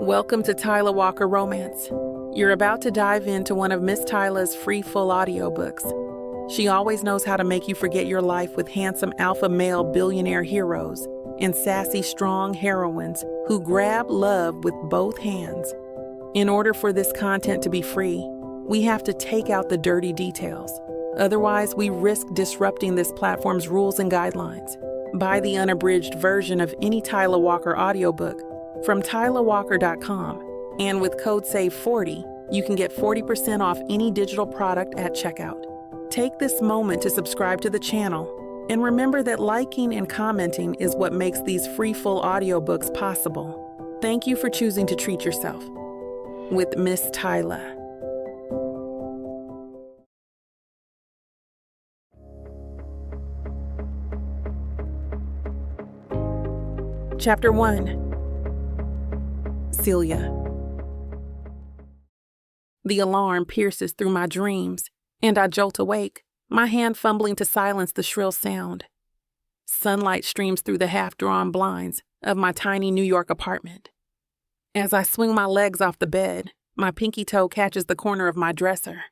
Welcome to Tyla Walker Romance. You're about to dive into one of Miss Tyla's free full audiobooks. She always knows how to make you forget your life with handsome alpha male billionaire heroes and sassy strong heroines who grab love with both hands. In order for this content to be free, we have to take out the dirty details. Otherwise, we risk disrupting this platform's rules and guidelines. Buy the unabridged version of any Tyla Walker audiobook from tylawalker.com, and with code SAVE40, you can get 40% off any digital product at checkout. Take this moment to subscribe to the channel, and remember that liking and commenting is what makes these free full audiobooks possible. Thank you for choosing to treat yourself with Miss Tyla. Chapter 1. Celia. The alarm pierces through my dreams, and I jolt awake, my hand fumbling to silence the shrill sound. Sunlight streams through the half-drawn blinds of my tiny New York apartment. As I swing my legs off the bed, my pinky toe catches the corner of my dresser.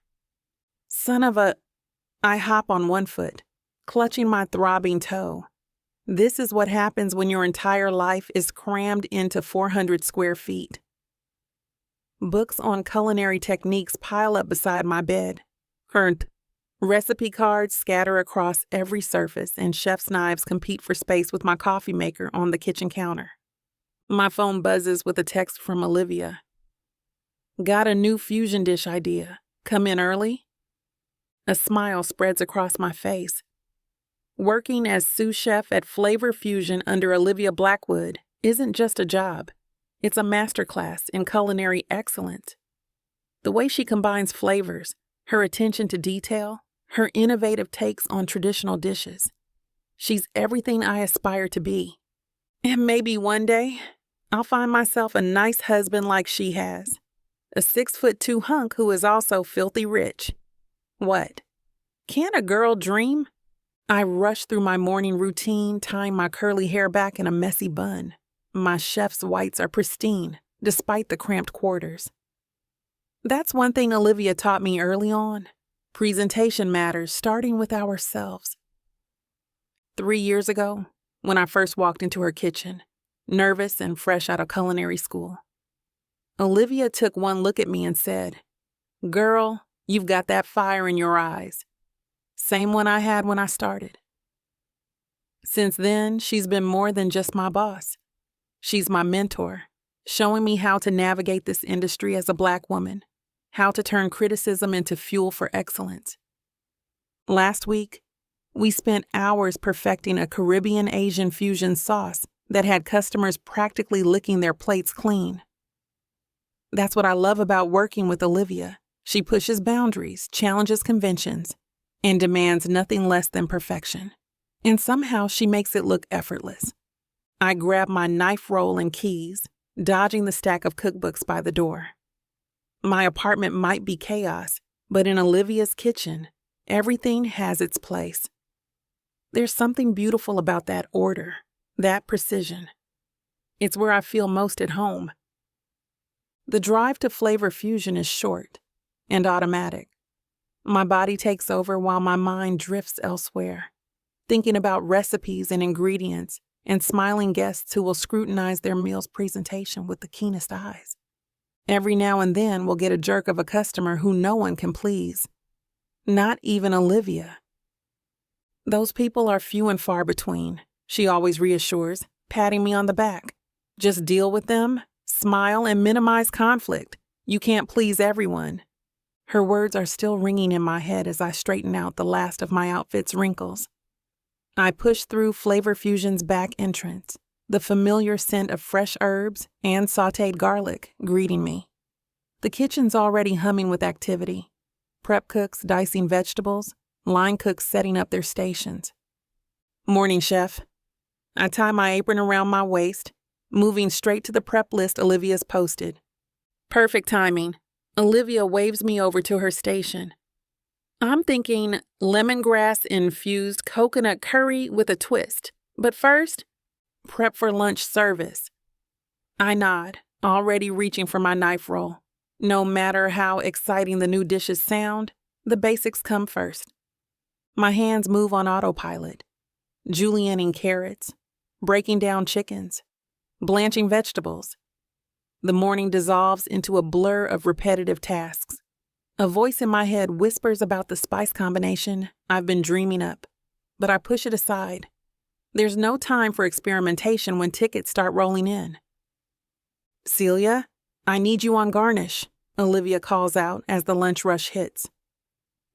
Son of a... I hop on one foot, clutching my throbbing toe. This is what happens when your entire life is crammed into 400 square feet. Books on culinary techniques pile up beside my bed. Recipe cards scatter across every surface, and chef's knives compete for space with my coffee maker on the kitchen counter. My phone buzzes with a text from Olivia. Got a new fusion dish idea. Come in early? A smile spreads across my face. Working as sous chef at Flavor Fusion under Olivia Blackwood isn't just a job. It's a masterclass in culinary excellence. The way she combines flavors, her attention to detail, her innovative takes on traditional dishes. She's everything I aspire to be. And maybe one day, I'll find myself a nice husband like she has. A 6'2" hunk who is also filthy rich. What? Can't a girl dream? I rush through my morning routine, tying my curly hair back in a messy bun. My chef's whites are pristine, despite the cramped quarters. That's one thing Olivia taught me early on. Presentation matters, starting with ourselves. 3 years ago, when I first walked into her kitchen, nervous and fresh out of culinary school, Olivia took one look at me and said, "Girl, you've got that fire in your eyes." Same one I had when I started. Since then, she's been more than just my boss. She's my mentor, showing me how to navigate this industry as a Black woman, how to turn criticism into fuel for excellence. Last week, we spent hours perfecting a Caribbean-Asian fusion sauce that had customers practically licking their plates clean. That's what I love about working with Olivia. She pushes boundaries, challenges conventions, and demands nothing less than perfection. And somehow she makes it look effortless. I grab my knife roll and keys, dodging the stack of cookbooks by the door. My apartment might be chaos, but in Olivia's kitchen, everything has its place. There's something beautiful about that order, that precision. It's where I feel most at home. The drive to Flavor Fusion is short and automatic. My body takes over while my mind drifts elsewhere, thinking about recipes and ingredients and smiling guests who will scrutinize their meal's presentation with the keenest eyes. Every now and then we'll get a jerk of a customer who no one can please. Not even Olivia. Those people are few and far between, she always reassures, patting me on the back. Just deal with them, smile, and minimize conflict. You can't please everyone. Her words are still ringing in my head as I straighten out the last of my outfit's wrinkles. I push through Flavor Fusion's back entrance, the familiar scent of fresh herbs and sautéed garlic greeting me. The kitchen's already humming with activity. Prep cooks dicing vegetables, line cooks setting up their stations. Morning, chef. I tie my apron around my waist, moving straight to the prep list Olivia's posted. Perfect timing. Olivia waves me over to her station. I'm thinking lemongrass-infused coconut curry with a twist. But first, prep for lunch service. I nod, already reaching for my knife roll. No matter how exciting the new dishes sound, the basics come first. My hands move on autopilot, julienning carrots, breaking down chickens, blanching vegetables. The morning dissolves into a blur of repetitive tasks. A voice in my head whispers about the spice combination I've been dreaming up, but I push it aside. There's no time for experimentation when tickets start rolling in. "Celia, I need you on garnish," Olivia calls out as the lunch rush hits.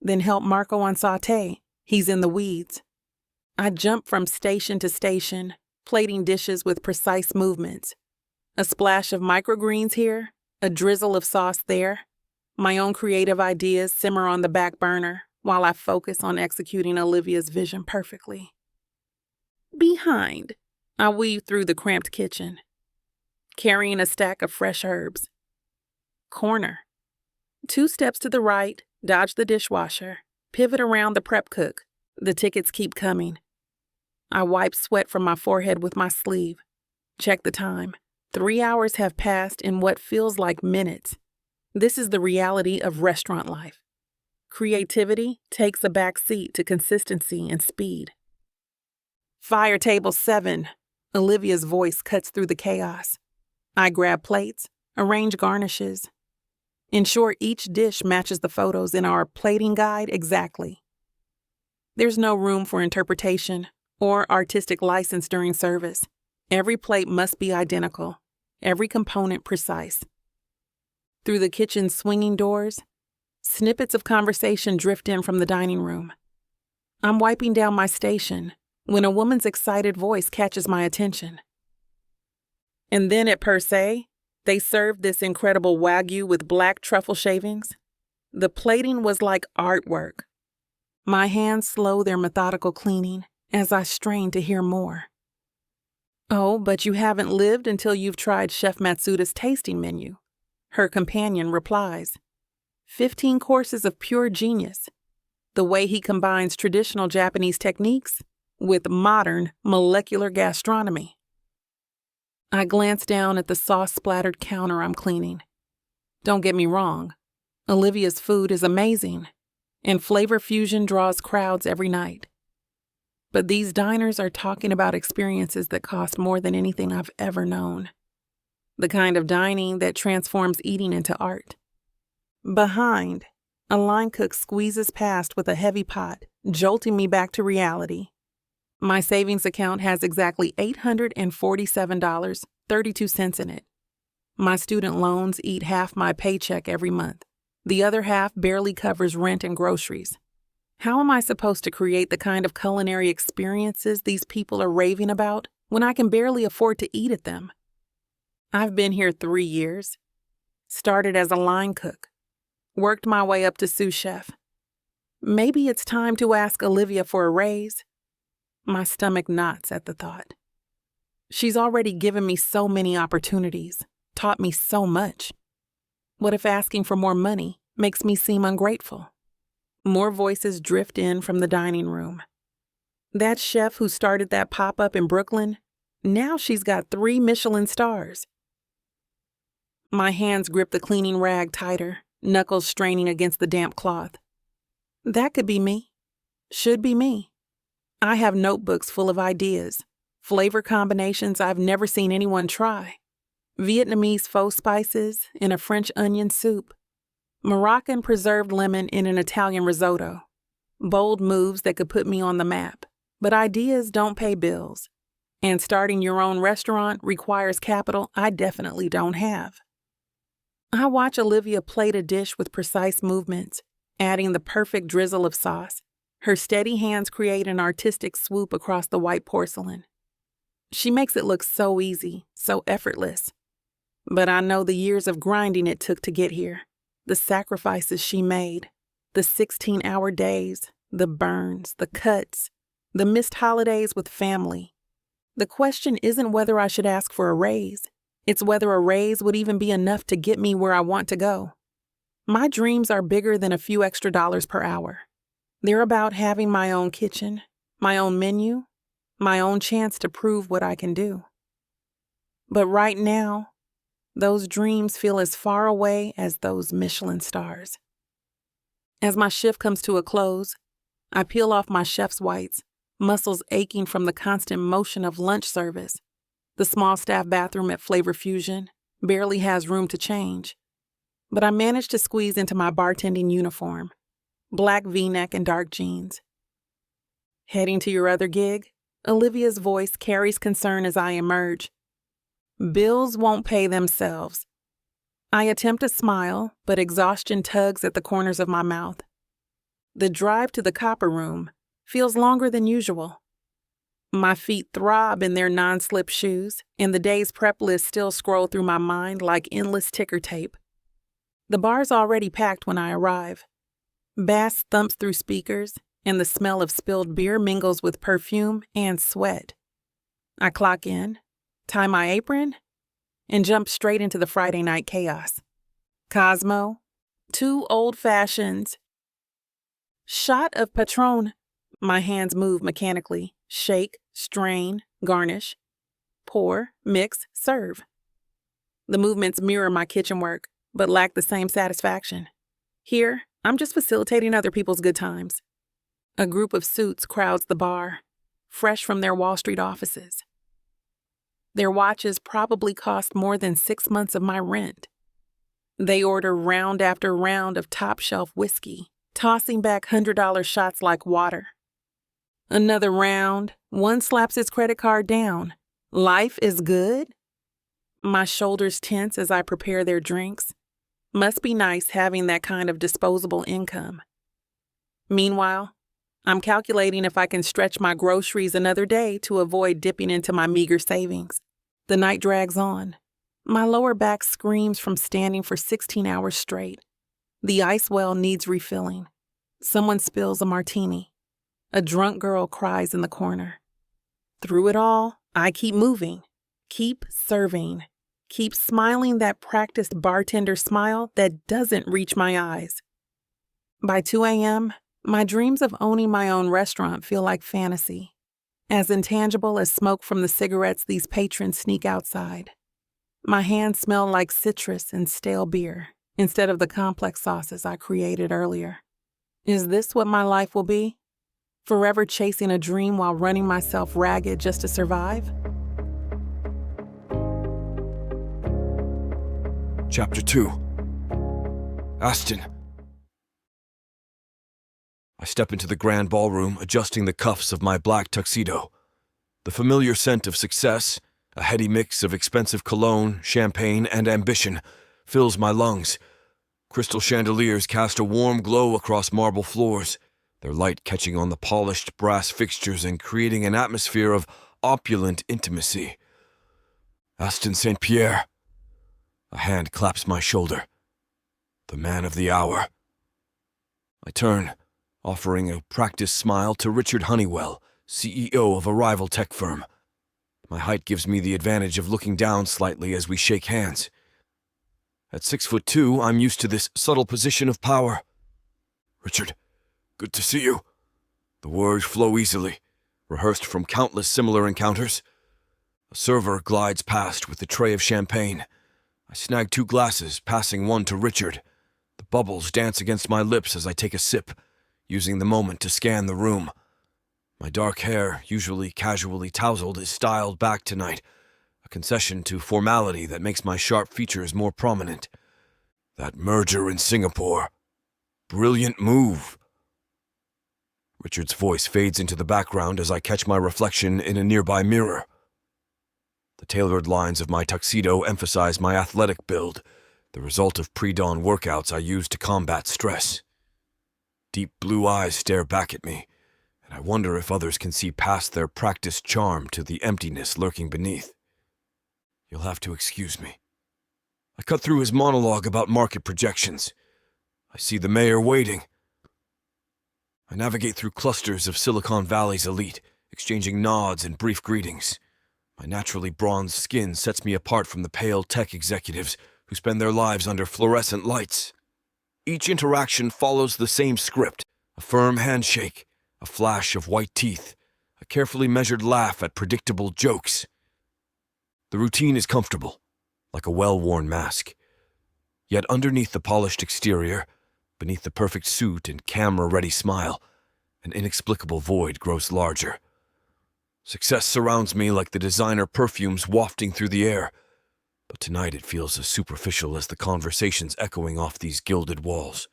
"Then help Marco on sauté. He's in the weeds." I jump from station to station, plating dishes with precise movements. A splash of microgreens here, a drizzle of sauce there. My own creative ideas simmer on the back burner while I focus on executing Olivia's vision perfectly. Behind, I weave through the cramped kitchen, carrying a stack of fresh herbs. Corner. 2 steps to the right, dodge the dishwasher, pivot around the prep cook. The tickets keep coming. I wipe sweat from my forehead with my sleeve. Check the time. 3 hours have passed in what feels like minutes. This is the reality of restaurant life. Creativity takes a back seat to consistency and speed. "Fire table 7. Olivia's voice cuts through the chaos. I grab plates, arrange garnishes. Ensure each dish matches the photos in our plating guide exactly. There's no room for interpretation or artistic license during service. Every plate must be identical, every component precise. Through the kitchen's swinging doors, snippets of conversation drift in from the dining room. I'm wiping down my station when a woman's excited voice catches my attention. "And then at Per Se, they served this incredible Wagyu with black truffle shavings. The plating was like artwork." My hands slow their methodical cleaning as I strain to hear more. "Oh, but you haven't lived until you've tried Chef Matsuda's tasting menu," her companion replies. 15 courses of pure genius. The way he combines traditional Japanese techniques with modern molecular gastronomy. I glance down at the sauce-splattered counter I'm cleaning. Don't get me wrong, Olivia's food is amazing, and flavor fusion draws crowds every night. But these diners are talking about experiences that cost more than anything I've ever known. The kind of dining that transforms eating into art. Behind, a line cook squeezes past with a heavy pot, jolting me back to reality. My savings account has exactly $847.32 in it. My student loans eat half my paycheck every month. The other half barely covers rent and groceries. How am I supposed to create the kind of culinary experiences these people are raving about when I can barely afford to eat at them? I've been here 3 years. Started as a line cook. Worked my way up to sous chef. Maybe it's time to ask Olivia for a raise. My stomach knots at the thought. She's already given me so many opportunities, taught me so much. What if asking for more money makes me seem ungrateful? More voices drift in from the dining room. That chef who started that pop-up in Brooklyn, now she's got 3 Michelin stars. My hands grip the cleaning rag tighter, knuckles straining against the damp cloth. That could be me. Should be me. I have notebooks full of ideas, flavor combinations I've never seen anyone try. Vietnamese faux spices in a French onion soup. Moroccan preserved lemon in an Italian risotto. Bold moves that could put me on the map, but ideas don't pay bills. And starting your own restaurant requires capital I definitely don't have. I watch Olivia plate a dish with precise movements, adding the perfect drizzle of sauce. Her steady hands create an artistic swoop across the white porcelain. She makes it look so easy, so effortless. But I know the years of grinding it took to get here, the sacrifices she made, the 16-hour days, the burns, the cuts, the missed holidays with family. The question isn't whether I should ask for a raise. It's whether a raise would even be enough to get me where I want to go. My dreams are bigger than a few extra dollars per hour. They're about having my own kitchen, my own menu, my own chance to prove what I can do. But right now, Those dreams feel as far away as those Michelin stars. As my shift comes to a close, I peel off my chef's whites, muscles aching from the constant motion of lunch service. The small staff bathroom at Flavor Fusion barely has room to change, but I manage to squeeze into my bartending uniform, black V-neck and dark jeans. Heading to your other gig? Olivia's voice carries concern as I emerge. Bills won't pay themselves. I attempt to smile, but exhaustion tugs at the corners of my mouth. The drive to the copper room feels longer than usual. My feet throb in their non-slip shoes, and the day's prep list still scroll through my mind like endless ticker tape. The bar's already packed when I arrive. Bass thumps through speakers, and the smell of spilled beer mingles with perfume and sweat. I clock in, tie my apron, and jump straight into the Friday night chaos. Cosmo, 2 old fashions. Shot of Patron. My hands move mechanically. Shake, strain, garnish. Pour, mix, serve. The movements mirror my kitchen work, but lack the same satisfaction. Here, I'm just facilitating other people's good times. A group of suits crowds the bar, fresh from their Wall Street offices. Their watches probably cost more than 6 months of my rent. They order round after round of top-shelf whiskey, tossing back $100 shots like water. Another round, one slaps his credit card down. Life is good? My shoulders tense as I prepare their drinks. Must be nice having that kind of disposable income. Meanwhile, I'm calculating if I can stretch my groceries another day to avoid dipping into my meager savings. The night drags on. My lower back screams from standing for 16 hours straight. The ice well needs refilling. Someone spills a martini. A drunk girl cries in the corner. Through it all, I keep moving, keep serving, keep smiling that practiced bartender smile that doesn't reach my eyes. By 2 a.m., my dreams of owning my own restaurant feel like fantasy, as intangible as smoke from the cigarettes these patrons sneak outside. My hands smell like citrus and stale beer instead of the complex sauces I created earlier. Is this what my life will be? Forever chasing a dream while running myself ragged just to survive? Chapter 2. Aston. I step into the grand ballroom, adjusting the cuffs of my black tuxedo. The familiar scent of success, a heady mix of expensive cologne, champagne, and ambition, fills my lungs. Crystal chandeliers cast a warm glow across marble floors, their light catching on the polished brass fixtures and creating an atmosphere of opulent intimacy. Aston Saint-Pierre. A hand claps my shoulder. The man of the hour. I turn, offering a practiced smile to Richard Honeywell, CEO of a rival tech firm. My height gives me the advantage of looking down slightly as we shake hands. At 6'2", I'm used to this subtle position of power. Richard, good to see you. The words flow easily, rehearsed from countless similar encounters. A server glides past with a tray of champagne. I snag 2 glasses, passing one to Richard. The bubbles dance against my lips as I take a sip, using the moment to scan the room. My dark hair, usually casually tousled, is styled back tonight, a concession to formality that makes my sharp features more prominent. That merger in Singapore. Brilliant move. Richard's voice fades into the background as I catch my reflection in a nearby mirror. The tailored lines of my tuxedo emphasize my athletic build, the result of pre-dawn workouts I use to combat stress. Deep blue eyes stare back at me, and I wonder if others can see past their practiced charm to the emptiness lurking beneath. You'll have to excuse me. I cut through his monologue about market projections. I see the mayor waiting. I navigate through clusters of Silicon Valley's elite, exchanging nods and brief greetings. My naturally bronzed skin sets me apart from the pale tech executives who spend their lives under fluorescent lights. Each interaction follows the same script: a firm handshake, a flash of white teeth, a carefully measured laugh at predictable jokes. The routine is comfortable. like a well-worn mask. Yet underneath the polished exterior, beneath the perfect suit and camera-ready smile, an inexplicable void grows larger. Success surrounds me like the designer perfumes wafting through the air, but tonight it feels as superficial as the conversations echoing off these gilded walls.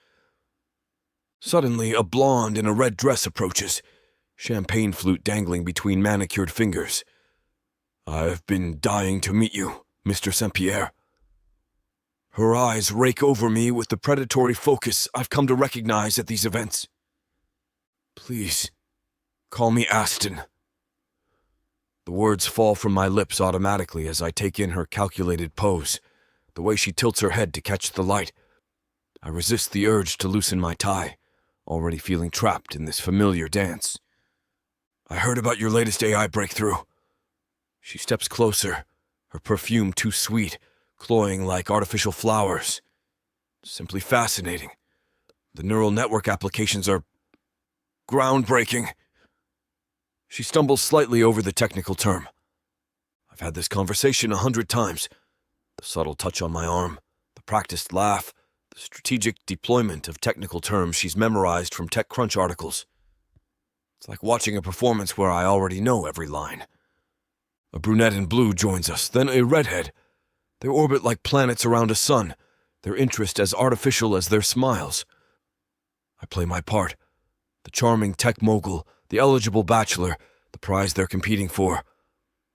Suddenly, a blonde in a red dress approaches, champagne flute dangling between manicured fingers. "I've been dying to meet you, Mr. Saint-Pierre." Her eyes rake over me with the predatory focus I've come to recognize at these events. "Please, call me Aston." The words fall from my lips automatically as I take in her calculated pose, the way she tilts her head to catch the light. I resist the urge to loosen my tie, already feeling trapped in this familiar dance. "I heard about your latest AI breakthrough." She steps closer, her perfume too sweet, cloying like artificial flowers. Simply fascinating. The neural network applications are groundbreaking. She stumbles slightly over the technical term. I've had this conversation 100 times. The subtle touch on my arm, the practiced laugh, the strategic deployment of technical terms she's memorized from TechCrunch articles. It's like watching a performance where I already know every line. A brunette in blue joins us, then a redhead. They orbit like planets around a sun, their interest as artificial as their smiles. I play my part. The charming tech mogul, the eligible bachelor, the prize they're competing for.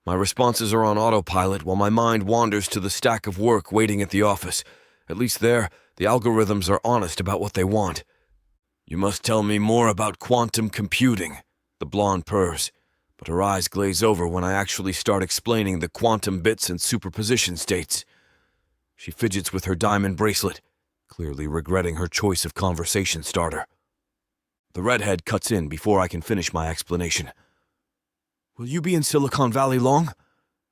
My responses are on autopilot while my mind wanders to the stack of work waiting at the office. At least there, the algorithms are honest about what they want. "You must tell me more about quantum computing," the blonde purrs, but her eyes glaze over when I actually start explaining the quantum bits and superposition states. She fidgets with her diamond bracelet, clearly regretting her choice of conversation starter. The redhead cuts in before I can finish my explanation. "Will you be in Silicon Valley long?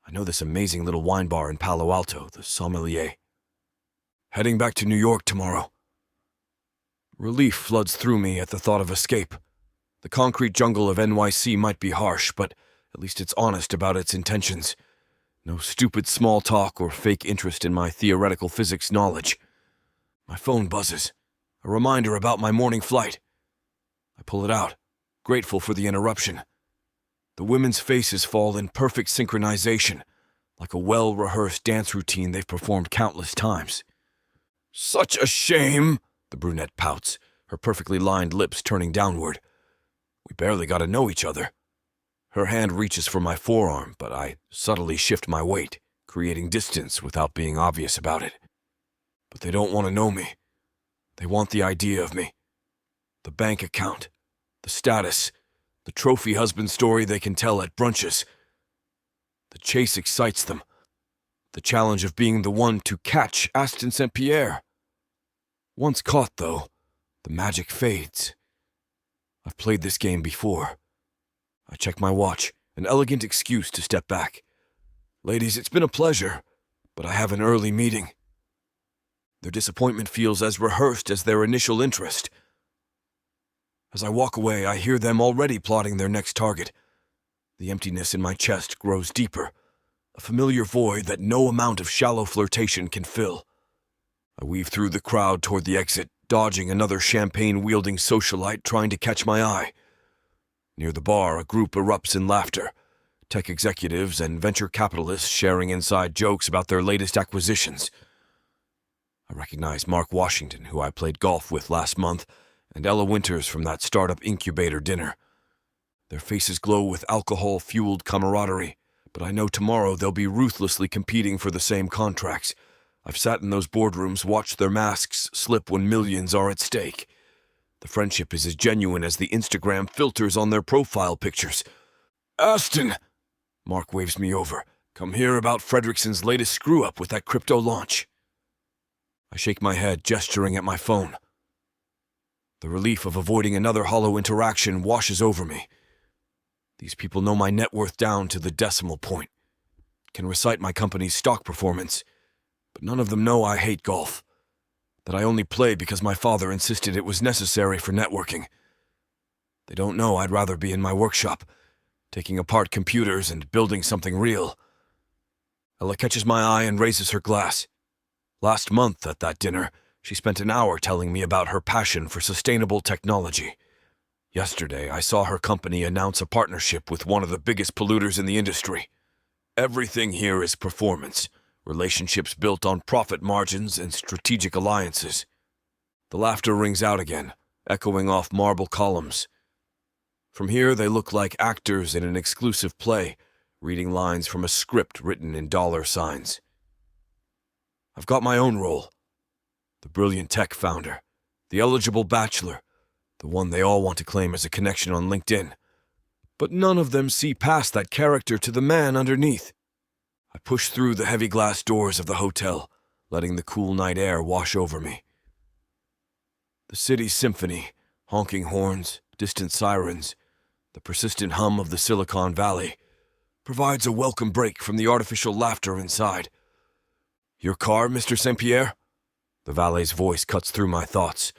I know this amazing little wine bar in Palo Alto, the Sommelier." "Heading back to New York tomorrow." Relief floods through me at the thought of escape. The concrete jungle of NYC might be harsh, but at least it's honest about its intentions. No stupid small talk or fake interest in my theoretical physics knowledge. My phone buzzes, a reminder about my morning flight. I pull it out, grateful for the interruption. The women's faces fall in perfect synchronization, like a well-rehearsed dance routine they've performed countless times. "Such a shame," the brunette pouts, her perfectly lined lips turning downward. We barely got to know each other. Her hand reaches for my forearm, but I subtly shift my weight, creating distance without being obvious about it. But they don't want to know me. They want the idea of me. The bank account, the status, the trophy husband story they can tell at brunches. The chase excites them. The challenge of being the one to catch Aston Saint-Pierre. Once caught, though, the magic fades. I've played this game before. I check my watch, an elegant excuse to step back. "Ladies, it's been a pleasure, but I have an early meeting." Their disappointment feels as rehearsed as their initial interest. As I walk away, I hear them already plotting their next target. The emptiness in my chest grows deeper, a familiar void that no amount of shallow flirtation can fill. I weave through the crowd toward the exit, dodging another champagne-wielding socialite trying to catch my eye. Near the bar, a group erupts in laughter, tech executives and venture capitalists sharing inside jokes about their latest acquisitions. I recognize Mark Washington, who I played golf with last month, and Ella Winters from that startup incubator dinner. Their faces glow with alcohol-fueled camaraderie, but I know tomorrow they'll be ruthlessly competing for the same contracts. I've sat in those boardrooms, watched their masks slip when millions are at stake. The friendship is as genuine as the Instagram filters on their profile pictures. "Aston!" Mark waves me over. "Come hear about Fredrickson's latest screw-up with that crypto launch." I shake my head, gesturing at my phone. The relief of avoiding another hollow interaction washes over me. These people know my net worth down to the decimal point, can recite my company's stock performance, but none of them know I hate golf, that I only play because my father insisted it was necessary for networking. They don't know I'd rather be in my workshop, taking apart computers and building something real. Ella catches my eye and raises her glass. Last month at that dinner, she spent an hour telling me about her passion for sustainable technology. Yesterday, I saw her company announce a partnership with one of the biggest polluters in the industry. Everything here is performance, relationships built on profit margins and strategic alliances. The laughter rings out again, echoing off marble columns. From here, they look like actors in an exclusive play, reading lines from a script written in dollar signs. I've got my own role. The brilliant tech founder, the eligible bachelor, the one they all want to claim as a connection on LinkedIn. But none of them see past that character to the man underneath. I push through the heavy glass doors of the hotel, letting the cool night air wash over me. The city's symphony, honking horns, distant sirens, the persistent hum of the Silicon Valley, provides a welcome break from the artificial laughter inside. Your car, Mr. Saint-Pierre? The valet's voice cuts through my thoughts.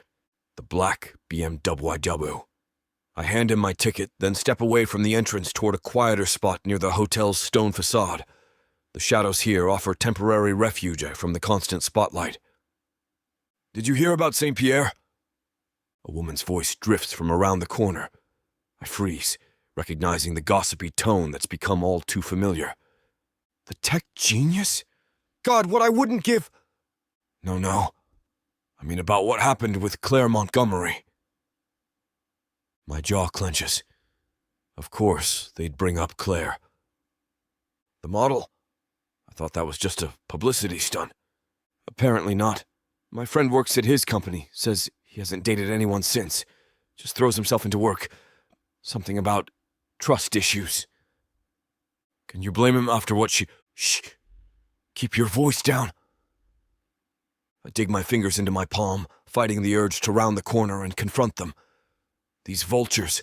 The black BWWM. I hand him my ticket, then step away from the entrance toward a quieter spot near the hotel's stone facade. The shadows here offer temporary refuge from the constant spotlight. Did you hear about Saint-Pierre? A woman's voice drifts from around the corner. I freeze, recognizing the gossipy tone that's become all too familiar. The tech genius? God, what I wouldn't give... No. I mean about what happened with Claire Montgomery. My jaw clenches. Of course, they'd bring up Claire. The model? I thought that was just a publicity stunt. Apparently not. My friend works at his company, says he hasn't dated anyone since. Just throws himself into work. Something about trust issues. Can you blame him after what she... Shh! Keep your voice down. I dig my fingers into my palm, fighting the urge to round the corner and confront them. These vultures,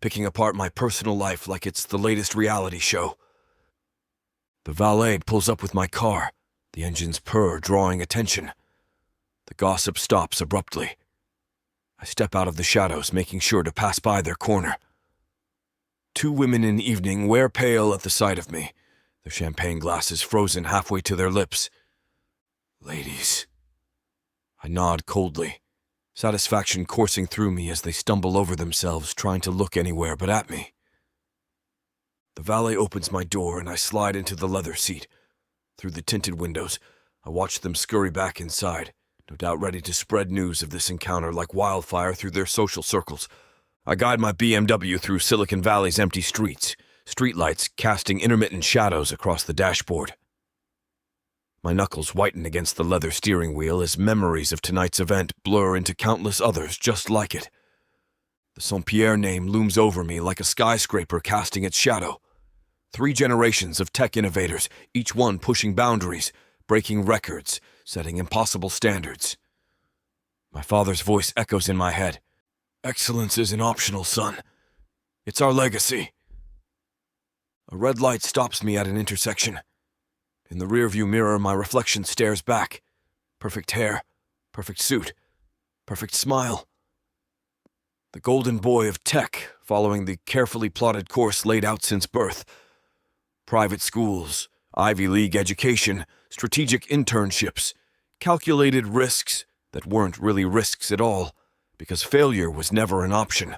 picking apart my personal life like it's the latest reality show. The valet pulls up with my car, the engine's purr drawing attention. The gossip stops abruptly. I step out of the shadows, making sure to pass by their corner. Two women in evening wear pale at the sight of me, their champagne glasses frozen halfway to their lips. Ladies. I nod coldly, satisfaction coursing through me as they stumble over themselves, trying to look anywhere but at me. The valet opens my door and I slide into the leather seat. Through the tinted windows, I watch them scurry back inside, no doubt ready to spread news of this encounter like wildfire through their social circles. I guide my BMW through Silicon Valley's empty streets, streetlights casting intermittent shadows across the dashboard. My knuckles whiten against the leather steering wheel as memories of tonight's event blur into countless others just like it. The Saint-Pierre name looms over me like a skyscraper casting its shadow. 3 generations of tech innovators, each one pushing boundaries, breaking records, setting impossible standards. My father's voice echoes in my head. Excellence isn't optional, son. It's our legacy. A red light stops me at an intersection. In the rearview mirror, my reflection stares back. Perfect hair, perfect suit, perfect smile. The golden boy of tech, following the carefully plotted course laid out since birth. Private schools, Ivy League education, strategic internships, calculated risks that weren't really risks at all, because failure was never an option.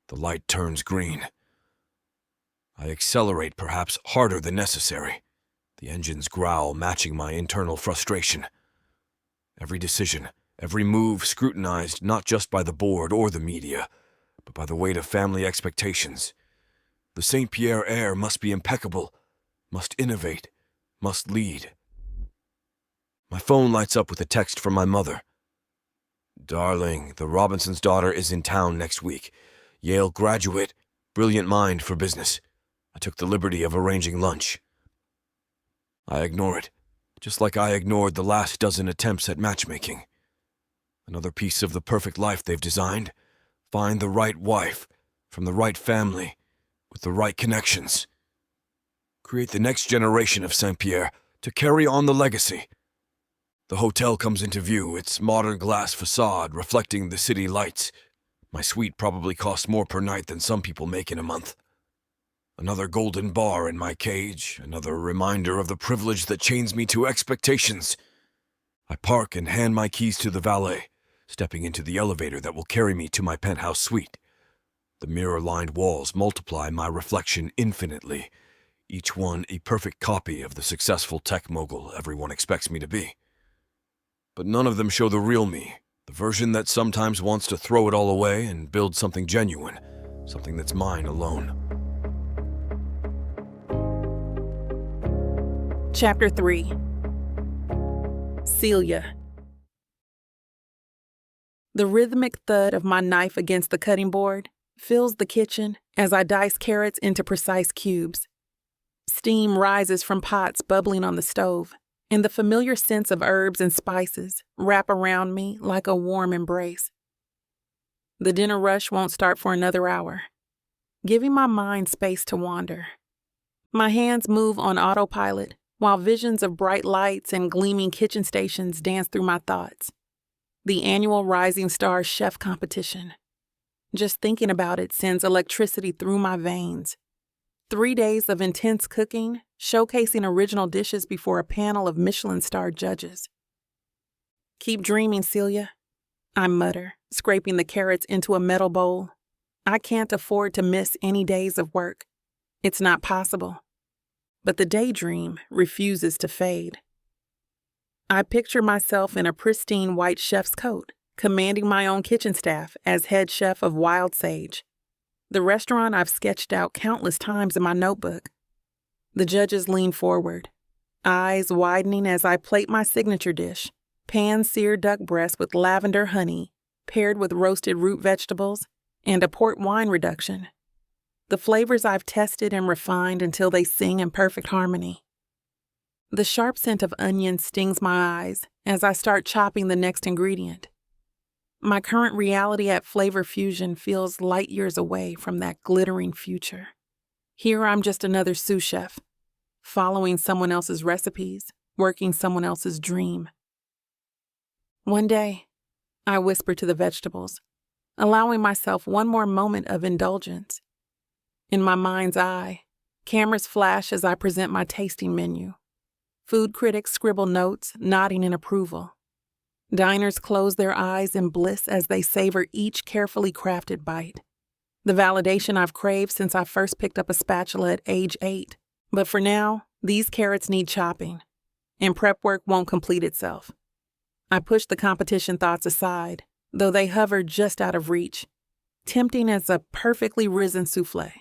The light turns green. I accelerate perhaps harder than necessary, the engine's growl matching my internal frustration. Every decision, every move scrutinized not just by the board or the media, but by the weight of family expectations. The Saint-Pierre heir must be impeccable, must innovate, must lead. My phone lights up with a text from my mother. Darling, the Robinson's daughter is in town next week. Yale graduate, brilliant mind for business. I took the liberty of arranging lunch. I ignore it, just like I ignored the last dozen attempts at matchmaking. Another piece of the perfect life they've designed. Find the right wife, from the right family, with the right connections. Create the next generation of Saint-Pierre to carry on the legacy. The hotel comes into view, its modern glass facade reflecting the city lights. My suite probably costs more per night than some people make in a month. Another golden bar in my cage, another reminder of the privilege that chains me to expectations. I park and hand my keys to the valet, stepping into the elevator that will carry me to my penthouse suite. The mirror-lined walls multiply my reflection infinitely, each one a perfect copy of the successful tech mogul everyone expects me to be. But none of them show the real me, the version that sometimes wants to throw it all away and build something genuine, something that's mine alone. Chapter 3. Celia. The rhythmic thud of my knife against the cutting board fills the kitchen as I dice carrots into precise cubes. Steam rises from pots bubbling on the stove, and the familiar scents of herbs and spices wrap around me like a warm embrace. The dinner rush won't start for another hour, giving my mind space to wander. My hands move on autopilot, while visions of bright lights and gleaming kitchen stations dance through my thoughts. The annual Rising Stars Chef Competition. Just thinking about it sends electricity through my veins. 3 days of intense cooking, showcasing original dishes before a panel of Michelin-starred judges. "Keep dreaming, Celia," I mutter, scraping the carrots into a metal bowl. I can't afford to miss any days of work. It's not possible. But the daydream refuses to fade. I picture myself in a pristine white chef's coat, commanding my own kitchen staff as head chef of Wild Sage, the restaurant I've sketched out countless times in my notebook. The judges lean forward, eyes widening as I plate my signature dish, pan-seared duck breast with lavender honey, paired with roasted root vegetables and a port wine reduction. The flavors I've tested and refined until they sing in perfect harmony. The sharp scent of onion stings my eyes as I start chopping the next ingredient. My current reality at Flavor Fusion feels light years away from that glittering future. Here I'm just another sous chef, following someone else's recipes, working someone else's dream. One day, I whisper to the vegetables, allowing myself one more moment of indulgence. In my mind's eye, cameras flash as I present my tasting menu. Food critics scribble notes, nodding in approval. Diners close their eyes in bliss as they savor each carefully crafted bite. The validation I've craved since I first picked up a spatula at age 8. But for now, these carrots need chopping, and prep work won't complete itself. I push the competition thoughts aside, though they hover just out of reach, tempting as a perfectly risen soufflé.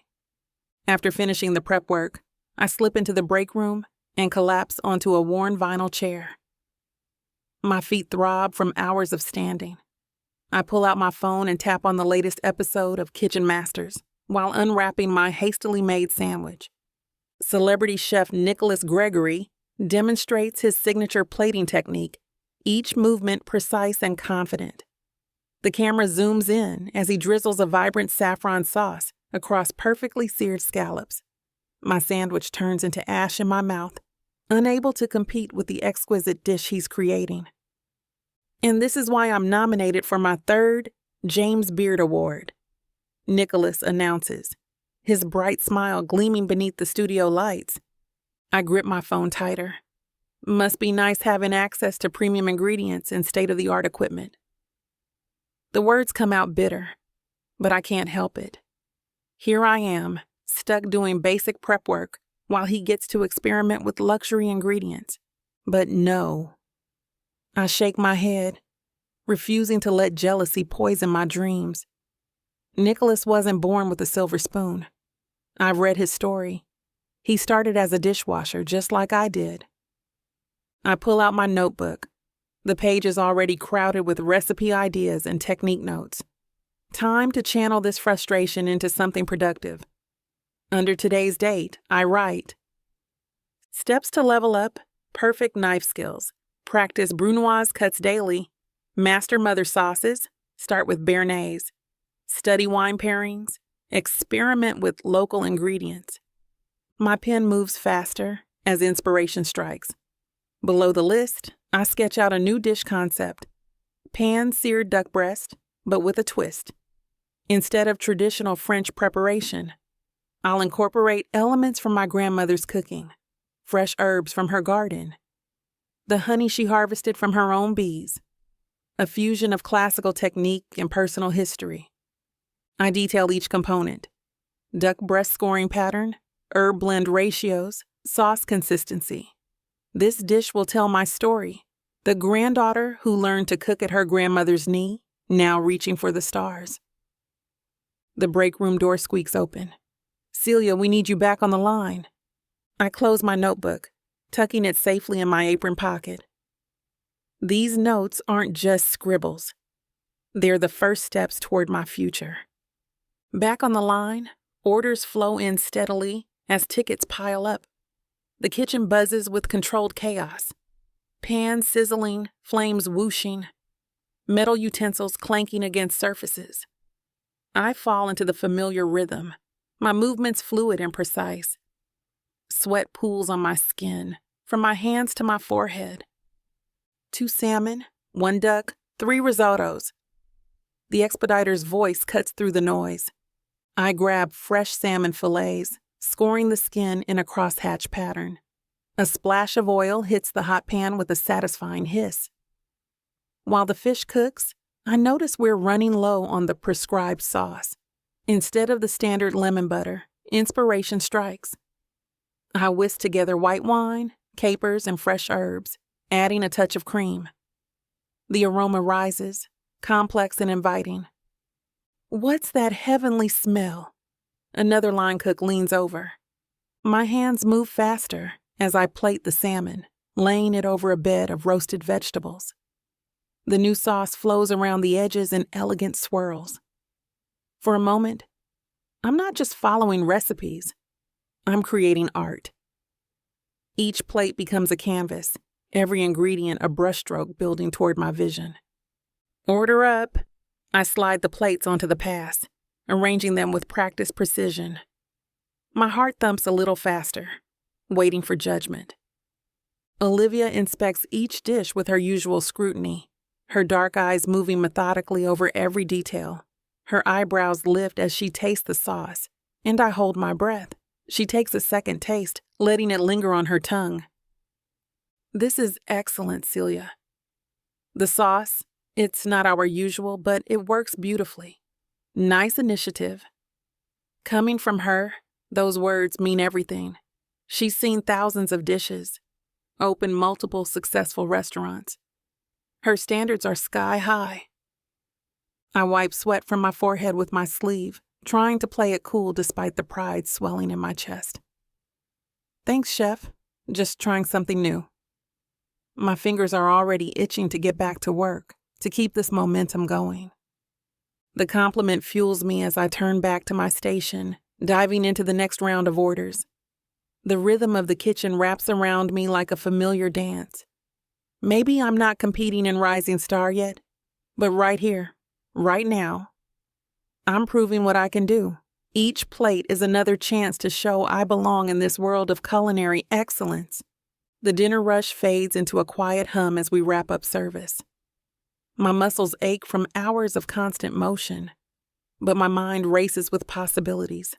After finishing the prep work, I slip into the break room and collapse onto a worn vinyl chair. My feet throb from hours of standing. I pull out my phone and tap on the latest episode of Kitchen Masters while unwrapping my hastily made sandwich. Celebrity chef Nicholas Gregory demonstrates his signature plating technique, each movement precise and confident. The camera zooms in as he drizzles a vibrant saffron sauce across perfectly seared scallops. My sandwich turns into ash in my mouth, unable to compete with the exquisite dish he's creating. And this is why I'm nominated for my 3rd James Beard Award, Nicholas announces, his bright smile gleaming beneath the studio lights. I grip my phone tighter. Must be nice having access to premium ingredients and state-of-the-art equipment. The words come out bitter, but I can't help it. Here I am, stuck doing basic prep work while he gets to experiment with luxury ingredients. But no. I shake my head, refusing to let jealousy poison my dreams. Nicholas wasn't born with a silver spoon. I've read his story. He started as a dishwasher just like I did. I pull out my notebook. The page is already crowded with recipe ideas and technique notes. Time to channel this frustration into something productive. Under today's date, I write, steps to level up, perfect knife skills. Practice brunoise cuts daily. Master mother sauces. Start with béarnaise. Study wine pairings. Experiment with local ingredients. My pen moves faster as inspiration strikes. Below the list, I sketch out a new dish concept. Pan-seared duck breast, but with a twist. Instead of traditional French preparation, I'll incorporate elements from my grandmother's cooking, fresh herbs from her garden, the honey she harvested from her own bees, a fusion of classical technique and personal history. I detail each component: duck breast scoring pattern, herb blend ratios, sauce consistency. This dish will tell my story, the granddaughter who learned to cook at her grandmother's knee, now reaching for the stars. The break room door squeaks open. "Celia, we need you back on the line." I close my notebook, tucking it safely in my apron pocket. These notes aren't just scribbles. They're the first steps toward my future. Back on the line, orders flow in steadily as tickets pile up. The kitchen buzzes with controlled chaos. Pans sizzling, flames whooshing, metal utensils clanking against surfaces. I fall into the familiar rhythm, my movements fluid and precise. Sweat pools on my skin, from my hands to my forehead. 2 salmon, 1 duck, 3 risottos. The expediter's voice cuts through the noise. I grab fresh salmon fillets, scoring the skin in a crosshatch pattern. A splash of oil hits the hot pan with a satisfying hiss. While the fish cooks, I notice we're running low on the prescribed sauce. Instead of the standard lemon butter, inspiration strikes. I whisk together white wine, capers, and fresh herbs, adding a touch of cream. The aroma rises, complex and inviting. "What's that heavenly smell?" Another line cook leans over. My hands move faster as I plate the salmon, laying it over a bed of roasted vegetables. The new sauce flows around the edges in elegant swirls. For a moment, I'm not just following recipes, I'm creating art. Each plate becomes a canvas, every ingredient a brushstroke building toward my vision. "Order up." I slide the plates onto the pass, arranging them with practiced precision. My heart thumps a little faster, waiting for judgment. Olivia inspects each dish with her usual scrutiny, her dark eyes moving methodically over every detail. Her eyebrows lift as she tastes the sauce, and I hold my breath. She takes a second taste, letting it linger on her tongue. "This is excellent, Celia." The sauce, it's not our usual, but it works beautifully. Nice initiative. Coming from her, those words mean everything. She's seen thousands of dishes, opened multiple successful restaurants. Her standards are sky high. I wipe sweat from my forehead with my sleeve, trying to play it cool despite the pride swelling in my chest. "Thanks, chef. Just trying something new." My fingers are already itching to get back to work, to keep this momentum going. The compliment fuels me as I turn back to my station, diving into the next round of orders. The rhythm of the kitchen wraps around me like a familiar dance. Maybe I'm not competing in Rising Star yet, but right here, right now, I'm proving what I can do. Each plate is another chance to show I belong in this world of culinary excellence. The dinner rush fades into a quiet hum as we wrap up service. My muscles ache from hours of constant motion, but my mind races with possibilities.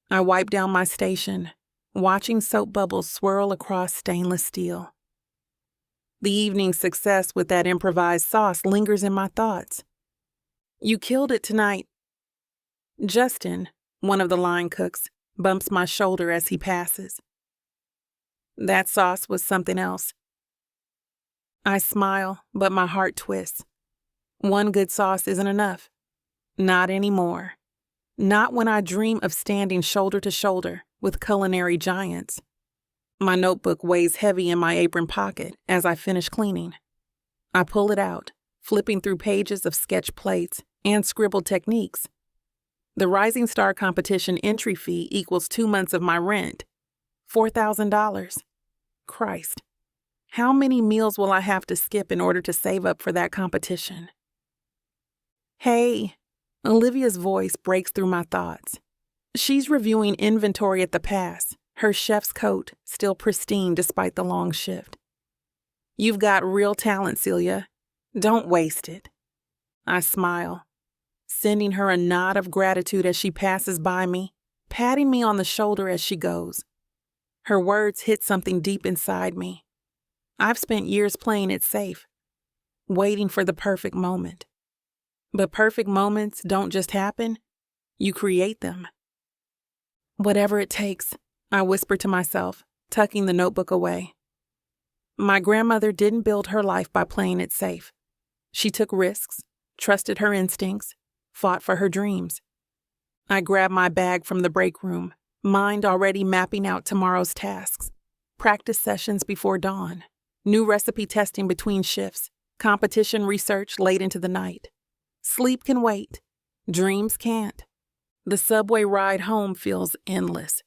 I wipe down my station, watching soap bubbles swirl across stainless steel. The evening's success with that improvised sauce lingers in my thoughts. "You killed it tonight." Justin, one of the line cooks, bumps my shoulder as he passes. That sauce was something else. I smile, but my heart twists. One good sauce isn't enough. Not anymore. Not when I dream of standing shoulder to shoulder with culinary giants. My notebook weighs heavy in my apron pocket as I finish cleaning. I pull it out, flipping through pages of sketch plates and scribbled techniques. The Rising Star competition entry fee equals 2 months of my rent. $4,000. Christ. How many meals will I have to skip in order to save up for that competition? "Hey," Olivia's voice breaks through my thoughts. She's reviewing inventory at the pass, her chef's coat still pristine despite the long shift. "You've got real talent, Celia. Don't waste it." I smile, sending her a nod of gratitude as she passes by me, patting me on the shoulder as she goes. Her words hit something deep inside me. I've spent years playing it safe, waiting for the perfect moment. But perfect moments don't just happen, you create them. Whatever it takes, I whisper to myself, tucking the notebook away. My grandmother didn't build her life by playing it safe. She took risks, trusted her instincts, fought for her dreams. I grabbed my bag from the break room, mind already mapping out tomorrow's tasks. Practice sessions before dawn, new recipe testing between shifts, competition research late into the night. Sleep can wait. Dreams can't. The subway ride home feels endless.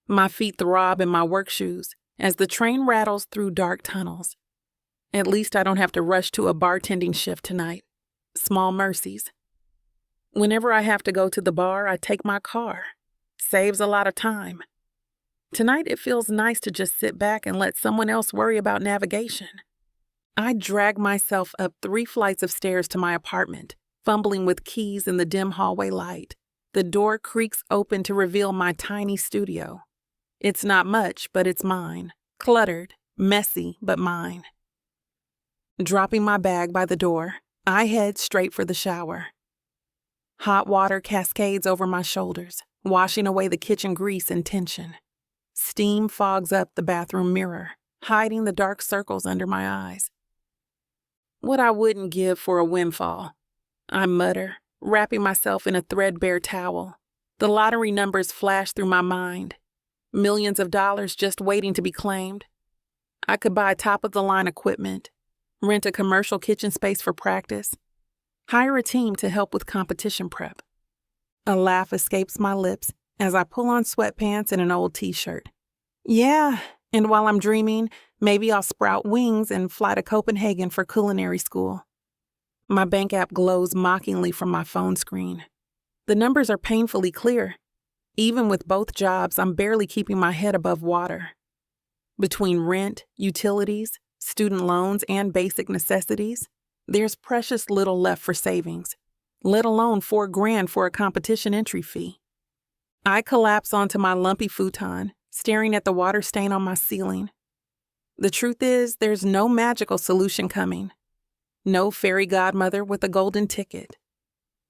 My feet throb in my work shoes as the train rattles through dark tunnels. At least I don't have to rush to a bartending shift tonight. Small mercies. Whenever I have to go to the bar, I take my car. Saves a lot of time. Tonight it feels nice to just sit back and let someone else worry about navigation. I drag myself up 3 flights of stairs to my apartment, fumbling with keys in the dim hallway light. The door creaks open to reveal my tiny studio. It's not much, but it's mine. Cluttered, messy, but mine. Dropping my bag by the door, I head straight for the shower. Hot water cascades over my shoulders, washing away the kitchen grease and tension. Steam fogs up the bathroom mirror, hiding the dark circles under my eyes. What I wouldn't give for a windfall, I mutter, wrapping myself in a threadbare towel. The lottery numbers flash through my mind. Millions of dollars just waiting to be claimed. I could buy top-of-the-line equipment, rent a commercial kitchen space for practice, hire a team to help with competition prep. A laugh escapes my lips as I pull on sweatpants and an old t-shirt. Yeah, and while I'm dreaming, maybe I'll sprout wings and fly to Copenhagen for culinary school. My bank app glows mockingly from my phone screen. The numbers are painfully clear. Even with both jobs, I'm barely keeping my head above water. Between rent, utilities, student loans, and basic necessities, there's precious little left for savings, let alone $4,000 for a competition entry fee. I collapse onto my lumpy futon, staring at the water stain on my ceiling. The truth is, there's no magical solution coming. No fairy godmother with a golden ticket.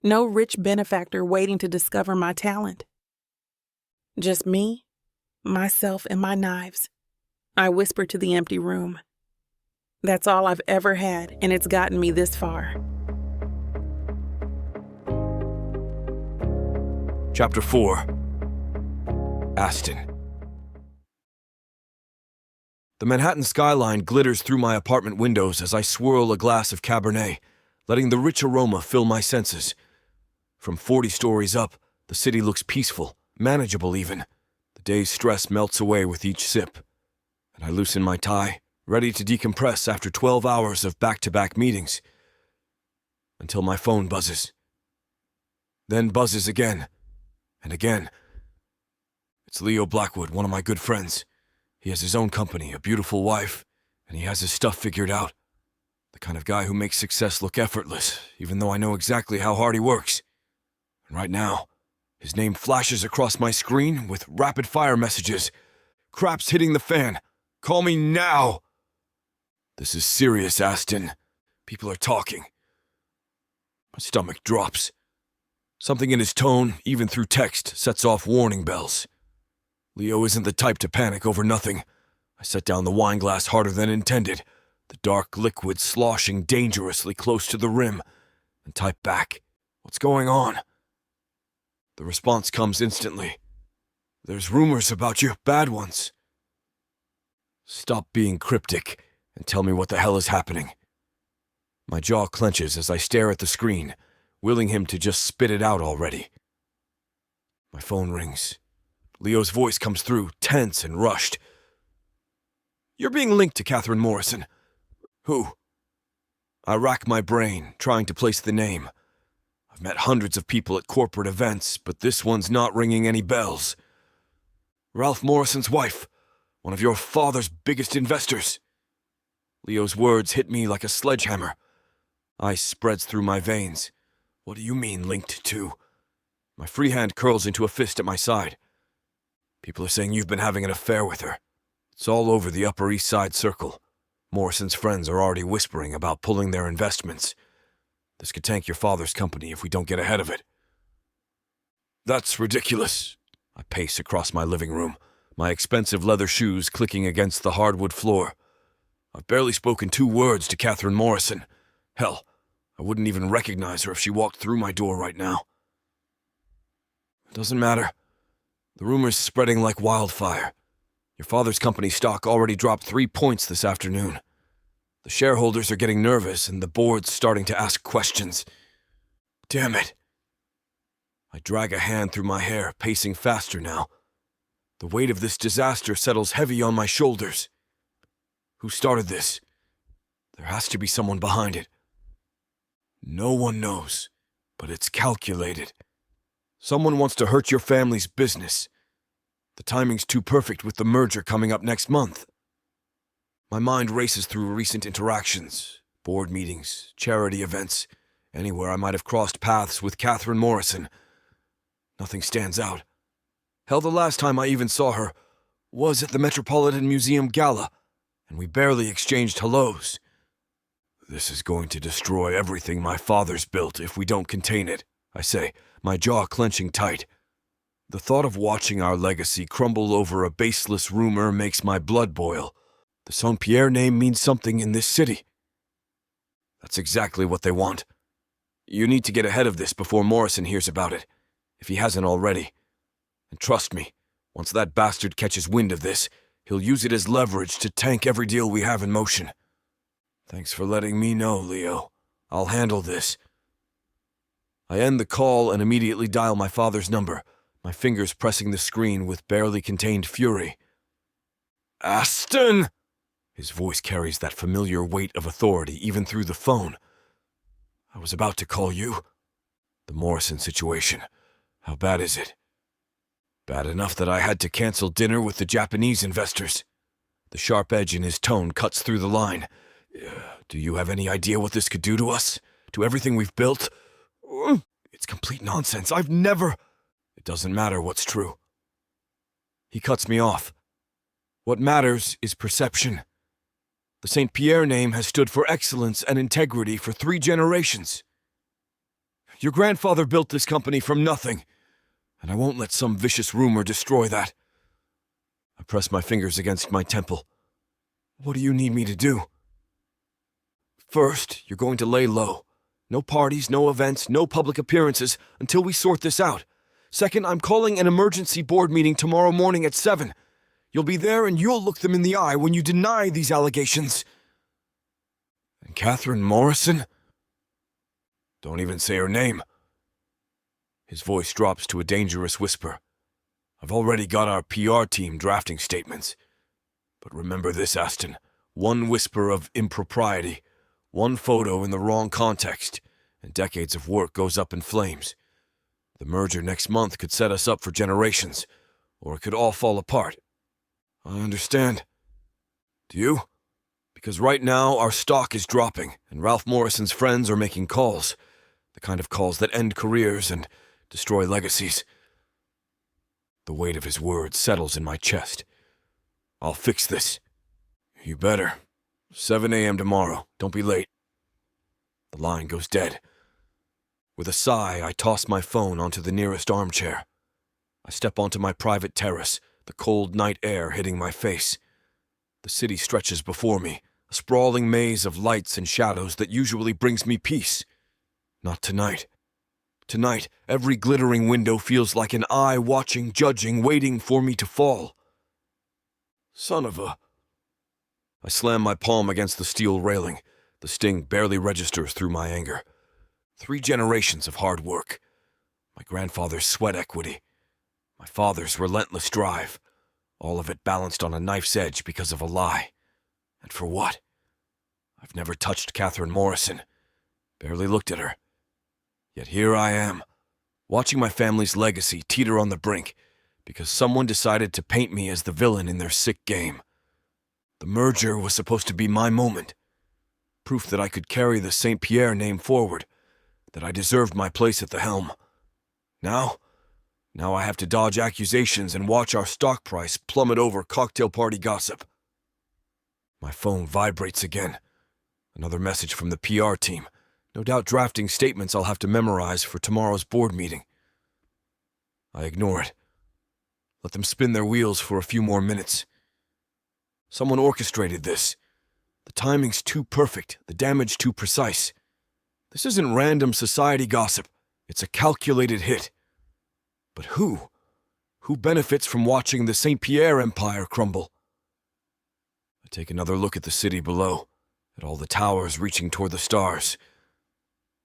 No rich benefactor waiting to discover my talent. Just me, myself, and my knives. I whisper to the empty room. That's all I've ever had, and it's gotten me this far. Chapter 4. Aston. The Manhattan skyline glitters through my apartment windows as I swirl a glass of Cabernet, letting the rich aroma fill my senses. From 40 stories up, the city looks peaceful, manageable even. The day's stress melts away with each sip, and I loosen my tie, ready to decompress after 12 hours of back-to-back meetings, until my phone buzzes. Then buzzes again, and again. It's Leo Blackwood, one of my good friends. He has his own company, a beautiful wife, and he has his stuff figured out. The kind of guy who makes success look effortless, even though I know exactly how hard he works. And right now, his name flashes across my screen with rapid-fire messages. Crap's hitting the fan. Call me now. This is serious, Aston. People are talking. My stomach drops. Something in his tone, even through text, sets off warning bells. Leo isn't the type to panic over nothing. I set down the wine glass harder than intended, the dark liquid sloshing dangerously close to the rim, and type back, "What's going on?" The response comes instantly. "There's rumors about you, bad ones." Stop being cryptic and tell me what the hell is happening. My jaw clenches as I stare at the screen, willing him to just spit it out already. My phone rings. Leo's voice comes through, tense and rushed. "You're being linked to Catherine Morrison." "Who?" I rack my brain, trying to place the name. I've met hundreds of people at corporate events, but this one's not ringing any bells. "Ralph Morrison's wife, one of your father's biggest investors." Leo's words hit me like a sledgehammer. Ice spreads through my veins. What do you mean, linked to? My free hand curls into a fist at my side. People are saying you've been having an affair with her. It's all over the Upper East Side circle. Morrison's friends are already whispering about pulling their investments. This could tank your father's company if we don't get ahead of it. That's ridiculous. I pace across my living room, my expensive leather shoes clicking against the hardwood floor. I've barely spoken 2 words to Catherine Morrison. Hell, I wouldn't even recognize her if she walked through my door right now. It doesn't matter. The rumor's spreading like wildfire. Your father's company stock already dropped 3 points this afternoon. The shareholders are getting nervous and the board's starting to ask questions. Damn it. I drag a hand through my hair, pacing faster now. The weight of this disaster settles heavy on my shoulders. Who started this? There has to be someone behind it. No one knows, but it's calculated. Someone wants to hurt your family's business. The timing's too perfect with the merger coming up next month. My mind races through recent interactions, board meetings, charity events, anywhere I might have crossed paths with Catherine Morrison. Nothing stands out. Hell, the last time I even saw her was at the Metropolitan Museum Gala, and we barely exchanged hellos. This is going to destroy everything my father's built if we don't contain it, I say, my jaw clenching tight. The thought of watching our legacy crumble over a baseless rumor makes my blood boil. The Saint-Pierre name means something in this city. That's exactly what they want. You need to get ahead of this before Morrison hears about it, if he hasn't already. And trust me, once that bastard catches wind of this, he'll use it as leverage to tank every deal we have in motion. Thanks for letting me know, Leo. I'll handle this. I end the call and immediately dial my father's number, my fingers pressing the screen with barely contained fury. Aston! His voice carries that familiar weight of authority even through the phone. I was about to call you. The Morrison situation. How bad is it? Bad enough that I had to cancel dinner with the Japanese investors. The sharp edge in his tone cuts through the line. Do you have any idea what this could do to us? To everything we've built? It's complete nonsense. I've never... It doesn't matter what's true. He cuts me off. What matters is perception. The Saint-Pierre name has stood for excellence and integrity for 3 generations. Your grandfather built this company from nothing, and I won't let some vicious rumor destroy that. I press my fingers against my temple. What do you need me to do? First, you're going to lay low. No parties, no events, no public appearances until we sort this out. Second, I'm calling an emergency board meeting tomorrow morning at 7. You'll be there and you'll look them in the eye when you deny these allegations. And Catherine Morrison? Don't even say her name. His voice drops to a dangerous whisper. I've already got our PR team drafting statements. But remember this, Aston. One whisper of impropriety, one photo in the wrong context, and decades of work goes up in flames. The merger next month could set us up for generations, or it could all fall apart. I understand. Do you? Because right now our stock is dropping, and Ralph Morrison's friends are making calls. The kind of calls that end careers and destroy legacies. The weight of his words settles in my chest. I'll fix this. You better. 7 a.m. tomorrow. Don't be late. The line goes dead. With a sigh, I toss my phone onto the nearest armchair. I step onto my private terrace, the cold night air hitting my face. The city stretches before me, a sprawling maze of lights and shadows that usually brings me peace. Not tonight. Tonight, every glittering window feels like an eye watching, judging, waiting for me to fall. Son of a... I slam my palm against the steel railing. The sting barely registers through my anger. 3 generations of hard work. My grandfather's sweat equity. My father's relentless drive. All of it balanced on a knife's edge because of a lie. And for what? I've never touched Catherine Morrison. Barely looked at her. Yet here I am, watching my family's legacy teeter on the brink because someone decided to paint me as the villain in their sick game. The merger was supposed to be my moment. Proof that I could carry the Saint-Pierre name forward, that I deserved my place at the helm. Now, Now I have to dodge accusations and watch our stock price plummet over cocktail party gossip. My phone vibrates again. Another message from the PR team. No doubt drafting statements I'll have to memorize for tomorrow's board meeting. I ignore it. Let them spin their wheels for a few more minutes. Someone orchestrated this. The timing's too perfect, the damage too precise. This isn't random society gossip. It's a calculated hit. But who? Who benefits from watching the Saint-Pierre empire crumble? I take another look at the city below, at all the towers reaching toward the stars.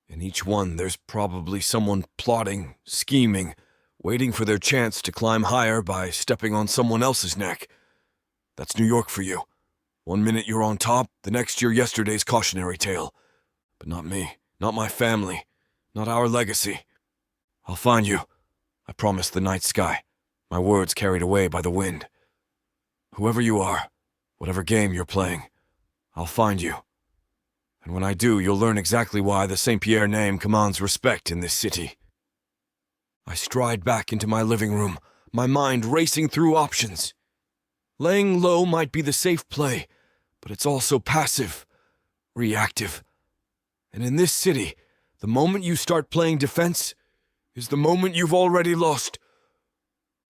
In each one, there's probably someone plotting, scheming, waiting for their chance to climb higher by stepping on someone else's neck. That's New York for you. One minute you're on top, the next you're yesterday's cautionary tale. But not me, not my family, not our legacy. I'll find you, I promised the night sky, my words carried away by the wind. Whoever you are, whatever game you're playing, I'll find you. And when I do, you'll learn exactly why the Saint-Pierre name commands respect in this city. I stride back into my living room, my mind racing through options. Laying low might be the safe play, but it's also passive, reactive. And in this city, the moment you start playing defense is the moment you've already lost.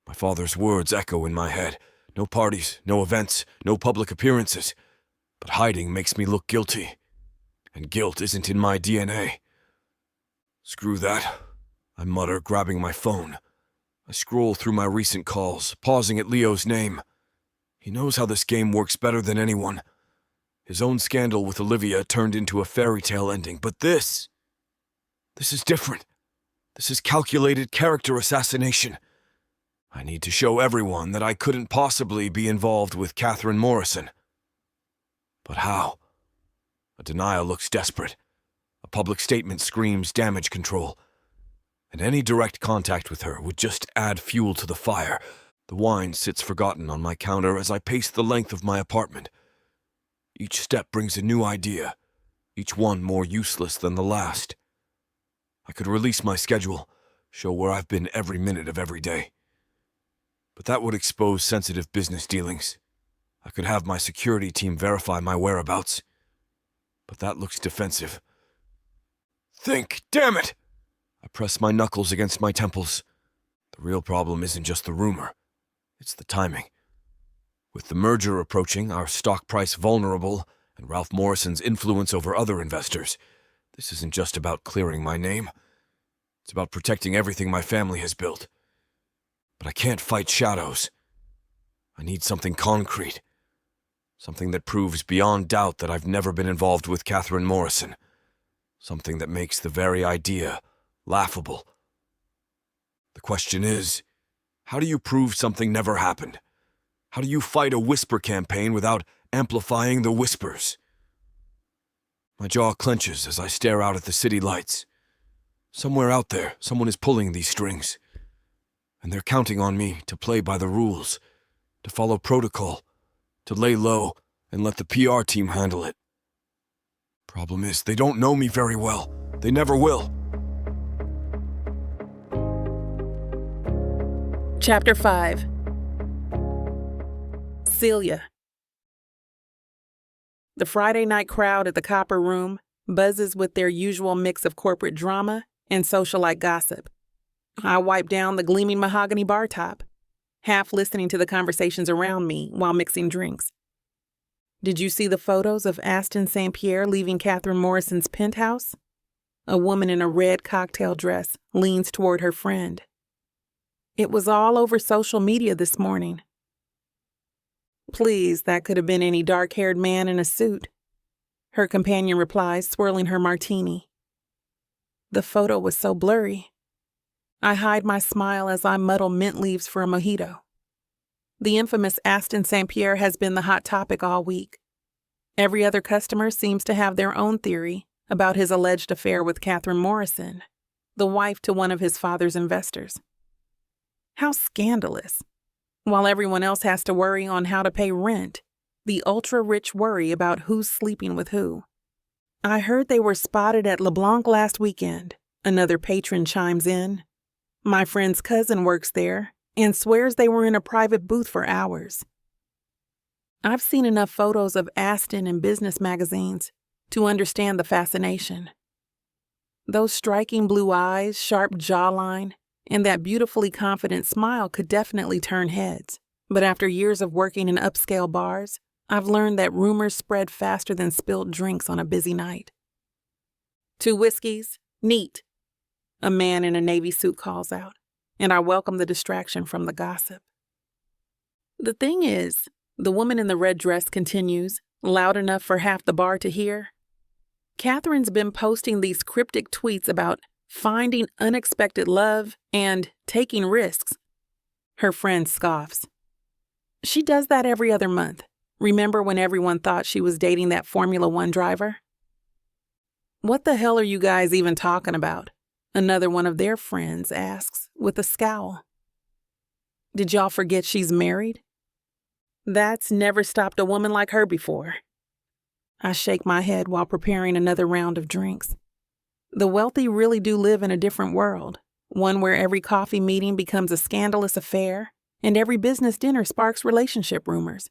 My father's words echo in my head. No parties, no events, no public appearances. But hiding makes me look guilty. And guilt isn't in my DNA. Screw that, I mutter, grabbing my phone. I scroll through my recent calls, pausing at Leo's name. He knows how this game works better than anyone. His own scandal with Olivia turned into a fairy tale ending, but this is different. This is calculated character assassination. I need to show everyone that I couldn't possibly be involved with Catherine Morrison. But how? A denial looks desperate. A public statement screams damage control. And any direct contact with her would just add fuel to the fire. The wine sits forgotten on my counter as I pace the length of my apartment. Each step brings a new idea, each one more useless than the last. I could release my schedule, show where I've been every minute of every day. But that would expose sensitive business dealings. I could have my security team verify my whereabouts. But that looks defensive. Think, damn it! I press my knuckles against my temples. The real problem isn't just the rumor. It's the timing. With the merger approaching, our stock price vulnerable, and Ralph Morrison's influence over other investors, this isn't just about clearing my name. It's about protecting everything my family has built. But I can't fight shadows. I need something concrete. Something that proves beyond doubt that I've never been involved with Catherine Morrison. Something that makes the very idea laughable. The question is, how do you prove something never happened? How do you fight a whisper campaign without amplifying the whispers? My jaw clenches as I stare out at the city lights. Somewhere out there, someone is pulling these strings. And they're counting on me to play by the rules, to follow protocol, to lay low and let the PR team handle it. Problem is, they don't know me very well. They never will. Chapter 5. Celia. The Friday night crowd at the Copper Room buzzes with their usual mix of corporate drama and socialite gossip. I wipe down the gleaming mahogany bar top, half listening to the conversations around me while mixing drinks. Did you see the photos of Aston Saint-Pierre leaving Catherine Morrison's penthouse? A woman in a red cocktail dress leans toward her friend. It was all over social media this morning. Please, that could have been any dark-haired man in a suit, her companion replies, swirling her martini. The photo was so blurry. I hide my smile as I muddle mint leaves for a mojito. The infamous Aston Saint-Pierre has been the hot topic all week. Every other customer seems to have their own theory about his alleged affair with Catherine Morrison, the wife to one of his father's investors. How scandalous. While everyone else has to worry on how to pay rent, the ultra-rich worry about who's sleeping with who. I heard they were spotted at LeBlanc last weekend, another patron chimes in. My friend's cousin works there and swears they were in a private booth for hours. I've seen enough photos of Aston in business magazines to understand the fascination. Those striking blue eyes, sharp jawline, and that beautifully confident smile could definitely turn heads. But after years of working in upscale bars, I've learned that rumors spread faster than spilled drinks on a busy night. 2 whiskeys, neat, a man in a navy suit calls out, and I welcome the distraction from the gossip. The thing is, the woman in the red dress continues, loud enough for half the bar to hear. Catherine's been posting these cryptic tweets about finding unexpected love and taking risks. Her friend scoffs. She does that every other month. Remember when everyone thought she was dating that Formula One driver? What the hell are you guys even talking about? Another one of their friends asks with a scowl. Did y'all forget she's married? That's never stopped a woman like her before. I shake my head while preparing another round of drinks. The wealthy really do live in a different world, one where every coffee meeting becomes a scandalous affair and every business dinner sparks relationship rumors.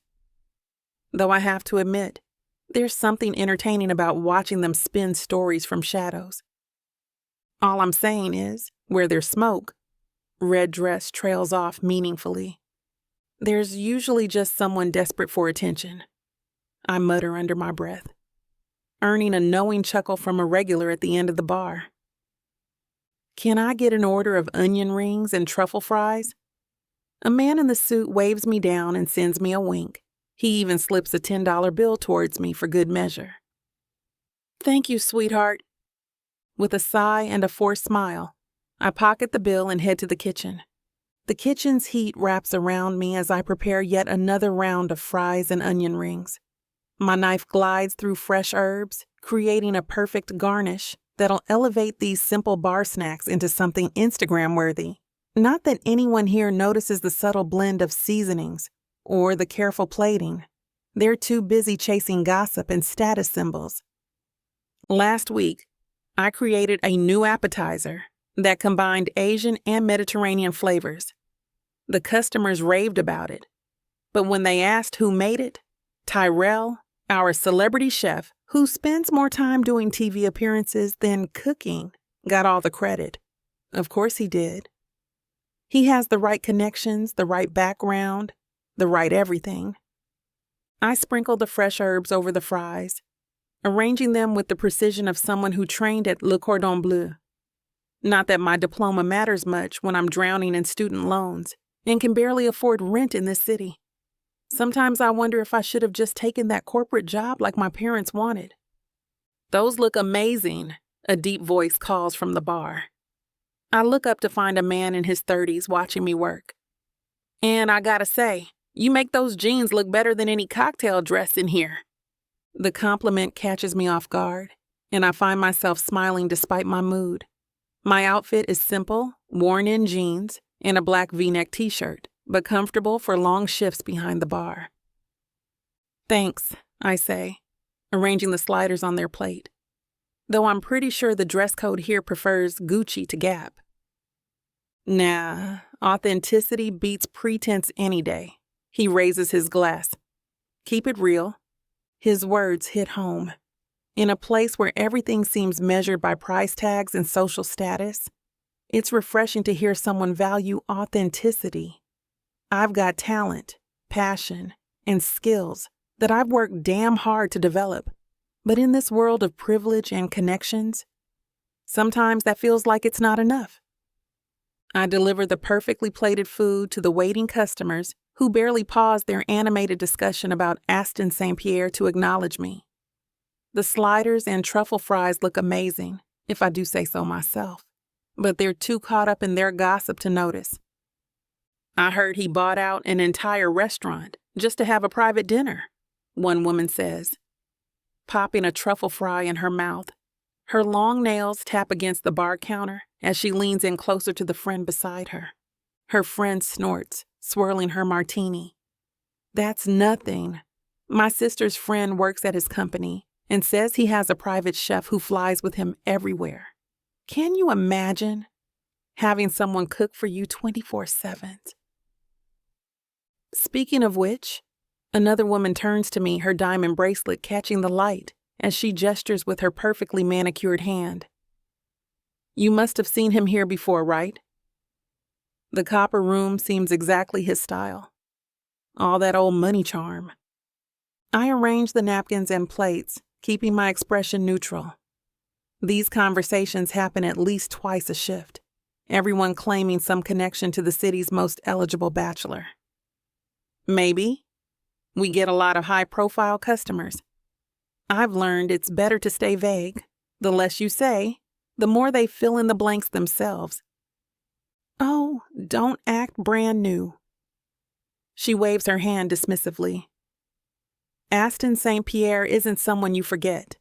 Though I have to admit, there's something entertaining about watching them spin stories from shadows. All I'm saying is, where there's smoke, red dress trails off meaningfully. There's usually just someone desperate for attention. I mutter under my breath, earning a knowing chuckle from a regular at the end of the bar. Can I get an order of onion rings and truffle fries? A man in the suit waves me down and sends me a wink. He even slips a $10 bill towards me for good measure. Thank you, sweetheart. With a sigh and a forced smile, I pocket the bill and head to the kitchen. The kitchen's heat wraps around me as I prepare yet another round of fries and onion rings. My knife glides through fresh herbs, creating a perfect garnish that'll elevate these simple bar snacks into something Instagram-worthy. Not that anyone here notices the subtle blend of seasonings or the careful plating. They're too busy chasing gossip and status symbols. Last week, I created a new appetizer that combined Asian and Mediterranean flavors. The customers raved about it, but when they asked who made it, Tyrell, our celebrity chef, who spends more time doing TV appearances than cooking, got all the credit. Of course he did. He has the right connections, the right background, the right everything. I sprinkled the fresh herbs over the fries, arranging them with the precision of someone who trained at Le Cordon Bleu. Not that my diploma matters much when I'm drowning in student loans and can barely afford rent in this city. Sometimes I wonder if I should have just taken that corporate job like my parents wanted. Those look amazing, a deep voice calls from the bar. I look up to find a man in his 30s watching me work. And I gotta say, you make those jeans look better than any cocktail dress in here. The compliment catches me off guard, and I find myself smiling despite my mood. My outfit is simple, worn-in jeans and a black V-neck t-shirt, but comfortable for long shifts behind the bar. Thanks, I say, arranging the sliders on their plate, though I'm pretty sure the dress code here prefers Gucci to Gap. Nah, authenticity beats pretense any day. He raises his glass. Keep it real. His words hit home. In a place where everything seems measured by price tags and social status, it's refreshing to hear someone value authenticity. I've got talent, passion, and skills that I've worked damn hard to develop. But in this world of privilege and connections, sometimes that feels like it's not enough. I deliver the perfectly plated food to the waiting customers who barely pause their animated discussion about Aston Saint-Pierre to acknowledge me. The sliders and truffle fries look amazing, if I do say so myself, but they're too caught up in their gossip to notice. I heard he bought out an entire restaurant just to have a private dinner, one woman says, popping a truffle fry in her mouth. Her long nails tap against the bar counter as she leans in closer to the friend beside her. Her friend snorts, swirling her martini. That's nothing. My sister's friend works at his company and says he has a private chef who flies with him everywhere. Can you imagine? having someone cook for you 24/7. Speaking of which, another woman turns to me, her diamond bracelet catching the light as she gestures with her perfectly manicured hand. You must have seen him here before, right? The copper room seems exactly his style. All that old money charm. I arrange the napkins and plates, keeping my expression neutral. These conversations happen at least twice a shift, everyone claiming some connection to the city's most eligible bachelor. Maybe. We get a lot of high-profile customers. I've learned it's better to stay vague. The less you say, the more they fill in the blanks themselves. Oh, don't act brand new. She waves her hand dismissively. Aston Saint-Pierre isn't someone you forget.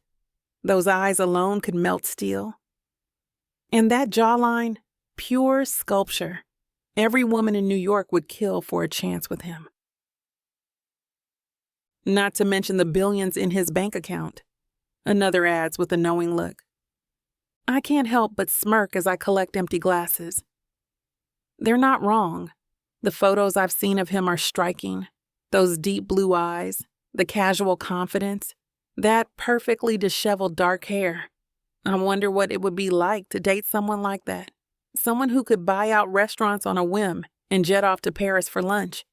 Those eyes alone could melt steel. And that jawline, pure sculpture. Every woman in New York would kill for a chance with him. Not to mention the billions in his bank account. Another adds with a knowing look. I can't help but smirk as I collect empty glasses. They're not wrong. The photos I've seen of him are striking. Those deep blue eyes, the casual confidence, that perfectly disheveled dark hair. I wonder what it would be like to date someone like that. Someone who could buy out restaurants on a whim and jet off to Paris for lunch.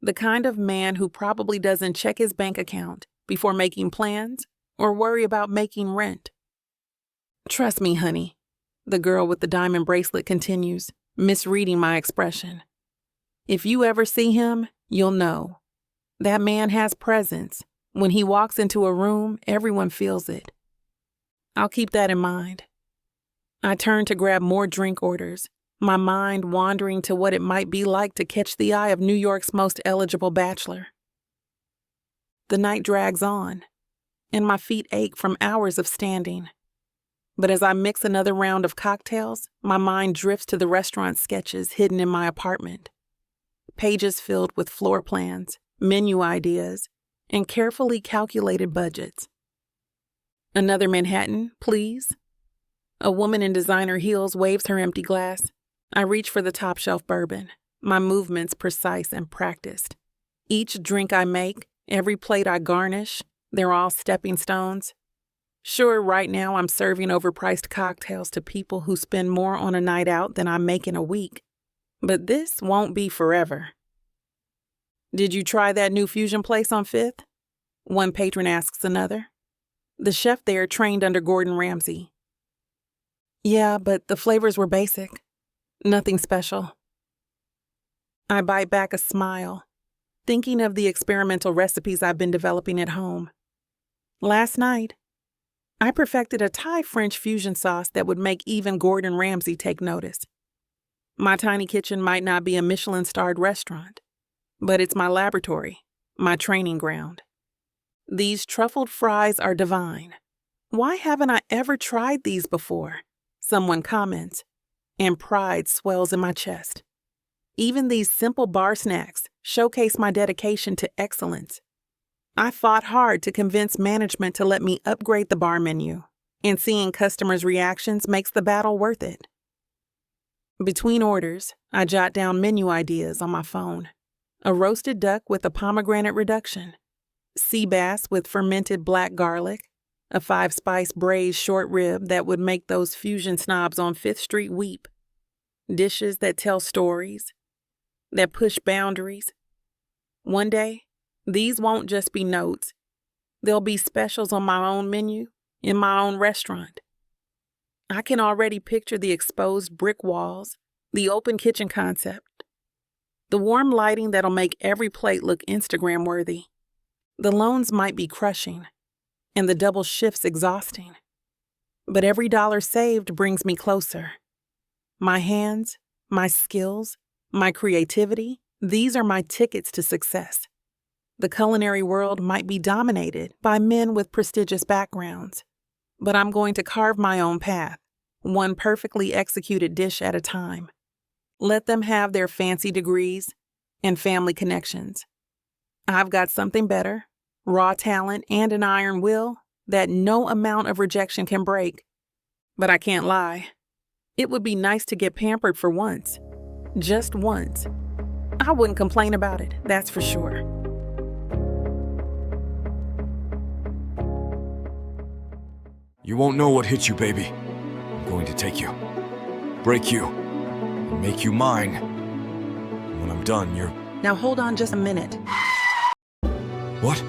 The kind of man who probably doesn't check his bank account before making plans or worry about making rent. Trust me, honey, the girl with the diamond bracelet continues, misreading my expression. If you ever see him, you'll know. That man has presence. When he walks into a room, everyone feels it. I'll keep that in mind. I turn to grab more drink orders, my mind wandering to what it might be like to catch the eye of New York's most eligible bachelor. The night drags on, and my feet ache from hours of standing. But as I mix another round of cocktails, my mind drifts to the restaurant sketches hidden in my apartment. Pages filled with floor plans, menu ideas, and carefully calculated budgets. Another Manhattan, please. A woman in designer heels waves her empty glass. I reach for the top shelf bourbon, my movements precise and practiced. Each drink I make, every plate I garnish, they're all stepping stones. Sure, right now I'm serving overpriced cocktails to people who spend more on a night out than I make in a week. But this won't be forever. Did you try that new fusion place on 5th? One patron asks another. The chef there trained under Gordon Ramsay. Yeah, but the flavors were basic. Nothing special. I bite back a smile, thinking of the experimental recipes I've been developing at home. Last night, I perfected a Thai-French fusion sauce that would make even Gordon Ramsay take notice. My tiny kitchen might not be a Michelin-starred restaurant, but it's my laboratory, my training ground. These truffled fries are divine. Why haven't I ever tried these before? Someone comments, and pride swells in my chest. Even these simple bar snacks showcase my dedication to excellence. I fought hard to convince management to let me upgrade the bar menu, and seeing customers' reactions makes the battle worth it. Between orders, I jot down menu ideas on my phone. A roasted duck with a pomegranate reduction, sea bass with fermented black garlic, a 5-spice braised short rib that would make those fusion snobs on 5th Street weep, dishes that tell stories, that push boundaries. One day, these won't just be notes. They'll be specials on my own menu, in my own restaurant. I can already picture the exposed brick walls, the open kitchen concept, the warm lighting that'll make every plate look Instagram-worthy. The loans might be crushing, and the double shifts exhausting. But every dollar saved brings me closer. My hands, my skills, my creativity, these are my tickets to success. The culinary world might be dominated by men with prestigious backgrounds, but I'm going to carve my own path, one perfectly executed dish at a time. Let them have their fancy degrees and family connections. I've got something better, raw talent and an iron will that no amount of rejection can break. But I can't lie. It would be nice to get pampered for once. Just once. I wouldn't complain about it, that's for sure. You won't know what hit you, baby. I'm going to take you, break you, and make you mine. And when I'm done, you're... Now hold on just a minute. What?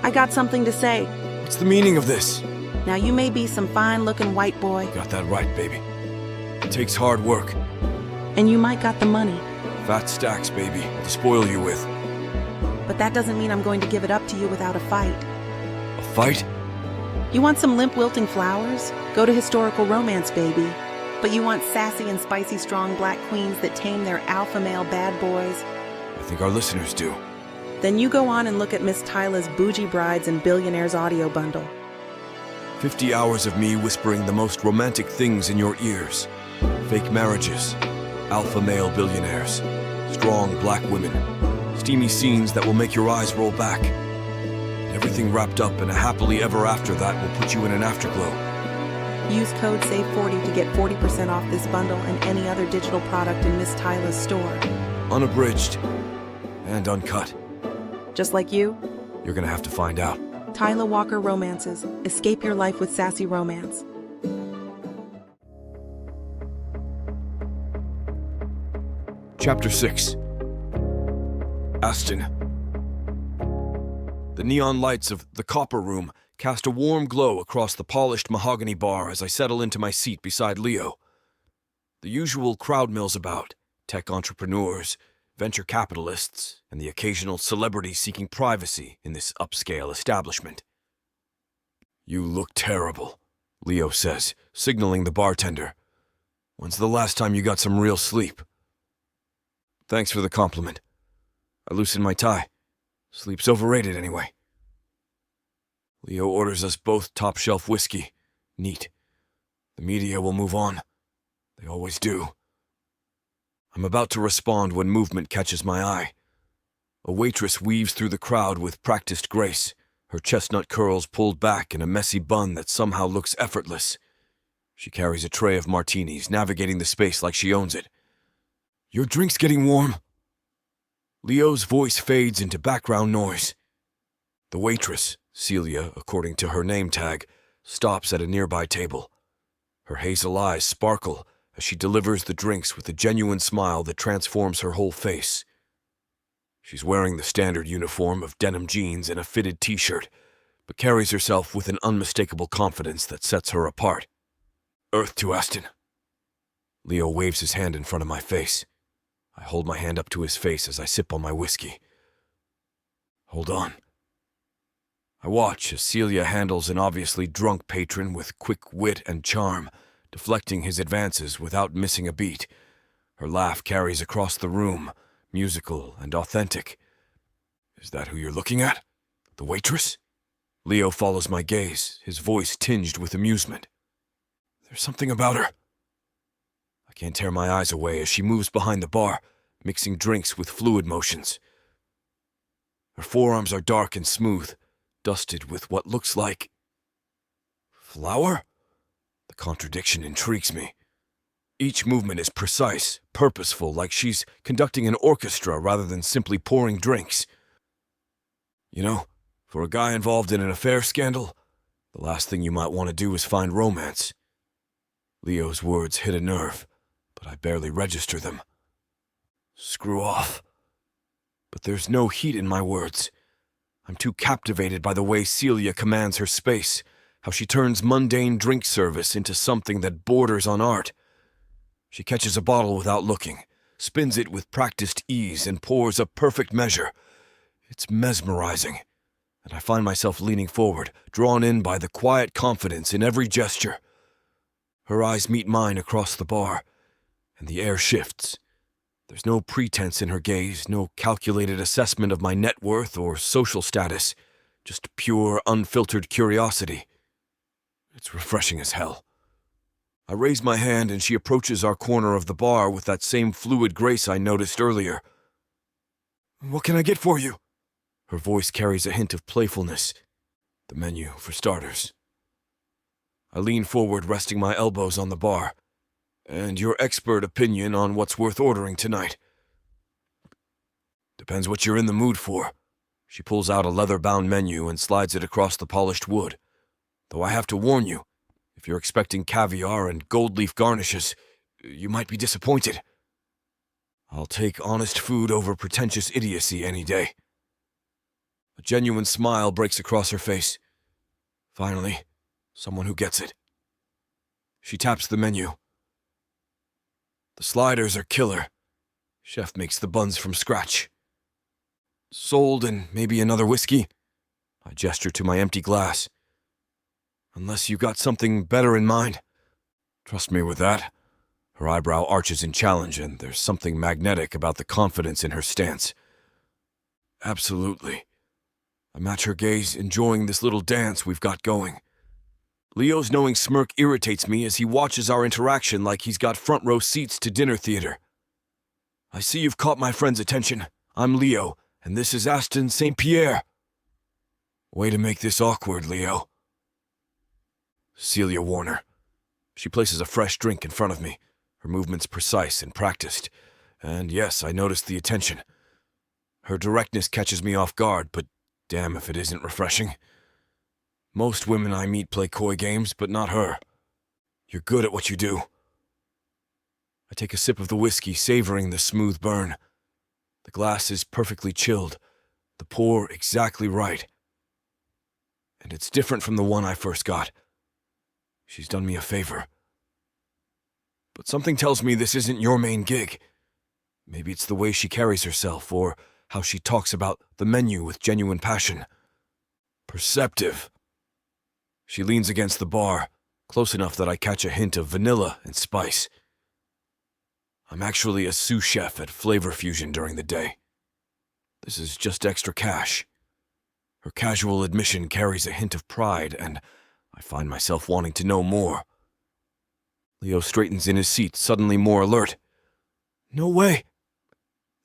I got something to say. What's the meaning of this? Now you may be some fine-looking white boy. Got that right, baby. It takes hard work. And you might got the money. Fat stacks, baby, to spoil you with. But that doesn't mean I'm going to give it up to you without a fight. A fight? You want some limp wilting flowers? Go to historical romance, baby. But you want sassy and spicy strong black queens that tame their alpha male bad boys? I think our listeners do. Then you go on and look at Miss Tyla's Bougie Brides and Billionaires audio bundle. 50 hours of me whispering the most romantic things in your ears. Fake marriages, alpha male billionaires, strong black women, steamy scenes that will make your eyes roll back. Everything wrapped up in a happily ever after that will put you in an afterglow. Use code SAVE40 to get 40% off this bundle and any other digital product in Miss Tyla's store. Unabridged and uncut. Just like you? You're gonna have to find out. Tyla Walker Romances. Escape your life with sassy romance. Chapter 6. Aston. The neon lights of the Copper Room cast a warm glow across the polished mahogany bar as I settle into my seat beside Leo. The usual crowd mills about, tech entrepreneurs, venture capitalists, and the occasional celebrity seeking privacy in this upscale establishment. You look terrible, Leo says, signaling the bartender. When's the last time you got some real sleep? Thanks for the compliment. I loosened my tie. Sleep's overrated anyway. Leo orders us both top-shelf whiskey. Neat. The media will move on. They always do. I'm about to respond when movement catches my eye. A waitress weaves through the crowd with practiced grace, her chestnut curls pulled back in a messy bun that somehow looks effortless. She carries a tray of martinis, navigating the space like she owns it. Your drink's getting warm. Leo's voice fades into background noise. The waitress, Celia, according to her name tag, stops at a nearby table. Her hazel eyes sparkle as she delivers the drinks with a genuine smile that transforms her whole face. She's wearing the standard uniform of denim jeans and a fitted t-shirt, but carries herself with an unmistakable confidence that sets her apart. Earth to Aston. Leo waves his hand in front of my face. I hold my hand up to his face as I sip on my whiskey. Hold on. I watch as Celia handles an obviously drunk patron with quick wit and charm, deflecting his advances without missing a beat. Her laugh carries across the room, musical and authentic. Is that who you're looking at? The waitress? Leo follows my gaze, his voice tinged with amusement. There's something about her. I can't tear my eyes away as she moves behind the bar, mixing drinks with fluid motions. Her forearms are dark and smooth, dusted with what looks like flour? The contradiction intrigues me. Each movement is precise, purposeful, like she's conducting an orchestra rather than simply pouring drinks. You know, for a guy involved in an affair scandal, the last thing you might want to do is find romance. Leo's words hit a nerve, but I barely register them. Screw off. But there's no heat in my words. I'm too captivated by the way Celia commands her space, how she turns mundane drink service into something that borders on art. She catches a bottle without looking, spins it with practiced ease, and pours a perfect measure. It's mesmerizing, and I find myself leaning forward, drawn in by the quiet confidence in every gesture. Her eyes meet mine across the bar, and the air shifts. There's no pretense in her gaze, no calculated assessment of my net worth or social status, just pure, unfiltered curiosity. It's refreshing as hell. I raise my hand and she approaches our corner of the bar with that same fluid grace I noticed earlier. What can I get for you? Her voice carries a hint of playfulness. The menu, for starters. I lean forward, resting my elbows on the bar. and your expert opinion on what's worth ordering tonight. Depends what you're in the mood for. She pulls out a leather-bound menu and slides it across the polished wood. Though I have to warn you, if you're expecting caviar and gold leaf garnishes, you might be disappointed. I'll take honest food over pretentious idiocy any day. A genuine smile breaks across her face. Finally, someone who gets it. She taps the menu. The sliders are killer. Chef makes the buns from scratch. Sold and maybe another whiskey? I gesture to my empty glass. Unless you got something better in mind. Trust me with that. Her eyebrow arches in challenge, and there's something magnetic about the confidence in her stance. Absolutely. I match her gaze, enjoying this little dance we've got going. Leo's knowing smirk irritates me as he watches our interaction like he's got front row seats to dinner theater. I see you've caught my friend's attention. I'm Leo, and this is Aston Saint-Pierre. Way to make this awkward, Leo. Celia Warner. She places a fresh drink in front of me, her movements precise and practiced. And yes, I noticed the attention. Her directness catches me off guard, but damn if it isn't refreshing. Most women I meet play coy games, but not her. You're good at what you do. I take a sip of the whiskey, savoring the smooth burn. The glass is perfectly chilled, the pour exactly right. And it's different from the one I first got. She's done me a favor. But something tells me this isn't your main gig. Maybe it's the way she carries herself, or how she talks about the menu with genuine passion. Perceptive. She leans against the bar, close enough that I catch a hint of vanilla and spice. I'm actually a sous chef at Flavor Fusion during the day. This is just extra cash. Her casual admission carries a hint of pride, and I find myself wanting to know more. Leo straightens in his seat, suddenly more alert. No way.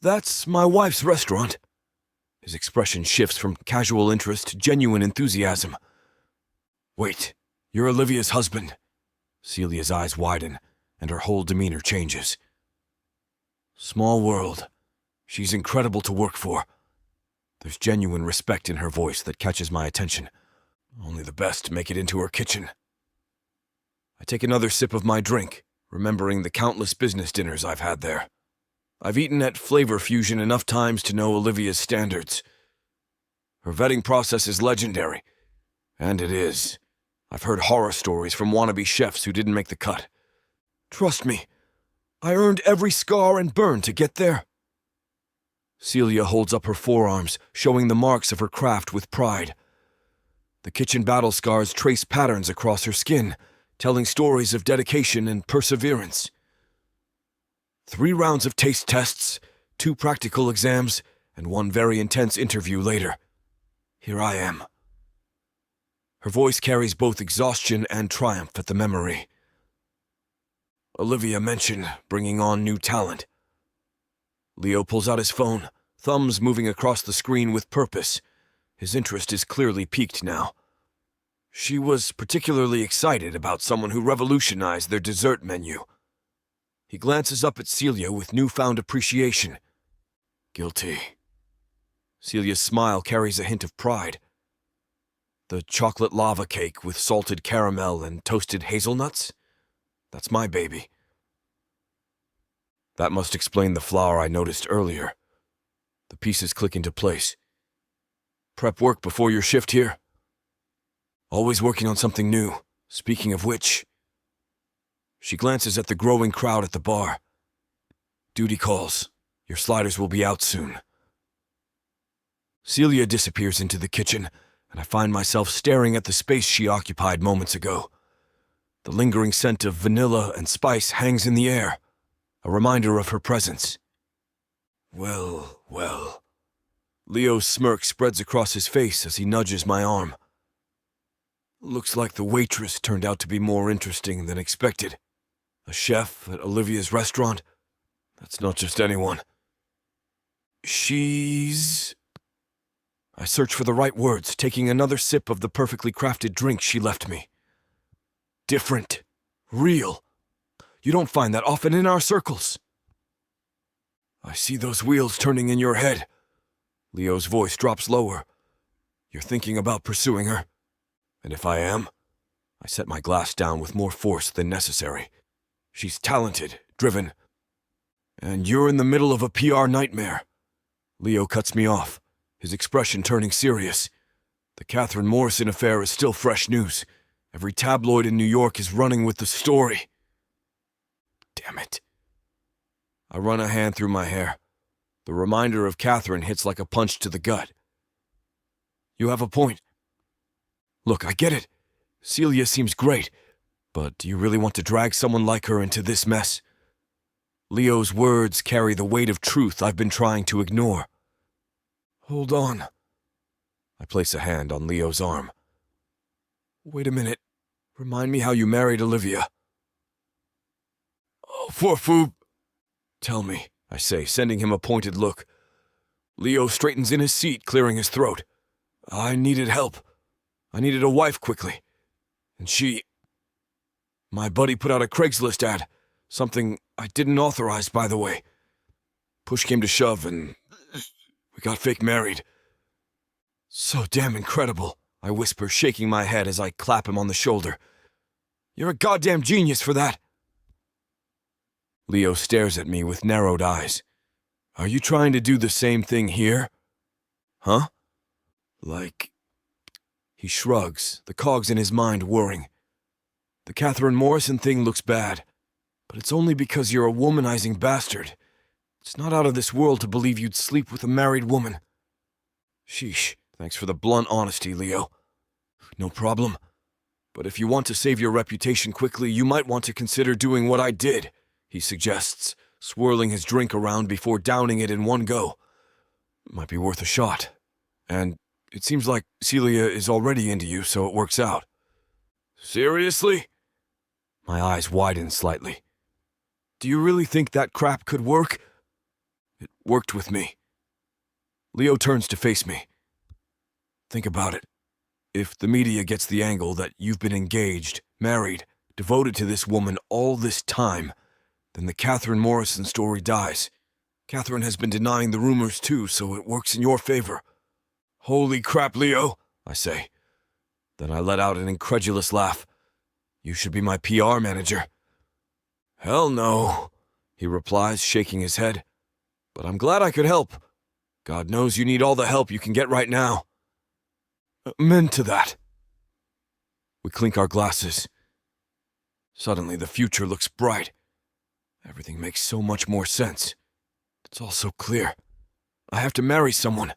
That's my wife's restaurant. His expression shifts from casual interest to genuine enthusiasm. Wait, you're Olivia's husband. Celia's eyes widen, and her whole demeanor changes. Small world. She's incredible to work for. There's genuine respect in her voice that catches my attention. Only the best make it into her kitchen. I take another sip of my drink, remembering the countless business dinners I've had there. I've eaten at Flavor Fusion enough times to know Olivia's standards. Her vetting process is legendary. And it is. I've heard horror stories from wannabe chefs who didn't make the cut. Trust me, I earned every scar and burn to get there. Celia holds up her forearms, showing the marks of her craft with pride. The kitchen battle scars trace patterns across her skin, telling stories of dedication and perseverance. 3 rounds of taste tests, 2 practical exams, and 1 very intense interview later. Here I am. Her voice carries both exhaustion and triumph at the memory. Olivia mentioned bringing on new talent. Leo pulls out his phone, thumbs moving across the screen with purpose. His interest is clearly piqued now. She was particularly excited about someone who revolutionized their dessert menu. He glances up at Celia with newfound appreciation. Guilty. Celia's smile carries a hint of pride. The chocolate lava cake with salted caramel and toasted hazelnuts? That's my baby. That must explain the flour I noticed earlier. The pieces click into place. Prep work before your shift here? Always working on something new. Speaking of which... She glances at the growing crowd at the bar. Duty calls. Your sliders will be out soon. Celia disappears into the kitchen, and I find myself staring at the space she occupied moments ago. The lingering scent of vanilla and spice hangs in the air, a reminder of her presence. Well, well. Leo's smirk spreads across his face as he nudges my arm. Looks like the waitress turned out to be more interesting than expected. A chef at Olivia's restaurant? That's not just anyone. She's... I search for the right words, taking another sip of the perfectly crafted drink she left me. Different. Real. You don't find that often in our circles. I see those wheels turning in your head. Leo's voice drops lower. You're thinking about pursuing her? And if I am? I set my glass down with more force than necessary. She's talented, driven. And you're in the middle of a PR nightmare. Leo cuts me off, his expression turning serious. The Catherine Morrison affair is still fresh news. Every tabloid in New York is running with the story. Damn it. I run a hand through my hair. The reminder of Catherine hits like a punch to the gut. You have a point. Look, I get it. Celia seems great, but do you really want to drag someone like her into this mess? Leo's words carry the weight of truth I've been trying to ignore. Hold on. I place a hand on Leo's arm. Wait a minute. Remind me how you married Olivia. Oh, Forfou. Tell me, I say, sending him a pointed look. Leo straightens in his seat, clearing his throat. I needed help. I needed a wife quickly. And she... My buddy put out a Craigslist ad. Something I didn't authorize, by the way. Push came to shove, and we got fake married. So damn incredible, I whisper, shaking my head as I clap him on the shoulder. You're a goddamn genius for that. Leo stares at me with narrowed eyes. Are you trying to do the same thing here? Huh? Like... He shrugs, the cogs in his mind whirring. The Catherine Morrison thing looks bad, but it's only because you're a womanizing bastard. It's not out of this world to believe you'd sleep with a married woman. Sheesh, thanks for the blunt honesty, Leo. No problem. But if you want to save your reputation quickly, you might want to consider doing what I did, he suggests, swirling his drink around before downing it in one go. Might be worth a shot. And it seems like Celia is already into you, so it works out. Seriously? My eyes widen slightly. Do you really think that crap could work? It worked with me. Leo turns to face me. Think about it. If the media gets the angle that you've been engaged, married, devoted to this woman all this time, then the Catherine Morrison story dies. Catherine has been denying the rumors too, so it works in your favor. Holy crap, Leo, I say. Then I let out an incredulous laugh. You should be my PR manager. Hell no, he replies, shaking his head. But I'm glad I could help. God knows you need all the help you can get right now. Amen to that. We clink our glasses. Suddenly the future looks bright. Everything makes so much more sense. It's all so clear. I have to marry someone.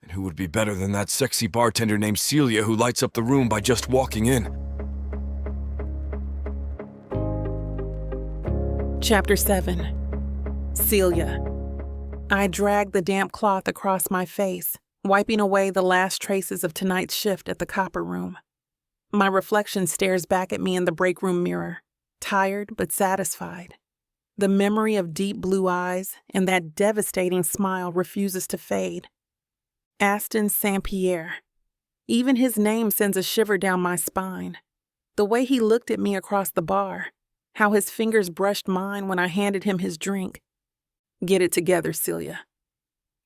And who would be better than that sexy bartender named Celia who lights up the room by just walking in? Chapter 7. Celia. I drag the damp cloth across my face, wiping away the last traces of tonight's shift at the copper room. My reflection stares back at me in the break room mirror, tired but satisfied. The memory of deep blue eyes and that devastating smile refuses to fade. Aston Saint-Pierre. Even his name sends a shiver down my spine. The way he looked at me across the bar, how his fingers brushed mine when I handed him his drink. Get it together, Celia.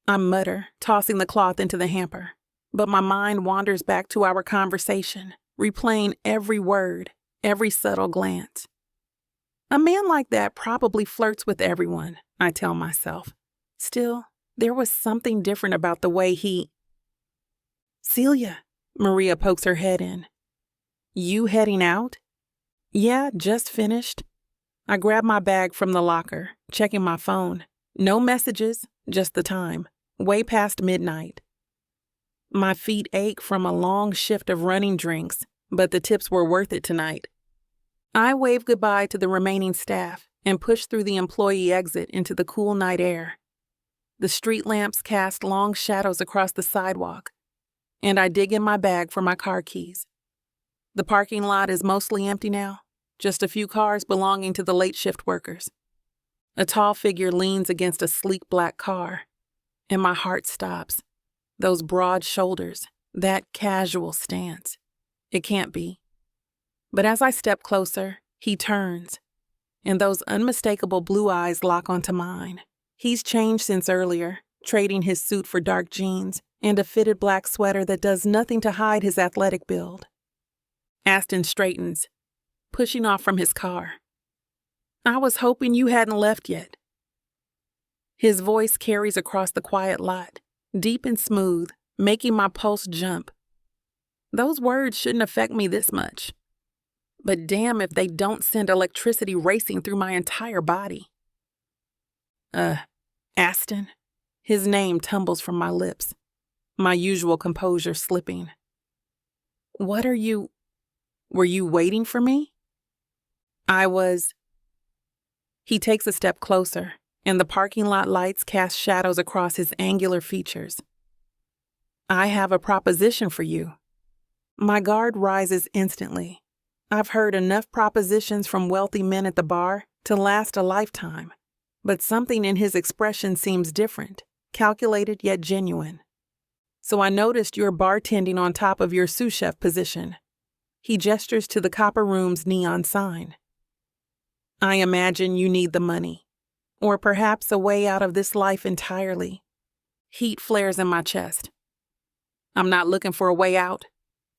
I mutter, tossing the cloth into the hamper, but my mind wanders back to our conversation, replaying every word, every subtle glance. A man like that probably flirts with everyone, I tell myself. Still, there was something different about the way he... Celia, Maria pokes her head in. You heading out? Yeah, just finished. I grab my bag from the locker, checking my phone. No messages, just the time. Way past midnight. My feet ache from a long shift of running drinks, but the tips were worth it tonight. I wave goodbye to the remaining staff and push through the employee exit into the cool night air. The street lamps cast long shadows across the sidewalk, and I dig in my bag for my car keys. The parking lot is mostly empty now, just a few cars belonging to the late shift workers. A tall figure leans against a sleek black car, and my heart stops. Those broad shoulders, that casual stance. It can't be. But as I step closer, he turns, and those unmistakable blue eyes lock onto mine. He's changed since earlier, trading his suit for dark jeans and a fitted black sweater that does nothing to hide his athletic build. Aston straightens, pushing off from his car. "I was hoping you hadn't left yet." His voice carries across the quiet lot, deep and smooth, making my pulse jump. Those words shouldn't affect me this much. But damn if they don't send electricity racing through my entire body. Aston? His name tumbles from my lips, my usual composure slipping. Were you waiting for me? I was. He takes a step closer, and the parking lot lights cast shadows across his angular features. I have a proposition for you. My guard rises instantly. I've heard enough propositions from wealthy men at the bar to last a lifetime, but something in his expression seems different, calculated yet genuine. So I noticed you're bartending on top of your sous chef position. He gestures to the Copper Room's neon sign. I imagine you need the money, or perhaps a way out of this life entirely. Heat flares in my chest. I'm not looking for a way out.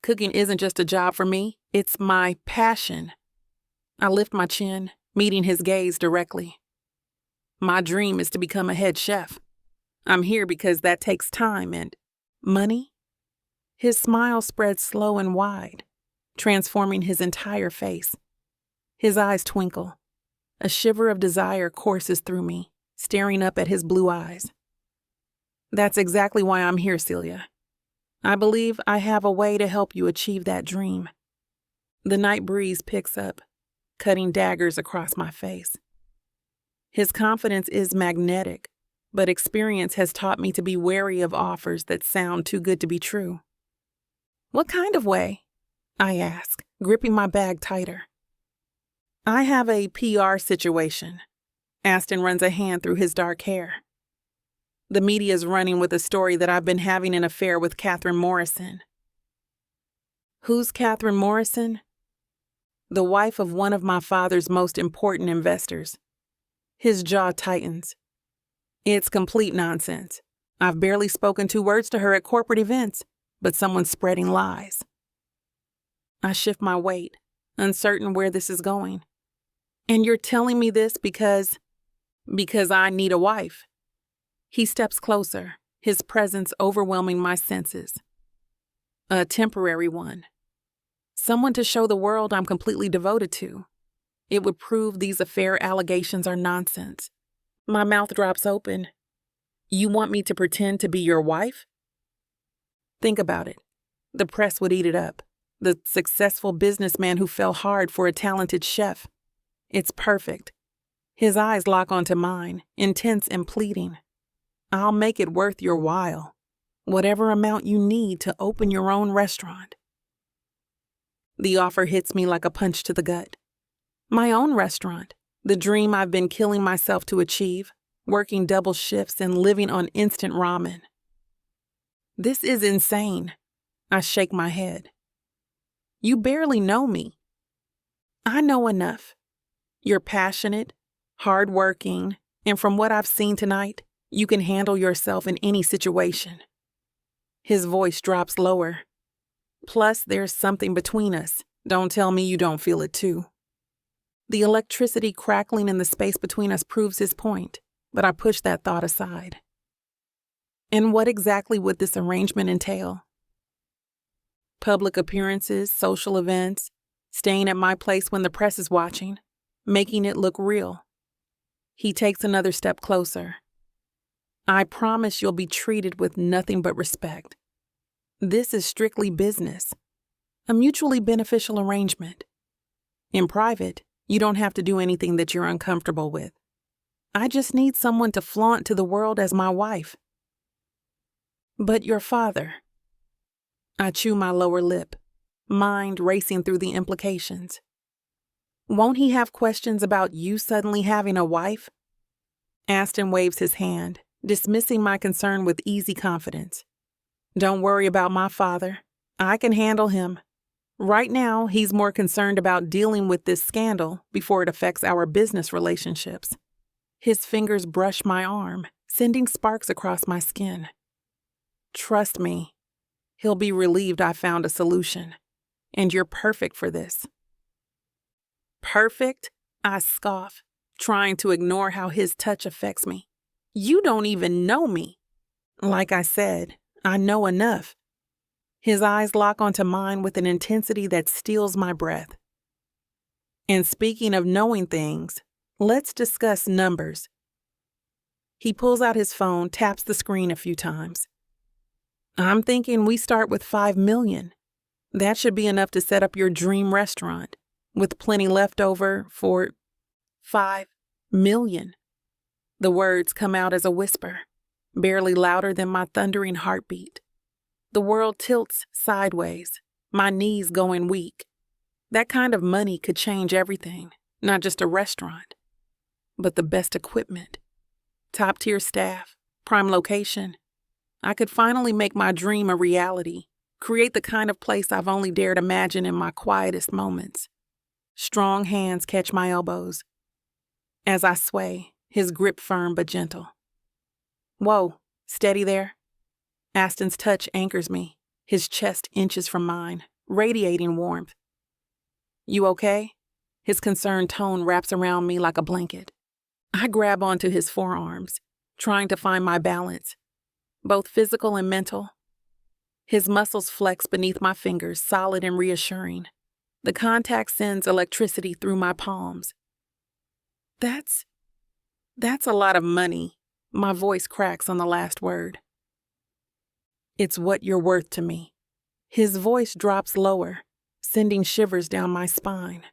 Cooking isn't just a job for me, it's my passion. I lift my chin, meeting his gaze directly. My dream is to become a head chef. I'm here because that takes time and money. His smile spreads slow and wide, transforming his entire face. His eyes twinkle. A shiver of desire courses through me, staring up at his blue eyes. That's exactly why I'm here, Celia. I believe I have a way to help you achieve that dream. The night breeze picks up, cutting daggers across my face. His confidence is magnetic, but experience has taught me to be wary of offers that sound too good to be true. What kind of way? I ask, gripping my bag tighter. I have a PR situation. Aston runs a hand through his dark hair. The media's running with a story that I've been having an affair with Catherine Morrison. Who's Catherine Morrison? The wife of one of my father's most important investors. His jaw tightens. It's complete nonsense. I've barely spoken 2 words to her at corporate events, but someone's spreading lies. I shift my weight, uncertain where this is going. And you're telling me this because I need a wife. He steps closer, his presence overwhelming my senses. A temporary one. Someone to show the world I'm completely devoted to. It would prove these affair allegations are nonsense. My mouth drops open. You want me to pretend to be your wife? Think about it. The press would eat it up. The successful businessman who fell hard for a talented chef. It's perfect. His eyes lock onto mine, intense and pleading. I'll make it worth your while. Whatever amount you need to open your own restaurant. The offer hits me like a punch to the gut. My own restaurant, the dream I've been killing myself to achieve, working double shifts and living on instant ramen. This is insane. I shake my head. You barely know me. I know enough. You're passionate, hardworking, and from what I've seen tonight, you can handle yourself in any situation. His voice drops lower. Plus, there's something between us. Don't tell me you don't feel it too. The electricity crackling in the space between us proves his point, but I push that thought aside. And what exactly would this arrangement entail? Public appearances, social events, staying at my place when the press is watching, making it look real. He takes another step closer. I promise you'll be treated with nothing but respect. This is strictly business, a mutually beneficial arrangement. In private, you don't have to do anything that you're uncomfortable with. I just need someone to flaunt to the world as my wife. But your father. I chew my lower lip, mind racing through the implications. Won't he have questions about you suddenly having a wife? Aston waves his hand, dismissing my concern with easy confidence. Don't worry about my father. I can handle him. Right now, he's more concerned about dealing with this scandal before it affects our business relationships. His fingers brush my arm, sending sparks across my skin. Trust me, he'll be relieved I found a solution, and you're perfect for this. Perfect? I scoff, trying to ignore how his touch affects me. You don't even know me. Like I said, I know enough. His eyes lock onto mine with an intensity that steals my breath. And speaking of knowing things, let's discuss numbers. He pulls out his phone, taps the screen a few times. I'm thinking we start with 5 million. That should be enough to set up your dream restaurant, with plenty left over for 5 million. The words come out as a whisper, barely louder than my thundering heartbeat. The world tilts sideways, my knees going weak. That kind of money could change everything, not just a restaurant, but the best equipment, top-tier staff, prime location. I could finally make my dream a reality, create the kind of place I've only dared imagine in my quietest moments. Strong hands catch my elbows. As I sway, his grip firm but gentle. Whoa, steady there. Aston's touch anchors me, his chest inches from mine, radiating warmth. You okay? His concerned tone wraps around me like a blanket. I grab onto his forearms, trying to find my balance, both physical and mental. His muscles flex beneath my fingers, solid and reassuring. The contact sends electricity through my palms. That's a lot of money. My voice cracks on the last word. It's what you're worth to me. His voice drops lower, sending shivers down my spine.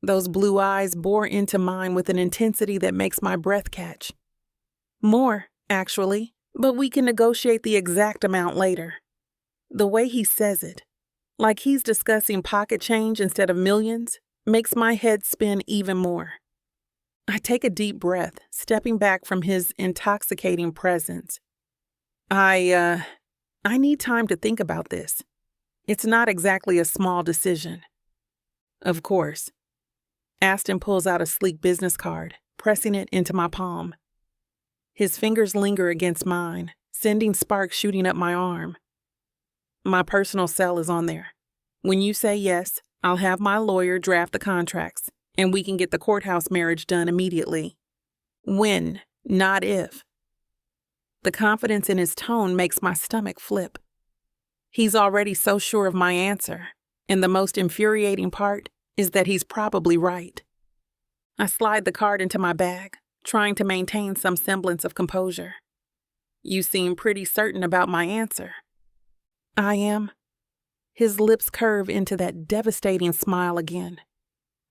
Those blue eyes bore into mine with an intensity that makes my breath catch. More, actually, but we can negotiate the exact amount later. The way he says it, like he's discussing pocket change instead of millions, makes my head spin even more. I take a deep breath, stepping back from his intoxicating presence. I need time to think about this. It's not exactly a small decision. Of course. Aston pulls out a sleek business card, pressing it into my palm. His fingers linger against mine, sending sparks shooting up my arm. My personal cell is on there. When you say yes, I'll have my lawyer draft the contracts, and we can get the courthouse marriage done immediately. When, not if. The confidence in his tone makes my stomach flip. He's already so sure of my answer, and the most infuriating part is that he's probably right. I slide the card into my bag, trying to maintain some semblance of composure. You seem pretty certain about my answer. I am. His lips curve into that devastating smile again.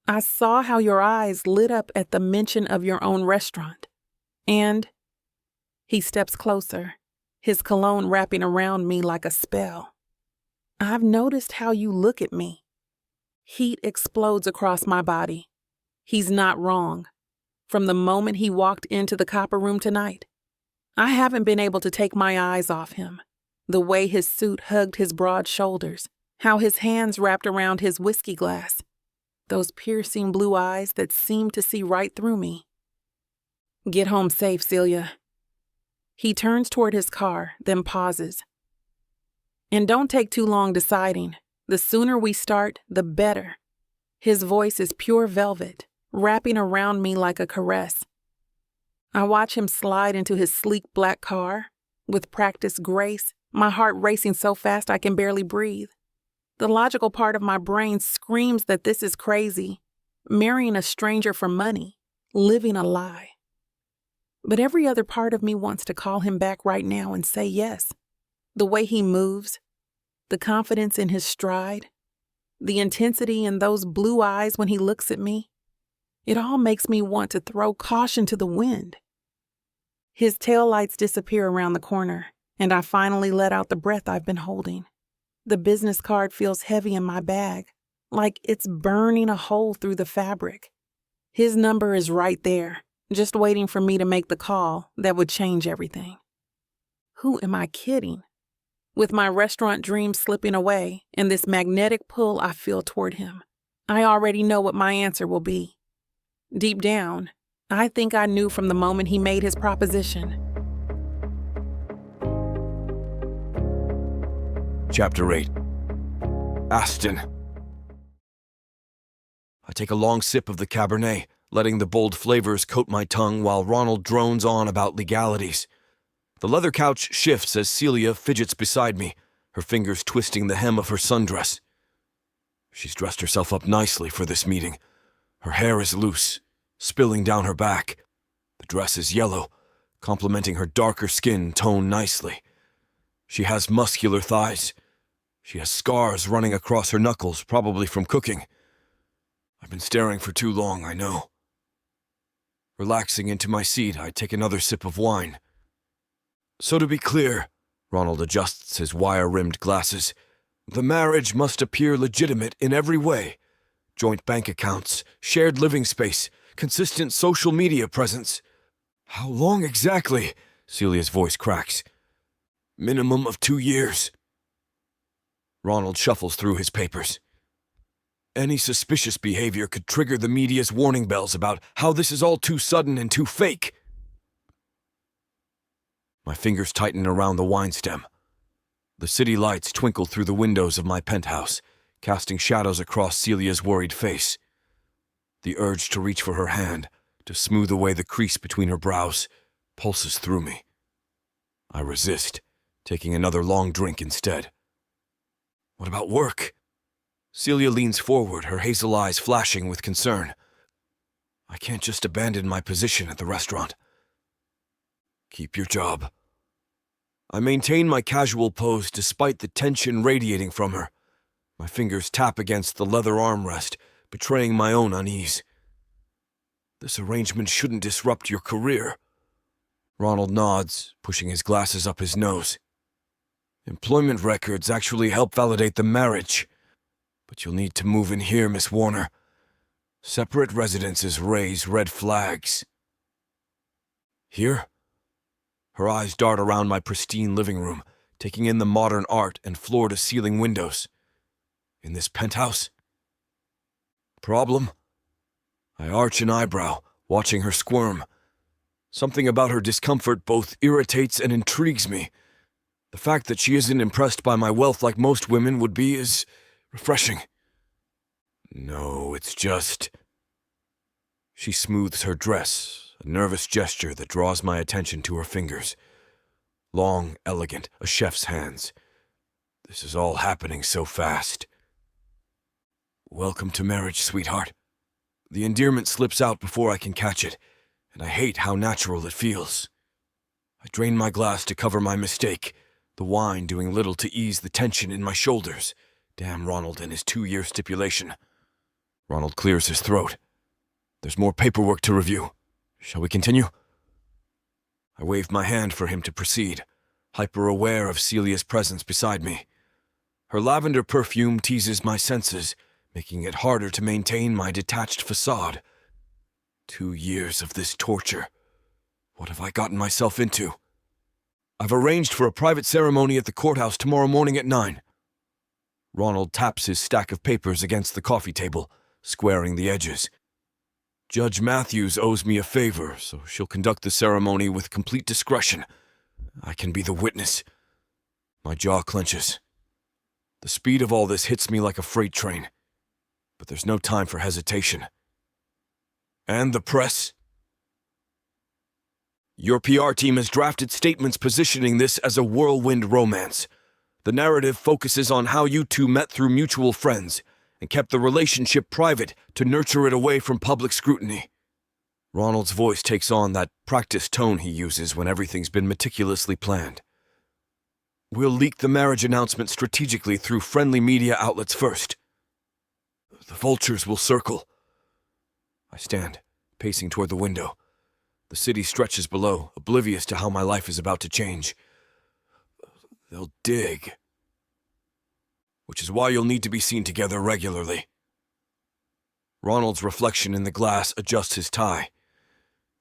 I saw how your eyes lit up at the mention of your own restaurant. And he steps closer, his cologne wrapping around me like a spell. I've noticed how you look at me. Heat explodes across my body. He's not wrong. From the moment he walked into the copper room tonight, I haven't been able to take my eyes off him. The way his suit hugged his broad shoulders, how his hands wrapped around his whiskey glass, those piercing blue eyes that seemed to see right through me. Get home safe, Celia. He turns toward his car, then pauses. And don't take too long deciding. The sooner we start, the better. His voice is pure velvet, wrapping around me like a caress. I watch him slide into his sleek black car. With practiced grace, my heart racing so fast I can barely breathe. The logical part of my brain screams that this is crazy, marrying a stranger for money, living a lie. But every other part of me wants to call him back right now and say yes. The way he moves, the confidence in his stride, the intensity in those blue eyes when he looks at me, it all makes me want to throw caution to the wind. His taillights disappear around the corner, and I finally let out the breath I've been holding. The business card feels heavy in my bag, like it's burning a hole through the fabric. His number is right there, just waiting for me to make the call that would change everything. Who am I kidding? With my restaurant dreams slipping away and this magnetic pull I feel toward him, I already know what my answer will be. Deep down, I think I knew from the moment he made his proposition. Chapter 8. Aston. I take a long sip of the Cabernet, letting the bold flavors coat my tongue while Ronald drones on about legalities. The leather couch shifts as Celia fidgets beside me, her fingers twisting the hem of her sundress. She's dressed herself up nicely for this meeting. Her hair is loose, spilling down her back. The dress is yellow, complementing her darker skin tone nicely. She has muscular thighs. She has scars running across her knuckles, probably from cooking. I've been staring for too long, I know. Relaxing into my seat, I take another sip of wine. So to be clear, Ronald adjusts his wire-rimmed glasses, the marriage must appear legitimate in every way. Joint bank accounts, shared living space, consistent social media presence. How long exactly? Celia's voice cracks. Minimum of 2 years. Ronald shuffles through his papers. Any suspicious behavior could trigger the media's warning bells about how this is all too sudden and too fake. My fingers tighten around the wine stem. The city lights twinkle through the windows of my penthouse, casting shadows across Celia's worried face. The urge to reach for her hand, to smooth away the crease between her brows, pulses through me. I resist, taking another long drink instead. What about work? Celia leans forward, her hazel eyes flashing with concern. I can't just abandon my position at the restaurant. Keep your job. I maintain my casual pose despite the tension radiating from her. My fingers tap against the leather armrest, betraying my own unease. This arrangement shouldn't disrupt your career. Ronald nods, pushing his glasses up his nose. Employment records actually help validate the marriage. But you'll need to move in here, Miss Warner. Separate residences raise red flags. Here? Her eyes dart around my pristine living room, taking in the modern art and floor-to-ceiling windows. In this penthouse? Problem? I arch an eyebrow, watching her squirm. Something about her discomfort both irritates and intrigues me. The fact that she isn't impressed by my wealth like most women would be is refreshing. No, it's just... She smooths her dress, a nervous gesture that draws my attention to her fingers. Long, elegant, a chef's hands. This is all happening so fast. Welcome to marriage, sweetheart. The endearment slips out before I can catch it, and I hate how natural it feels. I drain my glass to cover my mistake, the wine doing little to ease the tension in my shoulders. Damn Ronald and his 2-year stipulation. Ronald clears his throat. There's more paperwork to review. Shall we continue? I wave my hand for him to proceed, hyper-aware of Celia's presence beside me. Her lavender perfume teases my senses, making it harder to maintain my detached facade. 2 years of this torture. What have I gotten myself into? I've arranged for a private ceremony at the courthouse tomorrow morning at 9. Ronald taps his stack of papers against the coffee table, squaring the edges. Judge Matthews owes me a favor, so she'll conduct the ceremony with complete discretion. I can be the witness. My jaw clenches. The speed of all this hits me like a freight train. But there's no time for hesitation. And the press? Your PR team has drafted statements positioning this as a whirlwind romance. The narrative focuses on how you two met through mutual friends and kept the relationship private to nurture it away from public scrutiny. Ronald's voice takes on that practiced tone he uses when everything's been meticulously planned. We'll leak the marriage announcement strategically through friendly media outlets first. The vultures will circle. I stand, pacing toward the window. The city stretches below, oblivious to how my life is about to change. They'll dig. Which is why you'll need to be seen together regularly. Ronald's reflection in the glass adjusts his tie.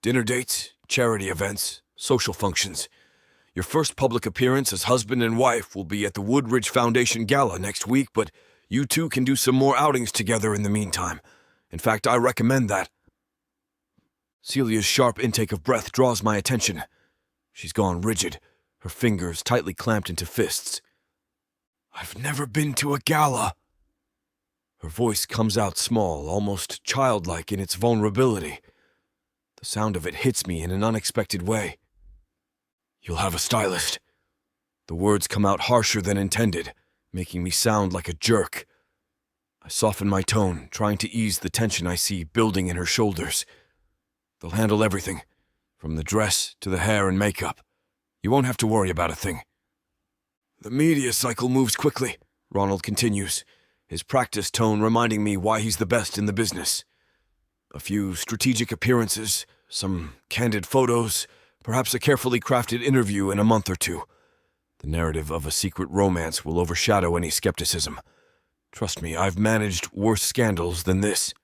Dinner dates, charity events, social functions. Your first public appearance as husband and wife will be at the Woodridge Foundation Gala next week, but you two can do some more outings together in the meantime. In fact, I recommend that. Celia's sharp intake of breath draws my attention. She's gone rigid, her fingers tightly clamped into fists. I've never been to a gala. Her voice comes out small, almost childlike in its vulnerability. The sound of it hits me in an unexpected way. You'll have a stylist. The words come out harsher than intended, making me sound like a jerk. I soften my tone, trying to ease the tension I see building in her shoulders. They'll handle everything, from the dress to the hair and makeup. You won't have to worry about a thing. The media cycle moves quickly, Ronald continues, his practiced tone reminding me why he's the best in the business. A few strategic appearances, some candid photos, perhaps a carefully crafted interview in a month or two. The narrative of a secret romance will overshadow any skepticism. Trust me, I've managed worse scandals than this.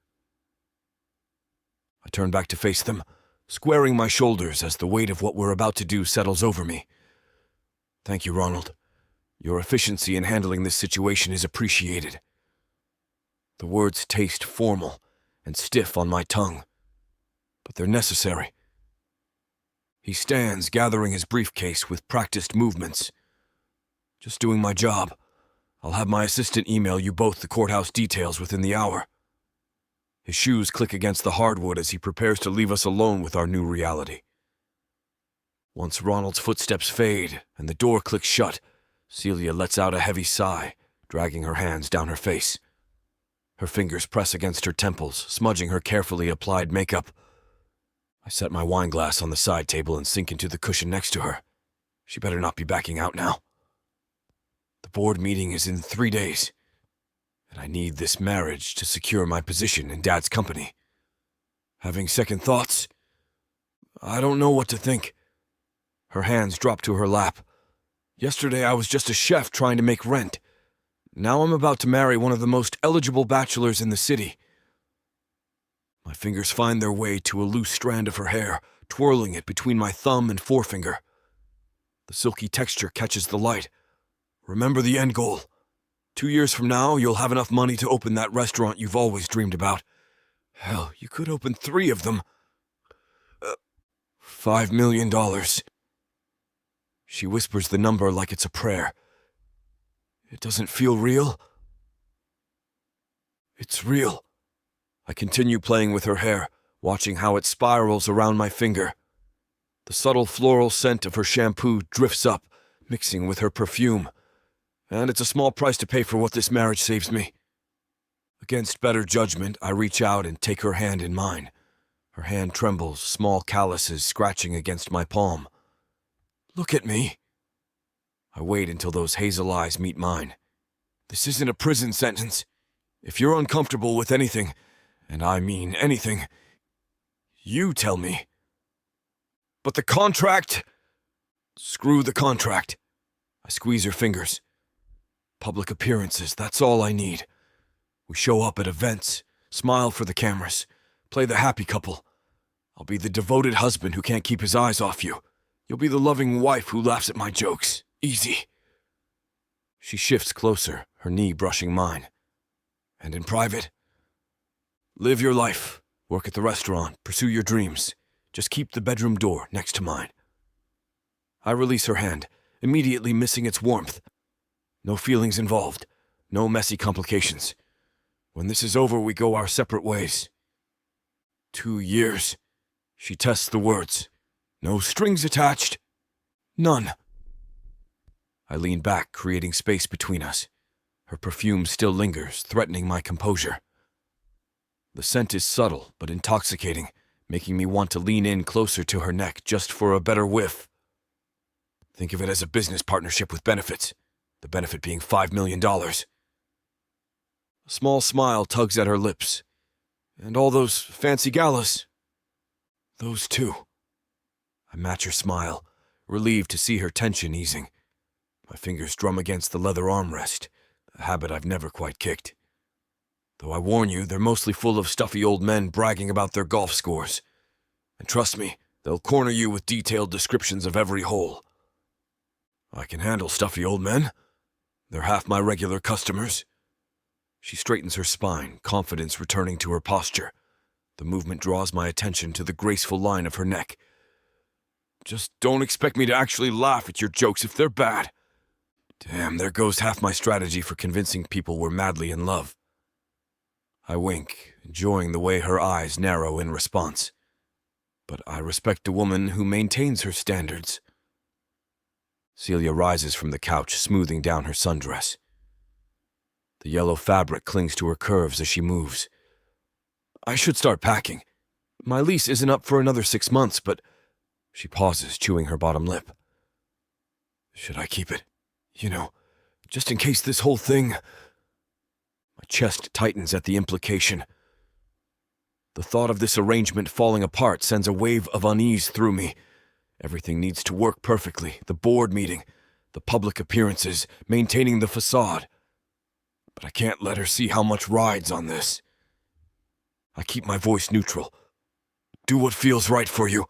I turn back to face them, squaring my shoulders as the weight of what we're about to do settles over me. Thank you, Ronald. Your efficiency in handling this situation is appreciated. The words taste formal and stiff on my tongue, but they're necessary. He stands, gathering his briefcase with practiced movements. Just doing my job. I'll have my assistant email you both the courthouse details within the hour. His shoes click against the hardwood as he prepares to leave us alone with our new reality. Once Ronald's footsteps fade and the door clicks shut, Celia lets out a heavy sigh, dragging her hands down her face. Her fingers press against her temples, smudging her carefully applied makeup. I set my wine glass on the side table and sink into the cushion next to her. She better not be backing out now. The board meeting is in 3 days, and I need this marriage to secure my position in Dad's company. Having second thoughts, I don't know what to think. Her hands drop to her lap. Yesterday I was just a chef trying to make rent. Now I'm about to marry one of the most eligible bachelors in the city. My fingers find their way to a loose strand of her hair, twirling it between my thumb and forefinger. The silky texture catches the light. Remember the end goal. 2 years from now, you'll have enough money to open that restaurant you've always dreamed about. Hell, you could open 3 of them. $5 million. She whispers the number like it's a prayer. It doesn't feel real. It's real. I continue playing with her hair, watching how it spirals around my finger. The subtle floral scent of her shampoo drifts up, mixing with her perfume. And it's a small price to pay for what this marriage saves me. Against better judgment, I reach out and take her hand in mine. Her hand trembles, small calluses scratching against my palm. Look at me. I wait until those hazel eyes meet mine. This isn't a prison sentence. If you're uncomfortable with anything, and I mean anything, you tell me. But the contract? Screw the contract. I squeeze her fingers. Public appearances, that's all I need. We show up at events, smile for the cameras, play the happy couple. I'll be the devoted husband who can't keep his eyes off you. You'll be the loving wife who laughs at my jokes. Easy. She shifts closer, her knee brushing mine. And in private? Live your life, work at the restaurant, pursue your dreams. Just keep the bedroom door next to mine. I release her hand, immediately missing its warmth. No feelings involved, no messy complications. When this is over, we go our separate ways. 2 years. She tests the words. No strings attached. None. I lean back, creating space between us. Her perfume still lingers, threatening my composure. The scent is subtle but intoxicating, making me want to lean in closer to her neck just for a better whiff. Think of it as a business partnership with benefits, the benefit being $5 million. A small smile tugs at her lips. And all those fancy galas. Those too. I match her smile, relieved to see her tension easing. My fingers drum against the leather armrest, a habit I've never quite kicked. Though I warn you, they're mostly full of stuffy old men bragging about their golf scores. And trust me, they'll corner you with detailed descriptions of every hole. I can handle stuffy old men. They're half my regular customers. She straightens her spine, confidence returning to her posture. The movement draws my attention to the graceful line of her neck. Just don't expect me to actually laugh at your jokes if they're bad. Damn, there goes half my strategy for convincing people we're madly in love. I wink, enjoying the way her eyes narrow in response. But I respect a woman who maintains her standards. Celia rises from the couch, smoothing down her sundress. The yellow fabric clings to her curves as she moves. I should start packing. My lease isn't up for another 6 months, but... She pauses, chewing her bottom lip. Should I keep it? You know, just in case this whole thing... My chest tightens at the implication. The thought of this arrangement falling apart sends a wave of unease through me. Everything needs to work perfectly. The board meeting, the public appearances, maintaining the facade. But I can't let her see how much rides on this. I keep my voice neutral. Do what feels right for you.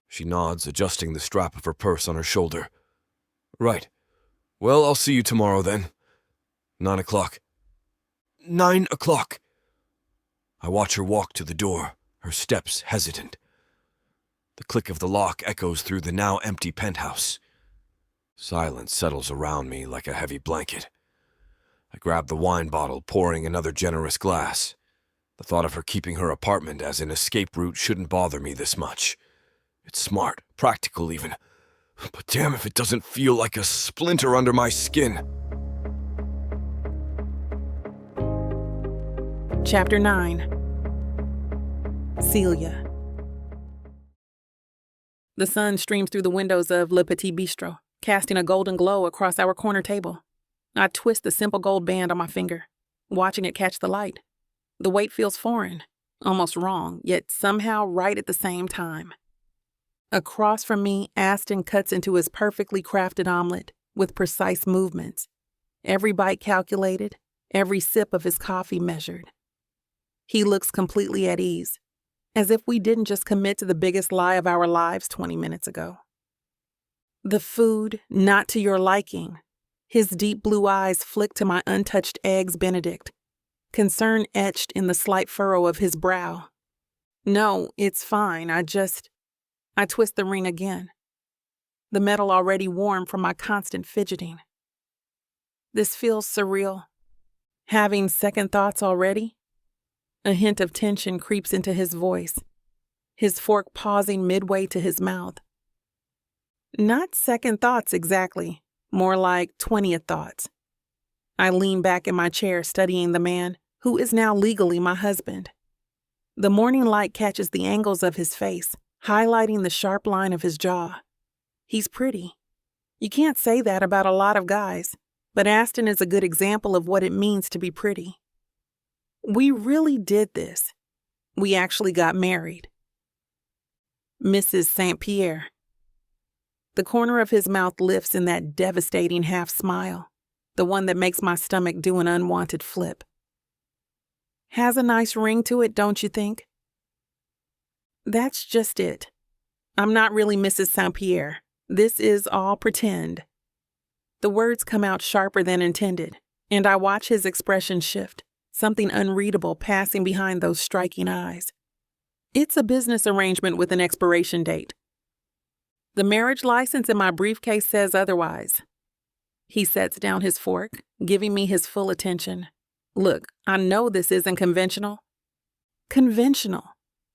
She nods, adjusting the strap of her purse on her shoulder. Right. Well, I'll see you tomorrow then. 9 o'clock. 9 o'clock. I watch her walk to the door, her steps hesitant. The click of the lock echoes through the now empty penthouse. Silence settles around me like a heavy blanket. I grab the wine bottle, pouring another generous glass. The thought of her keeping her apartment as an escape route shouldn't bother me this much. It's smart, practical even. But damn if it doesn't feel like a splinter under my skin. Chapter 9. Celia. The sun streams through the windows of Le Petit Bistro, casting a golden glow across our corner table. I twist the simple gold band on my finger, watching it catch the light. The weight feels foreign, almost wrong, yet somehow right at the same time. Across from me, Aston cuts into his perfectly crafted omelet with precise movements, every bite calculated, every sip of his coffee measured. He looks completely at ease, as if we didn't just commit to the biggest lie of our lives 20 minutes ago. The food, not to your liking. His deep blue eyes flick to my untouched eggs Benedict, concern etched in the slight furrow of his brow. No, it's fine, I twist the ring again, the metal already warm from my constant fidgeting. This feels surreal. Having second thoughts already? A hint of tension creeps into his voice, his fork pausing midway to his mouth. Not second thoughts exactly, more like 20th thoughts. I lean back in my chair studying the man who is now legally my husband. The morning light catches the angles of his face, highlighting the sharp line of his jaw. He's pretty. You can't say that about a lot of guys, but Aston is a good example of what it means to be pretty. We really did this. We actually got married. Mrs. Saint-Pierre. The corner of his mouth lifts in that devastating half smile, the one that makes my stomach do an unwanted flip. Has a nice ring to it, don't you think? That's just it. I'm not really Mrs. Saint-Pierre. This is all pretend. The words come out sharper than intended, and I watch his expression shift, something unreadable passing behind those striking eyes. It's a business arrangement with an expiration date. The marriage license in my briefcase says otherwise. He sets down his fork, giving me his full attention. Look, I know this isn't conventional. Conventional.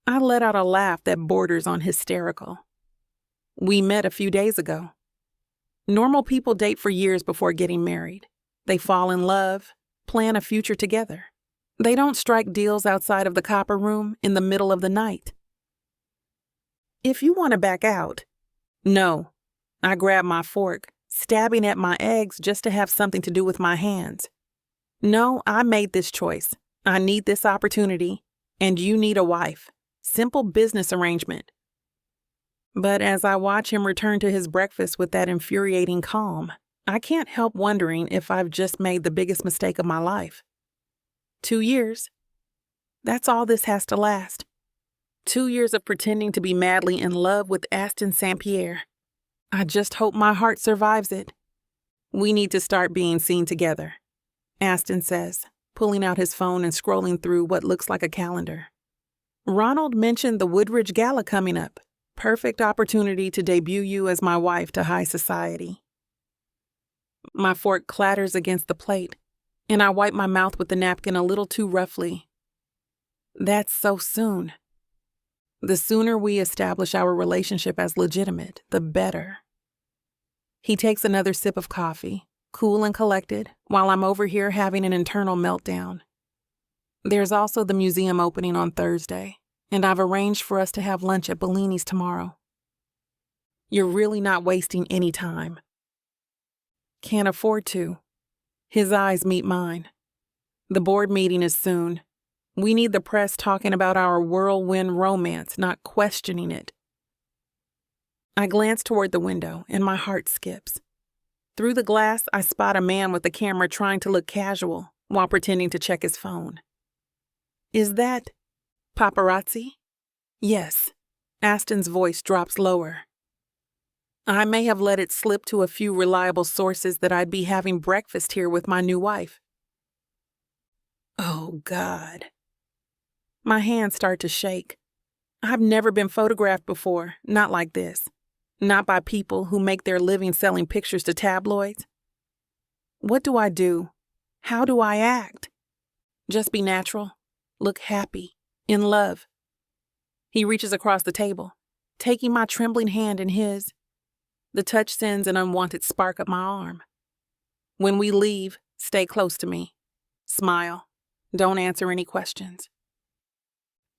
I let out a laugh that borders on hysterical. We met a few days ago. Normal people date for years before getting married. They fall in love, plan a future together. They don't strike deals outside of the copper room in the middle of the night. If you want to back out, no. I grab my fork, stabbing at my eggs just to have something to do with my hands. No, I made this choice. I need this opportunity, and you need a wife. Simple business arrangement. But as I watch him return to his breakfast with that infuriating calm, I can't help wondering if I've just made the biggest mistake of my life. 2 years. That's all this has to last. 2 years of pretending to be madly in love with Aston Saint-Pierre. I just hope my heart survives it. We need to start being seen together, Aston says, pulling out his phone and scrolling through what looks like a calendar. Ronald mentioned the Woodridge Gala coming up. Perfect opportunity to debut you as my wife to high society. My fork clatters against the plate, and I wipe my mouth with the napkin a little too roughly. That's so soon. The sooner we establish our relationship as legitimate, the better. He takes another sip of coffee, cool and collected, while I'm over here having an internal meltdown. There's also the museum opening on Thursday, and I've arranged for us to have lunch at Bellini's tomorrow. You're really not wasting any time. Can't afford to. His eyes meet mine. The board meeting is soon. We need the press talking about our whirlwind romance, not questioning it. I glance toward the window, and my heart skips. Through the glass, I spot a man with a camera trying to look casual while pretending to check his phone. Is that paparazzi? Yes. Aston's voice drops lower. I may have let it slip to a few reliable sources that I'd be having breakfast here with my new wife. Oh, God. My hands start to shake. I've never been photographed before, not like this. Not by people who make their living selling pictures to tabloids. What do I do? How do I act? Just be natural. Look happy. In love. He reaches across the table, taking my trembling hand in his. The touch sends an unwanted spark up my arm. When we leave, stay close to me. Smile. Don't answer any questions.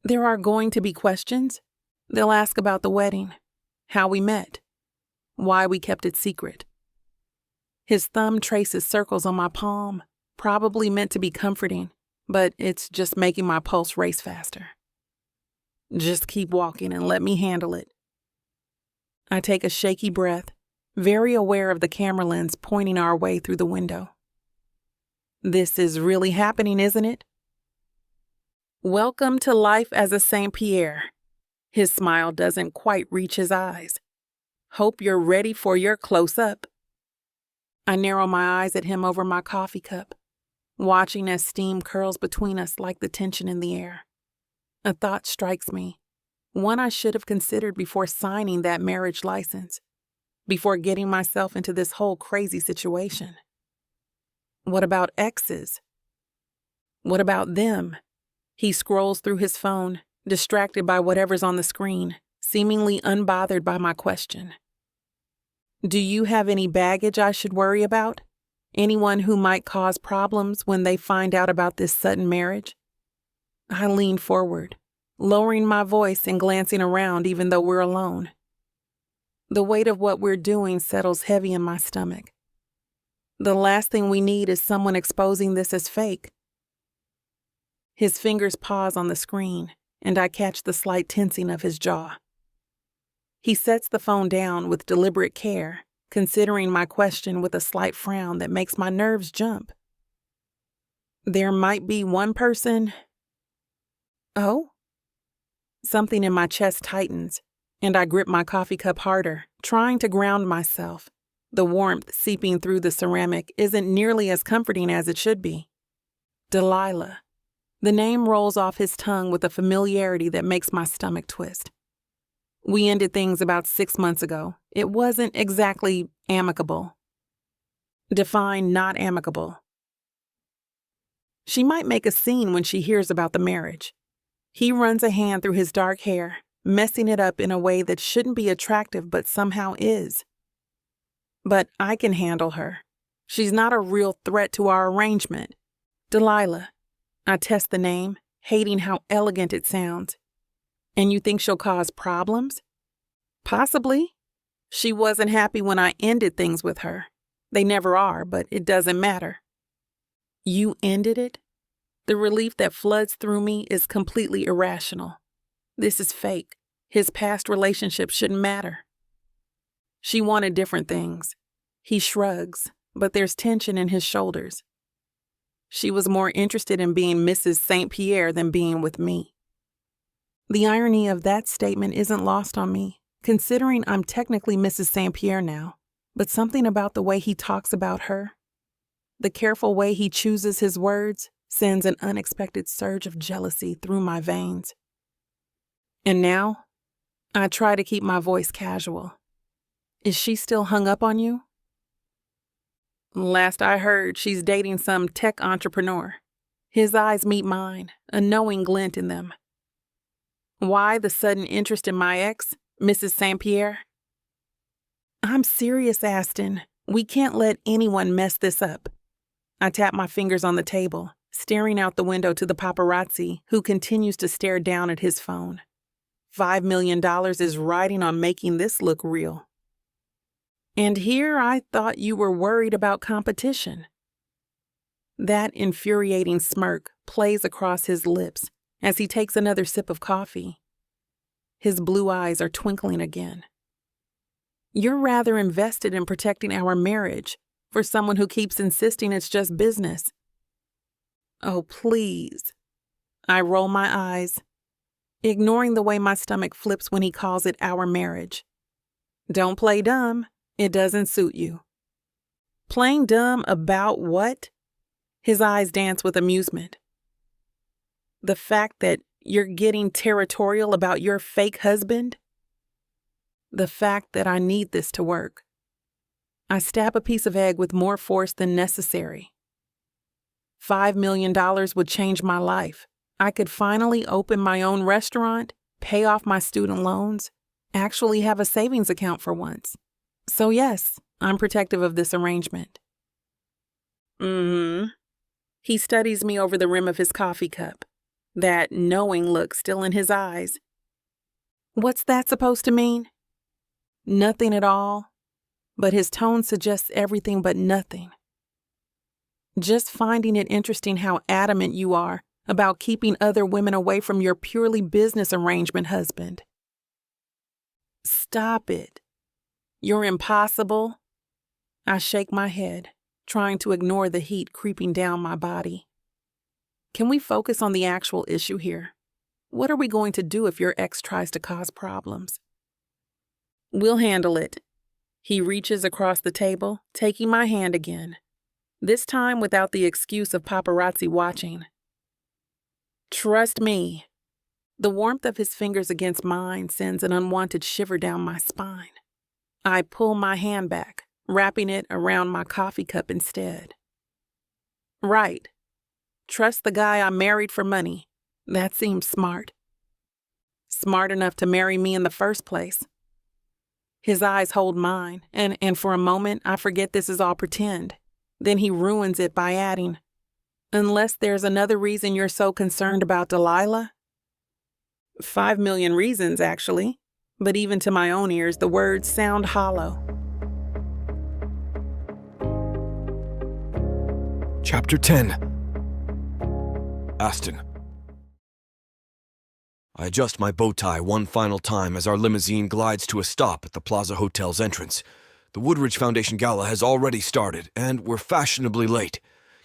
There are going to be questions. They'll ask about the wedding, how we met, why we kept it secret. His thumb traces circles on my palm, probably meant to be comforting, but it's just making my pulse race faster. Just keep walking and let me handle it. I take a shaky breath, very aware of the camera lens pointing our way through the window. This is really happening, isn't it? Welcome to life as a Saint-Pierre. His smile doesn't quite reach his eyes. Hope you're ready for your close-up. I narrow my eyes at him over my coffee cup, watching as steam curls between us like the tension in the air. A thought strikes me, one I should have considered before signing that marriage license, before getting myself into this whole crazy situation. What about exes? What about them? He scrolls through his phone, distracted by whatever's on the screen, seemingly unbothered by my question. Do you have any baggage I should worry about? Anyone who might cause problems when they find out about this sudden marriage? I lean forward, lowering my voice and glancing around even though we're alone. The weight of what we're doing settles heavy in my stomach. The last thing we need is someone exposing this as fake. His fingers pause on the screen, and I catch the slight tensing of his jaw. He sets the phone down with deliberate care, considering my question with a slight frown that makes my nerves jump. There might be one person. Oh? Something in my chest tightens, and I grip my coffee cup harder, trying to ground myself. The warmth seeping through the ceramic isn't nearly as comforting as it should be. Delilah. The name rolls off his tongue with a familiarity that makes my stomach twist. We ended things about 6 months ago. It wasn't exactly amicable. Define not amicable. She might make a scene when she hears about the marriage. He runs a hand through his dark hair, messing it up in a way that shouldn't be attractive but somehow is. But I can handle her. She's not a real threat to our arrangement. Delilah. I test the name, hating how elegant it sounds. And you think she'll cause problems? Possibly. She wasn't happy when I ended things with her. They never are, but it doesn't matter. You ended it? The relief that floods through me is completely irrational. This is fake. His past relationship shouldn't matter. She wanted different things. He shrugs, but there's tension in his shoulders. She was more interested in being Mrs. Saint-Pierre than being with me. The irony of that statement isn't lost on me, considering I'm technically Mrs. Saint-Pierre now, but something about the way he talks about her, the careful way he chooses his words, sends an unexpected surge of jealousy through my veins. And now, I try to keep my voice casual. Is she still hung up on you? Last I heard, she's dating some tech entrepreneur. His eyes meet mine, a knowing glint in them. Why the sudden interest in my ex, Mrs. Saint-Pierre? I'm serious, Aston. We can't let anyone mess this up. I tap my fingers on the table, staring out the window to the paparazzi who continues to stare down at his phone. $5 million is riding on making this look real. And here I thought you were worried about competition. That infuriating smirk plays across his lips as he takes another sip of coffee. His blue eyes are twinkling again. You're rather invested in protecting our marriage for someone who keeps insisting it's just business. Oh, please. I roll my eyes, ignoring the way my stomach flips when he calls it our marriage. Don't play dumb. It doesn't suit you. Playing dumb about what? His eyes dance with amusement. The fact that you're getting territorial about your fake husband? The fact that I need this to work. I stab a piece of egg with more force than necessary. $5 million would change my life. I could finally open my own restaurant, pay off my student loans, actually have a savings account for once. So yes, I'm protective of this arrangement. He studies me over the rim of his coffee cup, that knowing look still in his eyes. What's that supposed to mean? Nothing at all, but his tone suggests everything but nothing. Just finding it interesting how adamant you are about keeping other women away from your purely business arrangement husband. Stop it. You're impossible. I shake my head, trying to ignore the heat creeping down my body. Can we focus on the actual issue here? What are we going to do if your ex tries to cause problems? We'll handle it. He reaches across the table, taking my hand again, this time without the excuse of paparazzi watching. Trust me. The warmth of his fingers against mine sends an unwanted shiver down my spine. I pull my hand back, wrapping it around my coffee cup instead. Right. Trust the guy I married for money. That seems smart. Smart enough to marry me in the first place. His eyes hold mine, and for a moment I forget this is all pretend. Then he ruins it by adding, unless there's another reason you're so concerned about Delilah? 5 million reasons, actually. But even to my own ears, the words sound hollow. Chapter 10. Aston. I adjust my bow tie one final time as our limousine glides to a stop at the Plaza Hotel's entrance. The Woodridge Foundation Gala has already started, and we're fashionably late.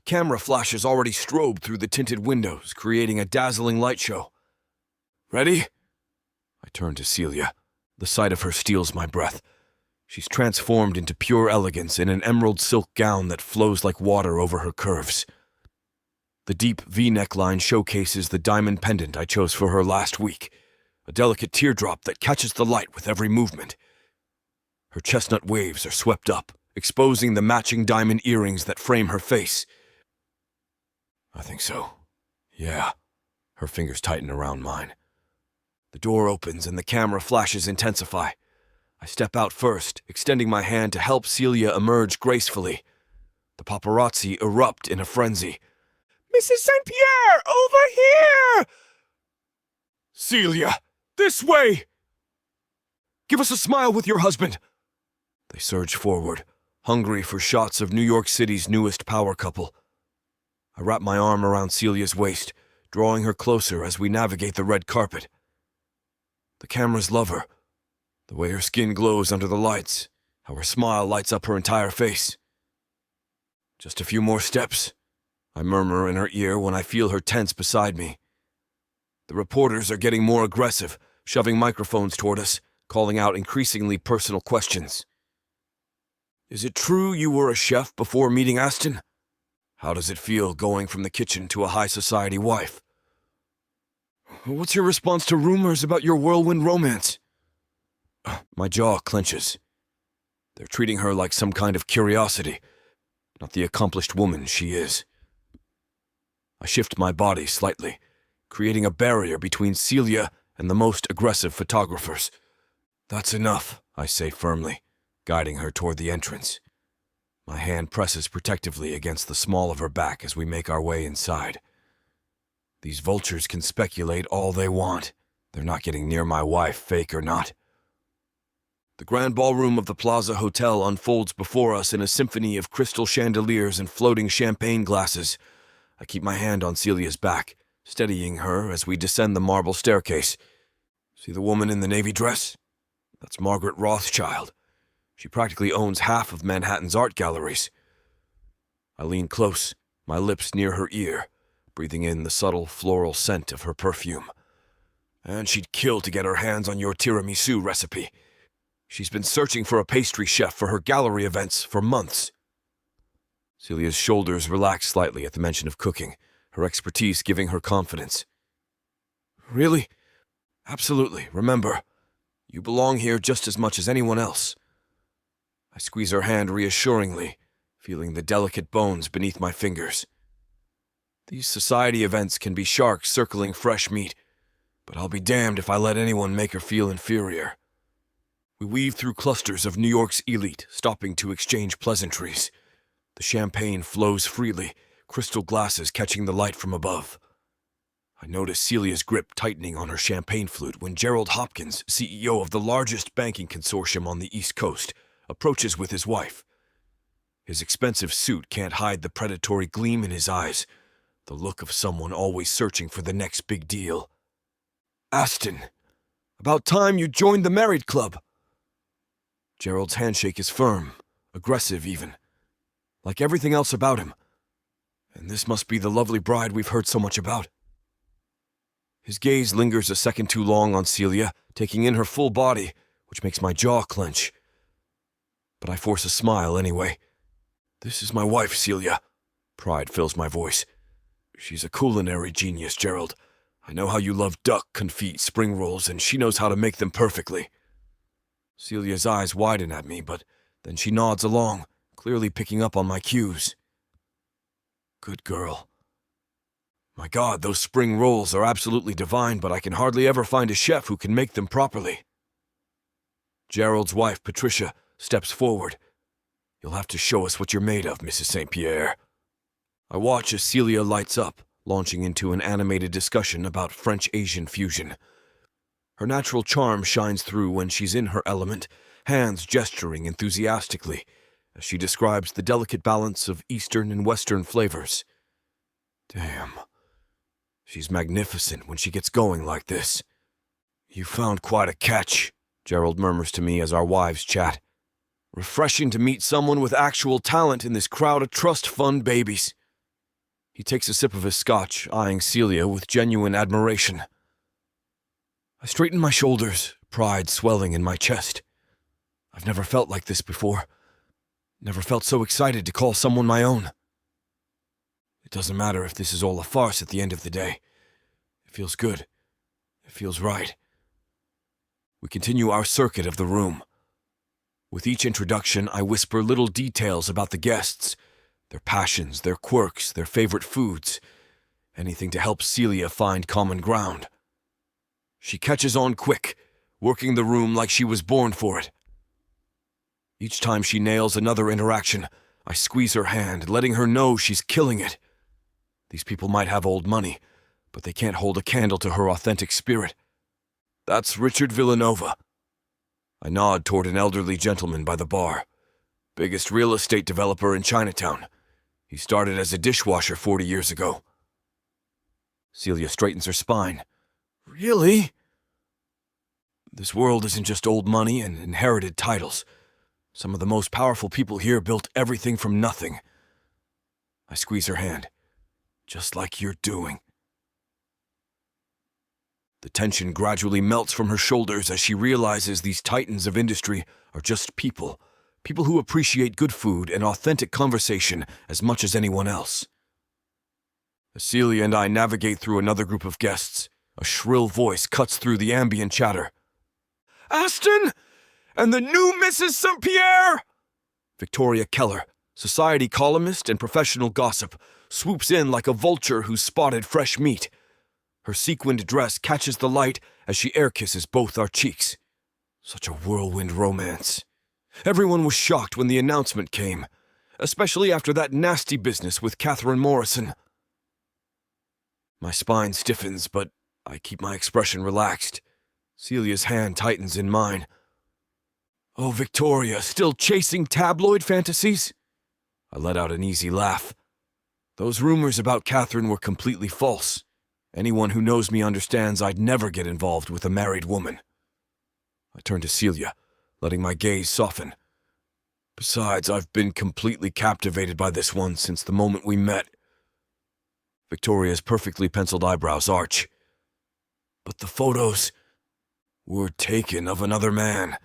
Camera flashes already strobe through the tinted windows, creating a dazzling light show. Ready? I turn to Celia. The sight of her steals my breath. She's transformed into pure elegance in an emerald silk gown that flows like water over her curves. The deep V-neckline showcases the diamond pendant I chose for her last week, a delicate teardrop that catches the light with every movement. Her chestnut waves are swept up, exposing the matching diamond earrings that frame her face. I think so. Yeah. Her fingers tighten around mine. The door opens and the camera flashes intensify. I step out first, extending my hand to help Celia emerge gracefully. The paparazzi erupt in a frenzy. Mrs. Saint-Pierre, over here! Celia, this way! Give us a smile with your husband. They surge forward, hungry for shots of New York City's newest power couple. I wrap my arm around Celia's waist, drawing her closer as we navigate the red carpet. The cameras love her, the way her skin glows under the lights, how her smile lights up her entire face. Just a few more steps, I murmur in her ear when I feel her tense beside me. The reporters are getting more aggressive, shoving microphones toward us, calling out increasingly personal questions. Is it true you were a chef before meeting Aston? How does it feel going from the kitchen to a high society wife? What's your response to rumors about your whirlwind romance? My jaw clenches. They're treating her like some kind of curiosity, not the accomplished woman she is. I shift my body slightly, creating a barrier between Celia and the most aggressive photographers. That's enough, I say firmly, guiding her toward the entrance. My hand presses protectively against the small of her back as we make our way inside. These vultures can speculate all they want. They're not getting near my wife, fake or not. The grand ballroom of the Plaza Hotel unfolds before us in a symphony of crystal chandeliers and floating champagne glasses. I keep my hand on Celia's back, steadying her as we descend the marble staircase. See the woman in the navy dress? That's Margaret Rothschild. She practically owns half of Manhattan's art galleries. I lean close, my lips near her ear, breathing in the subtle floral scent of her perfume. And she'd kill to get her hands on your tiramisu recipe. She's been searching for a pastry chef for her gallery events for months. Celia's shoulders relax slightly at the mention of cooking, her expertise giving her confidence. Really? Absolutely. Remember, you belong here just as much as anyone else. I squeeze her hand reassuringly, feeling the delicate bones beneath my fingers. These society events can be sharks circling fresh meat, but I'll be damned if I let anyone make her feel inferior. We weave through clusters of New York's elite, stopping to exchange pleasantries. The champagne flows freely, crystal glasses catching the light from above. I notice Celia's grip tightening on her champagne flute when Gerald Hopkins, CEO of the largest banking consortium on the East Coast, approaches with his wife. His expensive suit can't hide the predatory gleam in his eyes, the look of someone always searching for the next big deal. Aston, about time you joined the married club. Gerald's handshake is firm, aggressive even, like everything else about him. And this must be the lovely bride we've heard so much about. His gaze lingers a second too long on Celia, taking in her full body, which makes my jaw clench. But I force a smile anyway. This is my wife, Celia. Pride fills my voice. She's a culinary genius, Gerald. I know how you love duck, confit, spring rolls, and she knows how to make them perfectly. Celia's eyes widen at me, but then she nods along, clearly picking up on my cues. Good girl. My God, those spring rolls are absolutely divine, but I can hardly ever find a chef who can make them properly. Gerald's wife, Patricia, steps forward. You'll have to show us what you're made of, Mrs. Saint-Pierre. I watch as Celia lights up, launching into an animated discussion about French-Asian fusion. Her natural charm shines through when she's in her element, hands gesturing enthusiastically, as she describes the delicate balance of Eastern and Western flavors. Damn. She's magnificent when she gets going like this. You found quite a catch, Gerald murmurs to me as our wives chat. Refreshing to meet someone with actual talent in this crowd of trust fund babies. He takes a sip of his scotch, eyeing Celia with genuine admiration. I straighten my shoulders, pride swelling in my chest. I've never felt like this before. Never felt so excited to call someone my own. It doesn't matter if this is all a farce at the end of the day. It feels good. It feels right. We continue our circuit of the room. With each introduction, I whisper little details about the guests, their passions, their quirks, their favorite foods, anything to help Celia find common ground. She catches on quick, working the room like she was born for it. Each time she nails another interaction, I squeeze her hand, letting her know she's killing it. These people might have old money, but they can't hold a candle to her authentic spirit. That's Richard Villanova. I nod toward an elderly gentleman by the bar. Biggest real estate developer in Chinatown. He started as a dishwasher 40 years ago. Celia straightens her spine. Really? This world isn't just old money and inherited titles. Some of the most powerful people here built everything from nothing. I squeeze her hand. Just like you're doing. The tension gradually melts from her shoulders as she realizes these titans of industry are just people who appreciate good food and authentic conversation as much as anyone else. As Celia and I navigate through another group of guests, a shrill voice cuts through the ambient chatter. "Aston! And the new Mrs. Saint-Pierre!" Victoria Keller, society columnist and professional gossip, swoops in like a vulture who's spotted fresh meat. Her sequined dress catches the light as she air kisses both our cheeks. Such a whirlwind romance. Everyone was shocked when the announcement came, especially after that nasty business with Catherine Morrison. My spine stiffens, but I keep my expression relaxed. Celia's hand tightens in mine. "Oh, Victoria, still chasing tabloid fantasies?" I let out an easy laugh. Those rumors about Catherine were completely false. Anyone who knows me understands I'd never get involved with a married woman. I turn to Celia, letting my gaze soften. Besides, I've been completely captivated by this one since the moment we met. Victoria's perfectly penciled eyebrows arch. But the photos were taken of another man.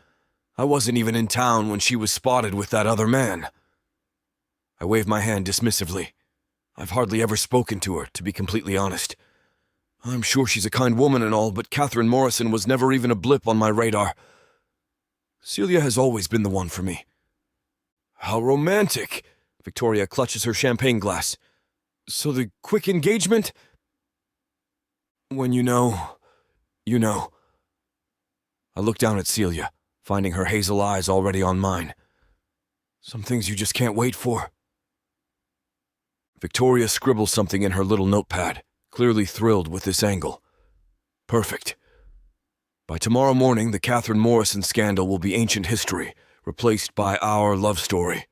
I wasn't even in town when she was spotted with that other man. I wave my hand dismissively. I've hardly ever spoken to her, to be completely honest. I'm sure she's a kind woman and all, but Catherine Morrison was never even a blip on my radar. Celia has always been the one for me. How romantic! Victoria clutches her champagne glass. So the quick engagement? When you know, you know. I look down at Celia, finding her hazel eyes already on mine. Some things you just can't wait for. Victoria scribbles something in her little notepad, clearly thrilled with this angle. Perfect. By tomorrow morning, the Catherine Morrison scandal will be ancient history, replaced by our love story.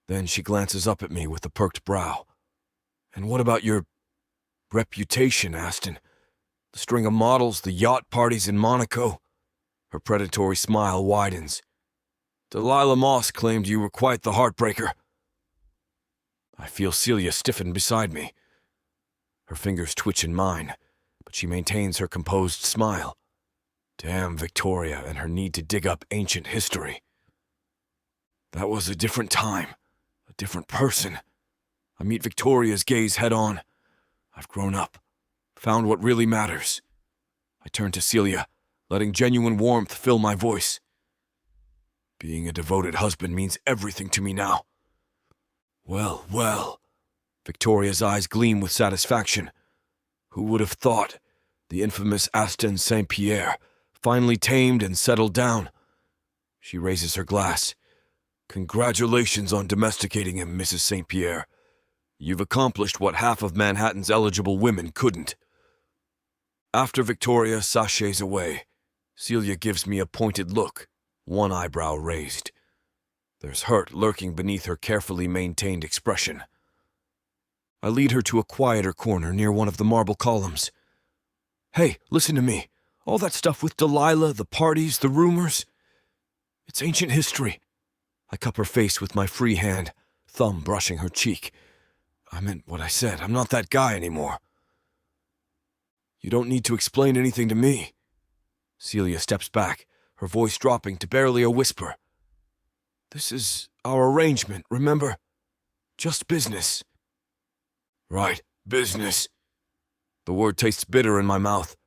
Then she glances up at me with a perked brow. And what about your reputation, Aston? The string of models, the yacht parties in Monaco? Her predatory smile widens. Delilah Moss claimed you were quite the heartbreaker. I feel Celia stiffen beside me. Her fingers twitch in mine, but she maintains her composed smile. Damn Victoria and her need to dig up ancient history. That was a different time, a different person. I meet Victoria's gaze head on. I've grown up, found what really matters. I turn to Celia, letting genuine warmth fill my voice. Being a devoted husband means everything to me now. Well, well. Victoria's eyes gleam with satisfaction. Who would have thought? The infamous Aston Saint-Pierre, finally tamed and settled down. She raises her glass. Congratulations on domesticating him, Mrs. Saint-Pierre. You've accomplished what half of Manhattan's eligible women couldn't. After Victoria sachets away, Celia gives me a pointed look, one eyebrow raised. There's hurt lurking beneath her carefully maintained expression. I lead her to a quieter corner near one of the marble columns. Hey, listen to me. All that stuff with Delilah, the parties, the rumors. It's ancient history. I cup her face with my free hand, thumb brushing her cheek. I meant what I said. I'm not that guy anymore. You don't need to explain anything to me. Celia steps back, her voice dropping to barely a whisper. This is our arrangement, remember? Just business. Right, business. The word tastes bitter in my mouth,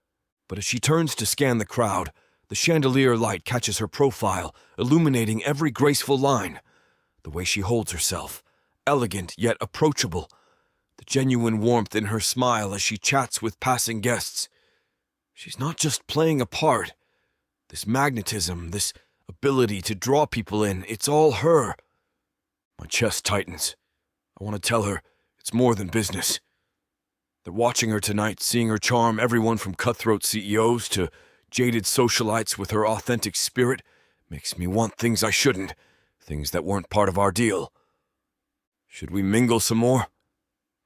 but as she turns to scan the crowd, the chandelier light catches her profile, illuminating every graceful line. The way she holds herself, elegant yet approachable. The genuine warmth in her smile as she chats with passing guests. She's not just playing a part. This magnetism, this ability to draw people in, it's all her. My chest tightens. I want to tell her it's more than business. That watching her tonight, seeing her charm everyone from cutthroat CEOs to jaded socialites with her authentic spirit, makes me want things I shouldn't, things that weren't part of our deal. Should we mingle some more?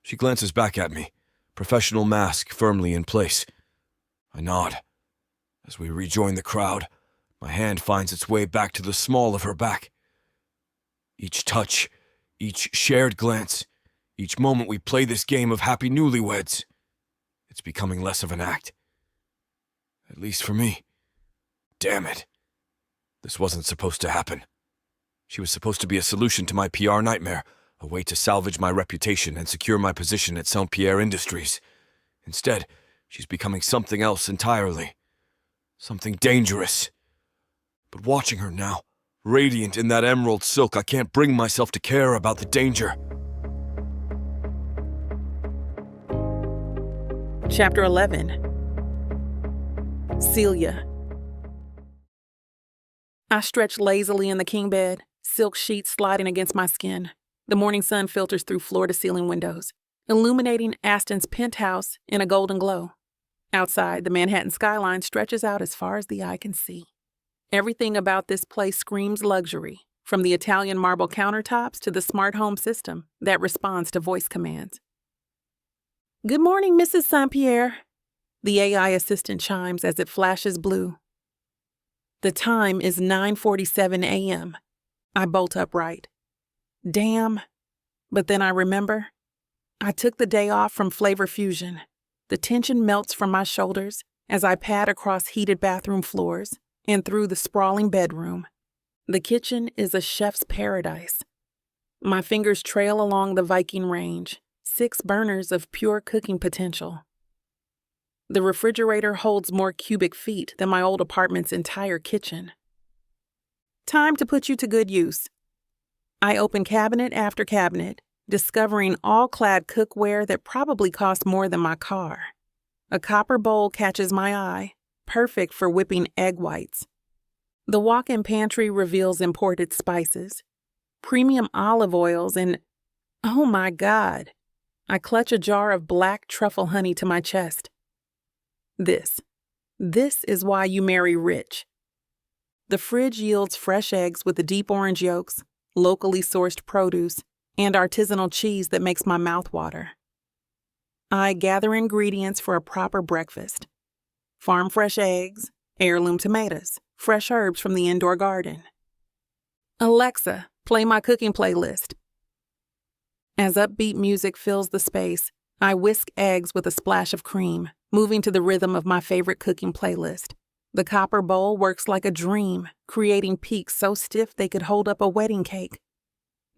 She glances back at me, professional mask firmly in place. I nod. As we rejoin the crowd, my hand finds its way back to the small of her back. Each touch, each shared glance, each moment we play this game of happy newlyweds, it's becoming less of an act At least for me. Damn it. This wasn't supposed to happen. She was supposed to be a solution to my PR nightmare, a way to salvage my reputation and secure my position at Saint-Pierre Industries. Instead, she's becoming something else entirely. Something dangerous. But watching her now, radiant in that emerald silk, I can't bring myself to care about the danger. Chapter 11. Celia. I stretch lazily in the king bed, silk sheets sliding against my skin. The morning sun filters through floor-to-ceiling windows, illuminating Aston's penthouse in a golden glow. Outside, the Manhattan skyline stretches out as far as the eye can see. Everything about this place screams luxury, from the Italian marble countertops to the smart home system that responds to voice commands. "Good morning, Mrs. Saint-Pierre," the AI assistant chimes as it flashes blue. The time is 9:47 a.m. I bolt upright. Damn. But then I remember. I took the day off from Flavor Fusion. The tension melts from my shoulders as I pad across heated bathroom floors and through the sprawling bedroom. The kitchen is a chef's paradise. My fingers trail along the Viking range, 6 burners of pure cooking potential. The refrigerator holds more cubic feet than my old apartment's entire kitchen. Time to put you to good use. I open cabinet after cabinet, discovering all-clad cookware that probably cost more than my car. A copper bowl catches my eye, perfect for whipping egg whites. The walk-in pantry reveals imported spices, premium olive oils, and, oh my God, I clutch a jar of black truffle honey to my chest. This is why you marry rich. The fridge yields fresh eggs with the deep orange yolks, locally sourced produce, and artisanal cheese that makes my mouth water. I gather ingredients for a proper breakfast. Farm fresh eggs, heirloom tomatoes, fresh herbs from the indoor garden. Alexa, play my cooking playlist. As upbeat music fills the space, I whisk eggs with a splash of cream, moving to the rhythm of my favorite cooking playlist. The copper bowl works like a dream, creating peaks so stiff they could hold up a wedding cake.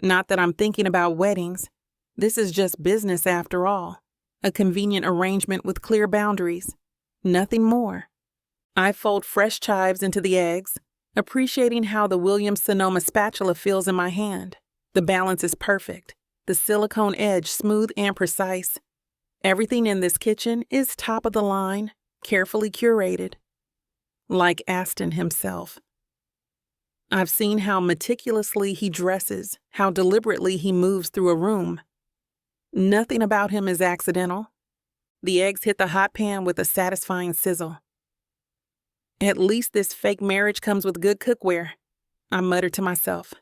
Not that I'm thinking about weddings. This is just business after all. A convenient arrangement with clear boundaries. Nothing more. I fold fresh chives into the eggs, appreciating how the Williams-Sonoma spatula feels in my hand. The balance is perfect. The silicone edge smooth and precise. Everything in this kitchen is top of the line, carefully curated. Like Aston himself. I've seen how meticulously he dresses, how deliberately he moves through a room. Nothing about him is accidental. The eggs hit the hot pan with a satisfying sizzle. At least this fake marriage comes with good cookware, I muttered to myself,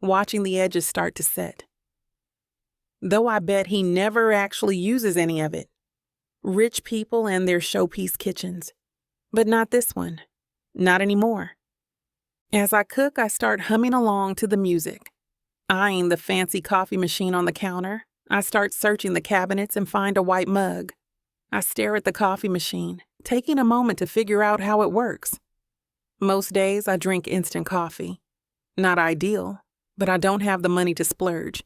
watching the edges start to set. Though I bet he never actually uses any of it. Rich people and their showpiece kitchens. But not this one. Not anymore. As I cook, I start humming along to the music. Eyeing the fancy coffee machine on the counter, I start searching the cabinets and find a white mug. I stare at the coffee machine, taking a moment to figure out how it works. Most days I drink instant coffee. Not ideal, but I don't have the money to splurge.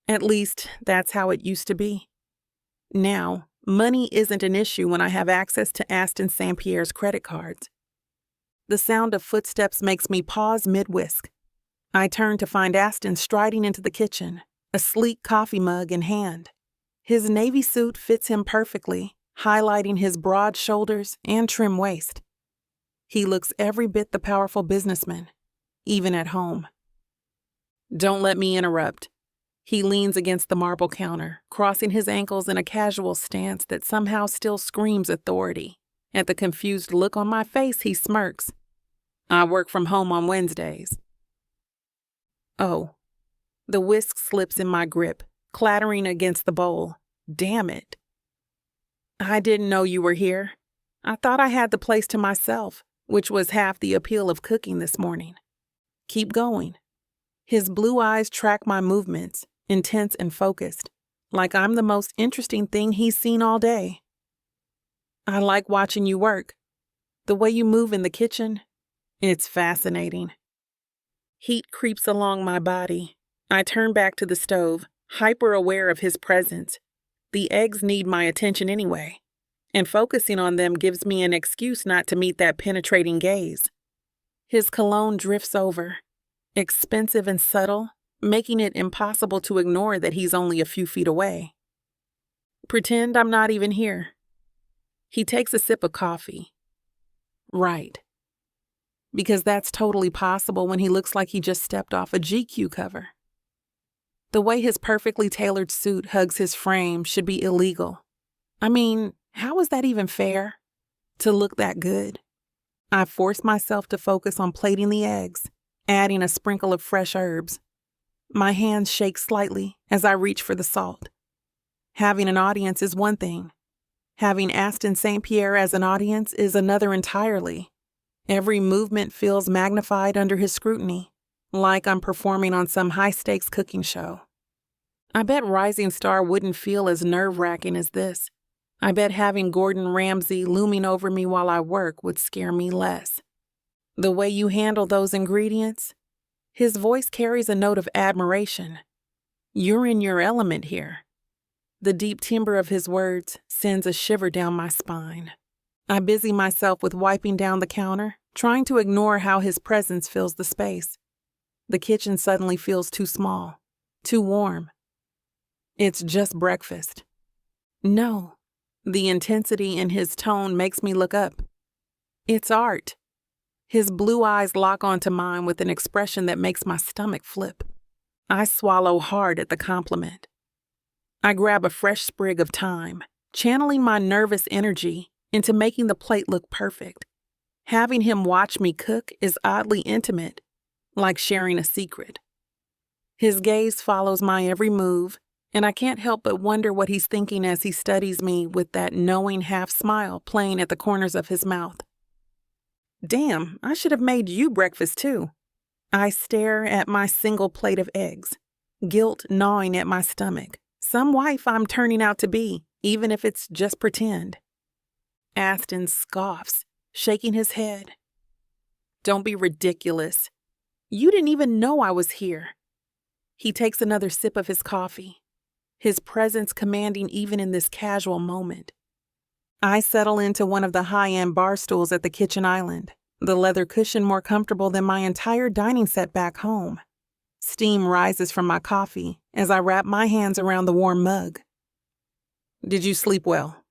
At least, that's how it used to be. Now, money isn't an issue when I have access to Aston Saint-Pierre's credit cards. The sound of footsteps makes me pause mid-whisk. I turn to find Aston striding into the kitchen, a sleek coffee mug in hand. His navy suit fits him perfectly, highlighting his broad shoulders and trim waist. He looks every bit the powerful businessman, even at home. Don't let me interrupt. He leans against the marble counter, crossing his ankles in a casual stance that somehow still screams authority. At the confused look on my face, he smirks. I work from home on Wednesdays. Oh. The whisk slips in my grip, clattering against the bowl. Damn it. I didn't know you were here. I thought I had the place to myself, which was half the appeal of cooking this morning. Keep going. His blue eyes track my movements, intense and focused, like I'm the most interesting thing he's seen all day. I like watching you work. The way you move in the kitchen, it's fascinating. Heat creeps along my body. I turn back to the stove, hyper aware of his presence. The eggs need my attention anyway, and focusing on them gives me an excuse not to meet that penetrating gaze. His cologne drifts over, expensive and subtle, making it impossible to ignore that he's only a few feet away. Pretend I'm not even here. He takes a sip of coffee. Right. Because that's totally possible when he looks like he just stepped off a GQ cover. The way his perfectly tailored suit hugs his frame should be illegal. I mean, how is that even fair? To look that good? I force myself to focus on plating the eggs, adding a sprinkle of fresh herbs. My hands shake slightly as I reach for the salt. Having an audience is one thing. Having Aston Saint-Pierre as an audience is another entirely. Every movement feels magnified under his scrutiny, like I'm performing on some high-stakes cooking show. I bet Rising Star wouldn't feel as nerve-wracking as this. I bet having Gordon Ramsay looming over me while I work would scare me less. The way you handle those ingredients, his voice carries a note of admiration. You're in your element here. The deep timbre of his words sends a shiver down my spine. I busy myself with wiping down the counter, trying to ignore how his presence fills the space. The kitchen suddenly feels too small, too warm. It's just breakfast. No, the intensity in his tone makes me look up. It's art. His blue eyes lock onto mine with an expression that makes my stomach flip. I swallow hard at the compliment. I grab a fresh sprig of thyme, channeling my nervous energy into making the plate look perfect. Having him watch me cook is oddly intimate, like sharing a secret. His gaze follows my every move, and I can't help but wonder what he's thinking as he studies me with that knowing half smile playing at the corners of his mouth. Damn, I should have made you breakfast too. I stare at my single plate of eggs, guilt gnawing at my stomach. Some wife I'm turning out to be, even if it's just pretend. Aston scoffs, shaking his head. Don't be ridiculous. You didn't even know I was here. He takes another sip of his coffee, his presence commanding even in this casual moment. I settle into one of the high-end bar stools at the kitchen island, the leather cushion more comfortable than my entire dining set back home. Steam rises from my coffee as I wrap my hands around the warm mug. Did you sleep well?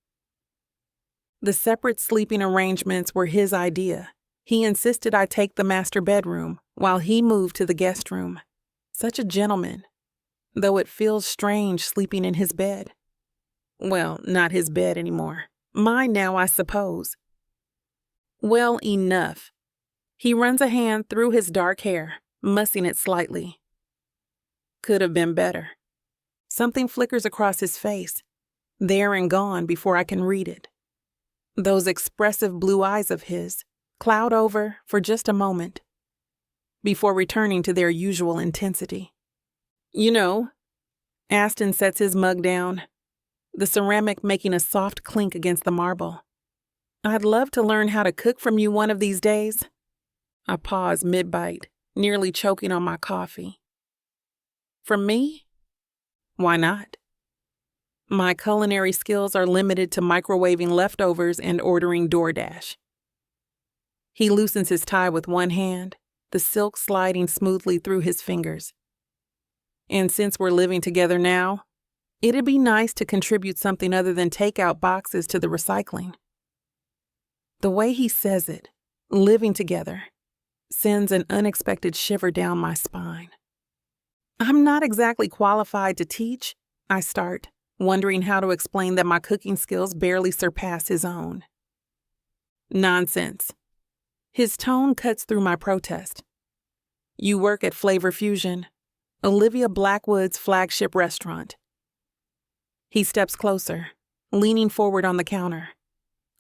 The separate sleeping arrangements were his idea. He insisted I take the master bedroom while he moved to the guest room. Such a gentleman, though it feels strange sleeping in his bed. Well, not his bed anymore. Mine now, I suppose. Well, enough. He runs a hand through his dark hair, mussing it slightly. Could have been better. Something flickers across his face, there and gone before I can read it. Those expressive blue eyes of his cloud over for just a moment, before returning to their usual intensity. You know, Aston sets his mug down, the ceramic making a soft clink against the marble. I'd love to learn how to cook from you one of these days. I pause mid-bite, nearly choking on my coffee. From me? Why not? My culinary skills are limited to microwaving leftovers and ordering DoorDash. He loosens his tie with one hand, the silk sliding smoothly through his fingers. And since we're living together now, it'd be nice to contribute something other than takeout boxes to the recycling. The way he says it, living together, sends an unexpected shiver down my spine. I'm not exactly qualified to teach, I start, wondering how to explain that my cooking skills barely surpass his own. Nonsense. His tone cuts through my protest. You work at Flavor Fusion, Olivia Blackwood's flagship restaurant. He steps closer, leaning forward on the counter.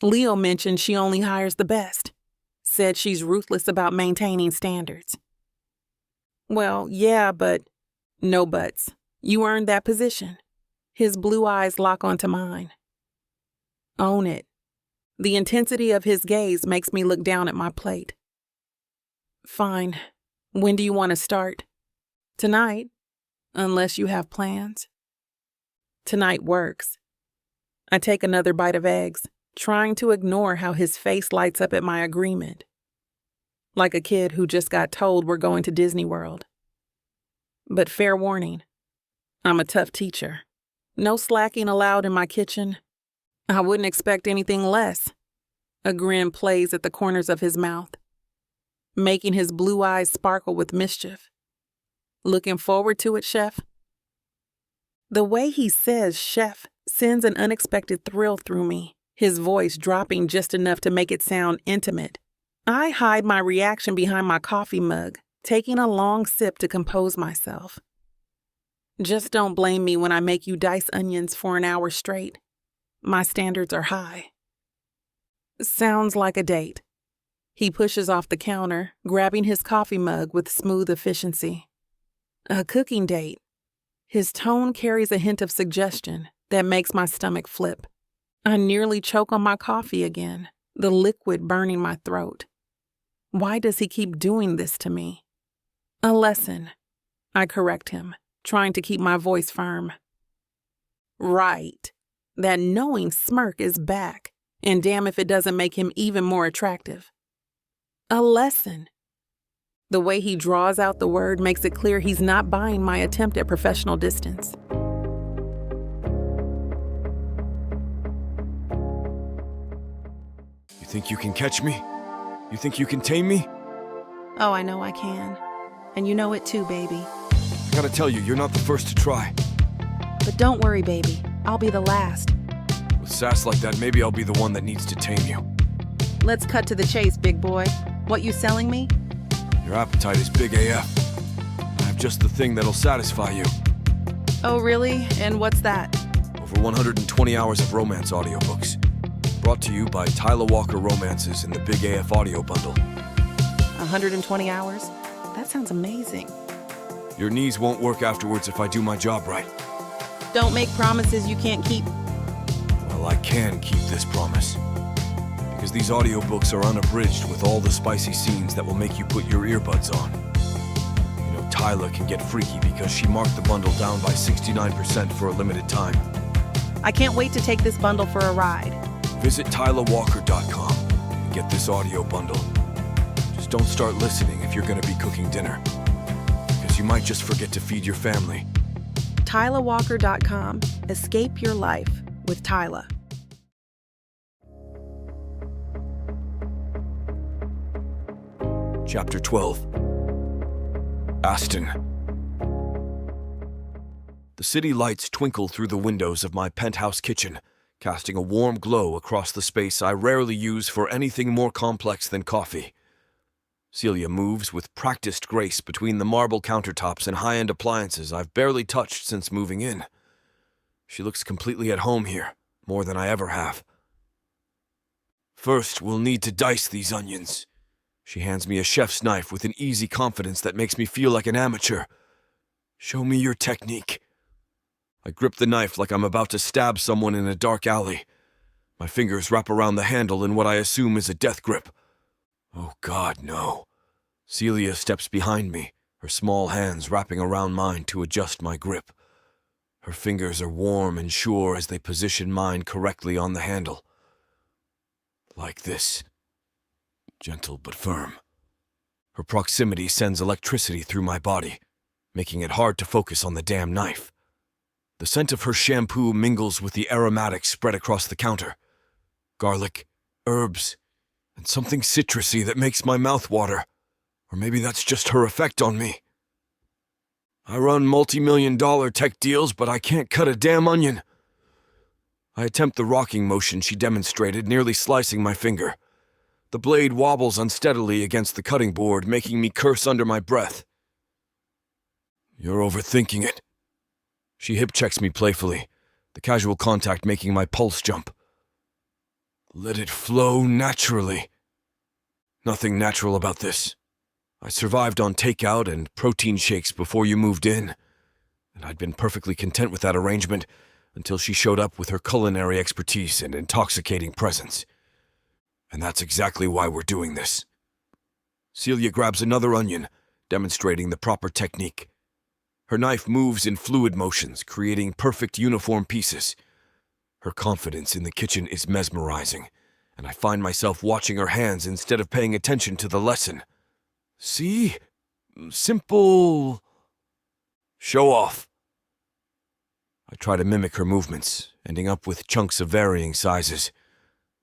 Leo mentioned she only hires the best, said she's ruthless about maintaining standards. Well, yeah, but no buts. You earned that position. His blue eyes lock onto mine. Own it. The intensity of his gaze makes me look down at my plate. Fine. When do you want to start? Tonight, unless you have plans. Tonight works. I take another bite of eggs, trying to ignore how his face lights up at my agreement. Like a kid who just got told we're going to Disney World. But fair warning, I'm a tough teacher. No slacking allowed in my kitchen. I wouldn't expect anything less. A grin plays at the corners of his mouth, making his blue eyes sparkle with mischief. Looking forward to it, chef? The way he says chef sends an unexpected thrill through me, his voice dropping just enough to make it sound intimate. I hide my reaction behind my coffee mug, taking a long sip to compose myself. Just don't blame me when I make you dice onions for an hour straight. My standards are high. Sounds like a date. He pushes off the counter, grabbing his coffee mug with smooth efficiency. A cooking date. His tone carries a hint of suggestion that makes my stomach flip. I nearly choke on my coffee again, the liquid burning my throat. Why does he keep doing this to me? A lesson. I correct him, trying to keep my voice firm. Right. That knowing smirk is back, and damn if it doesn't make him even more attractive. A lesson. The way he draws out the word makes it clear he's not buying my attempt at professional distance. You think you can catch me? You think you can tame me? Oh, I know I can. And you know it too, baby. I gotta tell you, you're not the first to try. But don't worry, baby. I'll be the last. With sass like that, maybe I'll be the one that needs to tame you. Let's cut to the chase, big boy. What you selling me? Your appetite is big AF. I have just the thing that'll satisfy you. Oh, really? And what's that? Over 120 hours of romance audiobooks. Brought to you by Tyla Walker Romances in the Big AF audio bundle. 120 hours? That sounds amazing. Your knees won't work afterwards if I do my job right. Don't make promises you can't keep. Well, I can keep this promise. Because these audiobooks are unabridged with all the spicy scenes that will make you put your earbuds on. You know, Tyla can get freaky because she marked the bundle down by 69% for a limited time. I can't wait to take this bundle for a ride. Visit TylaWalker.com and get this audio bundle. Just don't start listening if you're going to be cooking dinner. Because you might just forget to feed your family. TylaWalker.com. Escape your life with Tyla. Chapter 12. Aston. The city lights twinkle through the windows of my penthouse kitchen, casting a warm glow across the space I rarely use for anything more complex than coffee. Celia moves with practiced grace between the marble countertops and high-end appliances I've barely touched since moving in. She looks completely at home here, more than I ever have. First, we'll need to dice these onions. She hands me a chef's knife with an easy confidence that makes me feel like an amateur. Show me your technique. I grip the knife like I'm about to stab someone in a dark alley. My fingers wrap around the handle in what I assume is a death grip. Oh God, no. Celia steps behind me, her small hands wrapping around mine to adjust my grip. Her fingers are warm and sure as they position mine correctly on the handle. Like this. Gentle but firm. Her proximity sends electricity through my body, making it hard to focus on the damn knife. The scent of her shampoo mingles with the aromatics spread across the counter. Garlic, herbs, and something citrusy that makes my mouth water. Or maybe that's just her effect on me. I run multi-million-dollar tech deals, but I can't cut a damn onion. I attempt the rocking motion she demonstrated, nearly slicing my finger. The blade wobbles unsteadily against the cutting board, making me curse under my breath. You're overthinking it. She hip-checks me playfully, the casual contact making my pulse jump. Let it flow naturally. Nothing natural about this. I survived on takeout and protein shakes before you moved in, and I'd been perfectly content with that arrangement until she showed up with her culinary expertise and intoxicating presence. And that's exactly why we're doing this. Celia grabs another onion, demonstrating the proper technique. Her knife moves in fluid motions, creating perfect uniform pieces. Her confidence in the kitchen is mesmerizing, and I find myself watching her hands instead of paying attention to the lesson. See? Simple. Show off. I try to mimic her movements, ending up with chunks of varying sizes.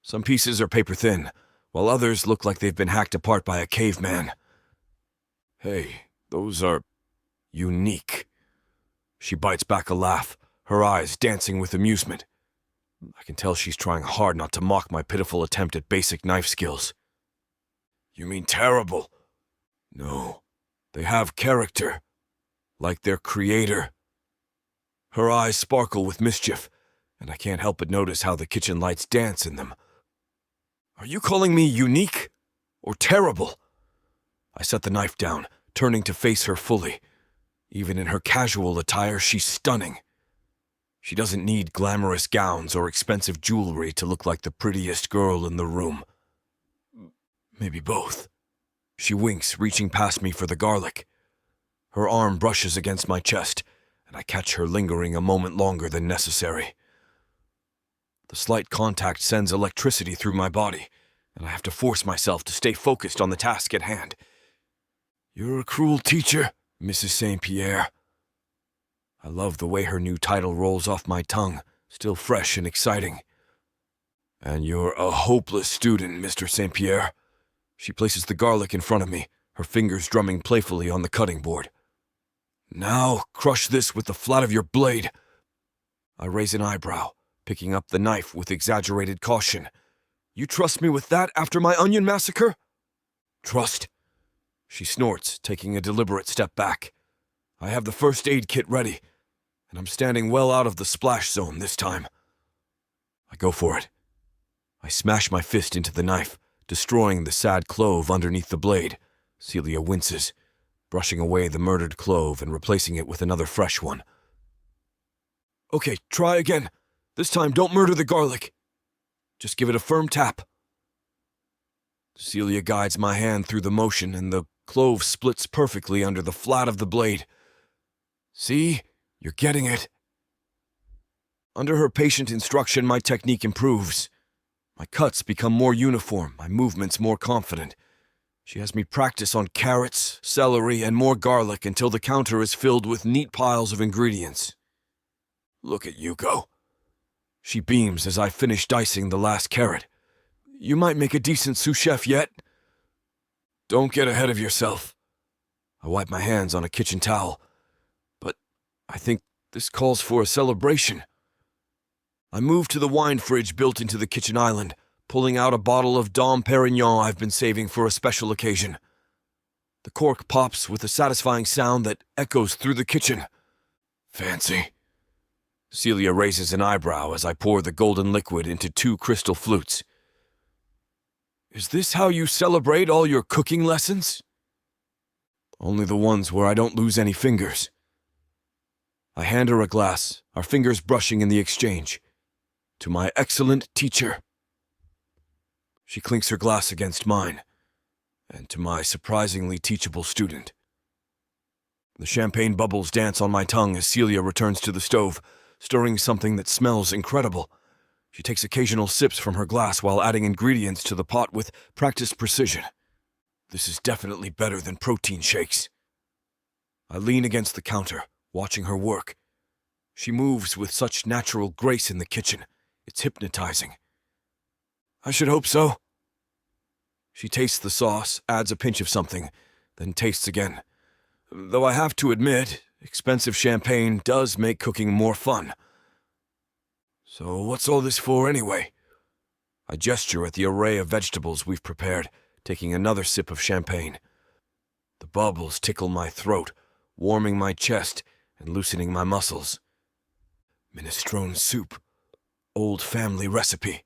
Some pieces are paper thin, while others look like they've been hacked apart by a caveman. Hey, those are unique. She bites back a laugh, her eyes dancing with amusement. I can tell she's trying hard not to mock my pitiful attempt at basic knife skills. You mean terrible? No, they have character, like their creator. Her eyes sparkle with mischief, and I can't help but notice how the kitchen lights dance in them. Are you calling me unique or terrible? I set the knife down, turning to face her fully. Even in her casual attire, she's stunning. She doesn't need glamorous gowns or expensive jewelry to look like the prettiest girl in the room. Maybe both. She winks, reaching past me for the garlic. Her arm brushes against my chest, and I catch her lingering a moment longer than necessary. The slight contact sends electricity through my body, and I have to force myself to stay focused on the task at hand. You're a cruel teacher, Mrs. Saint-Pierre. I love the way her new title rolls off my tongue, still fresh and exciting. And you're a hopeless student, Mr. Saint-Pierre. She places the garlic in front of me, her fingers drumming playfully on the cutting board. Now, crush this with the flat of your blade. I raise an eyebrow, picking up the knife with exaggerated caution. You trust me with that after my onion massacre? Trust. She snorts, taking a deliberate step back. I have the first aid kit ready, and I'm standing well out of the splash zone this time. I go for it. I smash my fist into the knife, destroying the sad clove underneath the blade. Celia winces, brushing away the murdered clove and replacing it with another fresh one. Okay, try again. This time, don't murder the garlic. Just give it a firm tap. Celia guides my hand through the motion, and the clove splits perfectly under the flat of the blade. See? You're getting it. Under her patient instruction, my technique improves. My cuts become more uniform, my movements more confident. She has me practice on carrots, celery, and more garlic until the counter is filled with neat piles of ingredients. Look at you go. She beams as I finish dicing the last carrot. You might make a decent sous chef yet. Don't get ahead of yourself. I wipe my hands on a kitchen towel. But I think this calls for a celebration. I move to the wine fridge built into the kitchen island, pulling out a bottle of Dom Perignon I've been saving for a special occasion. The cork pops with a satisfying sound that echoes through the kitchen. Fancy. Celia raises an eyebrow as I pour the golden liquid into 2 crystal flutes. Is this how you celebrate all your cooking lessons? Only the ones where I don't lose any fingers. I hand her a glass, our fingers brushing in the exchange. To my excellent teacher. She clinks her glass against mine, and to my surprisingly teachable student. The champagne bubbles dance on my tongue as Celia returns to the stove, stirring something that smells incredible. She takes occasional sips from her glass while adding ingredients to the pot with practiced precision. This is definitely better than protein shakes. I lean against the counter, watching her work. She moves with such natural grace in the kitchen. It's hypnotizing. I should hope so. She tastes the sauce, adds a pinch of something, then tastes again. Though I have to admit, expensive champagne does make cooking more fun. So what's all this for anyway? I gesture at the array of vegetables we've prepared, taking another sip of champagne. The bubbles tickle my throat, warming my chest and loosening my muscles. Minestrone soup. Old family recipe.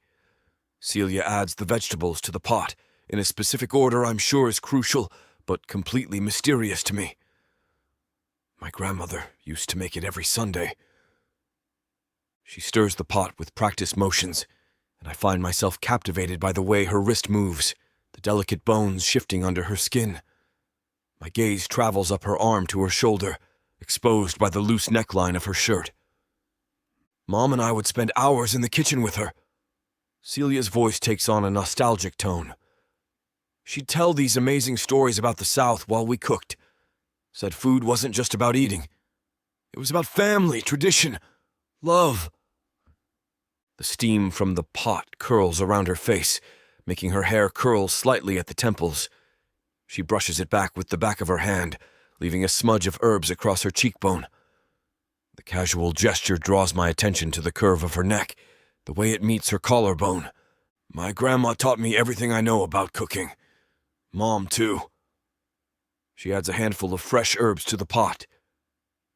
Celia adds the vegetables to the pot, in a specific order I'm sure is crucial, but completely mysterious to me. My grandmother used to make it every Sunday. She stirs the pot with practiced motions, and I find myself captivated by the way her wrist moves, the delicate bones shifting under her skin. My gaze travels up her arm to her shoulder, exposed by the loose neckline of her shirt. Mom and I would spend hours in the kitchen with her. Celia's voice takes on a nostalgic tone. She'd tell these amazing stories about the South while we cooked. Said food wasn't just about eating. It was about family, tradition, love. The steam from the pot curls around her face, making her hair curl slightly at the temples. She brushes it back with the back of her hand, leaving a smudge of herbs across her cheekbone. The casual gesture draws my attention to the curve of her neck, the way it meets her collarbone. My grandma taught me everything I know about cooking. Mom, too. She adds a handful of fresh herbs to the pot.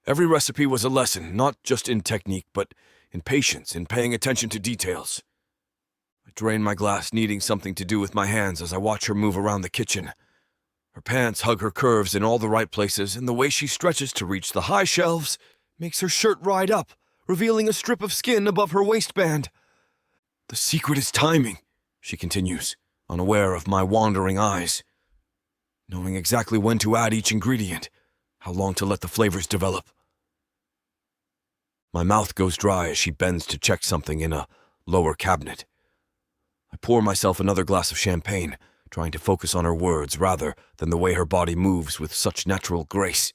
Every recipe was a lesson, not just in technique, but in patience, in paying attention to details. I drain my glass, needing something to do with my hands as I watch her move around the kitchen. Her pants hug her curves in all the right places, and the way she stretches to reach the high shelves makes her shirt ride up, revealing a strip of skin above her waistband. The secret is timing, she continues, unaware of my wandering eyes. Knowing exactly when to add each ingredient, how long to let the flavors develop. My mouth goes dry as she bends to check something in a lower cabinet. I pour myself another glass of champagne, trying to focus on her words rather than the way her body moves with such natural grace.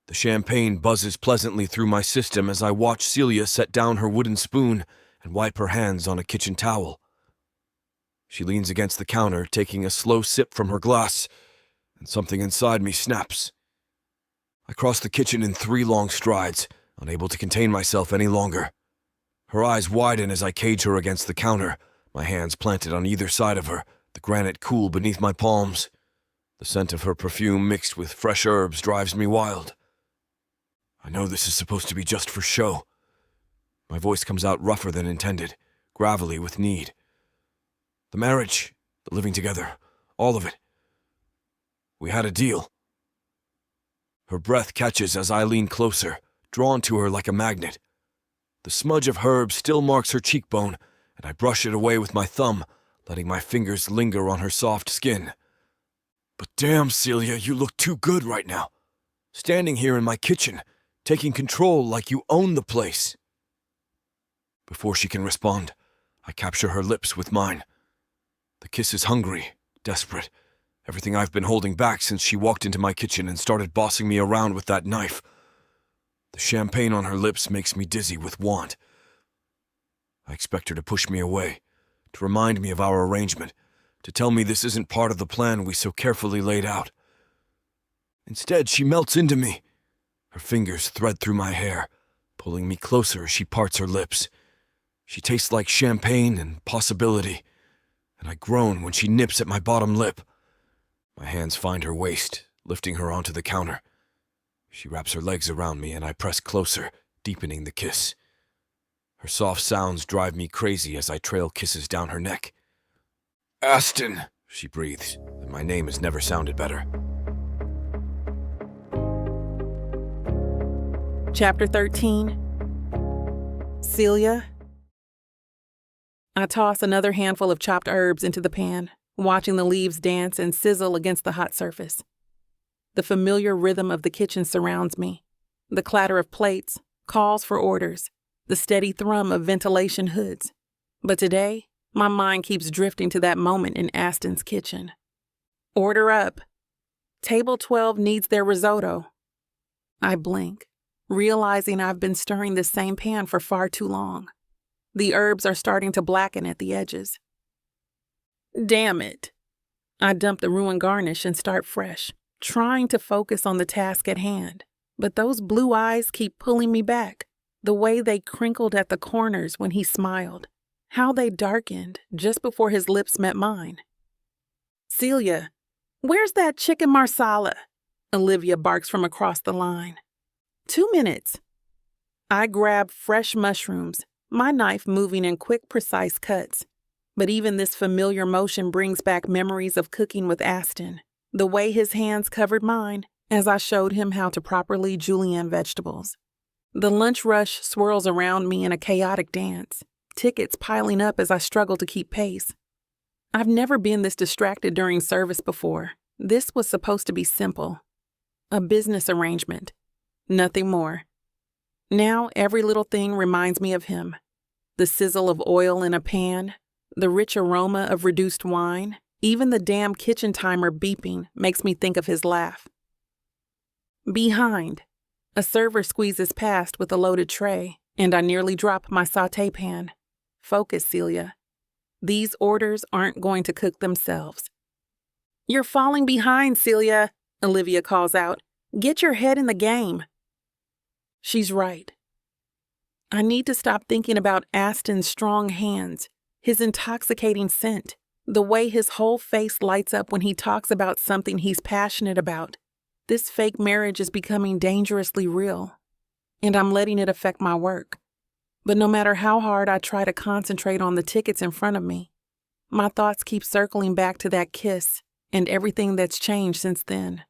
The champagne buzzes pleasantly through my system as I watch Celia set down her wooden spoon and wipe her hands on a kitchen towel. She leans against the counter, taking a slow sip from her glass, and something inside me snaps. I cross the kitchen in 3 long strides, unable to contain myself any longer. Her eyes widen as I cage her against the counter, my hands planted on either side of her, the granite cool beneath my palms. The scent of her perfume mixed with fresh herbs drives me wild. I know this is supposed to be just for show. My voice comes out rougher than intended, gravelly with need. The marriage, the living together, all of it. We had a deal. Her breath catches as I lean closer, drawn to her like a magnet. The smudge of herbs still marks her cheekbone, and I brush it away with my thumb, letting my fingers linger on her soft skin. But damn, Celia, you look too good right now. Standing here in my kitchen, taking control like you own the place. Before she can respond, I capture her lips with mine. The kiss is hungry, desperate, everything I've been holding back since she walked into my kitchen and started bossing me around with that knife. The champagne on her lips makes me dizzy with want. I expect her to push me away, to remind me of our arrangement, to tell me this isn't part of the plan we so carefully laid out. Instead, she melts into me. Her fingers thread through my hair, pulling me closer as she parts her lips. She tastes like champagne and possibility, and I groan when she nips at my bottom lip. My hands find her waist, lifting her onto the counter. She wraps her legs around me and I press closer, deepening the kiss. Her soft sounds drive me crazy as I trail kisses down her neck. Aston, she breathes, and my name has never sounded better. Chapter 13. Celia. I toss another handful of chopped herbs into the pan, watching the leaves dance and sizzle against the hot surface. The familiar rhythm of the kitchen surrounds me. The clatter of plates, calls for orders, the steady thrum of ventilation hoods. But today, my mind keeps drifting to that moment in Aston's kitchen. Order up. Table 12 needs their risotto. I blink, realizing I've been stirring the same pan for far too long. The herbs are starting to blacken at the edges. Damn it. I dump the ruined garnish and start fresh, trying to focus on the task at hand. But those blue eyes keep pulling me back, the way they crinkled at the corners when he smiled, how they darkened just before his lips met mine. Celia, where's that chicken marsala? Olivia barks from across the line. 2 minutes. I grab fresh mushrooms, my knife moving in quick, precise cuts. But even this familiar motion brings back memories of cooking with Aston, the way his hands covered mine as I showed him how to properly julienne vegetables. The lunch rush swirls around me in a chaotic dance, tickets piling up as I struggle to keep pace. I've never been this distracted during service before. This was supposed to be simple. A business arrangement. Nothing more. Now every little thing reminds me of him. The sizzle of oil in a pan, the rich aroma of reduced wine, even the damn kitchen timer beeping makes me think of his laugh. Behind. A server squeezes past with a loaded tray, and I nearly drop my sauté pan. Focus, Celia. These orders aren't going to cook themselves. You're falling behind, Celia, Olivia calls out. Get your head in the game. She's right. I need to stop thinking about Aston's strong hands, his intoxicating scent, the way his whole face lights up when he talks about something he's passionate about. This fake marriage is becoming dangerously real, and I'm letting it affect my work. But no matter how hard I try to concentrate on the tickets in front of me, my thoughts keep circling back to that kiss and everything that's changed since then.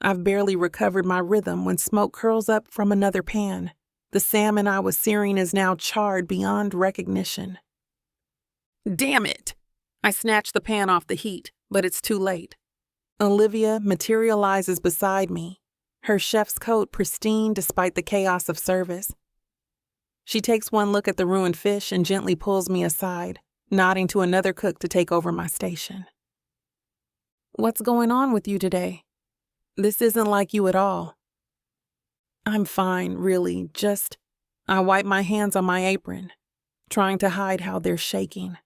I've barely recovered my rhythm when smoke curls up from another pan. The salmon I was searing is now charred beyond recognition. Damn it! I snatch the pan off the heat, but it's too late. Olivia materializes beside me, her chef's coat pristine despite the chaos of service. She takes one look at the ruined fish and gently pulls me aside, nodding to another cook to take over my station. What's going on with you today? This isn't like you at all. I'm fine, really, I wipe my hands on my apron, trying to hide how they're shaking.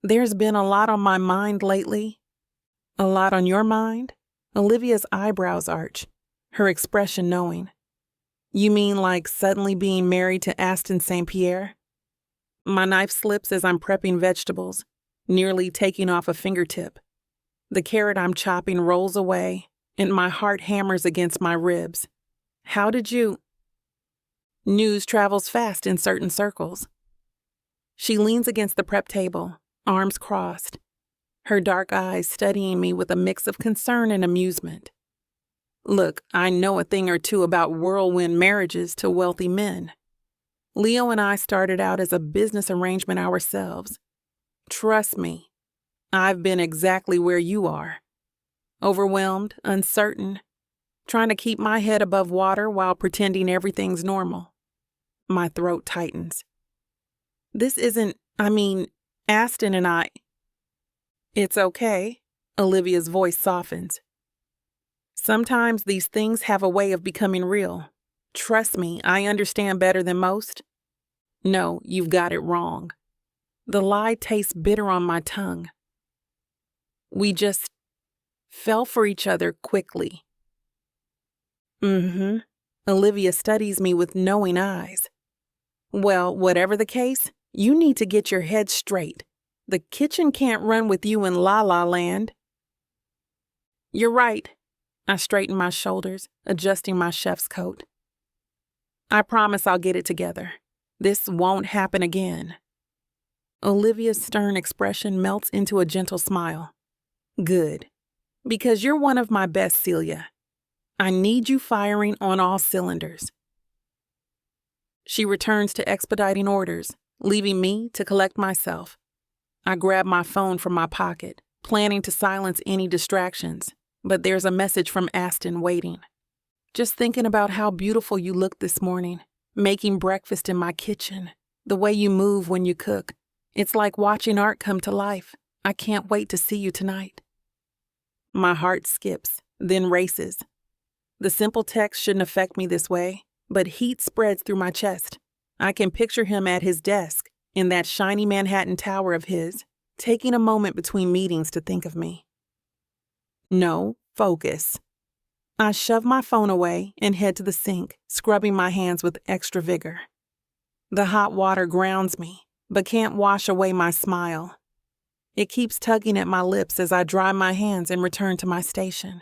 There's been a lot on my mind lately. A lot on your mind? Olivia's eyebrows arch, her expression knowing. You mean like suddenly being married to Aston Saint-Pierre? My knife slips as I'm prepping vegetables, nearly taking off a fingertip. The carrot I'm chopping rolls away, and my heart hammers against my ribs. How did you? News travels fast in certain circles. She leans against the prep table, arms crossed, her dark eyes studying me with a mix of concern and amusement. Look, I know a thing or two about whirlwind marriages to wealthy men. Leo and I started out as a business arrangement ourselves. Trust me, I've been exactly where you are. Overwhelmed, uncertain, trying to keep my head above water while pretending everything's normal. My throat tightens. This isn't, Aston and I. It's okay, Olivia's voice softens. Sometimes these things have a way of becoming real. Trust me, I understand better than most. No, you've got it wrong. The lie tastes bitter on my tongue. We just fell for each other quickly. Olivia studies me with knowing eyes. Well, whatever the case, you need to get your head straight. The kitchen can't run with you in La La Land. You're right. I straighten my shoulders, adjusting my chef's coat. I promise I'll get it together. This won't happen again. Olivia's stern expression melts into a gentle smile. Good. Because you're one of my best, Celia. I need you firing on all cylinders. She returns to expediting orders, leaving me to collect myself. I grab my phone from my pocket, planning to silence any distractions, but there's a message from Aston waiting. Just thinking about how beautiful you look this morning, making breakfast in my kitchen, the way you move when you cook. It's like watching art come to life. I can't wait to see you tonight. My heart skips, then races. The simple text shouldn't affect me this way, but heat spreads through my chest. I can picture him at his desk, in that shiny Manhattan tower of his, taking a moment between meetings to think of me. No, focus. I shove my phone away and head to the sink, scrubbing my hands with extra vigor. The hot water grounds me, but can't wash away my smile. It keeps tugging at my lips as I dry my hands and return to my station.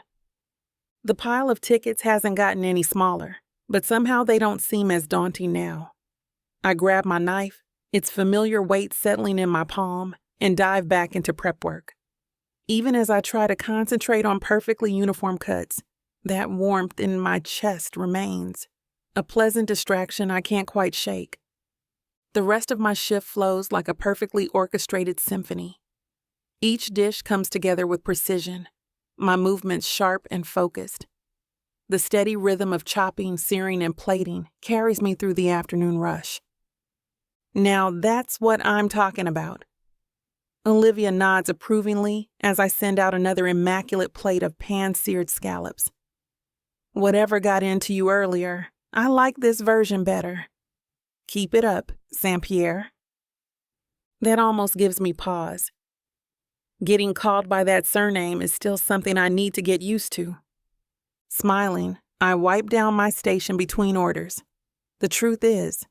The pile of tickets hasn't gotten any smaller, but somehow they don't seem as daunting now. I grab my knife, its familiar weight settling in my palm, and dive back into prep work. Even as I try to concentrate on perfectly uniform cuts, that warmth in my chest remains, a pleasant distraction I can't quite shake. The rest of my shift flows like a perfectly orchestrated symphony. Each dish comes together with precision, my movements sharp and focused. The steady rhythm of chopping, searing, and plating carries me through the afternoon rush. Now that's what I'm talking about. Olivia nods approvingly as I send out another immaculate plate of pan-seared scallops. Whatever got into you earlier, I like this version better. Keep it up, Saint-Pierre. That almost gives me pause. Getting called by that surname is still something I need to get used to. Smiling, I wipe down my station between orders. The truth is,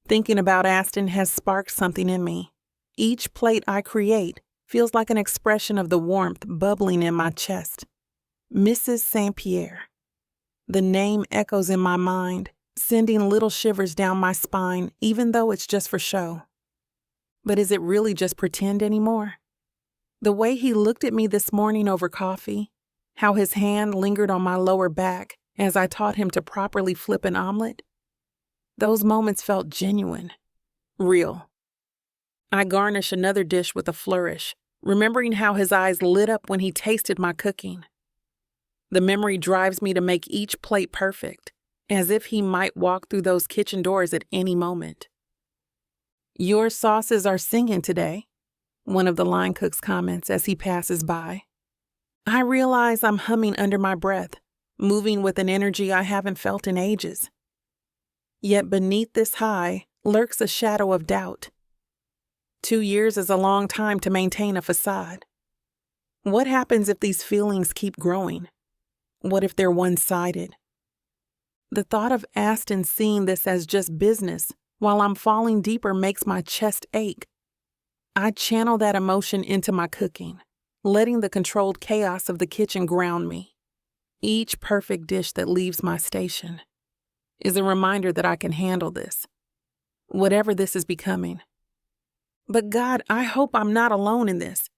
thinking about Aston has sparked something in me. Each plate I create feels like an expression of the warmth bubbling in my chest. Mrs. Saint-Pierre. The name echoes in my mind, sending little shivers down my spine, even though it's just for show. But is it really just pretend anymore? The way he looked at me this morning over coffee, how his hand lingered on my lower back as I taught him to properly flip an omelet, those moments felt genuine, real. I garnish another dish with a flourish, remembering how his eyes lit up when he tasted my cooking. The memory drives me to make each plate perfect, as if he might walk through those kitchen doors at any moment. "Your sauces are singing today," one of the line cooks comments as he passes by. I realize I'm humming under my breath, moving with an energy I haven't felt in ages. Yet beneath this high lurks a shadow of doubt. 2 years is a long time to maintain a facade. What happens if these feelings keep growing? What if they're one-sided? The thought of Aston seeing this as just business while I'm falling deeper makes my chest ache. I channel that emotion into my cooking, letting the controlled chaos of the kitchen ground me. Each perfect dish that leaves my station is a reminder that I can handle this, whatever this is becoming. But God, I hope I'm not alone in this.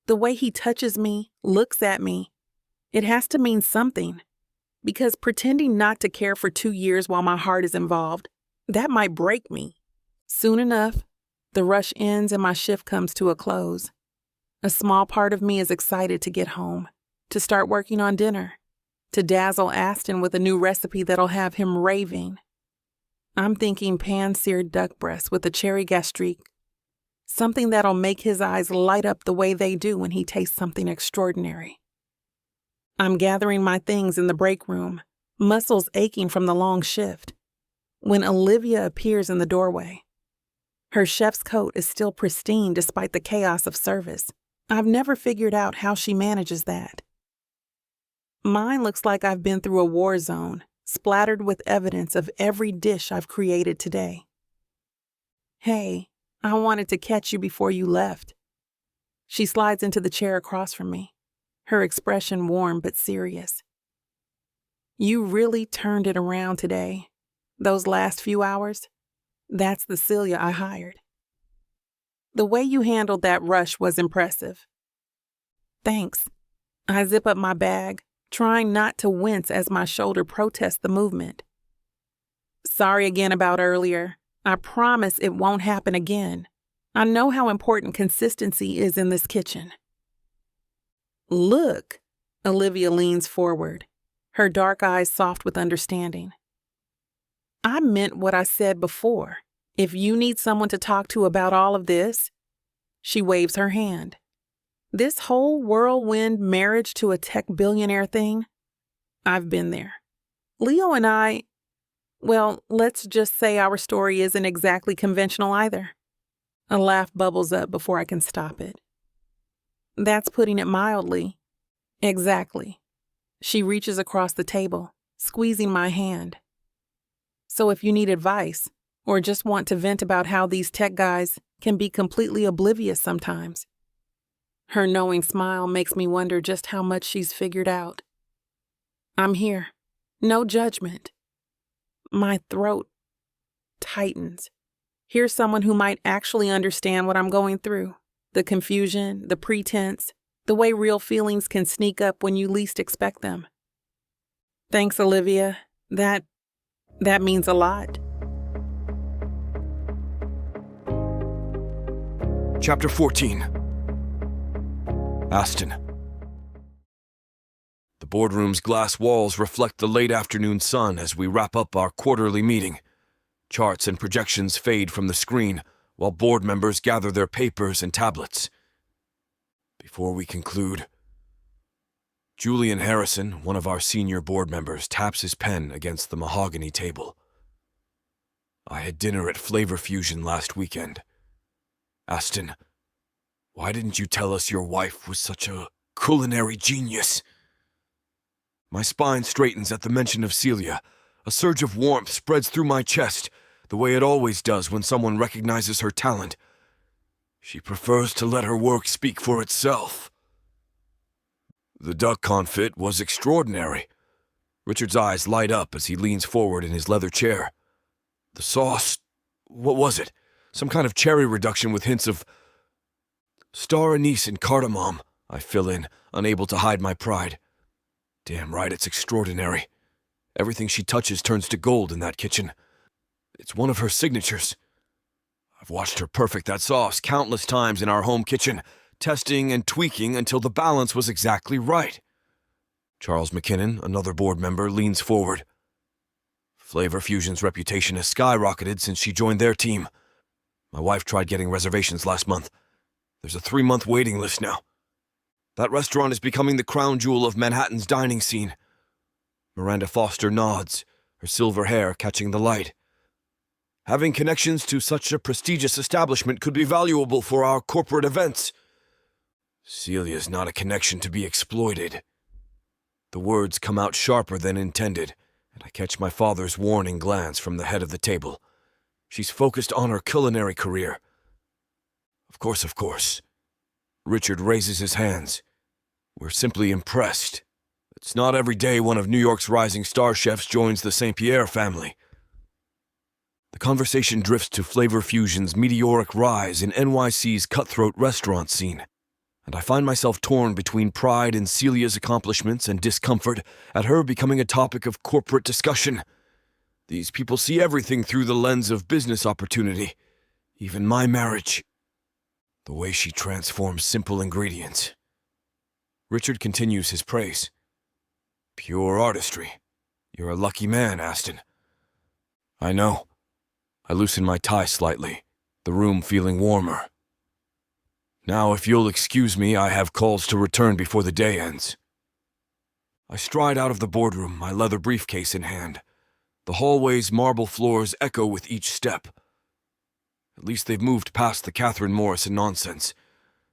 The way he touches me, looks at me, it has to mean something. Because pretending not to care for 2 years while my heart is involved, that might break me. Soon enough, the rush ends and my shift comes to a close. A small part of me is excited to get home, to start working on dinner, to dazzle Aston with a new recipe that'll have him raving. I'm thinking pan-seared duck breast with a cherry gastrique, something that'll make his eyes light up the way they do when he tastes something extraordinary. I'm gathering my things in the break room, muscles aching from the long shift, when Olivia appears in the doorway. Her chef's coat is still pristine despite the chaos of service. I've never figured out how she manages that. Mine looks like I've been through a war zone, splattered with evidence of every dish I've created today. "Hey, I wanted to catch you before you left." She slides into the chair across from me, her expression warm but serious. "You really turned it around today. Those last few hours, that's the Celia I hired. The way you handled that rush was impressive." "Thanks." I zip up my bag, trying not to wince as my shoulder protests the movement. "Sorry again about earlier. I promise it won't happen again. I know how important consistency is in this kitchen." "Look," Olivia leans forward, her dark eyes soft with understanding. "I meant what I said before. If you need someone to talk to about all of this," she waves her hand. "This whole whirlwind marriage to a tech billionaire thing, I've been there. Leo and I, well, let's just say our story isn't exactly conventional either." A laugh bubbles up before I can stop it. "That's putting it mildly." "Exactly." She reaches across the table, squeezing my hand. "So if you need advice, or just want to vent about how these tech guys can be completely oblivious sometimes." Her knowing smile makes me wonder just how much she's figured out. I'm here. No judgment. My throat tightens. Here's someone who might actually understand what I'm going through. The confusion, the pretense, the way real feelings can sneak up when you least expect them. "Thanks, Olivia. That means a lot." Chapter 14. Aston. The boardroom's glass walls reflect the late afternoon sun as we wrap up our quarterly meeting. Charts and projections fade from the screen while board members gather their papers and tablets. Before we conclude, Julian Harrison, one of our senior board members, taps his pen against the mahogany table. I had dinner at Flavor Fusion last weekend. Aston, why didn't you tell us your wife was such a culinary genius? My spine straightens at the mention of Celia. A surge of warmth spreads through my chest, the way it always does when someone recognizes her talent. She prefers to let her work speak for itself. The duck confit was extraordinary. Richard's eyes light up as he leans forward in his leather chair. The sauce, what was it? Some kind of cherry reduction with hints of star anise and cardamom, I fill in, unable to hide my pride. Damn right, it's extraordinary. Everything she touches turns to gold in that kitchen. It's one of her signatures. I've watched her perfect that sauce countless times in our home kitchen, testing and tweaking until the balance was exactly right. Charles McKinnon, another board member, leans forward. Flavor Fusion's reputation has skyrocketed since she joined their team. My wife tried getting reservations last month. There's a 3-month waiting list now. That restaurant is becoming the crown jewel of Manhattan's dining scene. Miranda Foster nods, her silver hair catching the light. Having connections to such a prestigious establishment could be valuable for our corporate events. Celia's not a connection to be exploited. The words come out sharper than intended, and I catch my father's warning glance from the head of the table. She's focused on her culinary career. Of course. Richard raises his hands. We're simply impressed. It's not every day one of New York's rising star chefs joins the Saint-Pierre family. The conversation drifts to Flavor Fusion's meteoric rise in NYC's cutthroat restaurant scene, and I find myself torn between pride in Celia's accomplishments and discomfort at her becoming a topic of corporate discussion. These people see everything through the lens of business opportunity, even my marriage. The way she transforms simple ingredients. Richard continues his praise. Pure artistry. You're a lucky man, Aston. I know. I loosen my tie slightly, the room feeling warmer. Now, if you'll excuse me, I have calls to return before the day ends. I stride out of the boardroom, my leather briefcase in hand. The hallway's marble floors echo with each step. At least they've moved past the Catherine Morrison nonsense.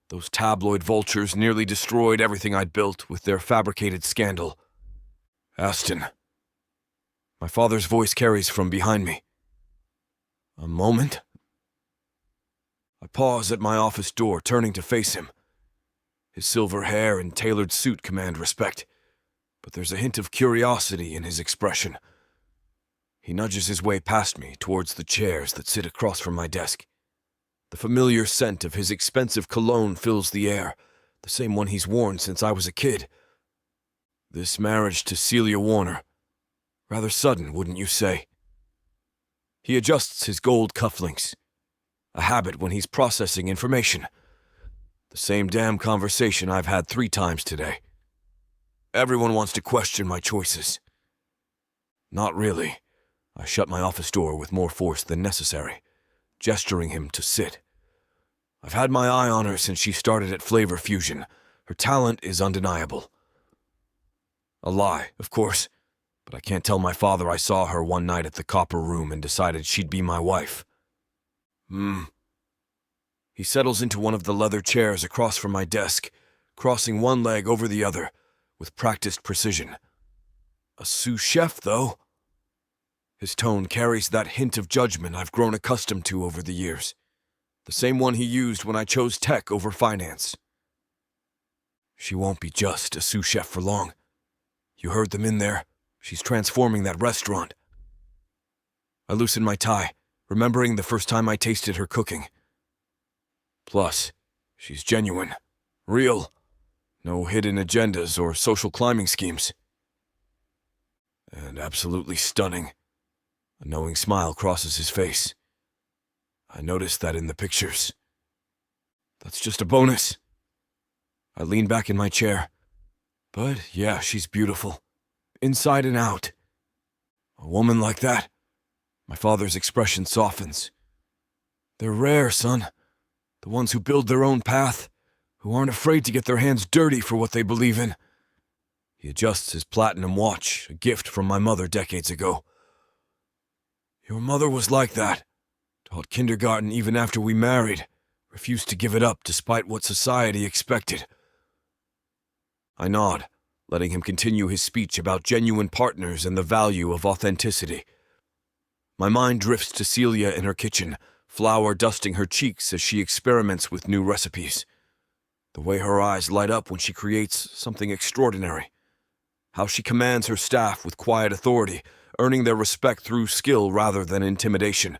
Those tabloid vultures nearly destroyed everything I'd built with their fabricated scandal. Aston. My father's voice carries from behind me. A moment? I pause at my office door, turning to face him. His silver hair and tailored suit command respect, but there's a hint of curiosity in his expression. He nudges his way past me towards the chairs that sit across from my desk. The familiar scent of his expensive cologne fills the air, the same one he's worn since I was a kid. This marriage to Celia Warner. Rather sudden, wouldn't you say? He adjusts his gold cufflinks. A habit when he's processing information. The same damn conversation I've had 3 times today. Everyone wants to question my choices. Not really. I shut my office door with more force than necessary, gesturing him to sit. I've had my eye on her since she started at Flavor Fusion. Her talent is undeniable. A lie, of course, but I can't tell my father I saw her one night at the Copper Room and decided she'd be my wife. He settles into one of the leather chairs across from my desk, crossing one leg over the other, with practiced precision. A sous chef, though. His tone carries that hint of judgment I've grown accustomed to over the years. The same one he used when I chose tech over finance. She won't be just a sous chef for long. You heard them in there. She's transforming that restaurant. I loosen my tie, remembering the first time I tasted her cooking. Plus, she's genuine, real, no hidden agendas or social climbing schemes. And absolutely stunning. A knowing smile crosses his face. I noticed that in the pictures. That's just a bonus. I lean back in my chair. But yeah, she's beautiful. Inside and out. A woman like that. My father's expression softens. They're rare, son. The ones who build their own path, who aren't afraid to get their hands dirty for what they believe in. He adjusts his platinum watch, a gift from my mother decades ago. Your mother was like that. Taught kindergarten even after we married. Refused to give it up despite what society expected. I nod, letting him continue his speech about genuine partners and the value of authenticity. My mind drifts to Celia in her kitchen, flour dusting her cheeks as she experiments with new recipes. The way her eyes light up when she creates something extraordinary. How she commands her staff with quiet authority, earning their respect through skill rather than intimidation.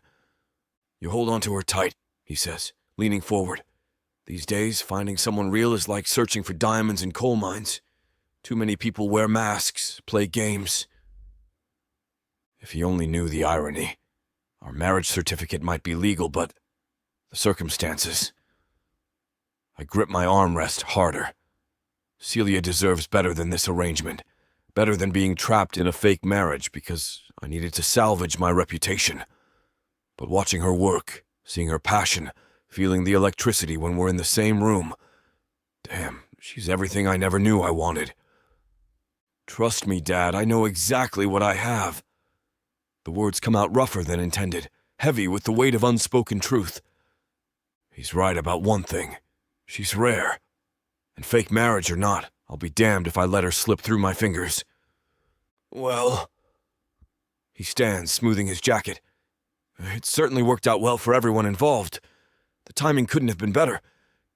You hold on to her tight, he says, leaning forward. These days, finding someone real is like searching for diamonds in coal mines. Too many people wear masks, play games. If he only knew the irony. Our marriage certificate might be legal, but the circumstances. I grip my armrest harder. Celia deserves better than this arrangement. Better than being trapped in a fake marriage because I needed to salvage my reputation. But watching her work, seeing her passion, feeling the electricity when we're in the same room. Damn, she's everything I never knew I wanted. Trust me, Dad, I know exactly what I have. The words come out rougher than intended, heavy with the weight of unspoken truth. He's right about one thing. She's rare. And fake marriage or not, I'll be damned if I let her slip through my fingers. Well... He stands, smoothing his jacket. It certainly worked out well for everyone involved. The timing couldn't have been better,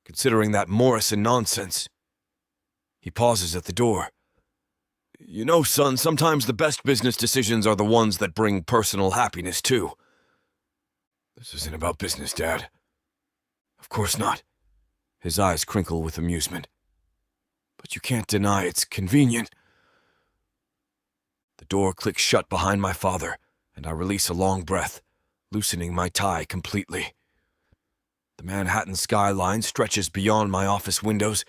considering that Morrison nonsense. He pauses at the door. You know, son, sometimes the best business decisions are the ones that bring personal happiness, too. This isn't about business, Dad. Of course not. His eyes crinkle with amusement. But you can't deny it's convenient. The door clicks shut behind my father, and I release a long breath, loosening my tie completely. The Manhattan skyline stretches beyond my office windows,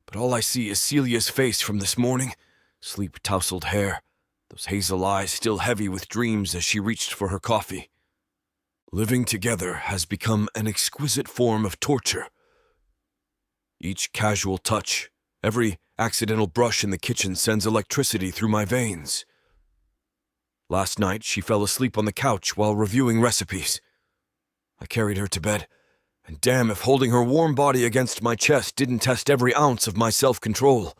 but all I see is Celia's face from this morning, sleep-tousled hair, those hazel eyes still heavy with dreams as she reached for her coffee. Living together has become an exquisite form of torture. Each casual touch, every accidental brush in the kitchen sends electricity through my veins. Last night, she fell asleep on the couch while reviewing recipes. I carried her to bed, and damn if holding her warm body against my chest didn't test every ounce of my self-control.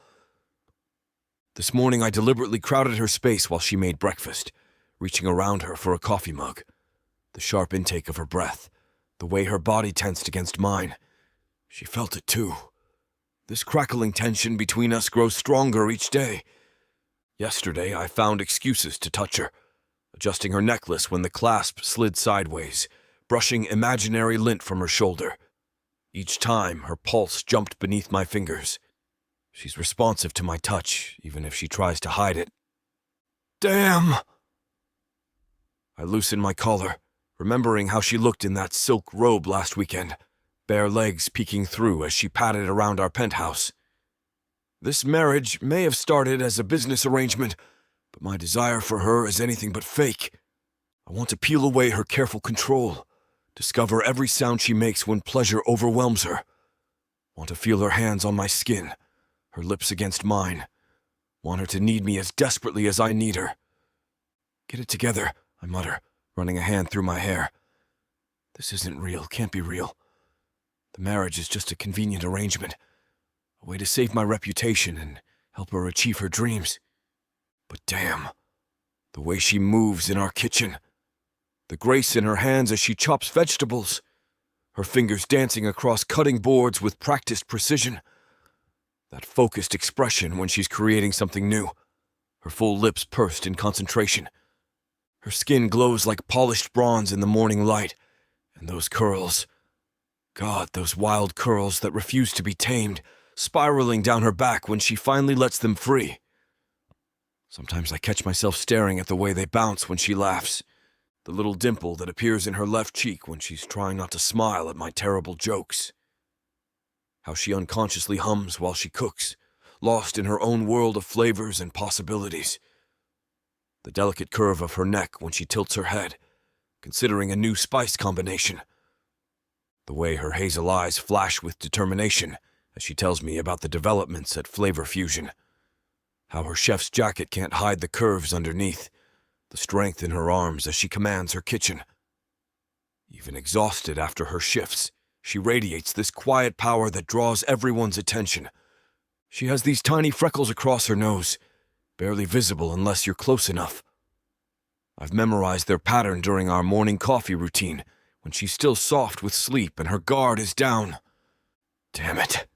This morning, I deliberately crowded her space while she made breakfast, reaching around her for a coffee mug. The sharp intake of her breath, the way her body tensed against mine. She felt it too. This crackling tension between us grows stronger each day. Yesterday, I found excuses to touch her, adjusting her necklace when the clasp slid sideways, brushing imaginary lint from her shoulder. Each time, her pulse jumped beneath my fingers. She's responsive to my touch, even if she tries to hide it. Damn! I loosen my collar, remembering how she looked in that silk robe last weekend, bare legs peeking through as she padded around our penthouse. This marriage may have started as a business arrangement, but my desire for her is anything but fake. I want to peel away her careful control, discover every sound she makes when pleasure overwhelms her. Want to feel her hands on my skin, her lips against mine. Want her to need me as desperately as I need her. Get it together, I mutter, running a hand through my hair. This isn't real, can't be real. The marriage is just a convenient arrangement, a way to save my reputation and help her achieve her dreams. But damn, the way she moves in our kitchen, the grace in her hands as she chops vegetables, her fingers dancing across cutting boards with practiced precision. That focused expression when she's creating something new, her full lips pursed in concentration. Her skin glows like polished bronze in the morning light, and those curls, God, those wild curls that refuse to be tamed, spiraling down her back when she finally lets them free. Sometimes I catch myself staring at the way they bounce when she laughs, the little dimple that appears in her left cheek when she's trying not to smile at my terrible jokes. how she unconsciously hums while she cooks, lost in her own world of flavors and possibilities. The delicate curve of her neck when she tilts her head, considering a new spice combination. The way her hazel eyes flash with determination as she tells me about the developments at Flavor Fusion. How her chef's jacket can't hide the curves underneath, the strength in her arms as she commands her kitchen. Even exhausted after her shifts, she radiates this quiet power that draws everyone's attention. She has these tiny freckles across her nose, barely visible unless you're close enough. I've memorized their pattern during our morning coffee routine, when she's still soft with sleep and her guard is down. Damn it.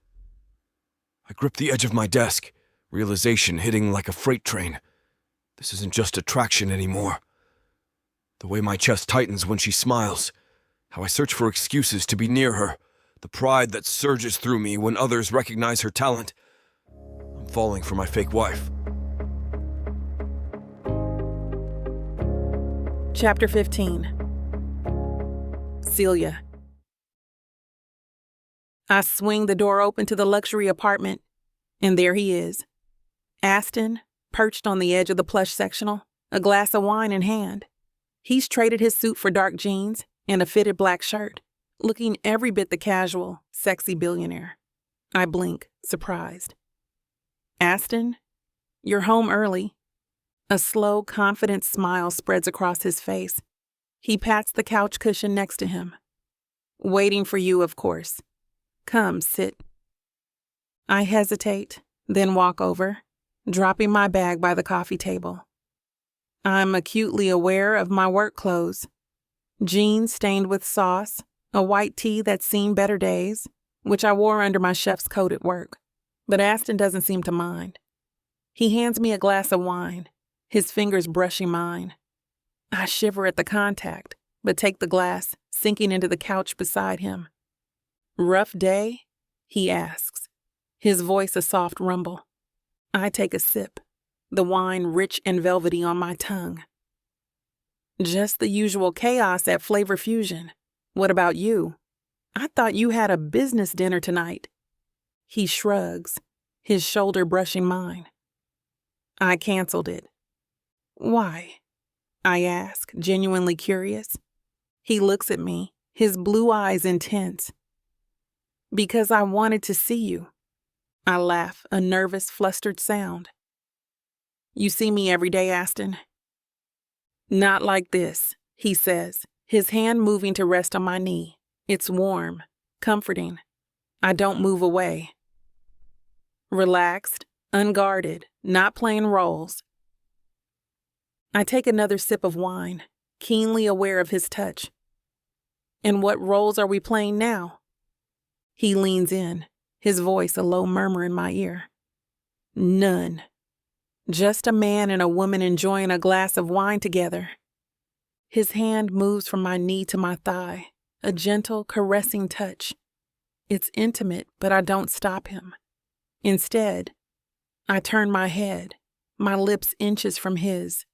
I grip the edge of my desk, realization hitting like a freight train. This isn't just attraction anymore. The way my chest tightens when she smiles, how I search for excuses to be near her, the pride that surges through me when others recognize her talent. I'm falling for my fake wife. Chapter 15. Celia. I swing the door open to the luxury apartment, and there he is. Aston, perched on the edge of the plush sectional, a glass of wine in hand. He's traded his suit for dark jeans and a fitted black shirt, looking every bit the casual, sexy billionaire. I blink, surprised. Aston, you're home early. A slow, confident smile spreads across his face. He pats the couch cushion next to him. Waiting for you, of course. Come, sit. I hesitate, then walk over, dropping my bag by the coffee table. I'm acutely aware of my work clothes. Jeans stained with sauce, a white tee that's seen better days, which I wore under my chef's coat at work. But Aston doesn't seem to mind. He hands me a glass of wine, his fingers brushing mine. I shiver at the contact, but take the glass, sinking into the couch beside him. Rough day? He asks, his voice a soft rumble. I take a sip, the wine rich and velvety on my tongue. Just the usual chaos at Flavor Fusion. What about you? I thought you had a business dinner tonight. He shrugs, his shoulder brushing mine. I canceled it. Why? I ask, genuinely curious. He looks at me, his blue eyes intense. Because I wanted to see you. I laugh, a nervous, flustered sound. You see me every day, Aston? Not like this, he says, his hand moving to rest on my knee. It's warm, comforting. I don't move away. Relaxed, unguarded, not playing roles. I take another sip of wine, keenly aware of his touch. And what roles are we playing now? He leans in, his voice a low murmur in my ear. None. Just a man and a woman enjoying a glass of wine together. His hand moves from my knee to my thigh, a gentle, caressing touch. It's intimate, but I don't stop him. Instead, I turn my head, my lips inches from his.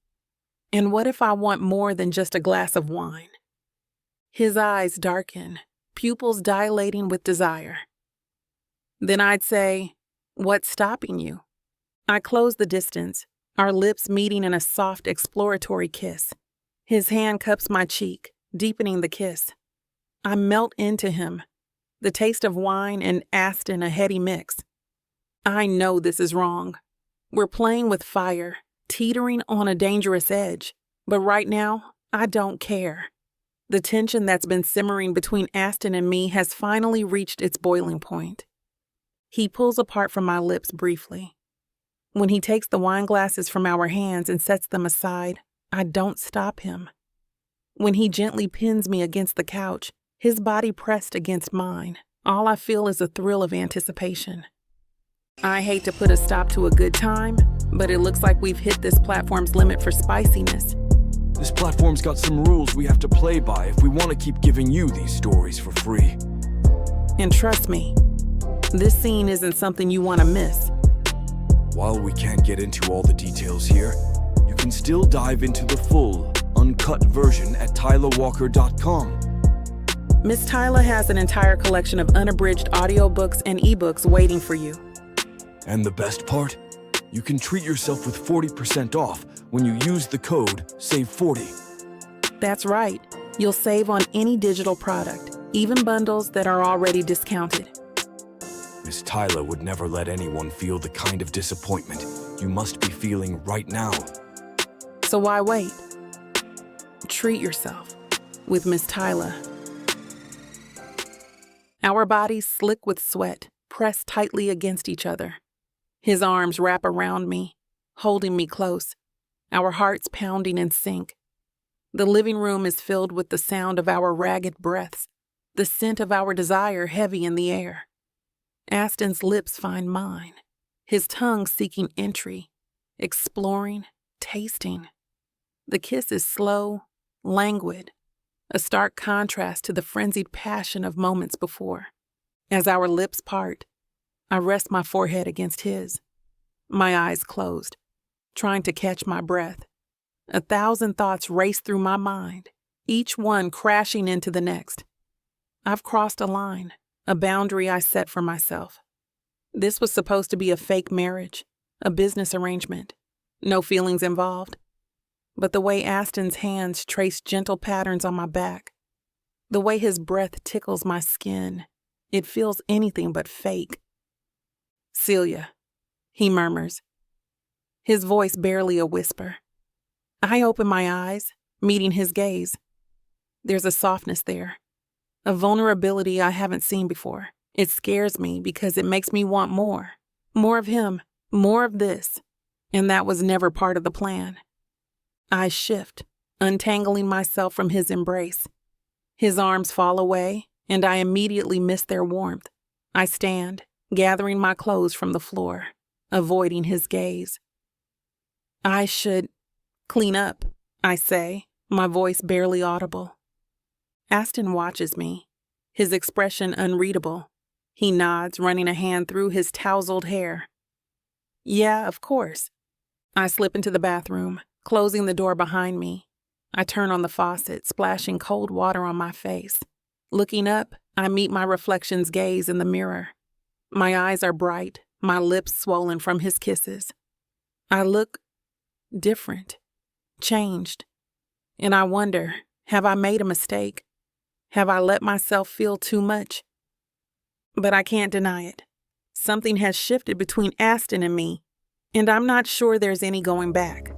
And what if I want more than just a glass of wine? His eyes darken, pupils dilating with desire. Then I'd say, what's stopping you? I close the distance, our lips meeting in a soft exploratory kiss. His hand cups my cheek, deepening the kiss. I melt into him, the taste of wine and Aston a heady mix. I know this is wrong. We're playing with fire, teetering on a dangerous edge, but right now, I don't care. The tension that's been simmering between Aston and me has finally reached its boiling point. He pulls apart from my lips briefly. When he takes the wine glasses from our hands and sets them aside, I don't stop him. When he gently pins me against the couch, his body pressed against mine, all I feel is a thrill of anticipation. I hate to put a stop to a good time, but it looks like we've hit this platform's limit for spiciness. This platform's got some rules we have to play by if we want to keep giving you these stories for free. And trust me, this scene isn't something you want to miss. While we can't get into all the details here, you can still dive into the full, uncut version at tylawalker.com. Miss Tyla has an entire collection of unabridged audiobooks and ebooks waiting for you. And the best part? You can treat yourself with 40% off when you use the code SAVE40. That's right. You'll save on any digital product, even bundles that are already discounted. Miss Tyla would never let anyone feel the kind of disappointment you must be feeling right now. So why wait? Treat yourself with Miss Tyla. Our bodies slick with sweat, pressed tightly against each other. His arms wrap around me, holding me close, our hearts pounding in sync. The living room is filled with the sound of our ragged breaths, the scent of our desire heavy in the air. Aston's lips find mine, his tongue seeking entry, exploring, tasting. The kiss is slow, languid, a stark contrast to the frenzied passion of moments before. As our lips part, I rest my forehead against his, my eyes closed, trying to catch my breath. 1,000 thoughts race through my mind, each one crashing into the next. I've crossed a line, a boundary I set for myself. This was supposed to be a fake marriage, a business arrangement, no feelings involved. But the way Aston's hands trace gentle patterns on my back, the way his breath tickles my skin, it feels anything but fake. "Celia," he murmurs, his voice barely a whisper. I open my eyes, meeting his gaze. There's a softness there, a vulnerability I haven't seen before. It scares me because it makes me want more of him, more of this, and that was never part of the plan. I shift, untangling myself from his embrace. His arms fall away, and I immediately miss their warmth. I stand, gathering my clothes from the floor, avoiding his gaze. I should clean up, I say, my voice barely audible. Aston watches me, his expression unreadable. He nods, running a hand through his tousled hair. Yeah, of course. I slip into the bathroom, closing the door behind me. I turn on the faucet, splashing cold water on my face. Looking up, I meet my reflection's gaze in the mirror. My eyes are bright, my lips swollen from his kisses. I look different, changed. And I wonder, have I made a mistake? Have I let myself feel too much? But I can't deny it. Something has shifted between Aston and me, and I'm not sure there's any going back.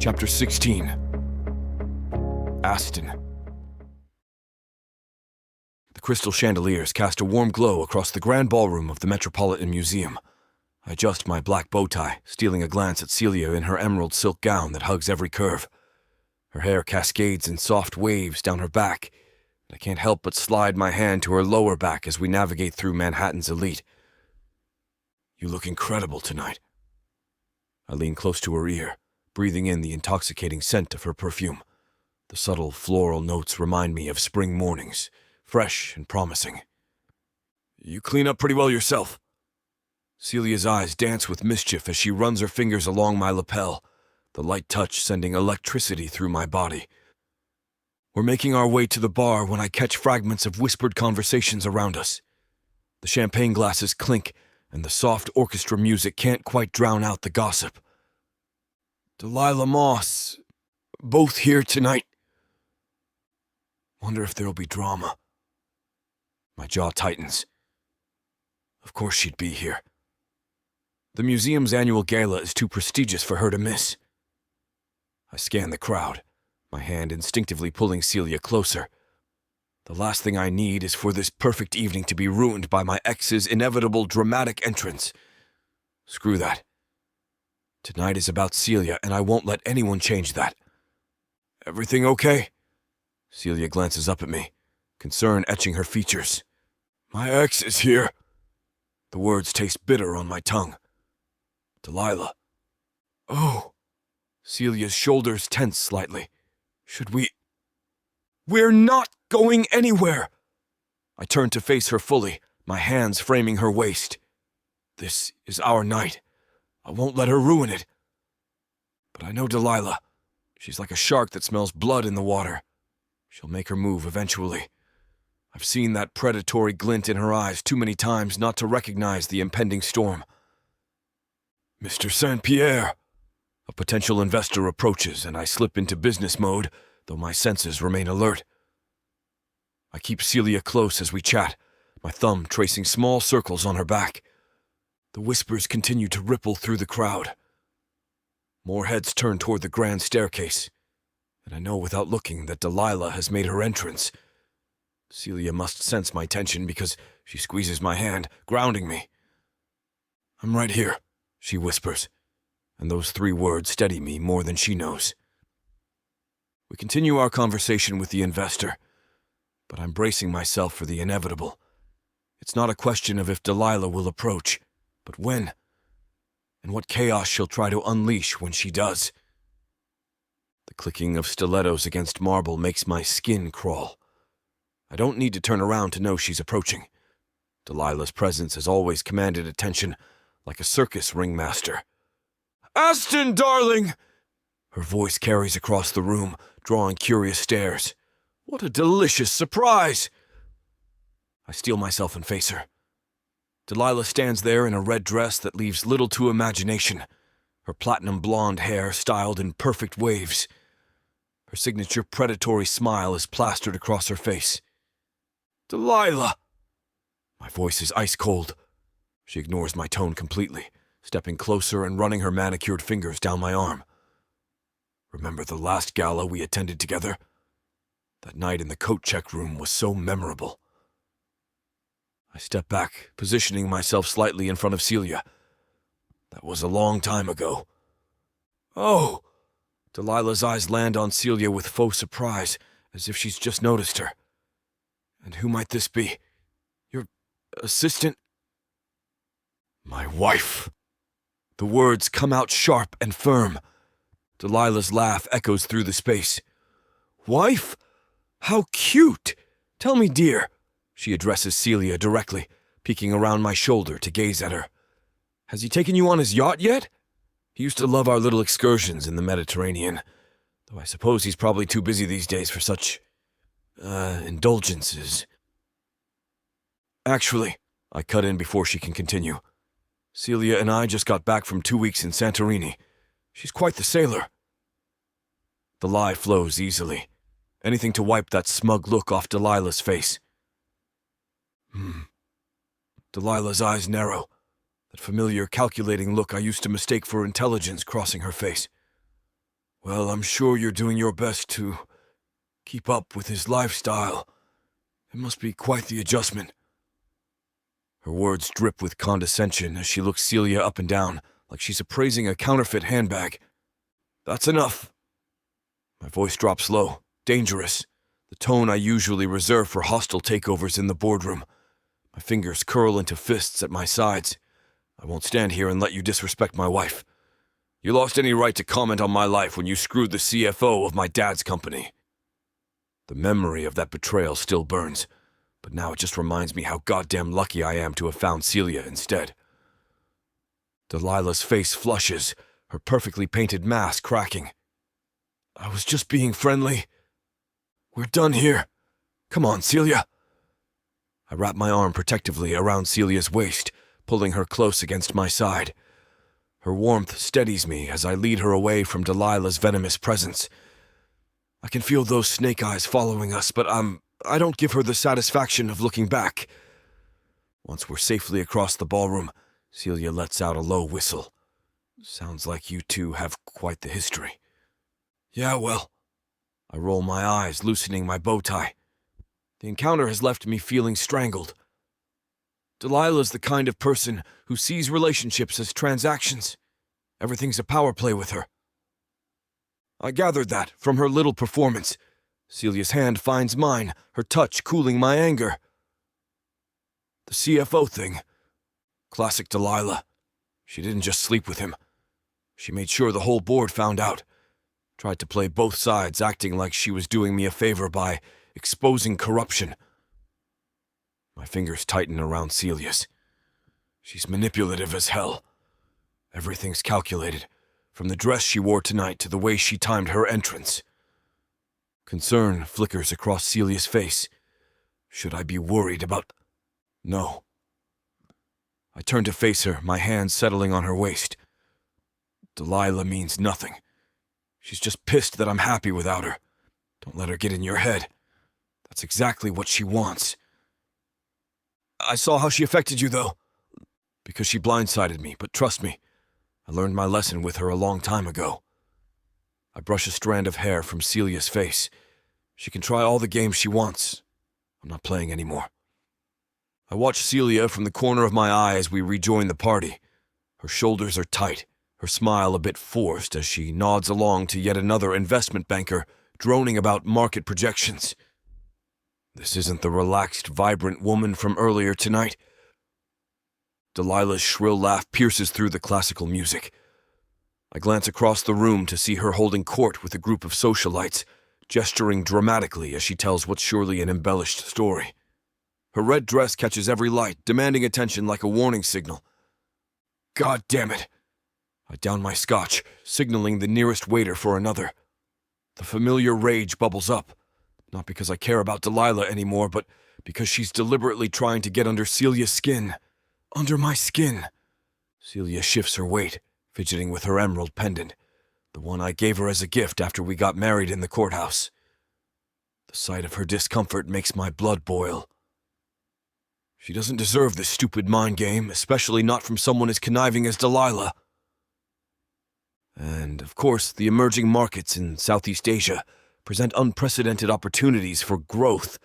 Chapter 16. Aston. The crystal chandeliers cast a warm glow across the grand ballroom of the Metropolitan Museum. I adjust my black bow tie, stealing a glance at Celia in her emerald silk gown that hugs every curve. Her hair cascades in soft waves down her back, and I can't help but slide my hand to her lower back as we navigate through Manhattan's elite. You look incredible tonight. I lean close to her ear, breathing in the intoxicating scent of her perfume. The subtle floral notes remind me of spring mornings, fresh and promising. You clean up pretty well yourself. Celia's eyes dance with mischief as she runs her fingers along my lapel, the light touch sending electricity through my body. We're making our way to the bar when I catch fragments of whispered conversations around us. The champagne glasses clink, and the soft orchestra music can't quite drown out the gossip. Delilah Moss, both here tonight. Wonder if there'll be drama. My jaw tightens. Of course she'd be here. The museum's annual gala is too prestigious for her to miss. I scan the crowd, my hand instinctively pulling Celia closer. The last thing I need is for this perfect evening to be ruined by my ex's inevitable dramatic entrance. Screw that. Tonight is about Celia, and I won't let anyone change that. Everything okay? Celia glances up at me, concern etching her features. My ex is here. The words taste bitter on my tongue. Delilah. Oh. Celia's shoulders tense slightly. Should we... We're not going anywhere! I turn to face her fully, my hands framing her waist. This is our night. I won't let her ruin it. But I know Delilah. She's like a shark that smells blood in the water. She'll make her move eventually. I've seen that predatory glint in her eyes too many times not to recognize the impending storm. Mr. Saint-Pierre! A potential investor approaches, and I slip into business mode, though my senses remain alert. I keep Celia close as we chat, my thumb tracing small circles on her back. The whispers continue to ripple through the crowd. More heads turn toward the grand staircase, and I know without looking that Delilah has made her entrance. Celia must sense my tension because she squeezes my hand, grounding me. "I'm right here," she whispers, and those 3 words steady me more than she knows. We continue our conversation with the investor, but I'm bracing myself for the inevitable. It's not a question of if Delilah will approach, but when, and what chaos she'll try to unleash when she does. The clicking of stilettos against marble makes my skin crawl. I don't need to turn around to know she's approaching. Delilah's presence has always commanded attention, like a circus ringmaster. "Aston, darling!" Her voice carries across the room, drawing curious stares. What a delicious surprise! I steel myself and face her. Delilah stands there in a red dress that leaves little to imagination, her platinum blonde hair styled in perfect waves. Her signature predatory smile is plastered across her face. "Delilah!" My voice is ice cold. She ignores my tone completely, stepping closer and running her manicured fingers down my arm. Remember the last gala we attended together? That night in the coat check room was so memorable. I step back, positioning myself slightly in front of Celia. That was a long time ago. "Oh!" Delilah's eyes land on Celia with faux surprise, as if she's just noticed her. "And who might this be? Your assistant?" "My wife." The words come out sharp and firm. Delilah's laugh echoes through the space. "Wife? How cute! Tell me, dear." She addresses Celia directly, peeking around my shoulder to gaze at her. "Has he taken you on his yacht yet? He used to love our little excursions in the Mediterranean, though I suppose he's probably too busy these days for such, indulgences." "Actually," I cut in before she can continue, "Celia and I just got back from 2 weeks in Santorini. She's quite the sailor." The lie flows easily. Anything to wipe that smug look off Delilah's face. Delilah's eyes narrow, that familiar calculating look I used to mistake for intelligence crossing her face. "Well, I'm sure you're doing your best to keep up with his lifestyle. It must be quite the adjustment." Her words drip with condescension as she looks Celia up and down, like she's appraising a counterfeit handbag. "That's enough." My voice drops low, dangerous, the tone I usually reserve for hostile takeovers in the boardroom. My fingers curl into fists at my sides. "I won't stand here and let you disrespect my wife. You lost any right to comment on my life when you screwed the CFO of my dad's company." The memory of that betrayal still burns, but now it just reminds me how goddamn lucky I am to have found Celia instead. Delilah's face flushes, her perfectly painted mask cracking. "I was just being friendly. We're done here. Come on, Celia." I wrap my arm protectively around Celia's waist, pulling her close against my side. Her warmth steadies me as I lead her away from Delilah's venomous presence. I can feel those snake eyes following us, but I don't give her the satisfaction of looking back. Once we're safely across the ballroom, Celia lets out a low whistle. "Sounds like you two have quite the history." "Yeah, well." I roll my eyes, loosening my bow tie. The encounter has left me feeling strangled. Delilah's the kind of person who sees relationships as transactions. Everything's a power play with her. I gathered that from her little performance. Celia's hand finds mine, her touch cooling my anger. The CFO thing. Classic Delilah. She didn't just sleep with him. She made sure the whole board found out. Tried to play both sides, acting like she was doing me a favor by exposing corruption. My fingers tighten around Celia's. She's manipulative as hell. Everything's calculated, from the dress she wore tonight to the way she timed her entrance. Concern flickers across Celia's face. Should I be worried about... No. I turn to face her, my hands settling on her waist. Delilah means nothing. She's just pissed that I'm happy without her. Don't let her get in your head. That's exactly what she wants. I saw how she affected you, though. Because she blindsided me, but trust me, I learned my lesson with her a long time ago. I brush a strand of hair from Celia's face. She can try all the games she wants. I'm not playing anymore. I watch Celia from the corner of my eye as we rejoin the party. Her shoulders are tight, her smile a bit forced as she nods along to yet another investment banker droning about market projections. This isn't the relaxed, vibrant woman from earlier tonight. Delilah's shrill laugh pierces through the classical music. I glance across the room to see her holding court with a group of socialites, gesturing dramatically as she tells what's surely an embellished story. Her red dress catches every light, demanding attention like a warning signal. God damn it! I down my scotch, signaling the nearest waiter for another. The familiar rage bubbles up, not because I care about Delilah anymore, but because she's deliberately trying to get under Celia's skin. Under my skin. Celia shifts her weight, fidgeting with her emerald pendant, the one I gave her as a gift after we got married in the courthouse. The sight of her discomfort makes my blood boil. She doesn't deserve this stupid mind game, especially not from someone as conniving as Delilah. And, of course, the emerging markets in Southeast Asia present unprecedented opportunities for growth,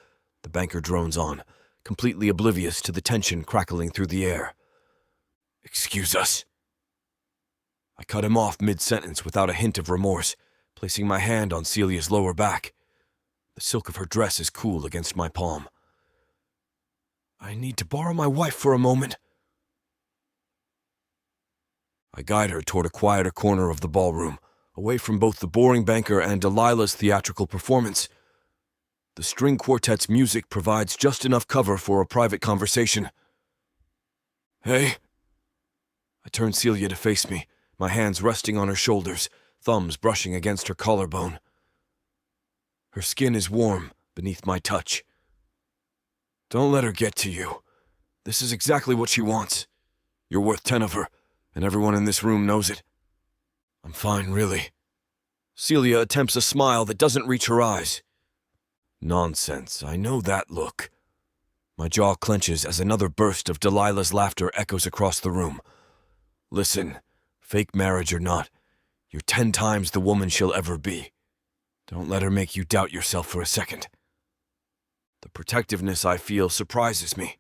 the banker drones on, completely oblivious to the tension crackling through the air. Excuse us. I cut him off mid-sentence without a hint of remorse, placing my hand on Celia's lower back. The silk of her dress is cool against my palm. I need to borrow my wife for a moment. I guide her toward a quieter corner of the ballroom, away from both the boring banker and Delilah's theatrical performance. The string quartet's music provides just enough cover for a private conversation. Hey? I turn Celia to face me, my hands resting on her shoulders, thumbs brushing against her collarbone. Her skin is warm beneath my touch. Don't let her get to you. This is exactly what she wants. You're worth 10 of her, and everyone in this room knows it. I'm fine, really. Celia attempts a smile that doesn't reach her eyes. Nonsense, I know that look. My jaw clenches as another burst of Delilah's laughter echoes across the room. Listen, fake marriage or not, you're 10 times the woman she'll ever be. Don't let her make you doubt yourself for a second. The protectiveness I feel surprises me.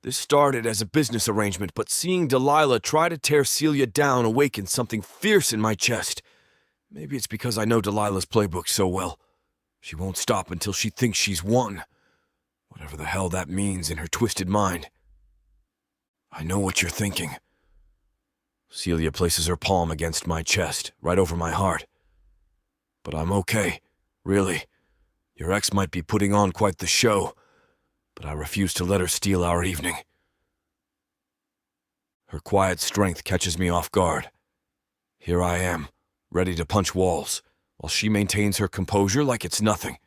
This started as a business arrangement, but seeing Delilah try to tear Celia down awakens something fierce in my chest. Maybe it's because I know Delilah's playbook so well. She won't stop until she thinks she's won. Whatever the hell that means in her twisted mind. I know what you're thinking. Celia places her palm against my chest, right over my heart. But I'm okay, really. Your ex might be putting on quite the show, but I refuse to let her steal our evening. Her quiet strength catches me off guard. Here I am, ready to punch walls, while she maintains her composure like it's nothing.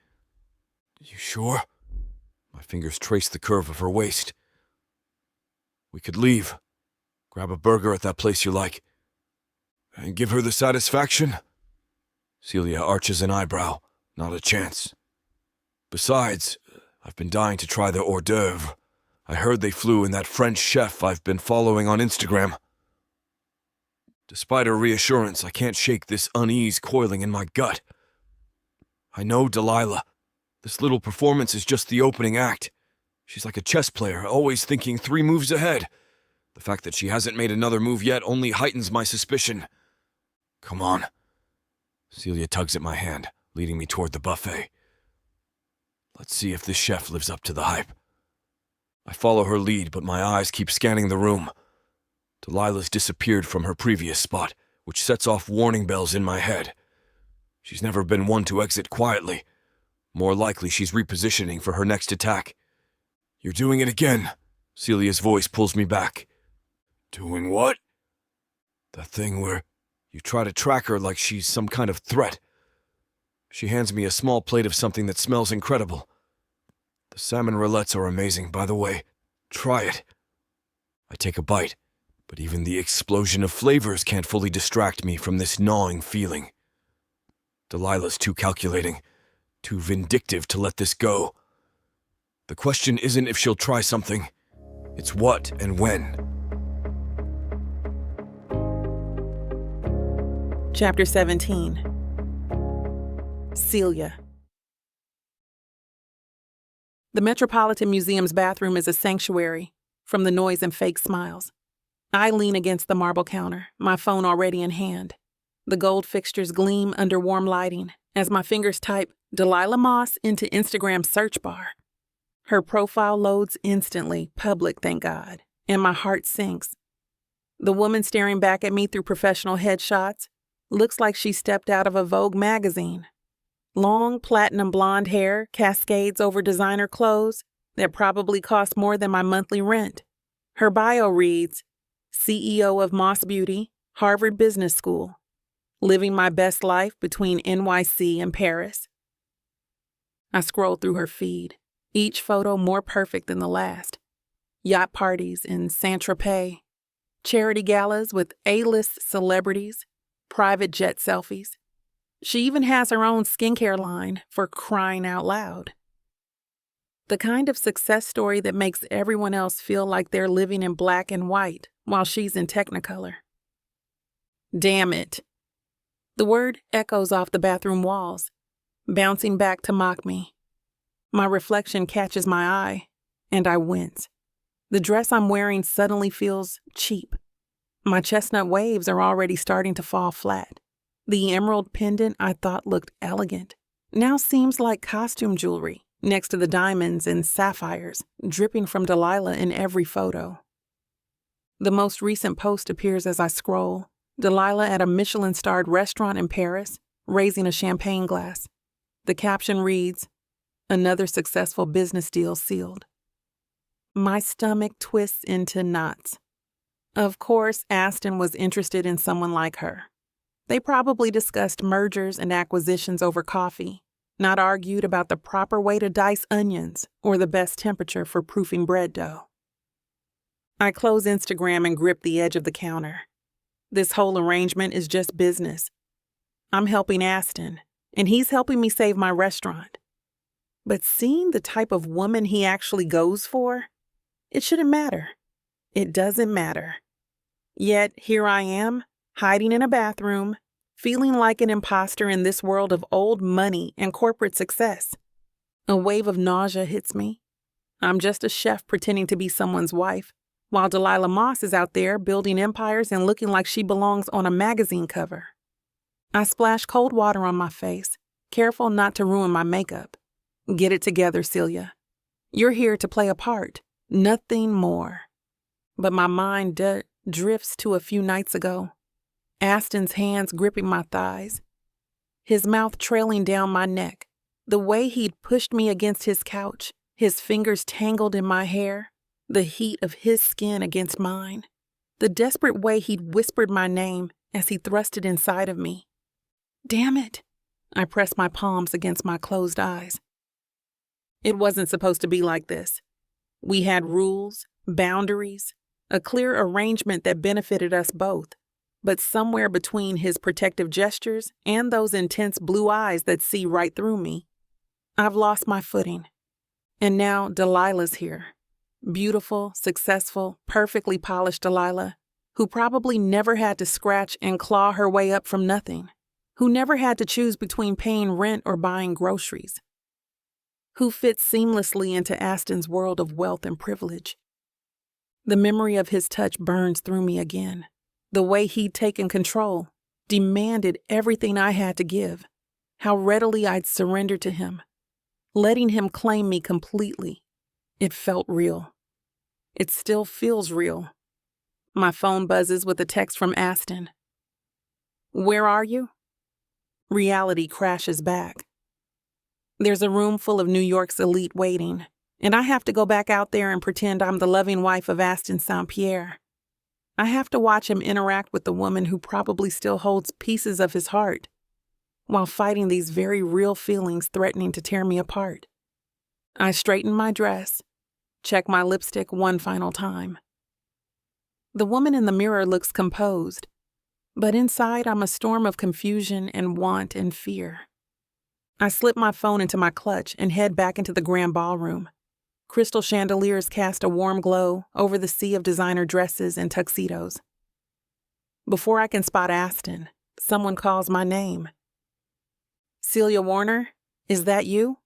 You sure? My fingers trace the curve of her waist. We could leave. Grab a burger at that place you like. And give her the satisfaction? Celia arches an eyebrow. Not a chance. Besides, I've been dying to try their hors d'oeuvre. I heard they flew in that French chef I've been following on Instagram. Despite her reassurance, I can't shake this unease coiling in my gut. I know Delilah. This little performance is just the opening act. She's like a chess player, always thinking 3 moves ahead. The fact that she hasn't made another move yet only heightens my suspicion. Come on. Celia tugs at my hand, leading me toward the buffet. Let's see if this chef lives up to the hype. I follow her lead, but my eyes keep scanning the room. Delilah's disappeared from her previous spot, which sets off warning bells in my head. She's never been one to exit quietly. More likely she's repositioning for her next attack. You're doing it again. Celia's voice pulls me back. Doing what? The thing where You try to track her like she's some kind of threat. She hands me a small plate of something that smells incredible. The salmon roulades are amazing, by the way. Try it. I take a bite, but even the explosion of flavors can't fully distract me from this gnawing feeling. Delilah's too calculating, too vindictive to let this go. The question isn't if she'll try something, it's what and when. Chapter 17. Celia. The Metropolitan Museum's bathroom is a sanctuary from the noise and fake smiles. I lean against the marble counter, my phone already in hand. The gold fixtures gleam under warm lighting as my fingers type Delilah Moss into Instagram's search bar. Her profile loads instantly, public, thank God, and my heart sinks. The woman staring back at me through professional headshots looks like she stepped out of a Vogue magazine. Long platinum blonde hair cascades over designer clothes that probably cost more than my monthly rent. Her bio reads, CEO of Moss Beauty, Harvard Business School, living my best life between NYC and Paris. I scroll through her feed, each photo more perfect than the last. Yacht parties in Saint-Tropez, charity galas with A-list celebrities, private jet selfies. She even has her own skincare line, for crying out loud. The kind of success story that makes everyone else feel like they're living in black and white while she's in Technicolor. Damn it. The word echoes off the bathroom walls, bouncing back to mock me. My reflection catches my eye, and I wince. The dress I'm wearing suddenly feels cheap. My chestnut waves are already starting to fall flat. The emerald pendant I thought looked elegant now seems like costume jewelry next to the diamonds and sapphires dripping from Delilah in every photo. The most recent post appears as I scroll. Delilah at a Michelin-starred restaurant in Paris, raising a champagne glass. The caption reads, "Another successful business deal sealed." My stomach twists into knots. Of course, Aston was interested in someone like her. They probably discussed mergers and acquisitions over coffee, not argued about the proper way to dice onions or the best temperature for proofing bread dough. I close Instagram and grip the edge of the counter. This whole arrangement is just business. I'm helping Aston, and he's helping me save my restaurant. But seeing the type of woman he actually goes for, it shouldn't matter. It doesn't matter. Yet here I am, hiding in a bathroom, feeling like an imposter in this world of old money and corporate success. A wave of nausea hits me. I'm just a chef pretending to be someone's wife, while Delilah Moss is out there building empires and looking like she belongs on a magazine cover. I splash cold water on my face, careful not to ruin my makeup. Get it together, Celia. You're here to play a part, nothing more. But my mind drifts to a few nights ago. Aston's hands gripping my thighs, his mouth trailing down my neck, the way he'd pushed me against his couch, his fingers tangled in my hair, the heat of his skin against mine, the desperate way he'd whispered my name as he thrust it inside of me. Damn it! I pressed my palms against my closed eyes. It wasn't supposed to be like this. We had rules, boundaries, a clear arrangement that benefited us both. But somewhere between his protective gestures and those intense blue eyes that see right through me, I've lost my footing. And now Delilah's here. Beautiful, successful, perfectly polished Delilah, who probably never had to scratch and claw her way up from nothing, who never had to choose between paying rent or buying groceries, who fits seamlessly into Aston's world of wealth and privilege. The memory of his touch burns through me again. The way he'd taken control, demanded everything I had to give, how readily I'd surrendered to him, letting him claim me completely. It felt real. It still feels real. My phone buzzes with a text from Aston. Where are you? Reality crashes back. There's a room full of New York's elite waiting, and I have to go back out there and pretend I'm the loving wife of Aston Saint-Pierre. I have to watch him interact with the woman who probably still holds pieces of his heart, while fighting these very real feelings threatening to tear me apart. I straighten my dress, check my lipstick one final time. The woman in the mirror looks composed, but inside I'm a storm of confusion and want and fear. I slip my phone into my clutch and head back into the grand ballroom. Crystal chandeliers cast a warm glow over the sea of designer dresses and tuxedos. Before I can spot Aston, someone calls my name. "Celia Warner, is that you?"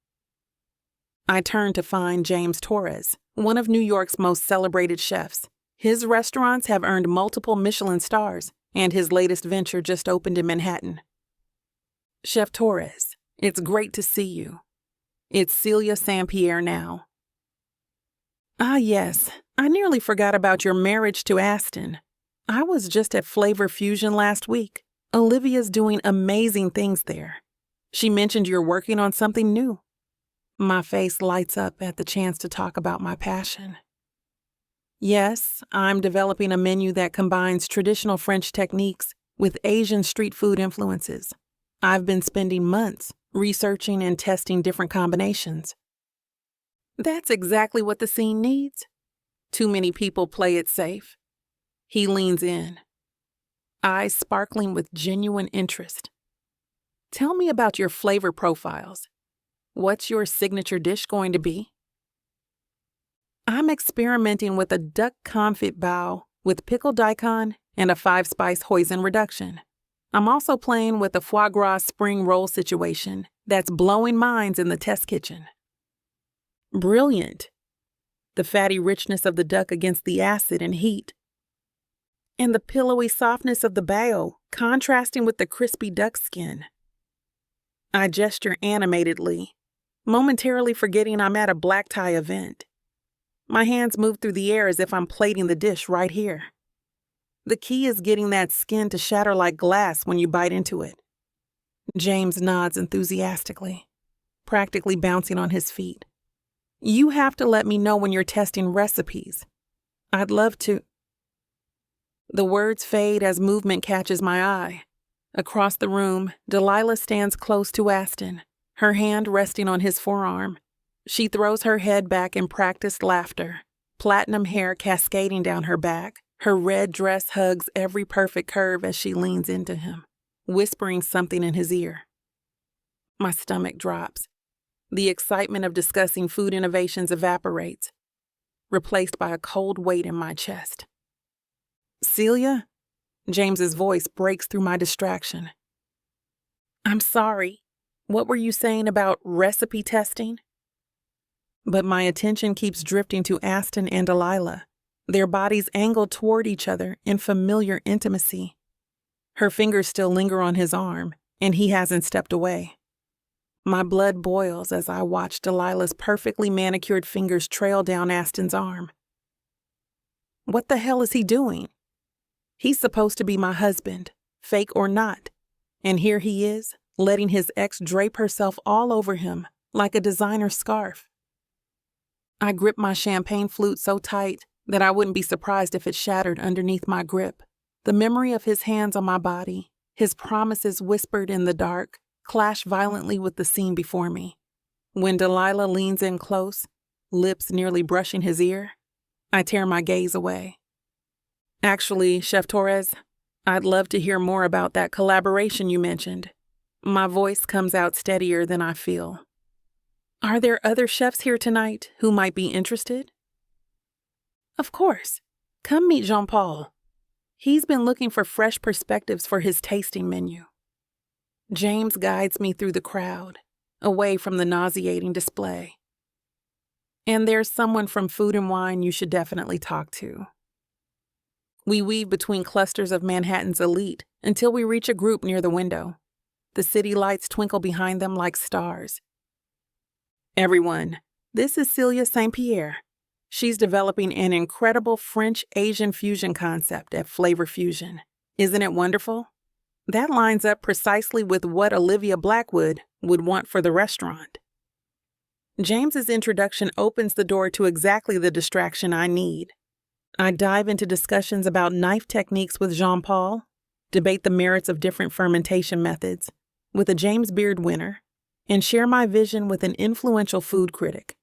I turn to find James Torres, one of New York's most celebrated chefs. His restaurants have earned multiple Michelin stars, and his latest venture just opened in Manhattan. "Chef Torres, it's great to see you. It's Celia Saint-Pierre now." "Ah, yes, I nearly forgot about your marriage to Aston. I was just at Flavor Fusion last week. Olivia's doing amazing things there. She mentioned you're working on something new." My face lights up at the chance to talk about my passion. Yes, I'm developing a menu that combines traditional French techniques with Asian street food influences. I've been spending months researching and testing different combinations. "That's exactly what the scene needs. Too many people play it safe." He leans in, eyes sparkling with genuine interest. "Tell me about your flavor profiles. What's your signature dish going to be?" I'm experimenting with a duck confit bao with pickled daikon and a 5-spice hoisin reduction. I'm also playing with a foie gras spring roll situation that's blowing minds in the test kitchen. Brilliant. The fatty richness of the duck against the acid and heat, and the pillowy softness of the bao contrasting with the crispy duck skin. I gesture animatedly, momentarily forgetting I'm at a black tie event. My hands move through the air as if I'm plating the dish right here. The key is getting that skin to shatter like glass when you bite into it. James nods enthusiastically, practically bouncing on his feet. "You have to let me know when you're testing recipes. I'd love to." The words fade as movement catches my eye. Across the room, Delilah stands close to Aston, her hand resting on his forearm. She throws her head back in practiced laughter, platinum hair cascading down her back. Her red dress hugs every perfect curve as she leans into him, whispering something in his ear. My stomach drops. The excitement of discussing food innovations evaporates, replaced by a cold weight in my chest. "Celia?" James's voice breaks through my distraction. "I'm sorry. What were you saying about recipe testing?" But my attention keeps drifting to Aston and Delilah, their bodies angled toward each other in familiar intimacy. Her fingers still linger on his arm, and he hasn't stepped away. My blood boils as I watch Delilah's perfectly manicured fingers trail down Aston's arm. What the hell is he doing? He's supposed to be my husband, fake or not, and here he is, letting his ex drape herself all over him like a designer scarf. I grip my champagne flute so tight that I wouldn't be surprised if it shattered underneath my grip. The memory of his hands on my body, his promises whispered in the dark, clash violently with the scene before me. When Delilah leans in close, lips nearly brushing his ear, I tear my gaze away. "Actually, Chef Torres, I'd love to hear more about that collaboration you mentioned." My voice comes out steadier than I feel. "Are there other chefs here tonight who might be interested?" "Of course. Come meet Jean-Paul. He's been looking for fresh perspectives for his tasting menu." James guides me through the crowd, away from the nauseating display. "And there's someone from Food and Wine you should definitely talk to." We weave between clusters of Manhattan's elite until we reach a group near the window. The city lights twinkle behind them like stars. "Everyone, this is Celia Saint-Pierre. She's developing an incredible French-Asian fusion concept at Flavor Fusion. Isn't it wonderful? That lines up precisely with what Olivia Blackwood would want for the restaurant." James's introduction opens the door to exactly the distraction I need. I dive into discussions about knife techniques with Jean-Paul, debate the merits of different fermentation methods with a James Beard winner, and share my vision with an influential food critic.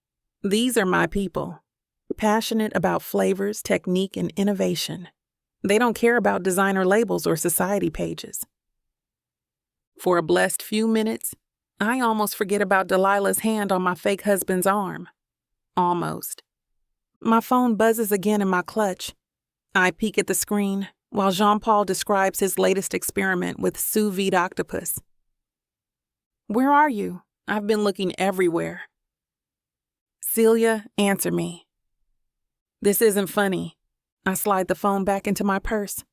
These are my people, passionate about flavors, technique, and innovation. They don't care about designer labels or society pages. For a blessed few minutes, I almost forget about Delilah's hand on my fake husband's arm. Almost. My phone buzzes again in my clutch. I peek at the screen while Jean-Paul describes his latest experiment with sous vide octopus. Where are you? I've been looking everywhere. Celia, answer me. This isn't funny. I slide the phone back into my purse.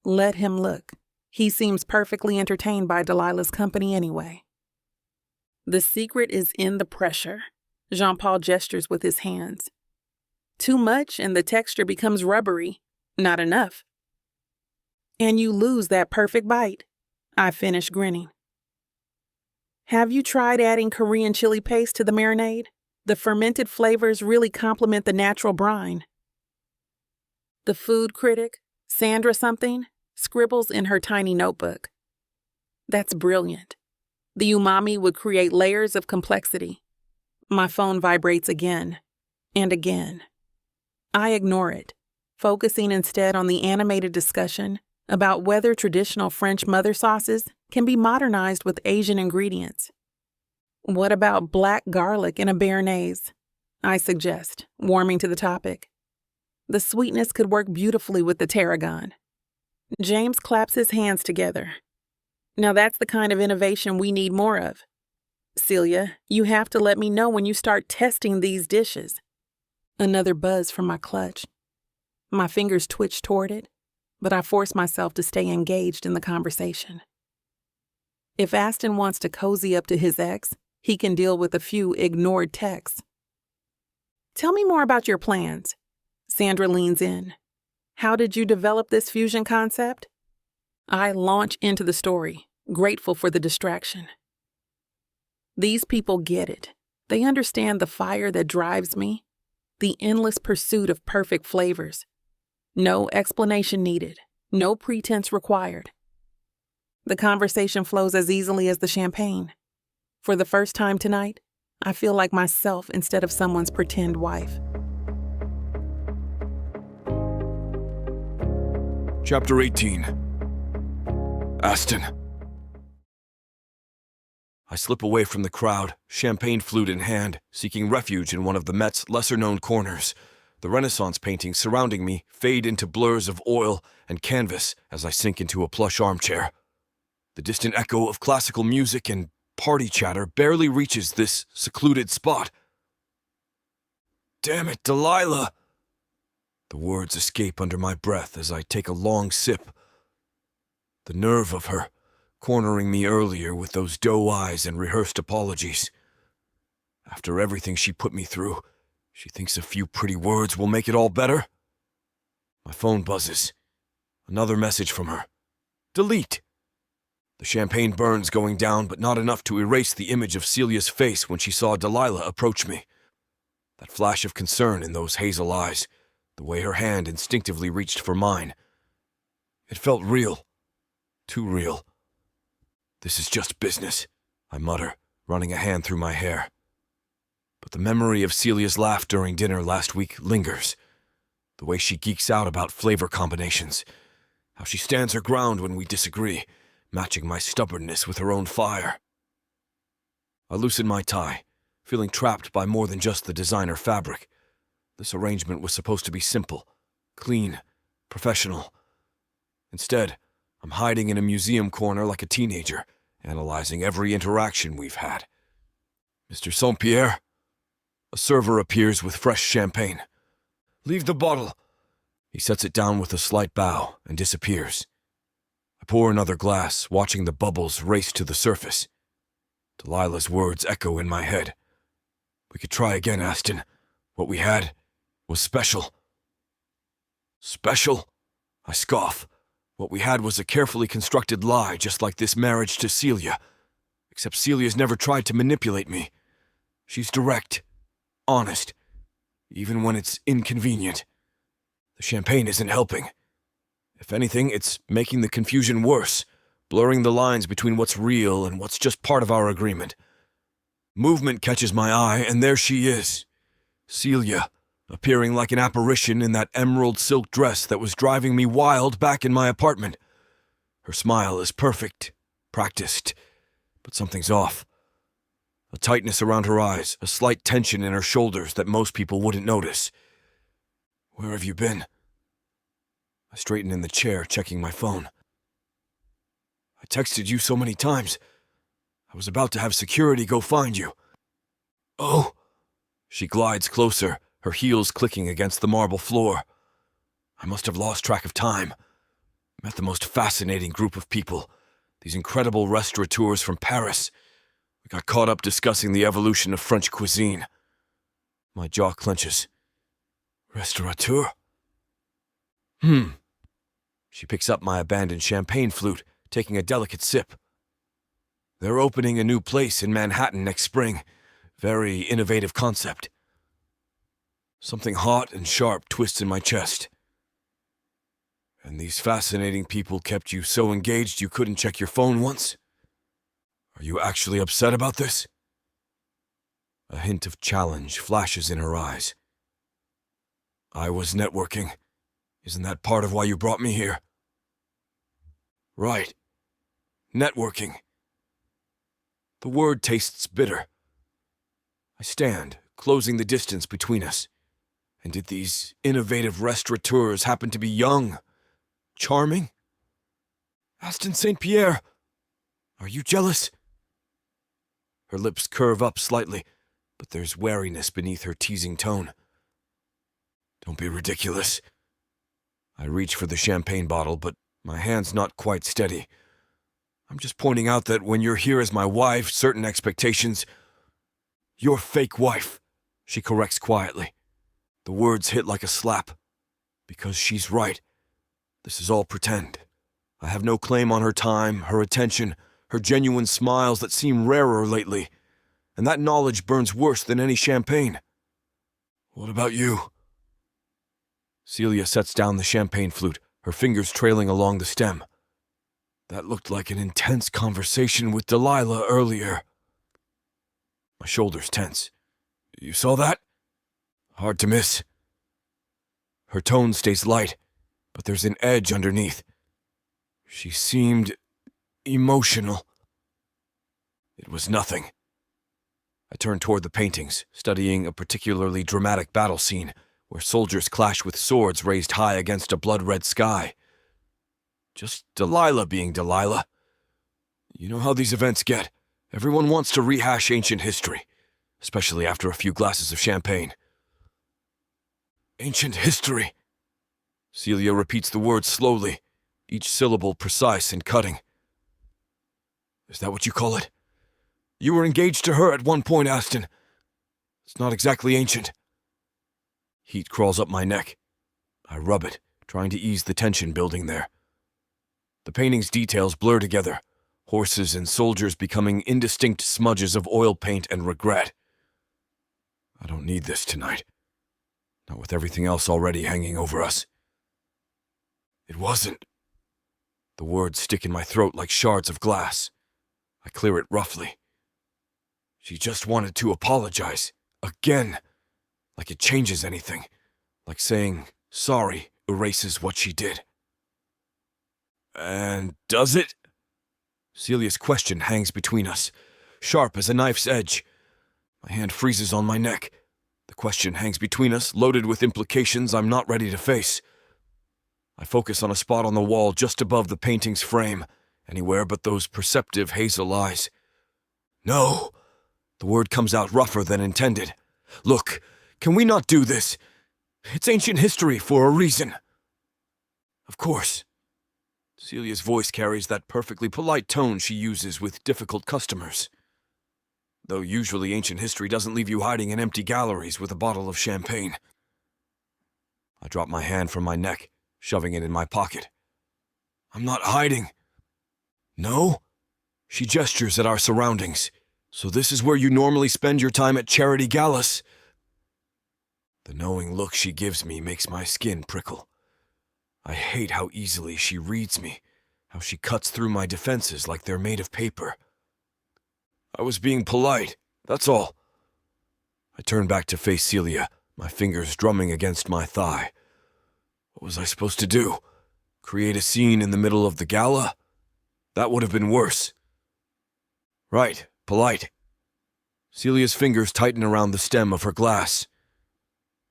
Let him look. He seems perfectly entertained by Delilah's company anyway. The secret is in the pressure. Jean-Paul gestures with his hands. Too much and the texture becomes rubbery. Not enough. And you lose that perfect bite. I finish grinning. Have you tried adding Korean chili paste to the marinade? The fermented flavors really complement the natural brine. The food critic, Sandra something, scribbles in her tiny notebook. That's brilliant. The umami would create layers of complexity. My phone vibrates again and again. I ignore it, focusing instead on the animated discussion about whether traditional French mother sauces can be modernized with Asian ingredients. What about black garlic in a béarnaise? I suggest, warming to the topic. The sweetness could work beautifully with the tarragon. James claps his hands together. Now that's the kind of innovation we need more of. Celia, you have to let me know when you start testing these dishes. Another buzz from my clutch. My fingers twitch toward it, but I force myself to stay engaged in the conversation. If Aston wants to cozy up to his ex, he can deal with a few ignored texts. Tell me more about your plans. Sandra leans in. How did you develop this fusion concept? I launch into the story, grateful for the distraction. These people get it. They understand the fire that drives me, the endless pursuit of perfect flavors. No explanation needed, no pretense required. The conversation flows as easily as the champagne. For the first time tonight, I feel like myself instead of someone's pretend wife. Chapter 18. Aston. I slip away from the crowd, champagne flute in hand, seeking refuge in one of the Met's lesser-known corners. The Renaissance paintings surrounding me fade into blurs of oil and canvas as I sink into a plush armchair. The distant echo of classical music and party chatter barely reaches this secluded spot. Damn it, Delilah! The words escape under my breath as I take a long sip. The nerve of her, cornering me earlier with those doe eyes and rehearsed apologies. After everything she put me through, she thinks a few pretty words will make it all better? My phone buzzes. Another message from her. Delete! The champagne burns going down, but not enough to erase the image of Celia's face when she saw Delilah approach me. That flash of concern in those hazel eyes, the way her hand instinctively reached for mine. It felt real. Too real. This is just business, I mutter, running a hand through my hair. But the memory of Celia's laugh during dinner last week lingers. The way she geeks out about flavor combinations. How she stands her ground when we disagree, matching my stubbornness with her own fire. I loosen my tie, feeling trapped by more than just the designer fabric. This arrangement was supposed to be simple, clean, professional. Instead, I'm hiding in a museum corner like a teenager, analyzing every interaction we've had. Mr. Saint-Pierre? A server appears with fresh champagne. Leave the bottle. He sets it down with a slight bow and disappears. I pour another glass, watching the bubbles race to the surface. Delilah's words echo in my head. We could try again, Aston. What we had was special. Special? I scoff. What we had was a carefully constructed lie, just like this marriage to Celia. Except Celia's never tried to manipulate me. She's direct, honest, even when it's inconvenient. The champagne isn't helping. If anything, it's making the confusion worse, blurring the lines between what's real and what's just part of our agreement. Movement catches my eye, and there she is. Celia, appearing like an apparition in that emerald silk dress that was driving me wild back in my apartment. Her smile is perfect, practiced, but something's off. A tightness around her eyes, a slight tension in her shoulders that most people wouldn't notice. Where have you been? I straighten in the chair, checking my phone. I texted you so many times. I was about to have security go find you. Oh! She glides closer, her heels clicking against the marble floor. I must have lost track of time. Met the most fascinating group of people, these incredible restaurateurs from Paris. We got caught up discussing the evolution of French cuisine. My jaw clenches. Restaurateur? She picks up my abandoned champagne flute, taking a delicate sip. They're opening a new place in Manhattan next spring. Very innovative concept. Something hot and sharp twists in my chest. And these fascinating people kept you so engaged you couldn't check your phone once? Are you actually upset about this? A hint of challenge flashes in her eyes. I was networking. Isn't that part of why you brought me here? Right. Networking. The word tastes bitter. I stand, closing the distance between us. And did these innovative restaurateurs happen to be young? Charming? Aston Saint-Pierre! Are you jealous? Her lips curve up slightly, but there's wariness beneath her teasing tone. Don't be ridiculous. I reach for the champagne bottle, but my hand's not quite steady. I'm just pointing out that when you're here as my wife, certain expectations... Your fake wife, she corrects quietly. The words hit like a slap. Because she's right. This is all pretend. I have no claim on her time, her attention, her genuine smiles that seem rarer lately. And that knowledge burns worse than any champagne. What about you? Celia sets down the champagne flute, her fingers trailing along the stem. That looked like an intense conversation with Delilah earlier. My shoulders tense. You saw that? Hard to miss. Her tone stays light, but there's an edge underneath. She seemed emotional. It was nothing. I turned toward the paintings, studying a particularly dramatic battle scene where soldiers clash with swords raised high against a blood-red sky. Just Delilah being Delilah. You know how these events get. Everyone wants to rehash ancient history, especially after a few glasses of champagne. Ancient history. Celia repeats the word slowly, each syllable precise and cutting. Is that what you call it? You were engaged to her at one point, Aston. It's not exactly ancient. Heat crawls up my neck. I rub it, trying to ease the tension building there. The painting's details blur together, horses and soldiers becoming indistinct smudges of oil paint and regret. I don't need this tonight. Not with everything else already hanging over us. It wasn't. The words stick in my throat like shards of glass. I clear it roughly. She just wanted to apologize. Again. Like it changes anything. Like saying sorry erases what she did. And does it? Celia's question hangs between us, sharp as a knife's edge. My hand freezes on my neck. The question hangs between us, loaded with implications I'm not ready to face. I focus on a spot on the wall just above the painting's frame, anywhere but those perceptive hazel eyes. No! The word comes out rougher than intended. Look, can we not do this? It's ancient history for a reason. Of course. Celia's voice carries that perfectly polite tone she uses with difficult customers. Though usually ancient history doesn't leave you hiding in empty galleries with a bottle of champagne. I drop my hand from my neck, shoving it in my pocket. I'm not hiding. No? She gestures at our surroundings. So this is where you normally spend your time at charity galas? The knowing look she gives me makes my skin prickle. I hate how easily she reads me, how she cuts through my defenses like they're made of paper. I was being polite, that's all. I turned back to face Celia, my fingers drumming against my thigh. What was I supposed to do? Create a scene in the middle of the gala? That would have been worse. Right, polite. Celia's fingers tighten around the stem of her glass.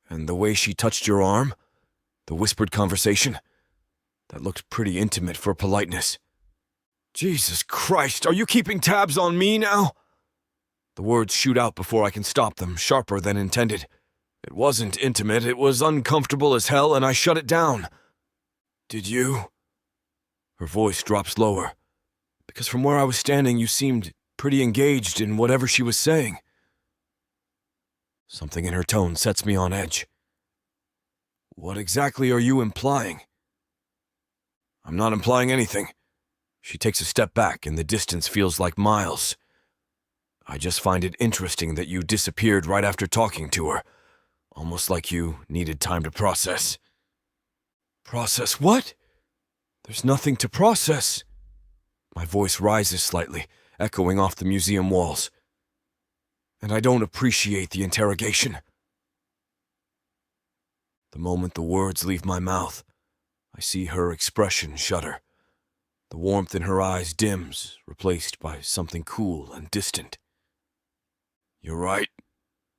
And the way she touched your arm? The whispered conversation? That looked pretty intimate for politeness. Jesus Christ, are you keeping tabs on me now? The words shoot out before I can stop them, sharper than intended. It wasn't intimate, it was uncomfortable as hell, and I shut it down. Did you? Her voice drops lower, because from where I was standing you seemed pretty engaged in whatever she was saying. Something in her tone sets me on edge. What exactly are you implying? I'm not implying anything. She takes a step back and the distance feels like miles. I just find it interesting that you disappeared right after talking to her, almost like you needed time to process. Process what? There's nothing to process. My voice rises slightly, echoing off the museum walls. And I don't appreciate the interrogation. The moment the words leave my mouth, I see her expression shudder. The warmth in her eyes dims, replaced by something cool and distant. You're right.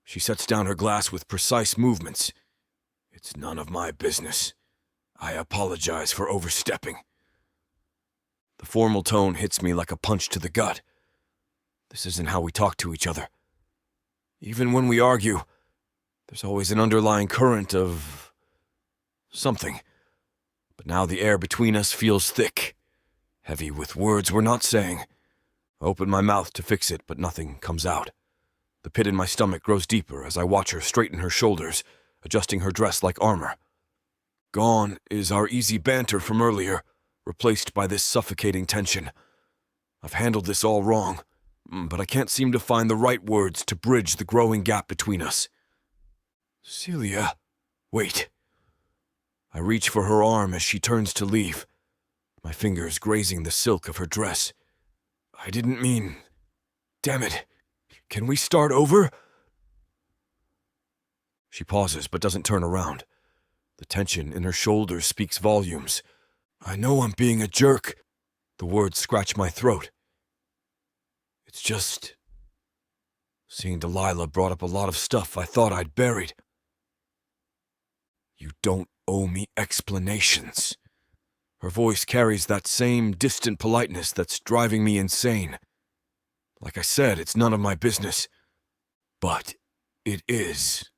She sets down her glass with precise movements. It's none of my business. I apologize for overstepping. The formal tone hits me like a punch to the gut. This isn't how we talk to each other. Even when we argue, there's always an underlying current of something. But now the air between us feels thick, heavy with words we're not saying. I open my mouth to fix it, but nothing comes out. The pit in my stomach grows deeper as I watch her straighten her shoulders, adjusting her dress like armor. Gone is our easy banter from earlier, replaced by this suffocating tension. I've handled this all wrong, but I can't seem to find the right words to bridge the growing gap between us. Celia, wait. I reach for her arm as she turns to leave, my fingers grazing the silk of her dress. I didn't mean... Damn it. Can we start over? She pauses but doesn't turn around. The tension in her shoulders speaks volumes. I know I'm being a jerk. The words scratch my throat. It's just... Seeing Delilah brought up a lot of stuff I thought I'd buried. You don't owe me explanations. Her voice carries that same distant politeness that's driving me insane. Like I said, it's none of my business. But it is.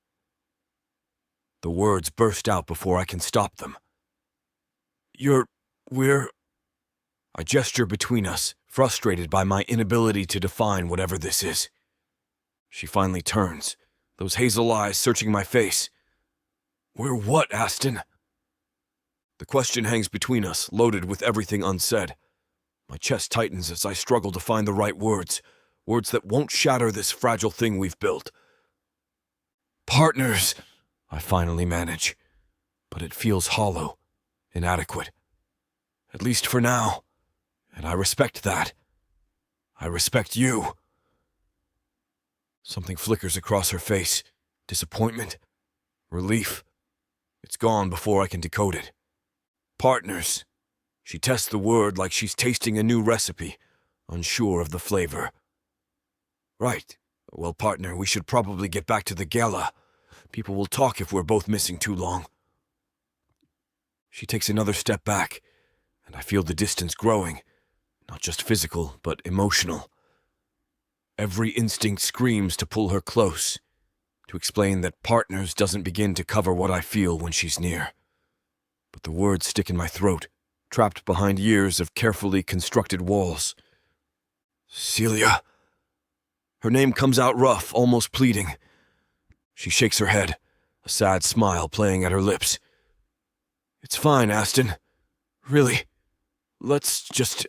The words burst out before I can stop them. We're... I gesture between us, frustrated by my inability to define whatever this is. She finally turns, those hazel eyes searching my face. We're what, Aston? The question hangs between us, loaded with everything unsaid. My chest tightens as I struggle to find the right words that won't shatter this fragile thing we've built. Partners, I finally manage, but it feels hollow, inadequate. At least for now, and I respect that. I respect you. Something flickers across her face, disappointment, relief. It's gone before I can decode it. Partners. She tests the word like she's tasting a new recipe, unsure of the flavor. Right. Well, partner, we should probably get back to the gala. People will talk if we're both missing too long. She takes another step back, and I feel the distance growing, not just physical, but emotional. Every instinct screams to pull her close, to explain that partners doesn't begin to cover what I feel when she's near. But the words stick in my throat, trapped behind years of carefully constructed walls. Celia. Her name comes out rough, almost pleading. She shakes her head, a sad smile playing at her lips. It's fine, Aston. Really. Let's just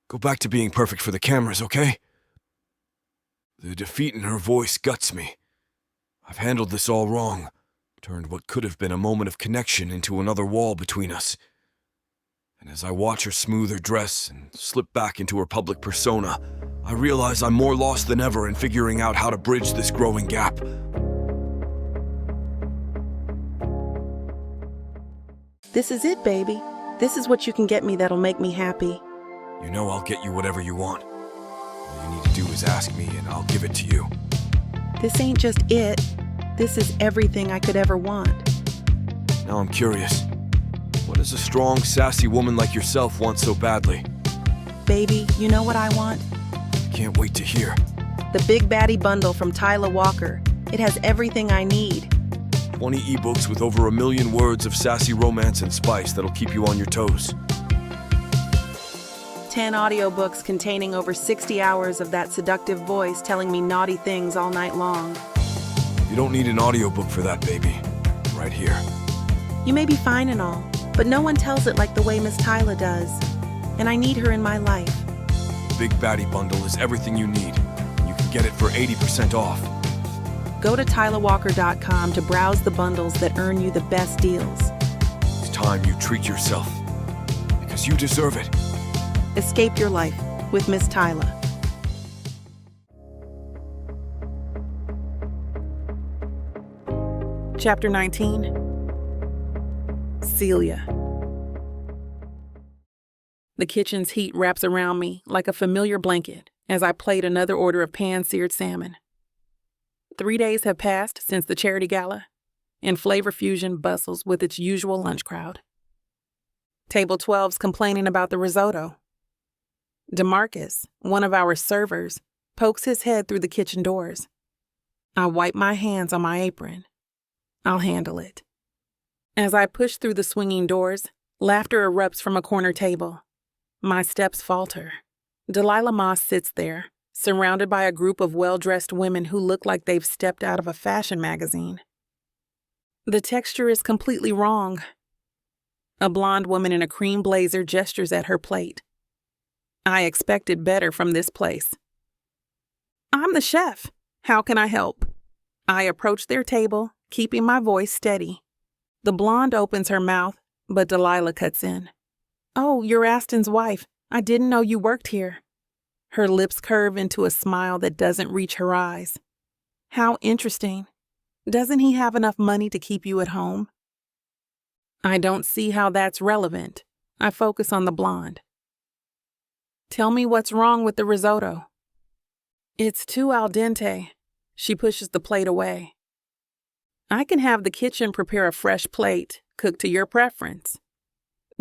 go back to being perfect for the cameras, okay? The defeat in her voice guts me. I've handled this all wrong, turned what could have been a moment of connection into another wall between us. And as I watch her smooth her dress and slip back into her public persona, I realize I'm more lost than ever in figuring out how to bridge this growing gap. This is it, baby. This is what you can get me that'll make me happy. You know I'll get you whatever you want. All you need to do is ask me and I'll give it to you. This ain't just it. This is everything I could ever want. Now I'm curious. What does a strong, sassy woman like yourself want so badly? Baby, you know what I want? Can't wait to hear. The Big Baddie Bundle from Tyla Walker. It has everything I need. 20 ebooks with over 1 million words of sassy romance and spice that'll keep you on your toes. 10 audiobooks containing over 60 hours of that seductive voice telling me naughty things all night long. You don't need an audiobook for that, baby. Right here. You may be fine and all, but no one tells it like the way Miss Tyla does. And I need her in my life. The Big Baddie Bundle is everything you need. You can get it for 80% off. Go to TylaWalker.com to browse the bundles that earn you the best deals. It's time you treat yourself. Because you deserve it. Escape your life with Miss Tyla. Chapter 19. Celia. The kitchen's heat wraps around me like a familiar blanket as I plate another order of pan-seared salmon. 3 days have passed since the charity gala, and Flavor Fusion bustles with its usual lunch crowd. Table 12's complaining about the risotto. DeMarcus, one of our servers, pokes his head through the kitchen doors. I wipe my hands on my apron. I'll handle it. As I push through the swinging doors, laughter erupts from a corner table. My steps falter. Delilah Moss sits there, surrounded by a group of well-dressed women who look like they've stepped out of a fashion magazine. The texture is completely wrong. A blonde woman in a cream blazer gestures at her plate. I expected better from this place. I'm the chef. How can I help? I approach their table, keeping my voice steady. The blonde opens her mouth, but Delilah cuts in. Oh, you're Aston's wife. I didn't know you worked here. Her lips curve into a smile that doesn't reach her eyes. How interesting. Doesn't he have enough money to keep you at home? I don't see how that's relevant. I focus on the blonde. Tell me what's wrong with the risotto. It's too al dente. She pushes the plate away. I can have the kitchen prepare a fresh plate, cooked to your preference.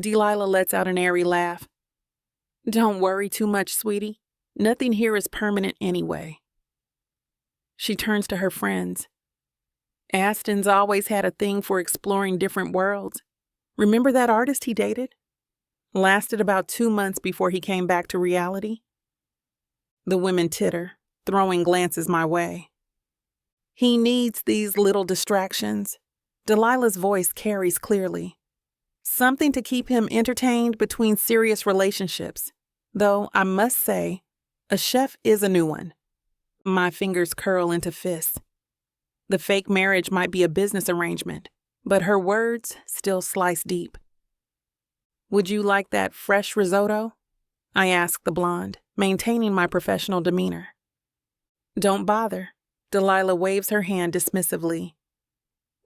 Delilah lets out an airy laugh. Don't worry too much, sweetie. Nothing here is permanent anyway. She turns to her friends. Aston's always had a thing for exploring different worlds. Remember that artist he dated? Lasted about 2 months before he came back to reality. The women titter, throwing glances my way. He needs these little distractions. Delilah's voice carries clearly. Something to keep him entertained between serious relationships. Though I must say, a chef is a new one. My fingers curl into fists. The fake marriage might be a business arrangement, but her words still slice deep. Would you like that fresh risotto? I ask the blonde, maintaining my professional demeanor. Don't bother. Delilah waves her hand dismissively.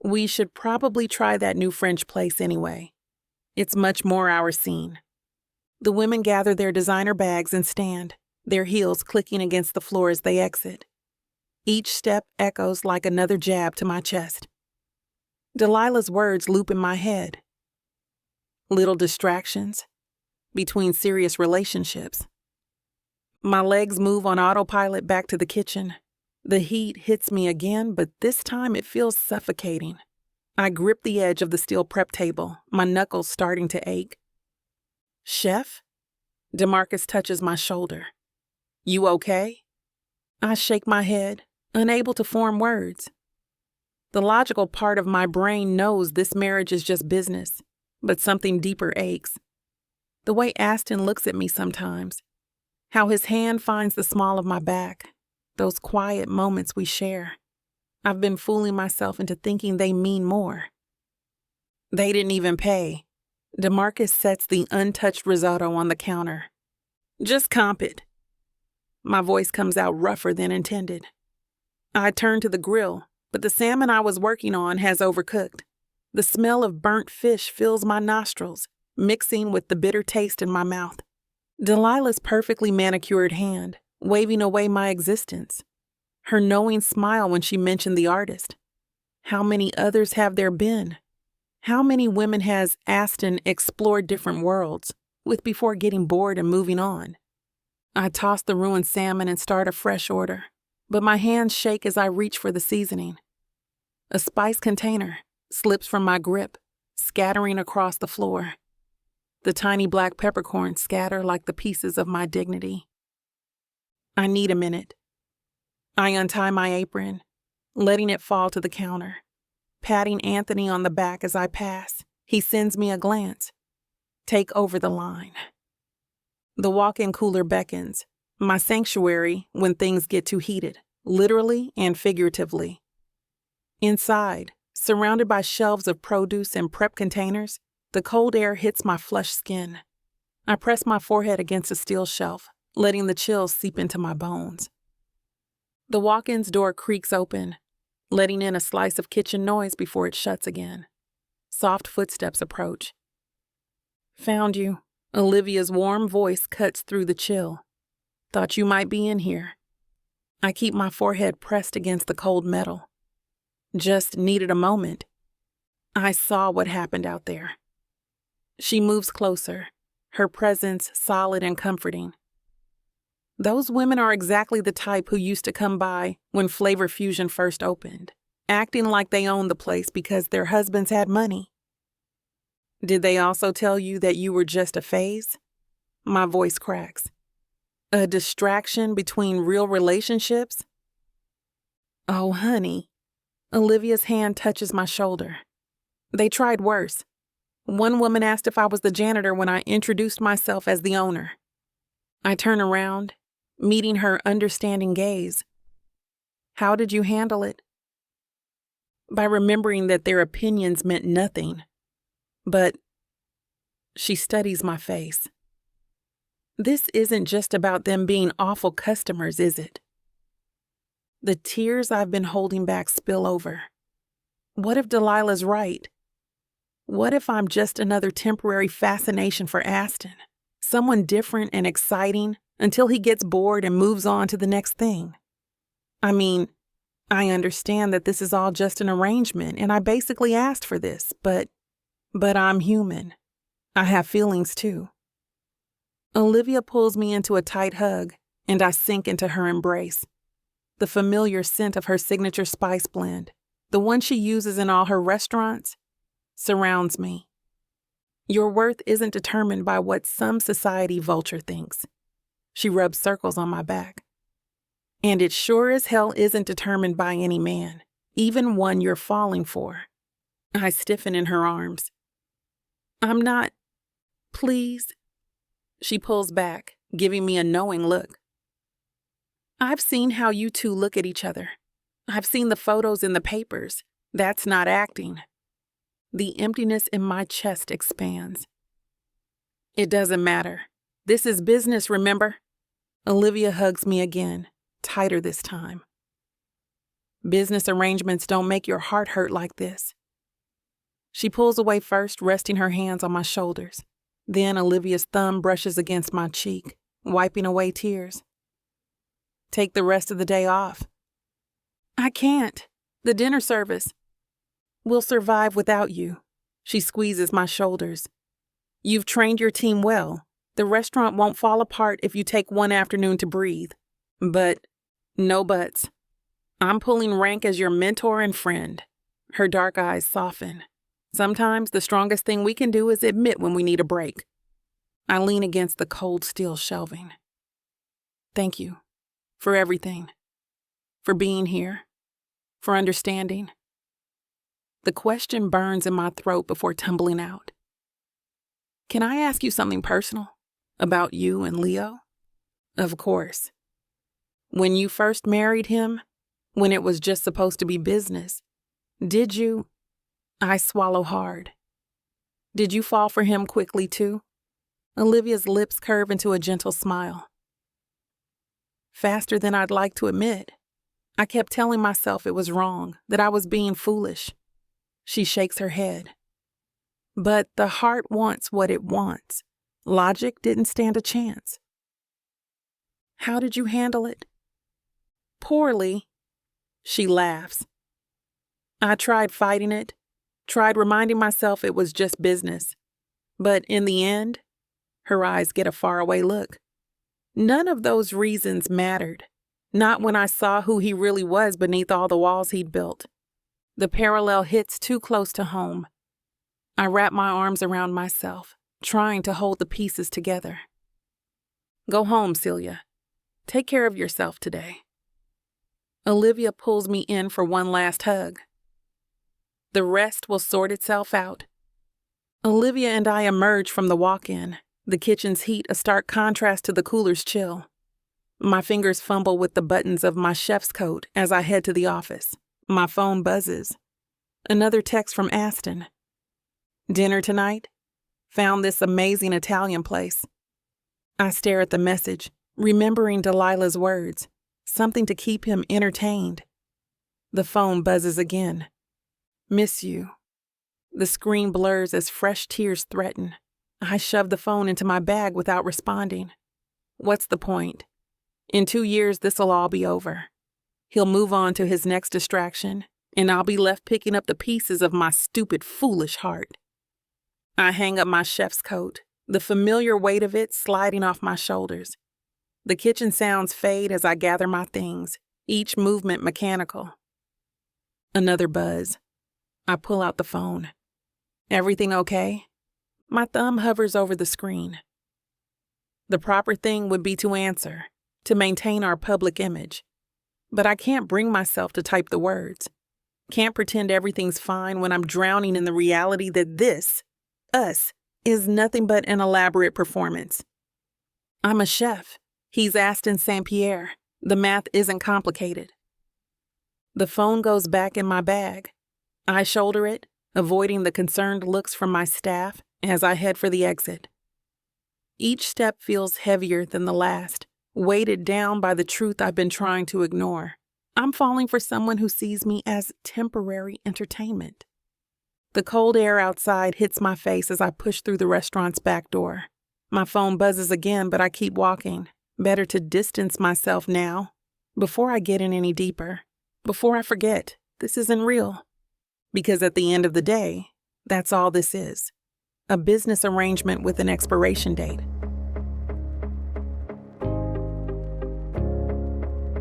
We should probably try that new French place anyway. It's much more our scene. The women gather their designer bags and stand, their heels clicking against the floor as they exit. Each step echoes like another jab to my chest. Delilah's words loop in my head. Little distractions between serious relationships. My legs move on autopilot back to the kitchen. The heat hits me again, but this time it feels suffocating. I grip the edge of the steel prep table, my knuckles starting to ache. Chef? DeMarcus touches my shoulder. You okay? I shake my head, unable to form words. The logical part of my brain knows this marriage is just business, but something deeper aches. The way Aston looks at me sometimes, how his hand finds the small of my back, those quiet moments we share. I've been fooling myself into thinking they mean more. They didn't even pay. DeMarcus sets the untouched risotto on the counter. Just comp it. My voice comes out rougher than intended. I turn to the grill, but the salmon I was working on has overcooked. The smell of burnt fish fills my nostrils, mixing with the bitter taste in my mouth. Delilah's perfectly manicured hand, waving away my existence. Her knowing smile when she mentioned the artist. How many others have there been? How many women has Aston explored different worlds with before getting bored and moving on? I toss the ruined salmon and start a fresh order, but my hands shake as I reach for the seasoning. A spice container slips from my grip, scattering across the floor. The tiny black peppercorns scatter like the pieces of my dignity. I need a minute. I untie my apron, letting it fall to the counter. Patting Anthony on the back as I pass, he sends me a glance. Take over the line. The walk-in cooler beckons, my sanctuary when things get too heated, literally and figuratively. Inside, surrounded by shelves of produce and prep containers, the cold air hits my flushed skin. I press my forehead against a steel shelf, letting the chills seep into my bones. The walk-in's door creaks open, letting in a slice of kitchen noise before it shuts again. Soft footsteps approach. Found you. Olivia's warm voice cuts through the chill. Thought you might be in here. I keep my forehead pressed against the cold metal. Just needed a moment. I saw what happened out there. She moves closer, her presence solid and comforting. Those women are exactly the type who used to come by when Flavor Fusion first opened, acting like they owned the place because their husbands had money. Did they also tell you that you were just a phase? My voice cracks. A distraction between real relationships? Oh, honey. Olivia's hand touches my shoulder. They tried worse. One woman asked if I was the janitor when I introduced myself as the owner. I turn around, meeting her understanding gaze. How did you handle it? By remembering that their opinions meant nothing. But she studies my face. This isn't just about them being awful customers, is it? The tears I've been holding back spill over. What if Delilah's right? What if I'm just another temporary fascination for Aston? Someone different and exciting until he gets bored and moves on to the next thing. I mean, I understand that this is all just an arrangement and I basically asked for this, but I'm human. I have feelings too. Olivia pulls me into a tight hug and I sink into her embrace. The familiar scent of her signature spice blend, the one she uses in all her restaurants, surrounds me. Your worth isn't determined by what some society vulture thinks. She rubs circles on my back. And it sure as hell isn't determined by any man, even one you're falling for. I stiffen in her arms. I'm not. Please. She pulls back, giving me a knowing look. I've seen how you two look at each other. I've seen the photos in the papers. That's not acting. The emptiness in my chest expands. It doesn't matter. This is business, remember? Olivia hugs me again, tighter this time. Business arrangements don't make your heart hurt like this. She pulls away first, resting her hands on my shoulders. Then Olivia's thumb brushes against my cheek, wiping away tears. Take the rest of the day off. I can't. The dinner service. We'll survive without you. She squeezes my shoulders. You've trained your team well. The restaurant won't fall apart if you take one afternoon to breathe. But no buts. I'm pulling rank as your mentor and friend. Her dark eyes soften. Sometimes the strongest thing we can do is admit when we need a break. I lean against the cold steel shelving. Thank you. For everything. For being here. For understanding. The question burns in my throat before tumbling out. Can I ask you something personal? About you and Leo? Of course. When you first married him, when it was just supposed to be business? Did you? I swallow hard. Did you fall for him quickly too? Olivia's lips curve into a gentle smile. Faster than I'd like to admit. I kept telling myself it was wrong, that I was being foolish. She shakes her head. But the heart wants what it wants. Logic didn't stand a chance. How did you handle it? Poorly. She laughs. I tried fighting it, tried reminding myself it was just business. But in the end, her eyes get a faraway look. None of those reasons mattered. Not when I saw who he really was beneath all the walls he'd built. The parallel hits too close to home. I wrap my arms around myself, trying to hold the pieces together. Go home, Celia. Take care of yourself today. Olivia pulls me in for one last hug. The rest will sort itself out. Olivia and I emerge from the walk-in, the kitchen's heat a stark contrast to the cooler's chill. My fingers fumble with the buttons of my chef's coat as I head to the office. My phone buzzes. Another text from Aston. Dinner tonight? Found this amazing Italian place. I stare at the message, remembering Delilah's words, something to keep him entertained. The phone buzzes again. Miss you. The screen blurs as fresh tears threaten. I shove the phone into my bag without responding. What's the point? In 2 years, this'll all be over. He'll move on to his next distraction, and I'll be left picking up the pieces of my stupid, foolish heart. I hang up my chef's coat, the familiar weight of it sliding off my shoulders. The kitchen sounds fade as I gather my things, each movement mechanical. Another buzz. I pull out the phone. Everything okay? My thumb hovers over the screen. The proper thing would be to answer, to maintain our public image. But I can't bring myself to type the words. Can't pretend everything's fine when I'm drowning in the reality that this, us, is nothing but an elaborate performance. I'm a chef. He's Aston Saint-Pierre. The math isn't complicated. The phone goes back in my bag. I shoulder it, avoiding the concerned looks from my staff as I head for the exit. Each step feels heavier than the last, weighted down by the truth I've been trying to ignore. I'm falling for someone who sees me as temporary entertainment. The cold air outside hits my face as I push through the restaurant's back door. My phone buzzes again, but I keep walking. Better to distance myself now, before I get in any deeper, before I forget this isn't real. Because at the end of the day, that's all this is. A business arrangement with an expiration date.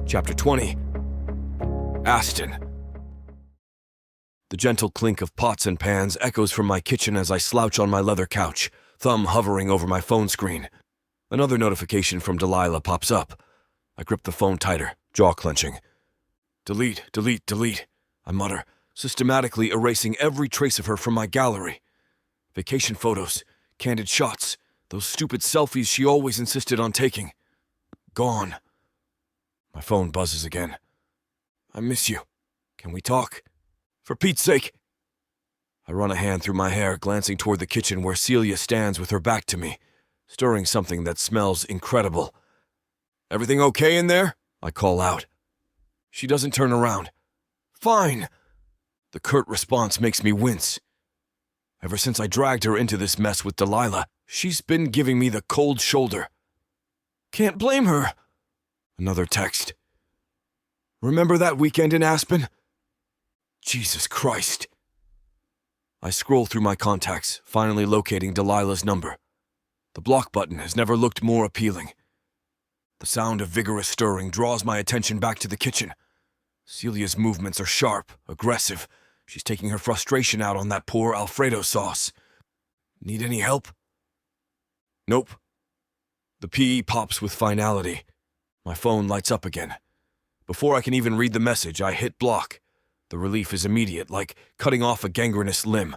Chapter 20. Aston. The gentle clink of pots and pans echoes from my kitchen as I slouch on my leather couch, thumb hovering over my phone screen. Another notification from Delilah pops up. I grip the phone tighter, jaw clenching. Delete, delete, delete, I mutter, systematically erasing every trace of her from my gallery. Vacation photos, candid shots, those stupid selfies she always insisted on taking. Gone. My phone buzzes again. I miss you. Can we talk? For Pete's sake. I run a hand through my hair, glancing toward the kitchen where Celia stands with her back to me, stirring something that smells incredible. Everything okay in there? I call out. She doesn't turn around. Fine. The curt response makes me wince. Ever since I dragged her into this mess with Delilah, she's been giving me the cold shoulder. Can't blame her. Another text. Remember that weekend in Aspen? Jesus Christ. I scroll through my contacts, finally locating Delilah's number. The block button has never looked more appealing. The sound of vigorous stirring draws my attention back to the kitchen. Celia's movements are sharp, aggressive. She's taking her frustration out on that poor Alfredo sauce. Need any help? Nope. The PE pops with finality. My phone lights up again. Before I can even read the message, I hit block. The relief is immediate, like cutting off a gangrenous limb.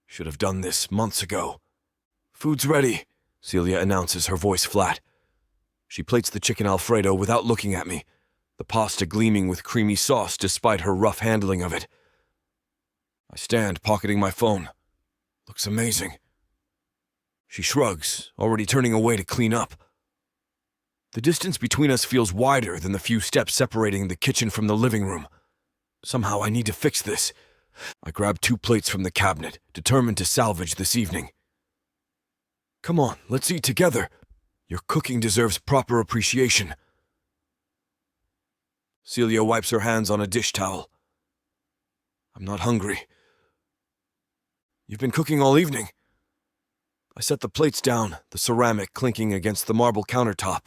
Should have done this months ago. Food's ready, Celia announces, her voice flat. She plates the chicken Alfredo without looking at me. the pasta gleaming with creamy sauce despite her rough handling of it. I stand, pocketing my phone. Looks amazing. She shrugs, already turning away to clean up. The distance between us feels wider than the few steps separating the kitchen from the living room. Somehow I need to fix this. I grab 2 plates from the cabinet, determined to salvage this evening. Come on, let's eat together. Your cooking deserves proper appreciation. Celia wipes her hands on a dish towel. I'm not hungry. You've been cooking all evening. I set the plates down, the ceramic clinking against the marble countertop.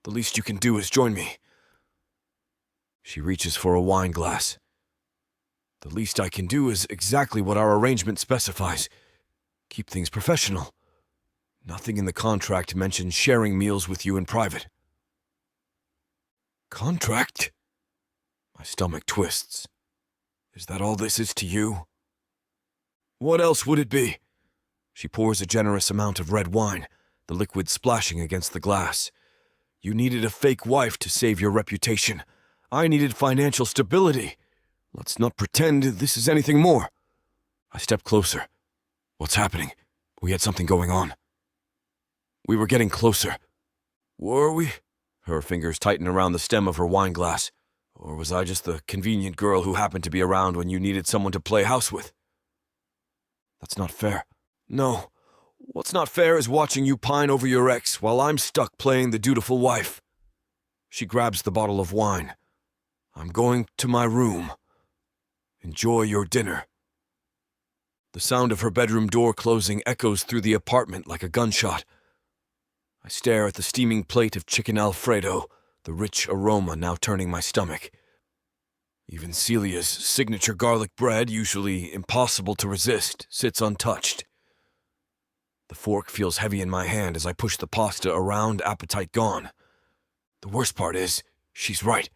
The least you can do is join me. She reaches for a wine glass. The least I can do is exactly what our arrangement specifies. Keep things professional. Nothing in the contract mentions sharing meals with you in private. Contract? My stomach twists. Is that all this is to you? What else would it be? She pours a generous amount of red wine, the liquid splashing against the glass. You needed a fake wife to save your reputation. I needed financial stability. Let's not pretend this is anything more. I step closer. What's happening? We had something going on. We were getting closer. Were we? Her fingers tighten around the stem of her wine glass. Or was I just the convenient girl who happened to be around when you needed someone to play house with? That's not fair. No. What's not fair is watching you pine over your ex while I'm stuck playing the dutiful wife. She grabs the bottle of wine. I'm going to my room. Enjoy your dinner. The sound of her bedroom door closing echoes through the apartment like a gunshot. I stare at the steaming plate of chicken Alfredo, the rich aroma now turning my stomach. Even Celia's signature garlic bread, usually impossible to resist, sits untouched. The fork feels heavy in my hand as I push the pasta around, appetite gone. The worst part is, she's right.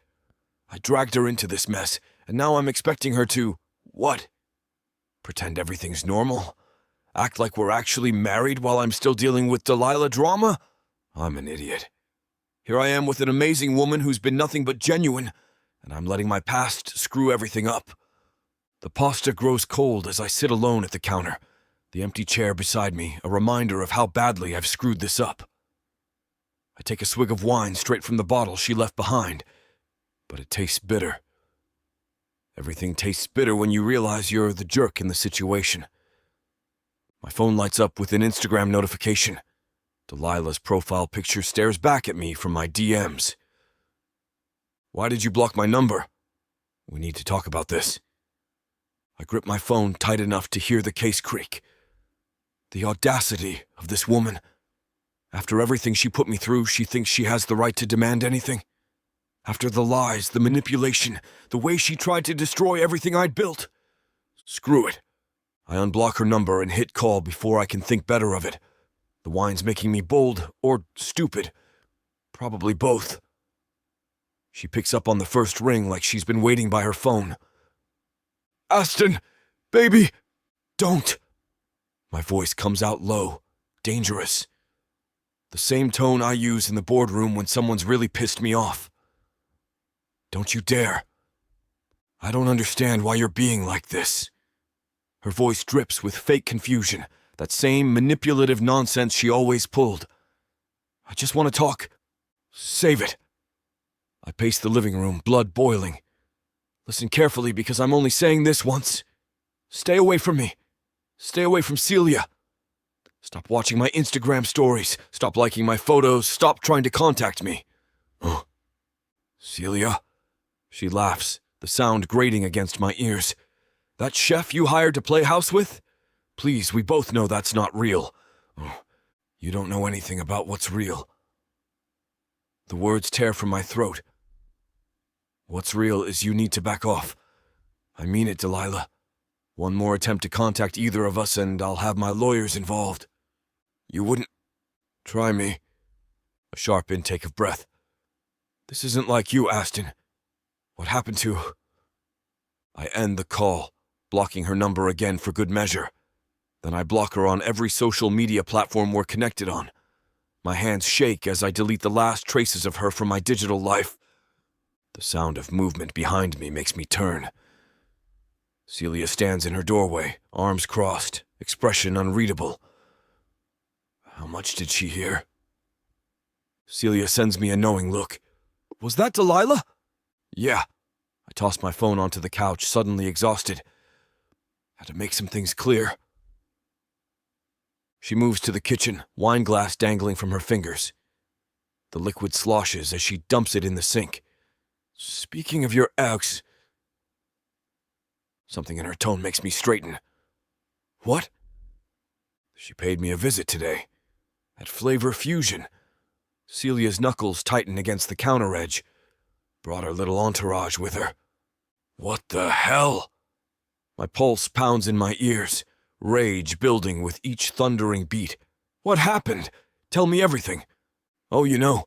I dragged her into this mess, and now I'm expecting her to... what? Pretend everything's normal? Act like we're actually married while I'm still dealing with Delilah drama? I'm an idiot. Here I am with an amazing woman who's been nothing but genuine, and I'm letting my past screw everything up. The pasta grows cold as I sit alone at the counter, the empty chair beside me, a reminder of how badly I've screwed this up. I take a swig of wine straight from the bottle she left behind, but it tastes bitter. Everything tastes bitter when you realize you're the jerk in the situation. My phone lights up with an Instagram notification. Delilah's profile picture stares back at me from my DMs. Why did you block my number? We need to talk about this. I grip my phone tight enough to hear the case creak. The audacity of this woman. After everything she put me through, she thinks she has the right to demand anything. After the lies, the manipulation, the way she tried to destroy everything I'd built. Screw it. I unblock her number and hit call before I can think better of it. The wine's making me bold or stupid. Probably both. She picks up on the first ring like she's been waiting by her phone. Aston, baby, don't. My voice comes out low, dangerous. The same tone I use in the boardroom when someone's really pissed me off. Don't you dare. I don't understand why you're being like this. Her voice drips with fake confusion, that same manipulative nonsense she always pulled. I just want to talk. Save it. I pace the living room, blood boiling. Listen carefully because I'm only saying this once. Stay away from me. Stay away from Celia. Stop watching my Instagram stories. Stop liking my photos. Stop trying to contact me. Oh. Celia? She laughs, the sound grating against my ears. That chef you hired to play house with? Please, we both know that's not real. Oh, you don't know anything about what's real. The words tear from my throat. What's real is you need to back off. I mean it, Delilah. One more attempt to contact either of us and I'll have my lawyers involved. You wouldn't... Try me. A sharp intake of breath. This isn't like you, Aston. What happened to... I end the call, blocking her number again for good measure. Then I block her on every social media platform we're connected on. My hands shake as I delete the last traces of her from my digital life. The sound of movement behind me makes me turn. Celia stands in her doorway, arms crossed, expression unreadable. How much did she hear? Celia sends me a knowing look. Was that Delilah? Yeah. I tossed my phone onto the couch, suddenly exhausted. Had to make some things clear. She moves to the kitchen, wine glass dangling from her fingers. The liquid sloshes as she dumps it in the sink. Speaking of your ex... Something in her tone makes me straighten. What? She paid me a visit today. At Flavor Fusion. Celia's knuckles tighten against the counter edge. Brought her little entourage with her. What the hell? My pulse pounds in my ears, rage building with each thundering beat. What happened? Tell me everything. Oh, you know,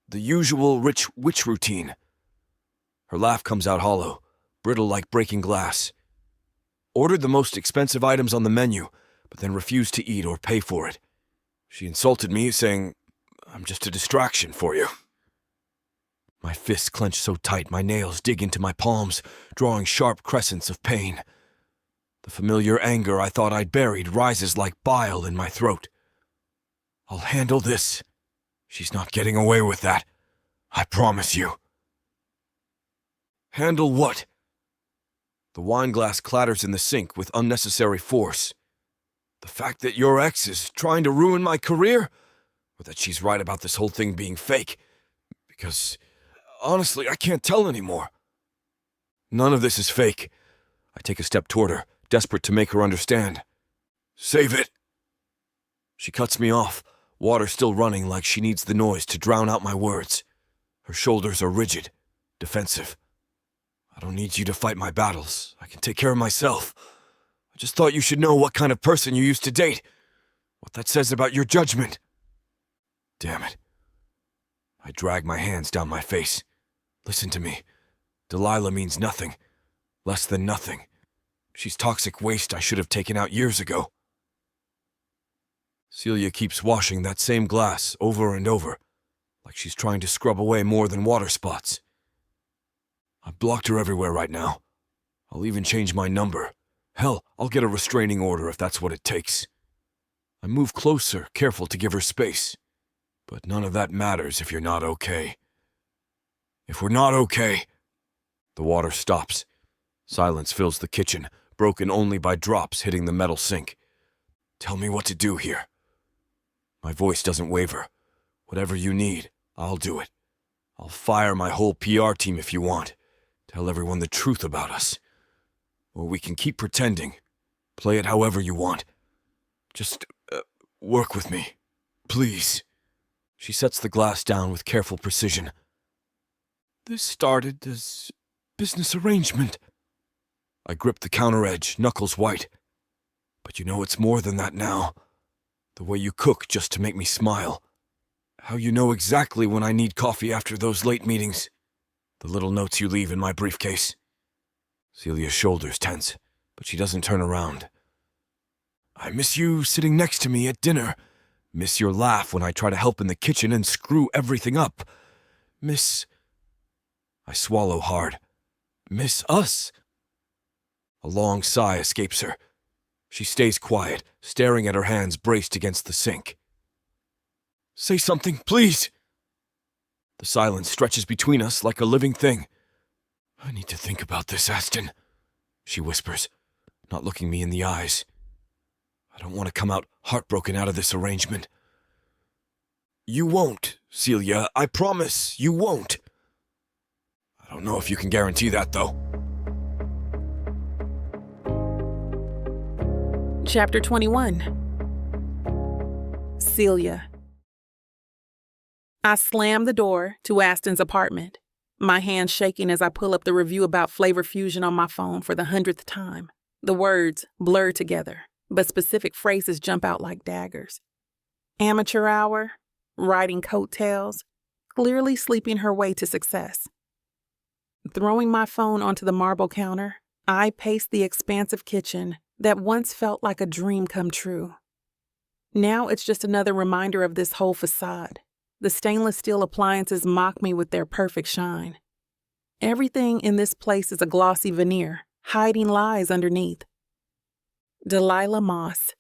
the usual rich witch routine. Her laugh comes out hollow, brittle like breaking glass. Ordered the most expensive items on the menu, but then refused to eat or pay for it. She insulted me, saying, I'm just a distraction for you. My fists clench so tight my nails dig into my palms, drawing sharp crescents of pain. The familiar anger I thought I'd buried rises like bile in my throat. I'll handle this. She's not getting away with that. I promise you. Handle what? The wine glass clatters in the sink with unnecessary force. The fact that your ex is trying to ruin my career? Or that she's right about this whole thing being fake? Because, honestly, I can't tell anymore. None of this is fake. I take a step toward her, desperate to make her understand. Save it. She cuts me off, water still running like she needs the noise to drown out my words. Her shoulders are rigid, defensive. I don't need you to fight my battles. I can take care of myself. I just thought you should know what kind of person you used to date. What that says about your judgment. Damn it. I drag my hands down my face. Listen to me. Delilah means nothing. Less than nothing. She's toxic waste I should have taken out years ago. Celia keeps washing that same glass over and over, like she's trying to scrub away more than water spots. I've blocked her everywhere right now. I'll even change my number. Hell, I'll get a restraining order if that's what it takes. I move closer, careful to give her space. But none of that matters if you're not okay. If we're not okay... The water stops. Silence fills the kitchen, broken only by drops hitting the metal sink. Tell me what to do here. My voice doesn't waver. Whatever you need, I'll do it. I'll fire my whole PR team if you want. Tell everyone the truth about us. Or we can keep pretending. Play it however you want. Just work with me. Please. She sets the glass down with careful precision. This started as business arrangement. I grip the counter edge, knuckles white. But you know it's more than that now. The way you cook just to make me smile. How you know exactly when I need coffee after those late meetings. The little notes you leave in my briefcase. Celia's shoulders tense, but she doesn't turn around. I miss you sitting next to me at dinner. Miss your laugh when I try to help in the kitchen and screw everything up. Miss... I swallow hard. Miss us. A long sigh escapes her. She stays quiet, staring at her hands braced against the sink. Say something, please. The silence stretches between us like a living thing. I need to think about this, Aston, she whispers, not looking me in the eyes. I don't want to come out heartbroken out of this arrangement. You won't, Celia. I promise you won't. I don't know if you can guarantee that, though. Chapter 21. Celia. I slam the door to Aston's apartment, my hands shaking as I pull up the review about Flavor Fusion on my phone for the 100th time. The words blur together, but specific phrases jump out like daggers. Amateur hour, riding coattails, clearly sleeping her way to success. Throwing my phone onto the marble counter, I pace the expansive kitchen that once felt like a dream come true. Now it's just another reminder of this whole facade. The stainless steel appliances mock me with their perfect shine. Everything in this place is a glossy veneer, hiding lies underneath. Delilah Moss.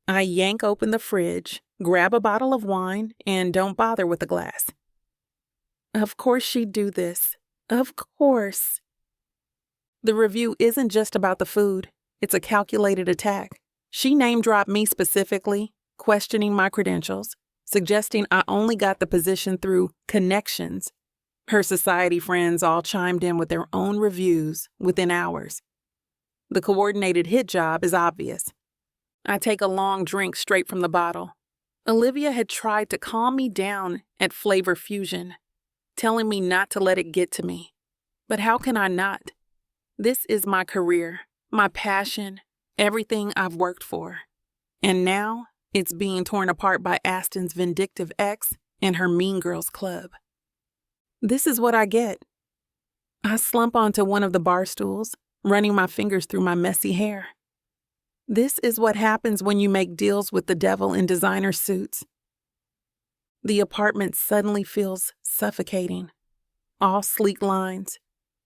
I yank open the fridge, grab a bottle of wine, and don't bother with the glass. Of course she'd do this. Of course. The review isn't just about the food. It's a calculated attack. She name-dropped me specifically, questioning my credentials, suggesting I only got the position through connections. Her society friends all chimed in with their own reviews within hours. The coordinated hit job is obvious. I take a long drink straight from the bottle. Olivia had tried to calm me down at Flavor Fusion, telling me not to let it get to me. But how can I not? This is my career, my passion, everything I've worked for. And now it's being torn apart by Aston's vindictive ex and her Mean Girls Club. This is what I get. I slump onto one of the bar stools, running my fingers through my messy hair. This is what happens when you make deals with the devil in designer suits. The apartment suddenly feels suffocating. All sleek lines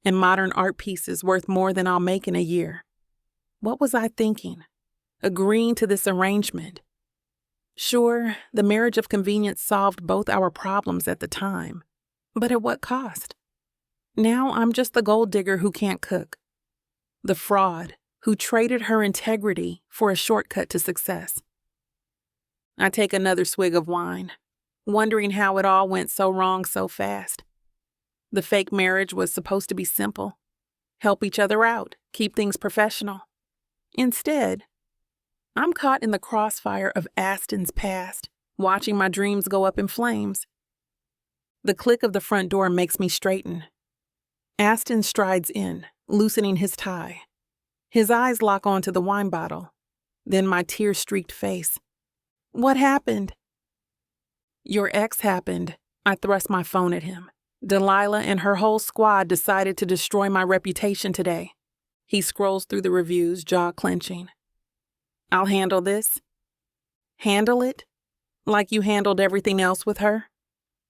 and modern art pieces worth more than I'll make in a year. What was I thinking? Agreeing to this arrangement. Sure, the marriage of convenience solved both our problems at the time. But at what cost? Now I'm just the gold digger who can't cook. The fraud who traded her integrity for a shortcut to success. I take another swig of wine, wondering how it all went so wrong so fast. The fake marriage was supposed to be simple. Help each other out, keep things professional. Instead, I'm caught in the crossfire of Aston's past, watching my dreams go up in flames. The click of the front door makes me straighten. Aston strides in, loosening his tie. His eyes lock onto the wine bottle, then my tear-streaked face. What happened? Your ex happened. I thrust my phone at him. Delilah and her whole squad decided to destroy my reputation today. He scrolls through the reviews, jaw clenching. I'll handle this. Handle it? Like you handled everything else with her?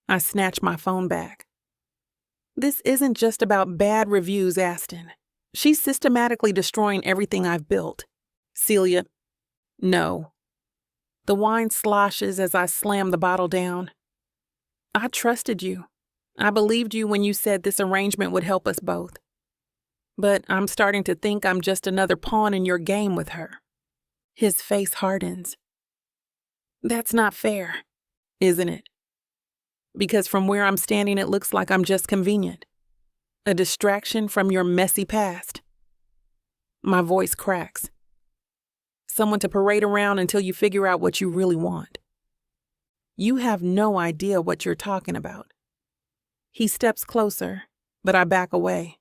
I snatch my phone back. This isn't just about bad reviews, Aston. She's systematically destroying everything I've built. Celia, no. The wine sloshes as I slam the bottle down. I trusted you. I believed you when you said this arrangement would help us both. But I'm starting to think I'm just another pawn in your game with her. His face hardens. That's not fair, isn't it? Because from where I'm standing, it looks like I'm just convenient. A distraction from your messy past. My voice cracks. Someone to parade around until you figure out what you really want. You have no idea what you're talking about. He steps closer, but I back away.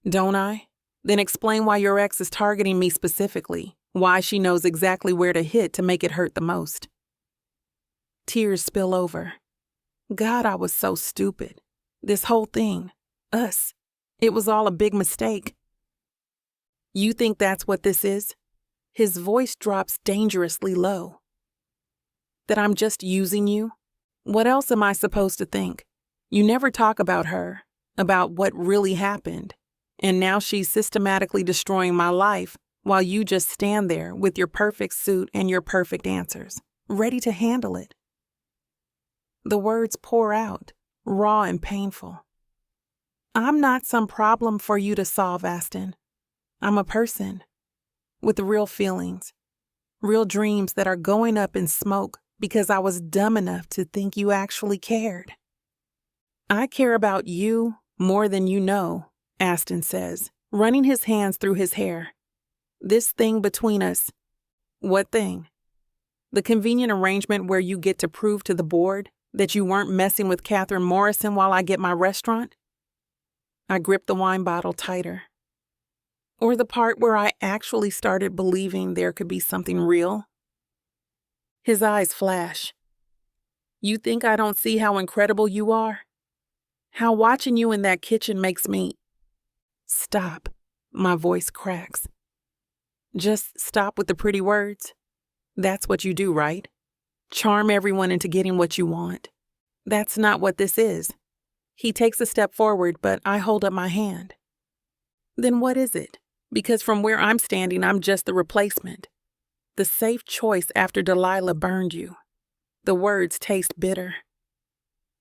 Don't I? Then explain why your ex is targeting me specifically, why she knows exactly where to hit to make it hurt the most. Tears spill over. God, I was so stupid. This whole thing, us, it was all a big mistake. You think that's what this is? His voice drops dangerously low. That I'm just using you? What else am I supposed to think? You never talk about her, about what really happened. And now she's systematically destroying my life while you just stand there with your perfect suit and your perfect answers, ready to handle it. The words pour out, raw and painful. I'm not some problem for you to solve, Aston. I'm a person with real feelings, real dreams that are going up in smoke because I was dumb enough to think you actually cared. I care about you more than you know, Aston says, running his hands through his hair. This thing between us. What thing? The convenient arrangement where you get to prove to the board that you weren't messing with Catherine Morrison while I get my restaurant? I grip the wine bottle tighter. Or the part where I actually started believing there could be something real? His eyes flash. You think I don't see how incredible you are? How watching you in that kitchen makes me... Stop. My voice cracks. Just stop with the pretty words. That's what you do, right? Charm everyone into getting what you want. That's not what this is. He takes a step forward, but I hold up my hand. Then what is it? Because from where I'm standing, I'm just the replacement. The safe choice after Delilah burned you. The words taste bitter.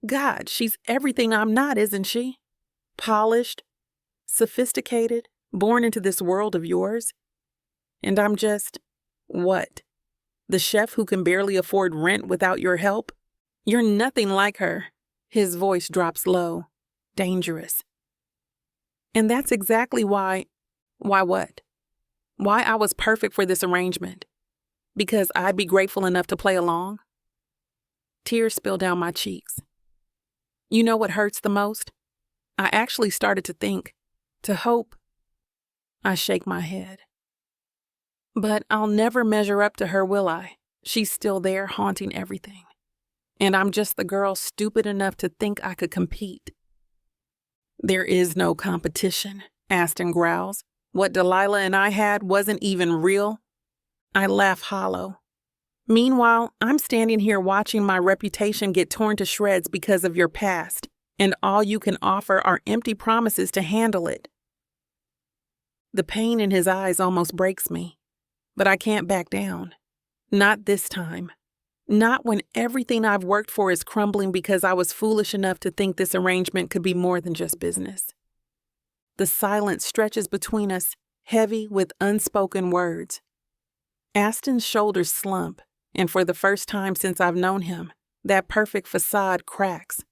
God, she's everything I'm not, isn't she? Polished, sophisticated, born into this world of yours. And I'm just, what? The chef who can barely afford rent without your help? You're nothing like her. His voice drops low, dangerous. And that's exactly why what? Why I was perfect for this arrangement. Because I'd be grateful enough to play along? Tears spill down my cheeks. You know what hurts the most? I actually started to think, to hope. I shake my head. But I'll never measure up to her, will I? She's still there, haunting everything. And I'm just the girl stupid enough to think I could compete. There is no competition, Aston growls. What Delilah and I had wasn't even real. I laugh hollow. Meanwhile, I'm standing here watching my reputation get torn to shreds because of your past, and all you can offer are empty promises to handle it. The pain in his eyes almost breaks me, but I can't back down. Not this time. Not when everything I've worked for is crumbling because I was foolish enough to think this arrangement could be more than just business. The silence stretches between us, heavy with unspoken words. Aston's shoulders slump, and for the first time since I've known him, that perfect facade cracks.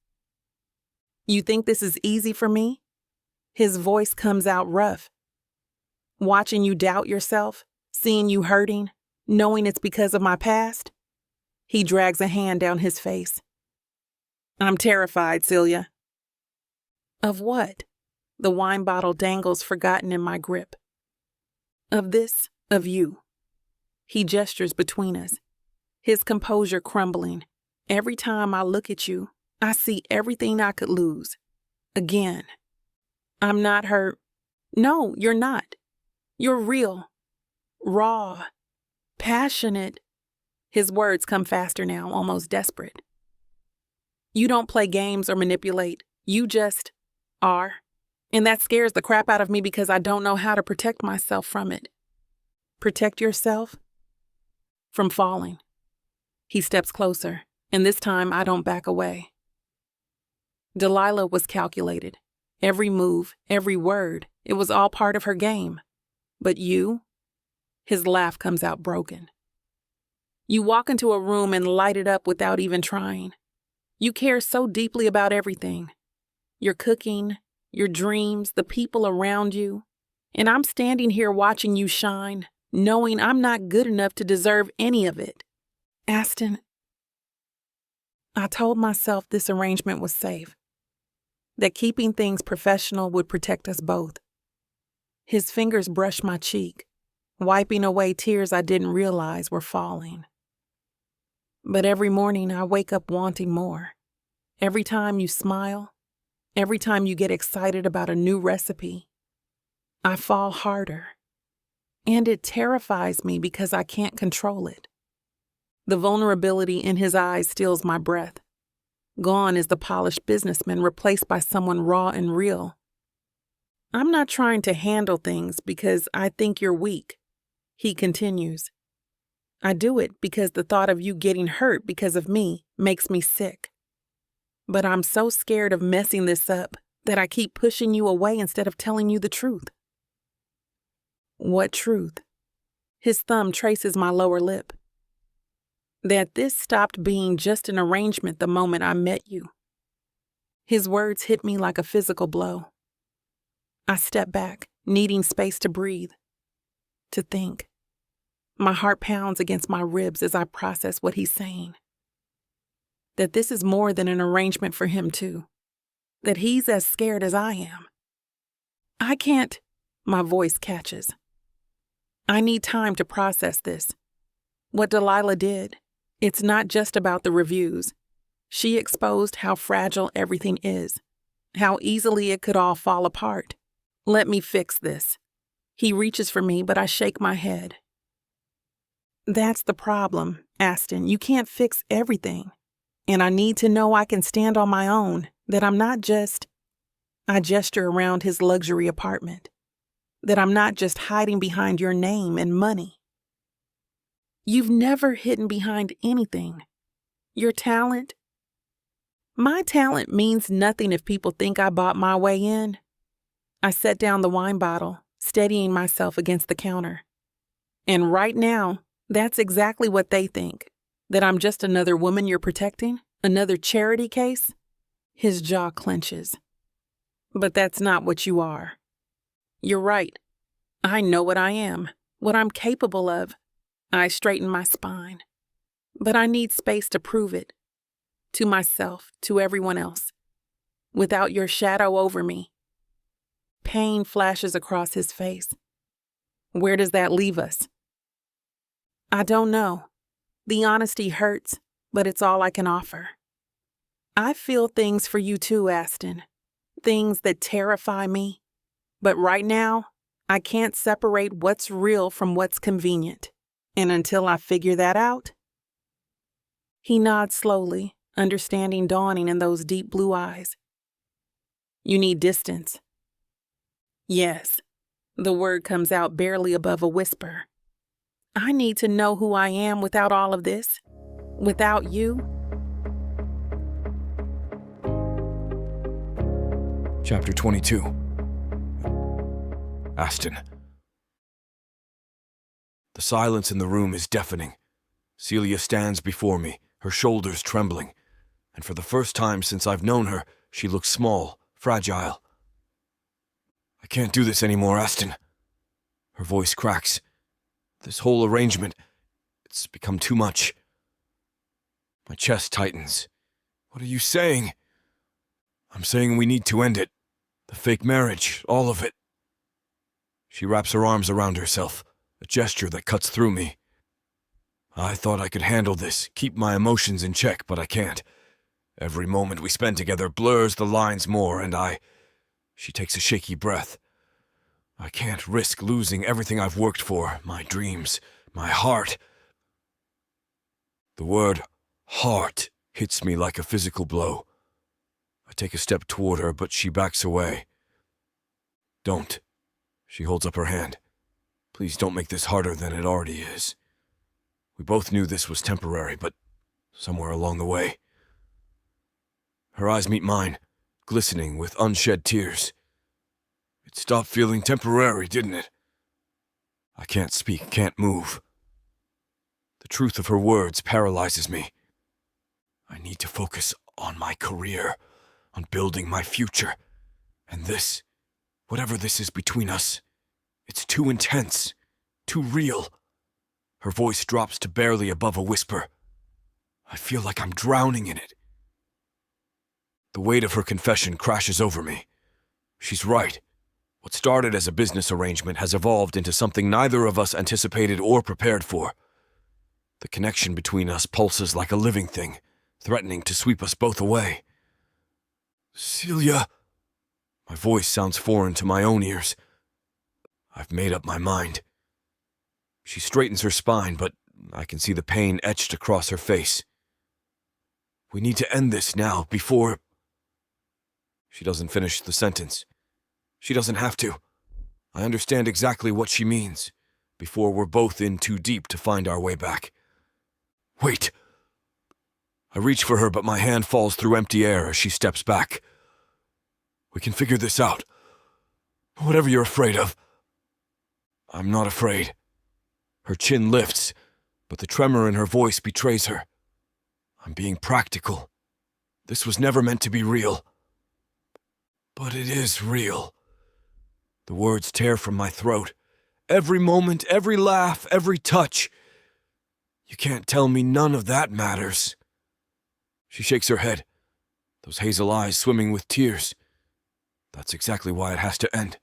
You think this is easy for me? His voice comes out rough. Watching you doubt yourself, seeing you hurting, knowing it's because of my past? He drags a hand down his face. I'm terrified, Celia. Of what? The wine bottle dangles forgotten in my grip. Of this, of you. He gestures between us, his composure crumbling. Every time I look at you, I see everything I could lose. Again. I'm not her. No, you're not. You're real. Raw. Passionate. His words come faster now, almost desperate. You don't play games or manipulate. You just are. And that scares the crap out of me because I don't know how to protect myself from it. Protect yourself? From falling. He steps closer, and this time I don't back away. Delilah was calculated. Every move, every word, it was all part of her game. But you? His laugh comes out broken. You walk into a room and light it up without even trying. You care so deeply about everything. Your cooking, your dreams, the people around you. And I'm standing here watching you shine, knowing I'm not good enough to deserve any of it. Aston, I told myself this arrangement was safe, that keeping things professional would protect us both. His fingers brush my cheek, wiping away tears I didn't realize were falling. But every morning I wake up wanting more. Every time you smile, every time you get excited about a new recipe, I fall harder. And it terrifies me because I can't control it. The vulnerability in his eyes steals my breath. Gone is the polished businessman, replaced by someone raw and real. I'm not trying to handle things because I think you're weak, he continues. I do it because the thought of you getting hurt because of me makes me sick. But I'm so scared of messing this up that I keep pushing you away instead of telling you the truth. What truth? His thumb traces my lower lip. That this stopped being just an arrangement the moment I met you. His words hit me like a physical blow. I step back, needing space to breathe, to think. My heart pounds against my ribs as I process what he's saying. That this is more than an arrangement for him too. That he's as scared as I am. I can't, my voice catches. I need time to process this. What Delilah did, it's not just about the reviews. She exposed how fragile everything is, how easily it could all fall apart. Let me fix this. He reaches for me, but I shake my head. That's the problem, Aston. You can't fix everything. And I need to know I can stand on my own, That I'm not just, I gesture around his luxury apartment. That I'm not just hiding behind your name and money. You've never hidden behind anything. Your talent. My talent means nothing if people think I bought my way in. I set down the wine bottle, steadying myself against the counter. And right now, that's exactly what they think. That I'm just another woman you're protecting? Another charity case? His jaw clenches. But that's not what you are. You're right. I know what I am, what I'm capable of. I straighten my spine. But I need space to prove it. To myself, to everyone else. Without your shadow over me. Pain flashes across his face. Where does that leave us? I don't know. The honesty hurts, but it's all I can offer. I feel things for you too, Aston. Things that terrify me. But right now, I can't separate what's real from what's convenient. And until I figure that out... He nods slowly, understanding dawning in those deep blue eyes. You need distance. Yes, the word comes out barely above a whisper. I need to know who I am without all of this. Without you. Chapter 22. Aston. The silence in the room is deafening. Celia stands before me, her shoulders trembling, and for the first time since I've known her, she looks small, fragile. I can't do this anymore, Aston. Her voice cracks. This whole arrangement, it's become too much. My chest tightens. What are you saying? I'm saying we need to end it. The fake marriage, all of it. She wraps her arms around herself, a gesture that cuts through me. I thought I could handle this, keep my emotions in check, but I can't. Every moment we spend together blurs the lines more, and She takes a shaky breath. I can't risk losing everything I've worked for, my dreams, my heart. The word heart hits me like a physical blow. I take a step toward her, but she backs away. Don't. She holds up her hand. Please don't make this harder than it already is. We both knew this was temporary, but somewhere along the way. Her eyes meet mine, glistening with unshed tears. It stopped feeling temporary, didn't it? I can't speak, can't move. The truth of her words paralyzes me. I need to focus on my career, on building my future. And this, whatever this is between us, it's too intense, too real. Her voice drops to barely above a whisper. I feel like I'm drowning in it. The weight of her confession crashes over me. She's right. What started as a business arrangement has evolved into something neither of us anticipated or prepared for. The connection between us pulses like a living thing, threatening to sweep us both away. Celia. My voice sounds foreign to my own ears. I've made up my mind. She straightens her spine, but I can see the pain etched across her face. We need to end this now, before... She doesn't finish the sentence. She doesn't have to. I understand exactly what she means, before we're both in too deep to find our way back. Wait! I reach for her, but my hand falls through empty air as she steps back. We can figure this out. Whatever you're afraid of. I'm not afraid. Her chin lifts, but the tremor in her voice betrays her. I'm being practical. This was never meant to be real. But it is real. The words tear from my throat. Every moment, every laugh, every touch. You can't tell me none of that matters. She shakes her head, those hazel eyes swimming with tears. That's exactly why it has to end.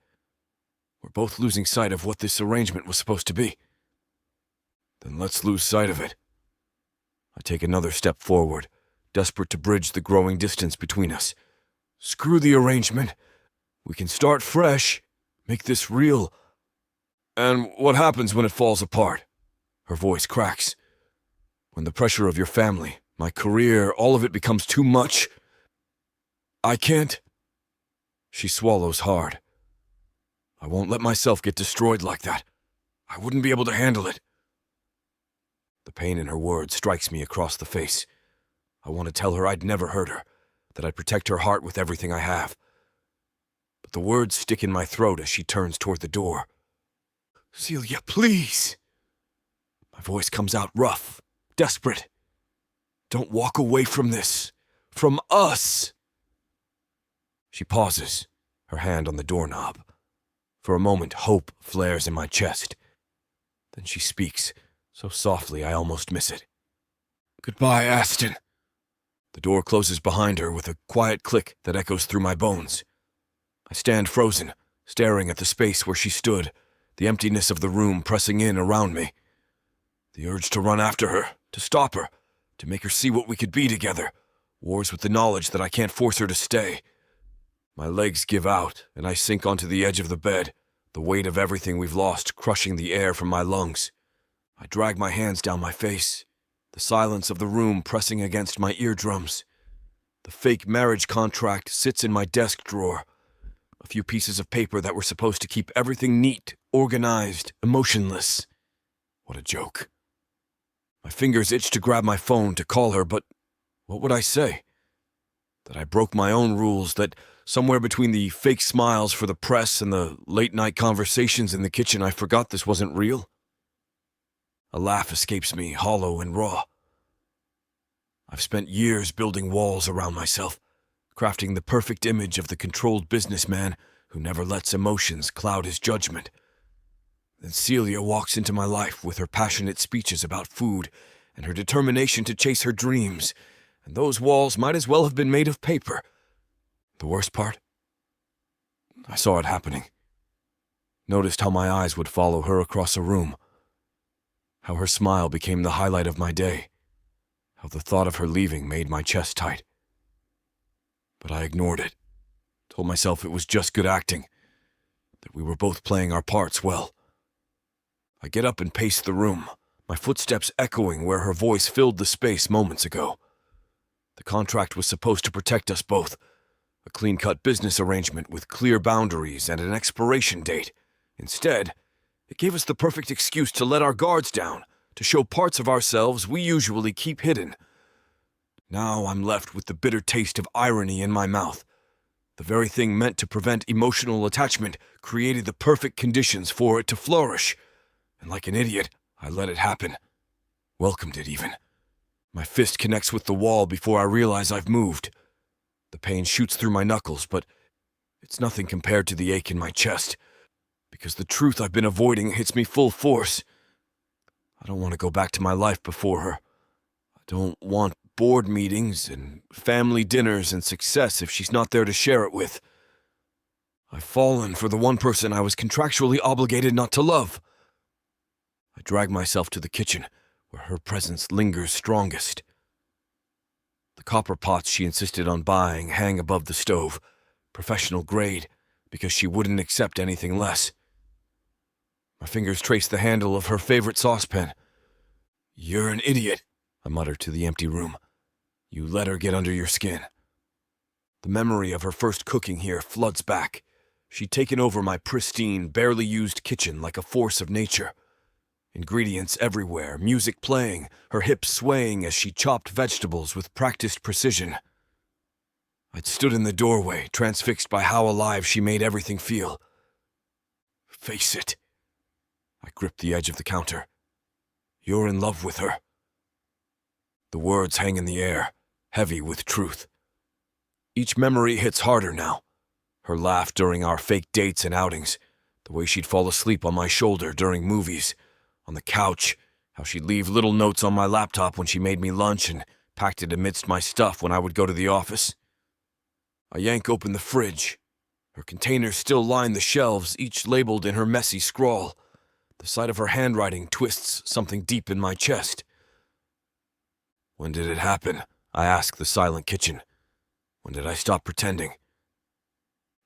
We're both losing sight of what this arrangement was supposed to be. Then let's lose sight of it. I take another step forward, desperate to bridge the growing distance between us. Screw the arrangement. We can start fresh, make this real. And what happens when it falls apart? Her voice cracks. When the pressure of your family, my career, all of it becomes too much. I can't. She swallows hard. I won't let myself get destroyed like that. I wouldn't be able to handle it. The pain in her words strikes me across the face. I want to tell her I'd never hurt her, that I'd protect her heart with everything I have. But the words stick in my throat as she turns toward the door. Celia, please. My voice comes out rough, desperate. Don't walk away from this. From us. She pauses, her hand on the doorknob. For a moment, hope flares in my chest. Then she speaks, so softly I almost miss it. Goodbye, Aston. The door closes behind her with a quiet click that echoes through my bones. I stand frozen, staring at the space where she stood, the emptiness of the room pressing in around me. The urge to run after her, to stop her, to make her see what we could be together, wars with the knowledge that I can't force her to stay. My legs give out, and I sink onto the edge of the bed, the weight of everything we've lost crushing the air from my lungs. I drag my hands down my face, the silence of the room pressing against my eardrums. The fake marriage contract sits in my desk drawer. A few pieces of paper that were supposed to keep everything neat, organized, emotionless. What a joke. My fingers itch to grab my phone to call her, but what would I say? That I broke my own rules, that somewhere between the fake smiles for the press and the late-night conversations in the kitchen, I forgot this wasn't real? A laugh escapes me, hollow and raw. I've spent years building walls around myself, crafting the perfect image of the controlled businessman who never lets emotions cloud his judgment. Then Celia walks into my life with her passionate speeches about food and her determination to chase her dreams, and those walls might as well have been made of paper. The worst part? I saw it happening. Noticed how my eyes would follow her across a room. How her smile became the highlight of my day. How the thought of her leaving made my chest tight. But I ignored it. Told myself it was just good acting. That we were both playing our parts well. I get up and pace the room, my footsteps echoing where her voice filled the space moments ago. The contract was supposed to protect us both. A clean-cut business arrangement with clear boundaries and an expiration date. Instead, it gave us the perfect excuse to let our guards down, to show parts of ourselves we usually keep hidden. Now I'm left with the bitter taste of irony in my mouth. The very thing meant to prevent emotional attachment created the perfect conditions for it to flourish. And like an idiot, I let it happen. Welcomed it even. My fist connects with the wall before I realize I've moved. The pain shoots through my knuckles, but it's nothing compared to the ache in my chest, because the truth I've been avoiding hits me full force. I don't want to go back to my life before her. I don't want board meetings and family dinners and success if she's not there to share it with. I've fallen for the one person I was contractually obligated not to love. I drag myself to the kitchen, where her presence lingers strongest. The copper pots she insisted on buying hang above the stove, professional grade, because she wouldn't accept anything less. My fingers trace the handle of her favorite saucepan. You're an idiot, I mutter to the empty room. You let her get under your skin. The memory of her first cooking here floods back. She'd taken over my pristine, barely used kitchen like a force of nature. Ingredients everywhere, music playing, her hips swaying as she chopped vegetables with practiced precision. I'd stood in the doorway, transfixed by how alive she made everything feel. Face it. I gripped the edge of the counter. You're in love with her. The words hang in the air, heavy with truth. Each memory hits harder now. Her laugh during our fake dates and outings, the way she'd fall asleep on my shoulder during movies, on the couch, how she'd leave little notes on my laptop when she made me lunch and packed it amidst my stuff when I would go to the office. I yank open the fridge. Her containers still line the shelves, each labeled in her messy scrawl. The sight of her handwriting twists something deep in my chest. When did it happen? I ask the silent kitchen. When did I stop pretending?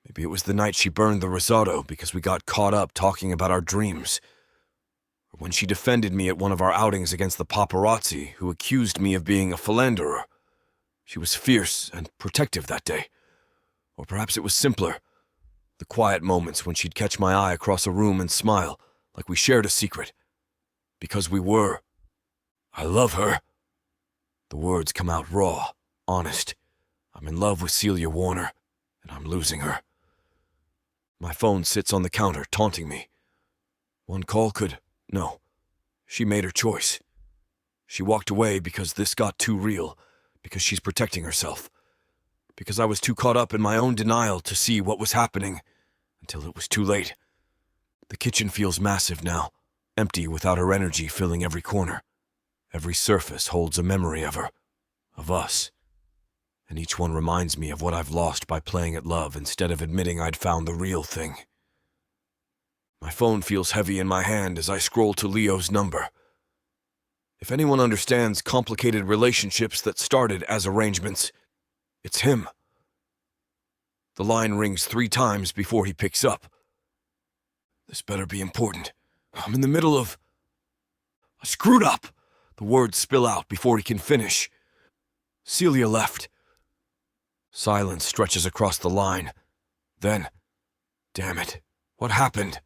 Maybe it was the night she burned the risotto because we got caught up talking about our dreams. Or when she defended me at one of our outings against the paparazzi who accused me of being a philanderer. She was fierce and protective that day. Or perhaps it was simpler. The quiet moments when she'd catch my eye across a room and smile, like we shared a secret. Because we were. I love her. The words come out raw, honest. I'm in love with Celia Warner, and I'm losing her. My phone sits on the counter, taunting me. One call could... No. She made her choice. She walked away because this got too real, because she's protecting herself, because I was too caught up in my own denial to see what was happening until it was too late. The kitchen feels massive now, empty without her energy filling every corner. Every surface holds a memory of her, of us, and each one reminds me of what I've lost by playing at love instead of admitting I'd found the real thing. My phone feels heavy in my hand as I scroll to Leo's number. If anyone understands complicated relationships that started as arrangements, it's him. The line rings 3 times before he picks up. This better be important. I'm in the middle of... I screwed up! The words spill out before he can finish. Celia left. Silence stretches across the line. Then, damn it, what happened?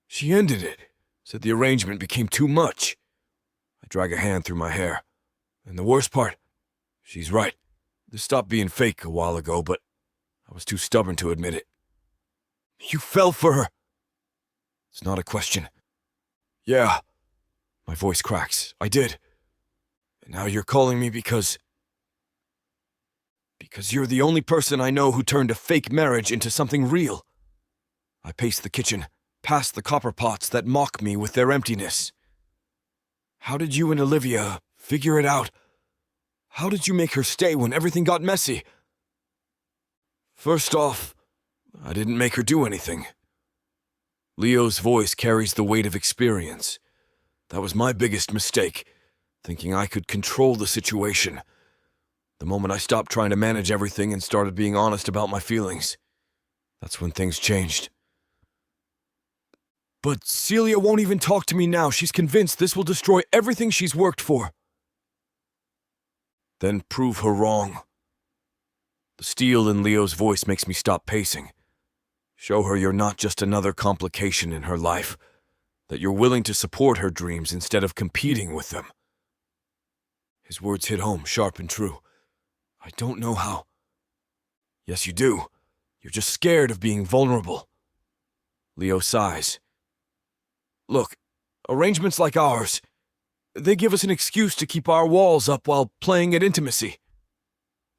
She ended it, said the arrangement became too much. I drag a hand through my hair. And the worst part, she's right. This stopped being fake a while ago, but I was too stubborn to admit it. You fell for her. It's not a question. Yeah. My voice cracks. I did. And now you're calling me because you're the only person I know who turned a fake marriage into something real. I pace the kitchen, past the copper pots that mock me with their emptiness. How did you and Olivia figure it out? How did you make her stay when everything got messy? First off, I didn't make her do anything. Leo's voice carries the weight of experience. That was my biggest mistake, thinking I could control the situation. The moment I stopped trying to manage everything and started being honest about my feelings, that's when things changed. But Celia won't even talk to me now. She's convinced this will destroy everything she's worked for. Then prove her wrong. The steel in Leo's voice makes me stop pacing. Show her you're not just another complication in her life, that you're willing to support her dreams instead of competing with them. His words hit home, sharp and true. I don't know how. Yes, you do. You're just scared of being vulnerable. Leo sighs. Look, arrangements like ours, they give us an excuse to keep our walls up while playing at intimacy.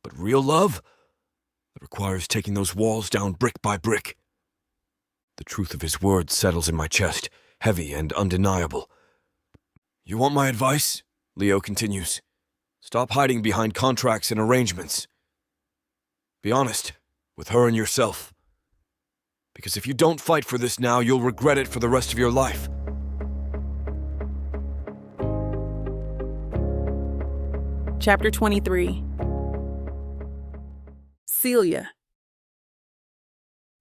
But real love, it requires taking those walls down brick by brick. The truth of his words settles in my chest, heavy and undeniable. You want my advice? Leo continues. Stop hiding behind contracts and arrangements. Be honest with her and yourself. Because if you don't fight for this now, you'll regret it for the rest of your life. Chapter 23. Celia.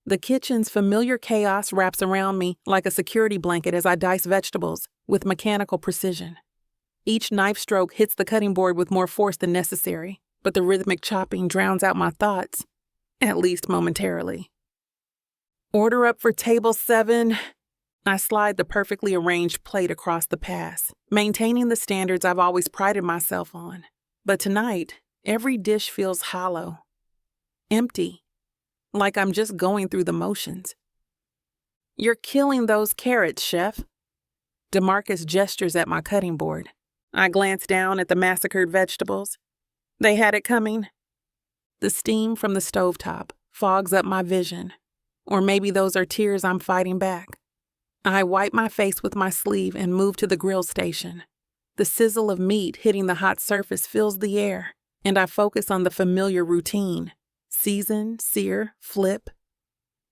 The kitchen's familiar chaos wraps around me like a security blanket as I dice vegetables with mechanical precision. Each knife stroke hits the cutting board with more force than necessary, but the rhythmic chopping drowns out my thoughts, at least momentarily. Order up for table 7. I slide the perfectly arranged plate across the pass, maintaining the standards I've always prided myself on. But tonight, every dish feels hollow, empty, like I'm just going through the motions. You're killing those carrots, chef. DeMarcus gestures at my cutting board. I glance down at the massacred vegetables. They had it coming. The steam from the stovetop fogs up my vision. Or maybe those are tears I'm fighting back. I wipe my face with my sleeve and move to the grill station. The sizzle of meat hitting the hot surface fills the air, and I focus on the familiar routine. Season, sear, flip.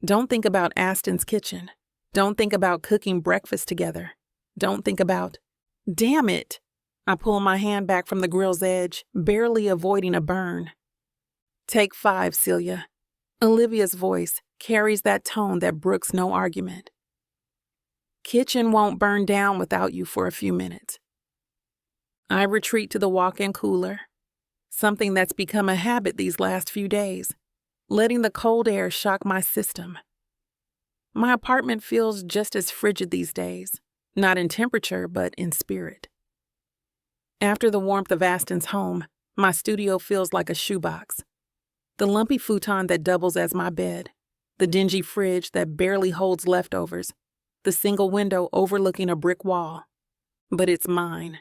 Don't think about Aston's kitchen. Don't think about cooking breakfast together. Don't think about... Damn it! I pull my hand back from the grill's edge, barely avoiding a burn. Take 5, Celia. Olivia's voice carries that tone that brooks no argument. Kitchen won't burn down without you for a few minutes. I retreat to the walk-in cooler, something that's become a habit these last few days. letting the cold air shock my system. My apartment feels just as frigid these days, not in temperature, but in spirit. After the warmth of Aston's home, my studio feels like a shoebox. The lumpy futon that doubles as my bed, the dingy fridge that barely holds leftovers, the single window overlooking a brick wall. But it's mine.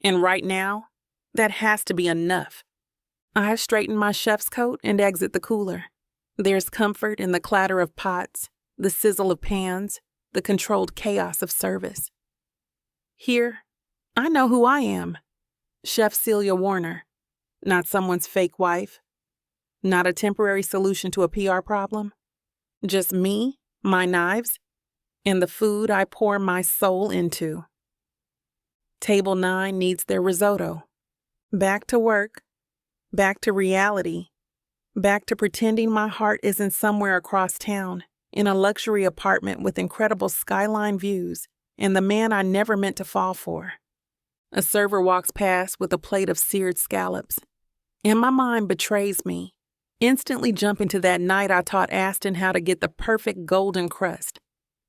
And right now, that has to be enough. I straighten my chef's coat and exit the cooler. There's comfort in the clatter of pots, the sizzle of pans, the controlled chaos of service. Here, I know who I am. Chef Celia Warner. Not someone's fake wife. Not a temporary solution to a PR problem. Just me, my knives, and the food I pour my soul into. Table 9 needs their risotto. Back to work. Back to reality. Back to pretending my heart isn't somewhere across town, in a luxury apartment with incredible skyline views, and the man I never meant to fall for. A server walks past with a plate of seared scallops, and my mind betrays me, instantly jumping to that night I taught Aston how to get the perfect golden crust.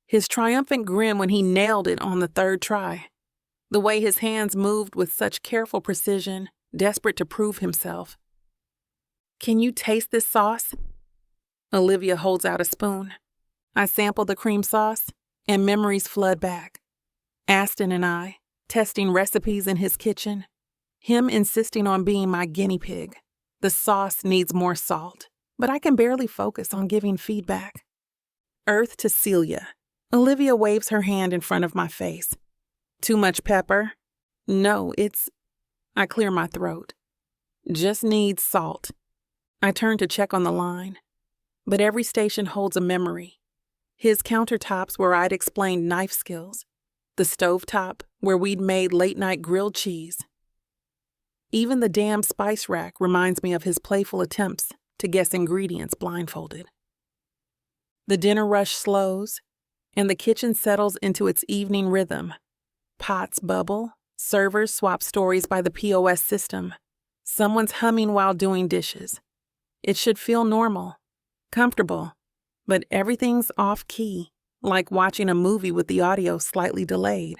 His triumphant grin when he nailed it on the third try. The way his hands moved with such careful precision, desperate to prove himself. Can you taste this sauce? Olivia holds out a spoon. I sample the cream sauce, and memories flood back. Aston and I, testing recipes in his kitchen. Him insisting on being my guinea pig. The sauce needs more salt, but I can barely focus on giving feedback. Earth to Celia. Olivia waves her hand in front of my face. Too much pepper? No, I clear my throat. Just needs salt. I turn to check on the line, but every station holds a memory. His countertops where I'd explained knife skills. The stovetop where we'd made late-night grilled cheese. Even the damn spice rack reminds me of his playful attempts to guess ingredients blindfolded. The dinner rush slows, and the kitchen settles into its evening rhythm. Pots bubble, servers swap stories by the POS system. Someone's humming while doing dishes. It should feel normal, comfortable, but everything's off-key, like watching a movie with the audio slightly delayed.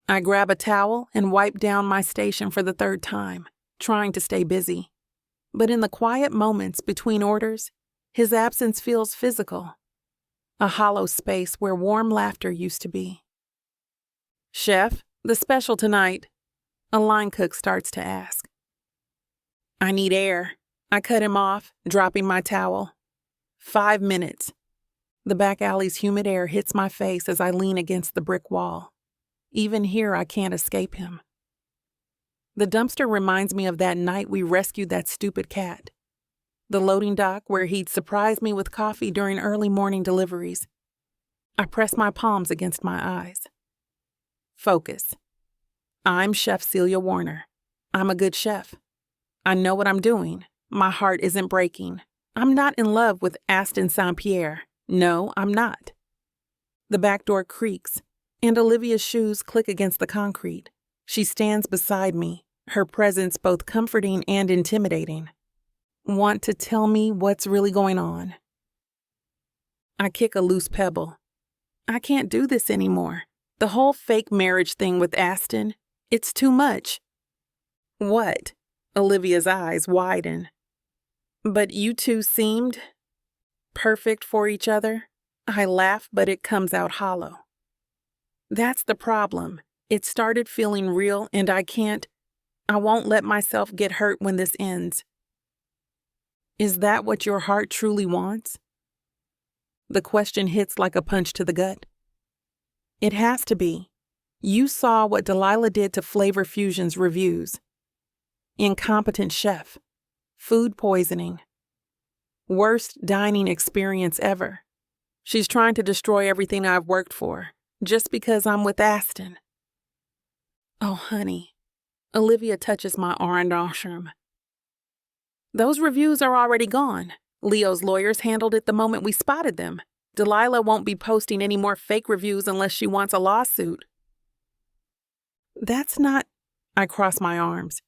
I grab a towel and wipe down my station for the third time, trying to stay busy. But in the quiet moments between orders, his absence feels physical. A hollow space where warm laughter used to be. Chef, the special tonight. A line cook starts to ask. I need air. I cut him off, dropping my towel. 5 minutes. The back alley's humid air hits my face as I lean against the brick wall. Even here, I can't escape him. The dumpster reminds me of that night we rescued that stupid cat. The loading dock where he'd surprise me with coffee during early morning deliveries. I press my palms against my eyes. Focus. I'm Chef Celia Warner. I'm a good chef. I know what I'm doing. My heart isn't breaking. I'm not in love with Aston Saint-Pierre. No, I'm not. The back door creaks, and Olivia's shoes click against the concrete. She stands beside me, her presence both comforting and intimidating. Want to tell me what's really going on? I kick a loose pebble. I can't do this anymore. The whole fake marriage thing with Aston, it's too much. What? Olivia's eyes widen. But you two seemed perfect for each other. I laugh, but it comes out hollow. That's the problem. It started feeling real, and I won't let myself get hurt when this ends. Is that what your heart truly wants? The question hits like a punch to the gut. It has to be. You saw what Delilah did to Flavor Fusion's reviews. Incompetent chef. Food poisoning. Worst dining experience ever. She's trying to destroy everything I've worked for, just because I'm with Aston. Oh, honey. Olivia touches my arm. Those reviews are already gone. Leo's lawyers handled it the moment we spotted them. Delilah won't be posting any more fake reviews unless she wants a lawsuit. That's not... I cross my arms.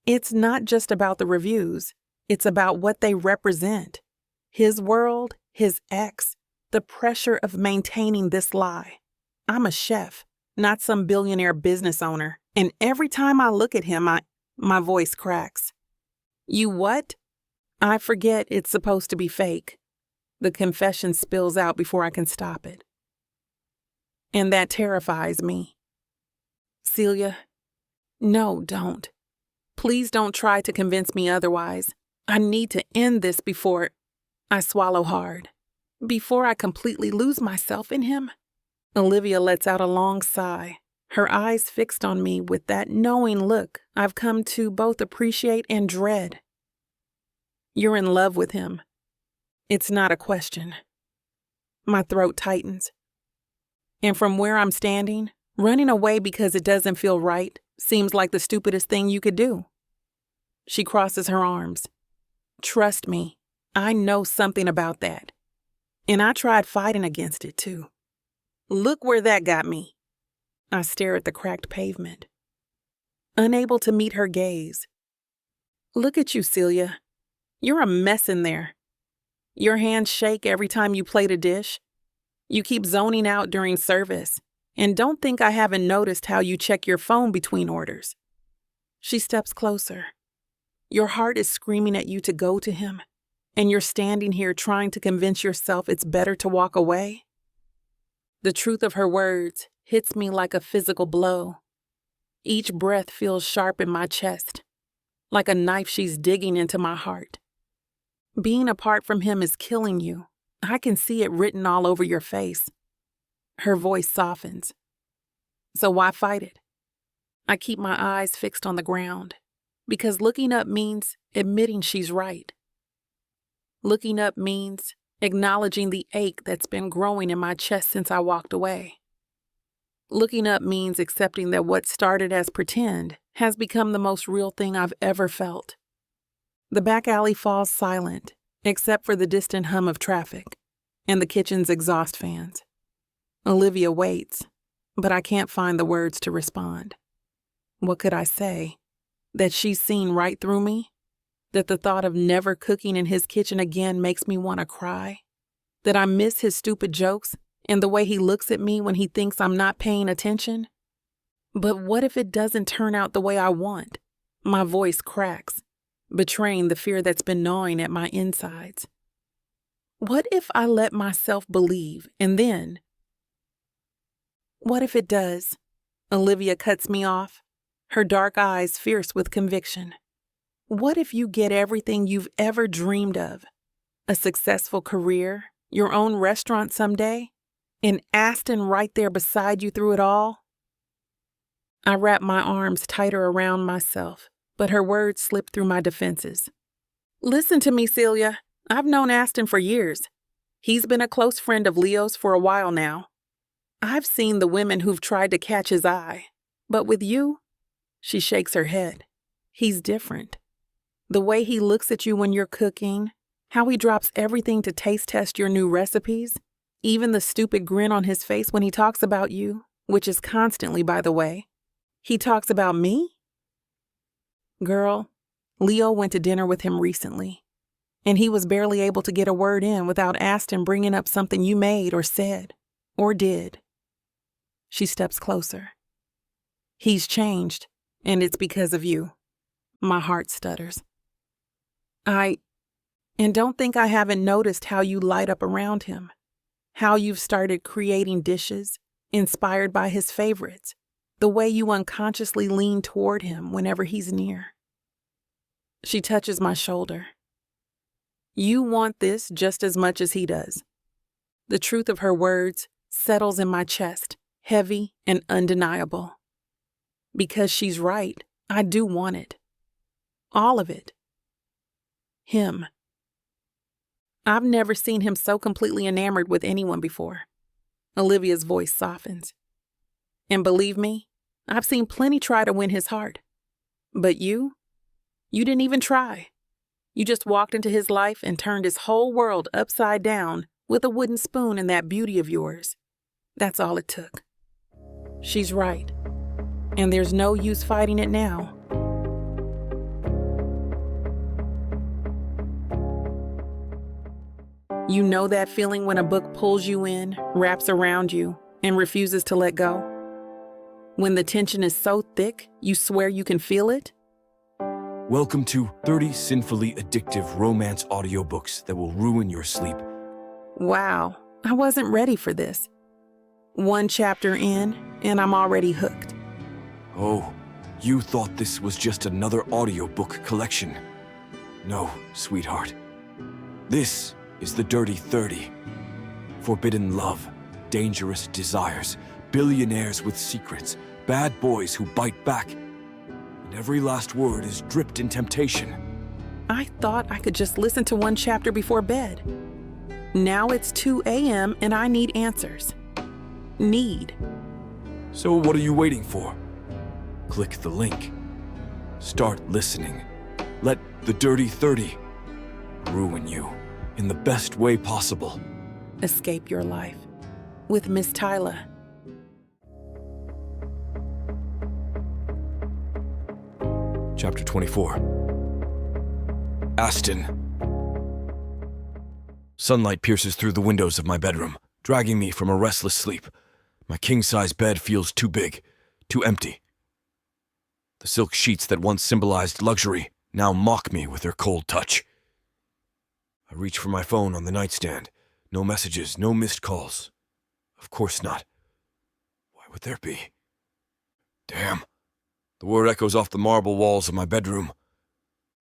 It's not just about the reviews. It's about what they represent. His world, his ex, the pressure of maintaining this lie. I'm a chef, not some billionaire business owner, and every time I look at him, my voice cracks. You what? I forget it's supposed to be fake. The confession spills out before I can stop it. And that terrifies me. Celia, no, don't. Please don't try to convince me otherwise. I need to end this before I swallow hard. Before I completely lose myself in him. Olivia lets out a long sigh, her eyes fixed on me with that knowing look I've come to both appreciate and dread. You're in love with him. It's not a question. My throat tightens. And from where I'm standing, running away because it doesn't feel right seems like the stupidest thing you could do. She crosses her arms. Trust me, I know something about that. And I tried fighting against it too. Look where that got me. I stare at the cracked pavement, unable to meet her gaze. Look at you, Celia. You're a mess in there. Your hands shake every time you plate a dish. You keep zoning out during service. And don't think I haven't noticed how you check your phone between orders. She steps closer. Your heart is screaming at you to go to him, and you're standing here trying to convince yourself it's better to walk away. The truth of her words hits me like a physical blow. Each breath feels sharp in my chest, like a knife she's digging into my heart. Being apart from him is killing you. I can see it written all over your face. Her voice softens. So why fight it? I keep my eyes fixed on the ground, because looking up means admitting she's right. Looking up means acknowledging the ache that's been growing in my chest since I walked away. Looking up means accepting that what started as pretend has become the most real thing I've ever felt. The back alley falls silent, except for the distant hum of traffic and the kitchen's exhaust fans. Olivia waits, but I can't find the words to respond. What could I say? That she's seen right through me? That the thought of never cooking in his kitchen again makes me want to cry? That I miss his stupid jokes and the way he looks at me when he thinks I'm not paying attention? But what if it doesn't turn out the way I want? My voice cracks, betraying the fear that's been gnawing at my insides. What if I let myself believe and then... What if it does? Olivia cuts me off, her dark eyes fierce with conviction. What if you get everything you've ever dreamed of? A successful career, your own restaurant someday, and Aston right there beside you through it all? I wrap my arms tighter around myself, but her words slip through my defenses. Listen to me, Celia. I've known Aston for years. He's been a close friend of Leo's for a while now. I've seen the women who've tried to catch his eye, but with you, she shakes her head. He's different. The way he looks at you when you're cooking, how he drops everything to taste test your new recipes, even the stupid grin on his face when he talks about you, which is constantly, by the way. He talks about me? Girl, Leo went to dinner with him recently, and he was barely able to get a word in without Aston bringing up something you made or said, or did. She steps closer. He's changed, and it's because of you. My heart stutters. And don't think I haven't noticed how you light up around him, how you've started creating dishes inspired by his favorites, the way you unconsciously lean toward him whenever he's near. She touches my shoulder. You want this just as much as he does. The truth of her words settles in my chest, heavy and undeniable. Because she's right, I do want it. All of it. Him. I've never seen him so completely enamored with anyone before. Olivia's voice softens. And believe me, I've seen plenty try to win his heart. But you didn't even try. You just walked into his life and turned his whole world upside down with a wooden spoon and that beauty of yours. That's all it took. She's right. And there's no use fighting it now. You know that feeling when a book pulls you in, wraps around you, and refuses to let go? When the tension is so thick, you swear you can feel it? Welcome to 30 sinfully addictive romance audiobooks that will ruin your sleep. Wow, I wasn't ready for this. One chapter in, and I'm already hooked. Oh, you thought this was just another audiobook collection. No, sweetheart. This is the Dirty 30. Forbidden love, dangerous desires, billionaires with secrets, bad boys who bite back. And every last word is dripped in temptation. I thought I could just listen to one chapter before bed. Now it's 2 a.m. and I need answers. Need. So what are you waiting for? Click the link. Start listening. Let the Dirty 30 ruin you in the best way possible. Escape your life with Miss Tyla. Chapter 24. Aston. Sunlight pierces through the windows of my bedroom, dragging me from a restless sleep. My king-size bed feels too big, too empty. The silk sheets that once symbolized luxury now mock me with their cold touch. I reach for my phone on the nightstand. No messages, no missed calls. Of course not. Why would there be? Damn. The word echoes off the marble walls of my bedroom.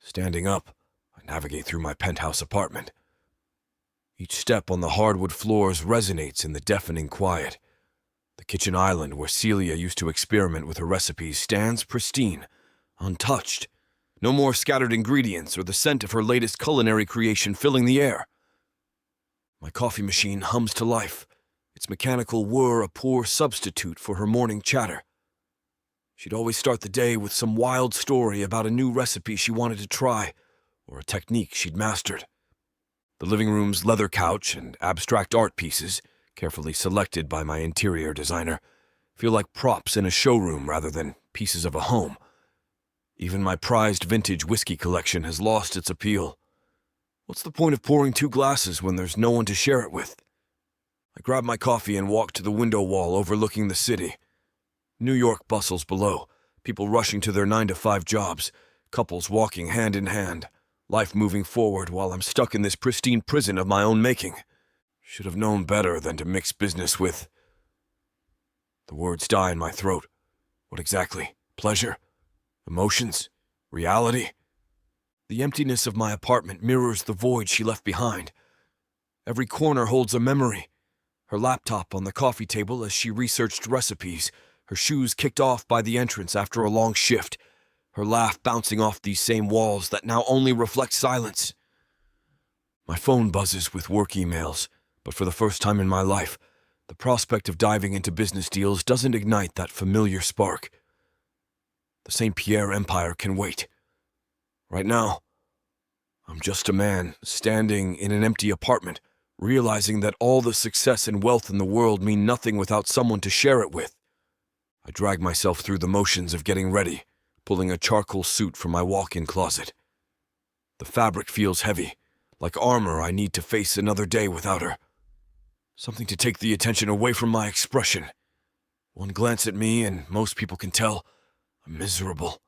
Standing up, I navigate through my penthouse apartment. Each step on the hardwood floors resonates in the deafening quiet. The kitchen island where Celia used to experiment with her recipes stands pristine, untouched. No more scattered ingredients or the scent of her latest culinary creation filling the air. My coffee machine hums to life, its mechanical whir a poor substitute for her morning chatter. She'd always start the day with some wild story about a new recipe she wanted to try, or a technique she'd mastered. The living room's leather couch and abstract art pieces, carefully selected by my interior designer, feel like props in a showroom rather than pieces of a home. Even my prized vintage whiskey collection has lost its appeal. What's the point of pouring 2 glasses when there's no one to share it with? I grab my coffee and walk to the window wall overlooking the city. New York bustles below, people rushing to their 9-to-5 jobs, couples walking hand in hand, life moving forward while I'm stuck in this pristine prison of my own making. Should have known better than to mix business with... The words die in my throat. What exactly? Pleasure? Emotions? Reality? The emptiness of my apartment mirrors the void she left behind. Every corner holds a memory. Her laptop on the coffee table as she researched recipes, her shoes kicked off by the entrance after a long shift, her laugh bouncing off these same walls that now only reflect silence. My phone buzzes with work emails, but for the first time in my life, the prospect of diving into business deals doesn't ignite that familiar spark. The Saint-Pierre empire can wait. Right now, I'm just a man standing in an empty apartment, realizing that all the success and wealth in the world mean nothing without someone to share it with. I drag myself through the motions of getting ready, pulling a charcoal suit from my walk-in closet. The fabric feels heavy, like armor I need to face another day without her. Something to take the attention away from my expression. One glance at me and most people can tell I'm miserable.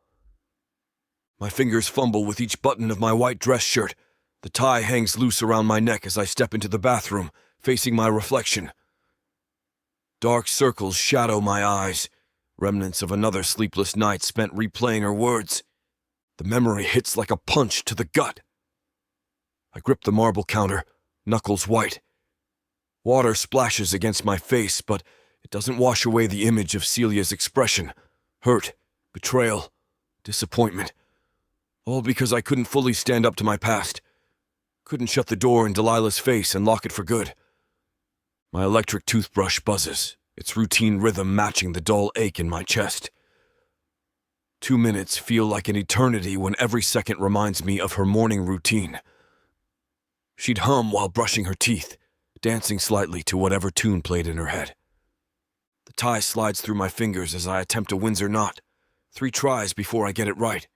My fingers fumble with each button of my white dress shirt. The tie hangs loose around my neck as I step into the bathroom, facing my reflection. Dark circles shadow my eyes, remnants of another sleepless night spent replaying her words. The memory hits like a punch to the gut. I grip the marble counter, knuckles white. Water splashes against my face, but it doesn't wash away the image of Celia's expression. Hurt, betrayal, disappointment. All because I couldn't fully stand up to my past. Couldn't shut the door in Delilah's face and lock it for good. My electric toothbrush buzzes, its routine rhythm matching the dull ache in my chest. 2 minutes feel like an eternity when every second reminds me of her morning routine. She'd hum while brushing her teeth, dancing slightly to whatever tune played in her head. The tie slides through my fingers as I attempt a Windsor knot. 3 tries before I get it right.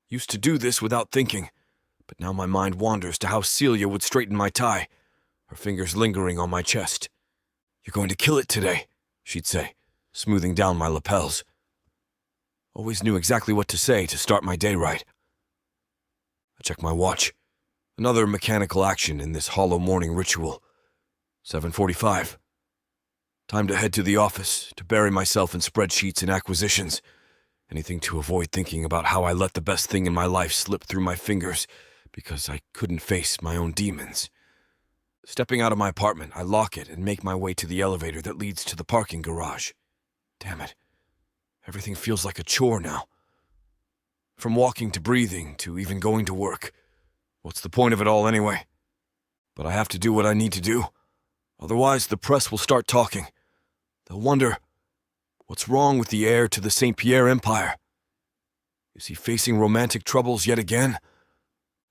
Used to do this without thinking, but now my mind wanders to how Celia would straighten my tie, her fingers lingering on my chest. "You're going to kill it today," she'd say, smoothing down my lapels. Always knew exactly what to say to start my day right. I check my watch. Another mechanical action in this hollow morning ritual. 7:45. Time to head to the office, to bury myself in spreadsheets and acquisitions. Anything to avoid thinking about how I let the best thing in my life slip through my fingers because I couldn't face my own demons. Stepping out of my apartment, I lock it and make my way to the elevator that leads to the parking garage. Damn it. Everything feels like a chore now. From walking to breathing to even going to work. What's the point of it all anyway? But I have to do what I need to do. Otherwise, the press will start talking. They'll wonder, what's wrong with the heir to the Saint-Pierre empire? Is he facing romantic troubles yet again?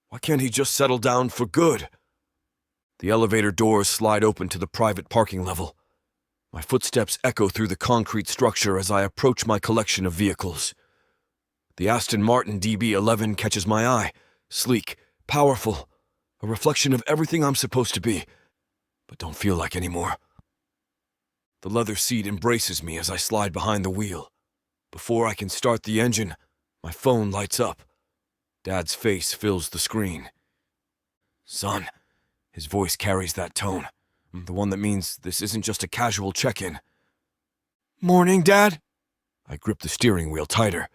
Why can't he just settle down for good? The elevator doors slide open to the private parking level. My footsteps echo through the concrete structure as I approach my collection of vehicles. The Aston Martin DB11 catches my eye, sleek, powerful, a reflection of everything I'm supposed to be, but don't feel like anymore. The leather seat embraces me as I slide behind the wheel. Before I can start the engine, my phone lights up. Dad's face fills the screen. "Son," his voice carries that tone, the one that means this isn't just a casual check-in. "Morning, Dad." I grip the steering wheel tighter.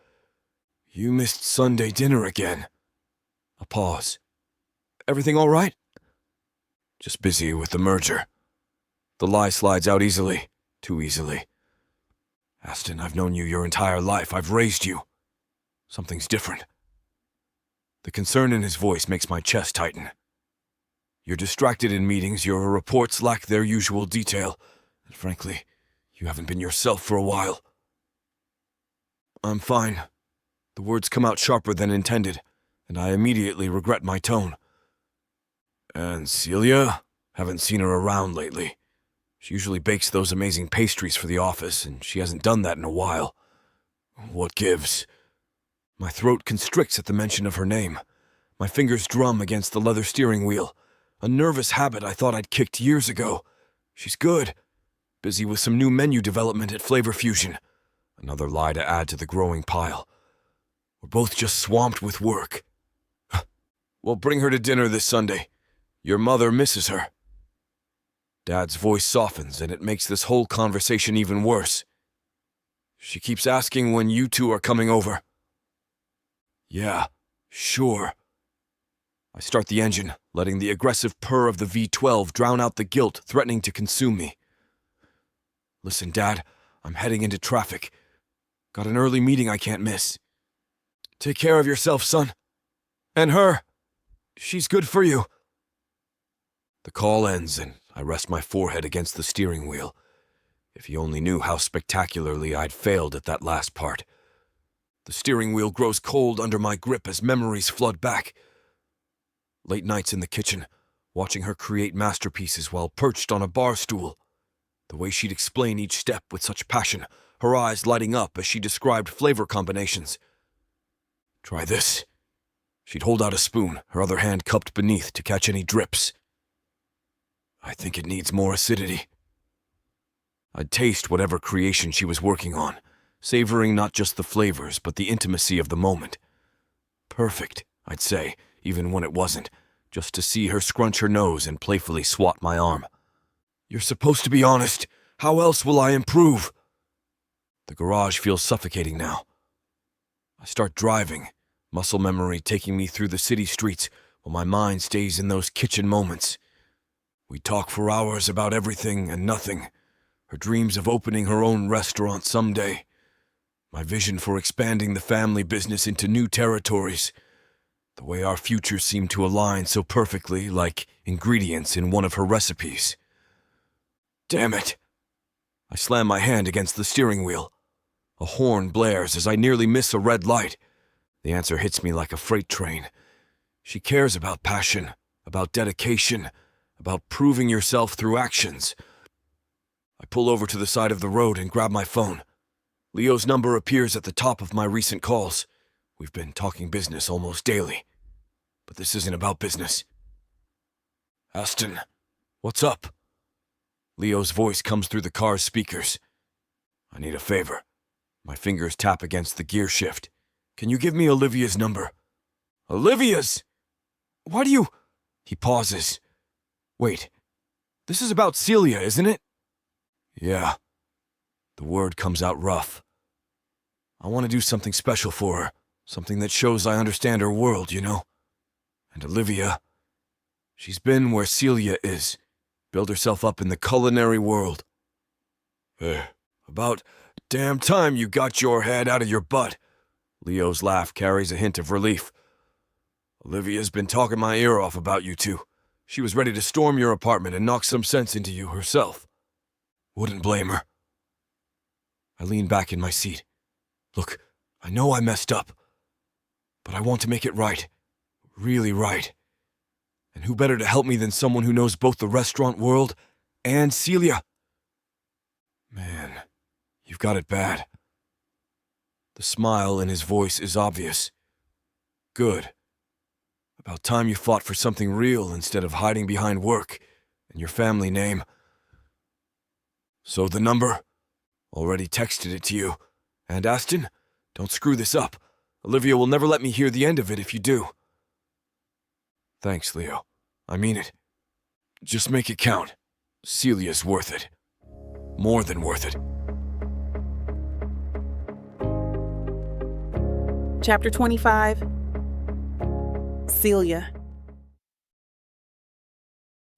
"You missed Sunday dinner again." A pause. "Everything all right?" "Just busy with the merger." The lie slides out easily, too easily. "Aston, I've known you your entire life. I've raised you. Something's different." The concern in his voice makes my chest tighten. "You're distracted in meetings, your reports lack their usual detail, and frankly, you haven't been yourself for a while." "I'm fine." The words come out sharper than intended, and I immediately regret my tone. "And Celia? Haven't seen her around lately. She usually bakes those amazing pastries for the office, and she hasn't done that in a while. What gives?" My throat constricts at the mention of her name. My fingers drum against the leather steering wheel, a nervous habit I thought I'd kicked years ago. She's good. Busy with some new menu development at Flavor Fusion. Another lie to add to the growing pile. We're both just swamped with work. "Well, bring her to dinner this Sunday. Your mother misses her." Dad's voice softens, and it makes this whole conversation even worse. "She keeps asking when you two are coming over." "Yeah, sure." I start the engine, letting the aggressive purr of the V12 drown out the guilt threatening to consume me. "Listen, Dad, I'm heading into traffic. Got an early meeting I can't miss. Take care of yourself, son. And her. She's good for you." The call ends, and I rest my forehead against the steering wheel. If he only knew how spectacularly I'd failed at that last part. The steering wheel grows cold under my grip as memories flood back. Late nights in the kitchen, watching her create masterpieces while perched on a bar stool. The way she'd explain each step with such passion, her eyes lighting up as she described flavor combinations. "Try this." She'd hold out a spoon, her other hand cupped beneath to catch any drips. "I think it needs more acidity." I'd taste whatever creation she was working on, savoring not just the flavors, but the intimacy of the moment. Perfect, I'd say, even when it wasn't, just to see her scrunch her nose and playfully swat my arm. "You're supposed to be honest. How else will I improve?" The garage feels suffocating now. I start driving, muscle memory taking me through the city streets while my mind stays in those kitchen moments. We talk for hours about everything and nothing. Her dreams of opening her own restaurant someday. My vision for expanding the family business into new territories. The way our futures seem to align so perfectly, like ingredients in one of her recipes. Damn it! I slam my hand against the steering wheel. A horn blares as I nearly miss a red light. The answer hits me like a freight train. She cares about passion, about dedication, about proving yourself through actions. I pull over to the side of the road and grab my phone. Leo's number appears at the top of my recent calls. We've been talking business almost daily. But this isn't about business. "Aston, What's up? Leo's voice comes through the car's speakers. I need a favor. My fingers tap against the gear shift. Can you give me Olivia's number? Olivia's? Why do you... He pauses. Wait, this is about Celia, isn't it? Yeah. The word comes out rough. I want to do something special for her. Something that shows I understand her world, you know? And Olivia, she's been where Celia is. Build herself up in the culinary world. About damn time you got your head out of your butt. Leo's laugh carries a hint of relief. Olivia's been talking my ear off about you two. She was ready to storm your apartment and knock some sense into you herself. Wouldn't blame her. I lean back in my seat. Look, I know I messed up, but I want to make it right. Really right. And who better to help me than someone who knows both the restaurant world and Celia? Man, you've got it bad. The smile in his voice is obvious. Good. About time you fought for something real instead of hiding behind work and your family name. So the number? Already texted it to you. And Aston, don't screw this up. Olivia will never let me hear the end of it if you do. Thanks, Leo. I mean it. Just make it count. Celia's worth it. More than worth it. Chapter 25. Celia.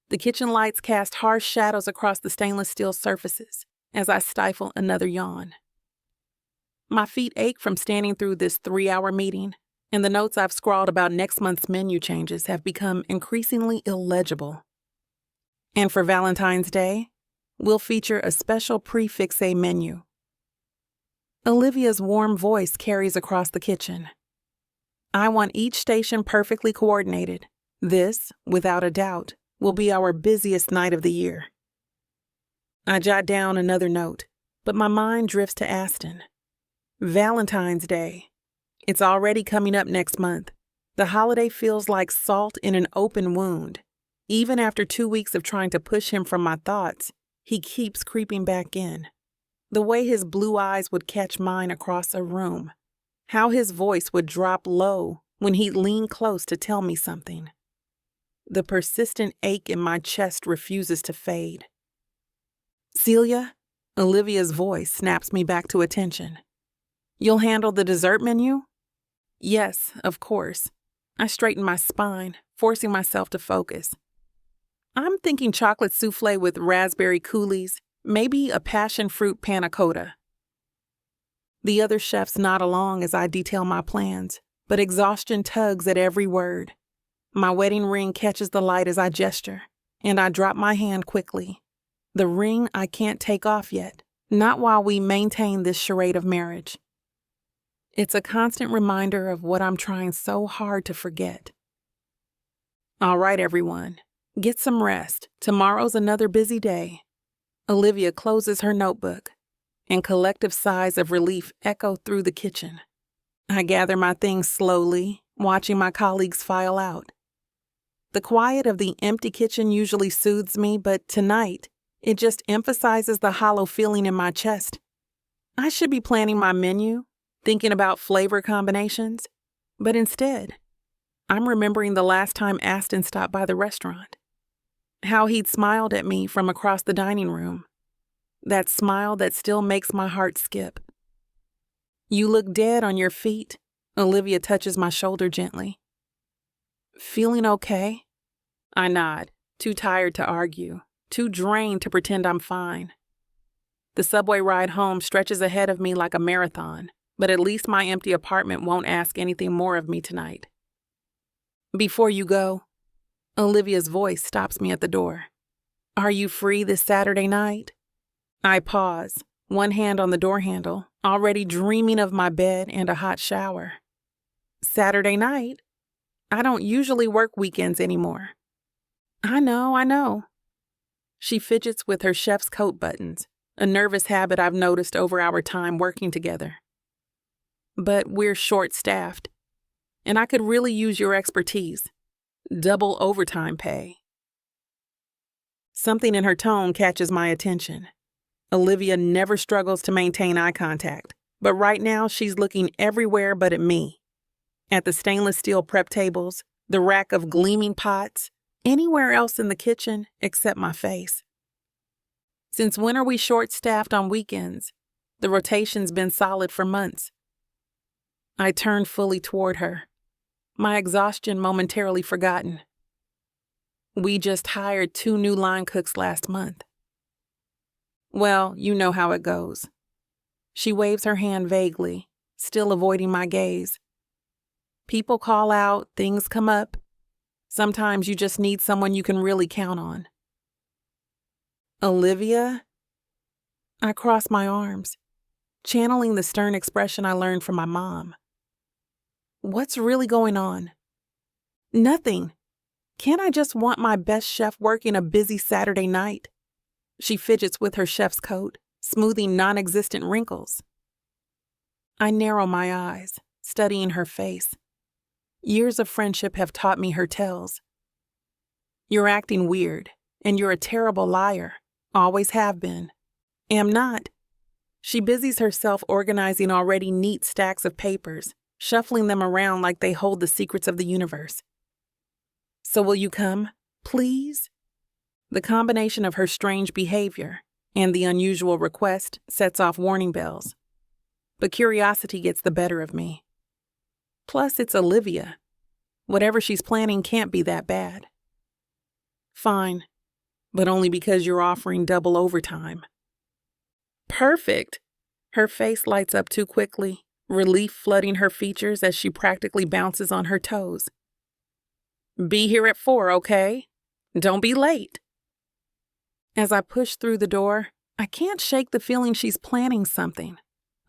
The kitchen lights cast harsh shadows across the stainless steel surfaces as I stifle another yawn. My feet ache from standing through this 3-hour meeting, and the notes I've scrawled about next month's menu changes have become increasingly illegible. And for Valentine's Day, we'll feature a special prix-fixe menu. Olivia's warm voice carries across the kitchen. I want each station perfectly coordinated. This, without a doubt, will be our busiest night of the year. I jot down another note, but my mind drifts to Aston. Valentine's Day. It's already coming up next month. The holiday feels like salt in an open wound. Even after 2 weeks of trying to push him from my thoughts, he keeps creeping back in. The way his blue eyes would catch mine across a room. How his voice would drop low when he'd lean close to tell me something. The persistent ache in my chest refuses to fade. Celia, Olivia's voice snaps me back to attention. You'll handle the dessert menu? Yes, of course. I straighten my spine, forcing myself to focus. I'm thinking chocolate souffle with raspberry coulis, maybe a passion fruit panna cotta. The other chefs nod along as I detail my plans, but exhaustion tugs at every word. My wedding ring catches the light as I gesture, and I drop my hand quickly. The ring I can't take off yet, not while we maintain this charade of marriage. It's a constant reminder of what I'm trying so hard to forget. All right, everyone. Get some rest. Tomorrow's another busy day. Olivia closes her notebook, and collective sighs of relief echo through the kitchen. I gather my things slowly, watching my colleagues file out. The quiet of the empty kitchen usually soothes me, but tonight, it just emphasizes the hollow feeling in my chest. I should be planning my menu, thinking about flavor combinations, but instead, I'm remembering the last time Aston stopped by the restaurant. How he'd smiled at me from across the dining room. That smile that still makes my heart skip. You look dead on your feet. Olivia touches my shoulder gently. Feeling okay? I nod, too tired to argue, too drained to pretend I'm fine. The subway ride home stretches ahead of me like a marathon, but at least my empty apartment won't ask anything more of me tonight. Before you go, Olivia's voice stops me at the door. Are you free this Saturday night? I pause, one hand on the door handle, already dreaming of my bed and a hot shower. Saturday night? I don't usually work weekends anymore. I know. She fidgets with her chef's coat buttons, a nervous habit I've noticed over our time working together. But we're short-staffed, and I could really use your expertise. Double overtime pay. Something in her tone catches my attention. Olivia never struggles to maintain eye contact, but right now she's looking everywhere but at me. At the stainless steel prep tables, the rack of gleaming pots, anywhere else in the kitchen except my face. Since when are we short-staffed on weekends? The rotation's been solid for months. I turned fully toward her, my exhaustion momentarily forgotten. We just hired 2 new line cooks last month. Well, you know how it goes. She waves her hand vaguely, still avoiding my gaze. People call out, things come up. Sometimes you just need someone you can really count on. Olivia? I cross my arms, channeling the stern expression I learned from my mom. What's really going on? Nothing. Can't I just want my best chef working a busy Saturday night? She fidgets with her chef's coat, smoothing non-existent wrinkles. I narrow my eyes, studying her face. Years of friendship have taught me her tells. You're acting weird, and you're a terrible liar. Always have been. Am not. She busies herself organizing already neat stacks of papers, shuffling them around like they hold the secrets of the universe. So will you come, please? The combination of her strange behavior and the unusual request sets off warning bells. But curiosity gets the better of me. Plus, it's Olivia. Whatever she's planning can't be that bad. Fine, but only because you're offering double overtime. Perfect! Her face lights up too quickly, relief flooding her features as she practically bounces on her toes. Be here at 4, okay? Don't be late. As I push through the door, I can't shake the feeling she's planning something.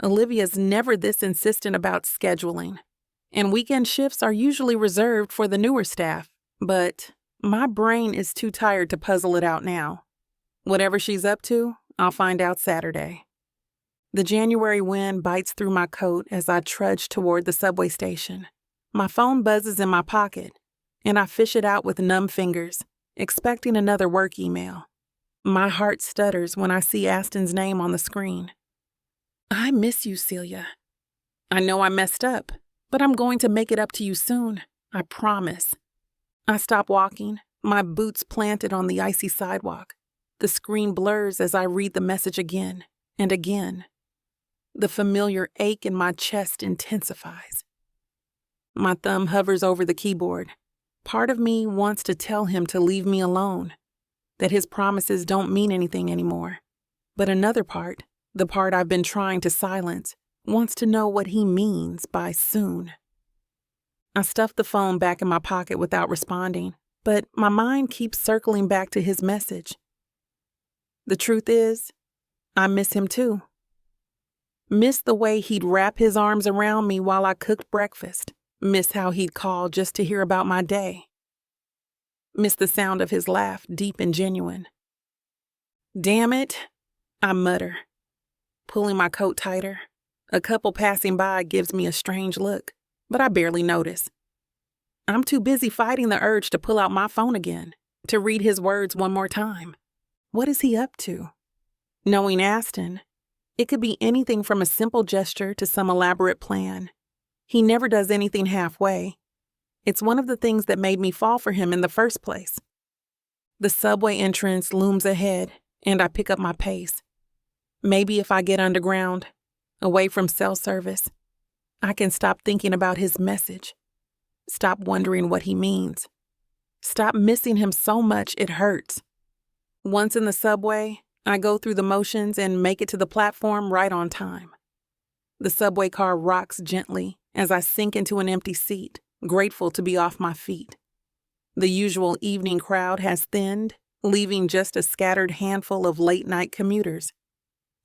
Olivia's never this insistent about scheduling, and weekend shifts are usually reserved for the newer staff, but my brain is too tired to puzzle it out now. Whatever she's up to, I'll find out Saturday. The January wind bites through my coat as I trudge toward the subway station. My phone buzzes in my pocket, and I fish it out with numb fingers, expecting another work email. My heart stutters when I see Aston's name on the screen. I miss you, Celia. I know I messed up, but I'm going to make it up to you soon. I promise. I stop walking, my boots planted on the icy sidewalk. The screen blurs as I read the message again and again. The familiar ache in my chest intensifies. My thumb hovers over the keyboard. Part of me wants to tell him to leave me alone, that his promises don't mean anything anymore. But another part, the part I've been trying to silence, wants to know what he means by soon. I stuff the phone back in my pocket without responding, but my mind keeps circling back to his message. The truth is, I miss him too. Miss the way he'd wrap his arms around me while I cooked breakfast. Miss how he'd call just to hear about my day. Miss the sound of his laugh, deep and genuine. Damn it, I mutter, pulling my coat tighter. A couple passing by gives me a strange look, but I barely notice. I'm too busy fighting the urge to pull out my phone again, to read his words one more time. What is he up to? Knowing Aston, it could be anything from a simple gesture to some elaborate plan. He never does anything halfway. It's one of the things that made me fall for him in the first place. The subway entrance looms ahead, and I pick up my pace. Maybe if I get underground, away from cell service, I can stop thinking about his message. Stop wondering what he means. Stop missing him so much it hurts. Once in the subway, I go through the motions and make it to the platform right on time. The subway car rocks gently as I sink into an empty seat, grateful to be off my feet. The usual evening crowd has thinned, leaving just a scattered handful of late-night commuters.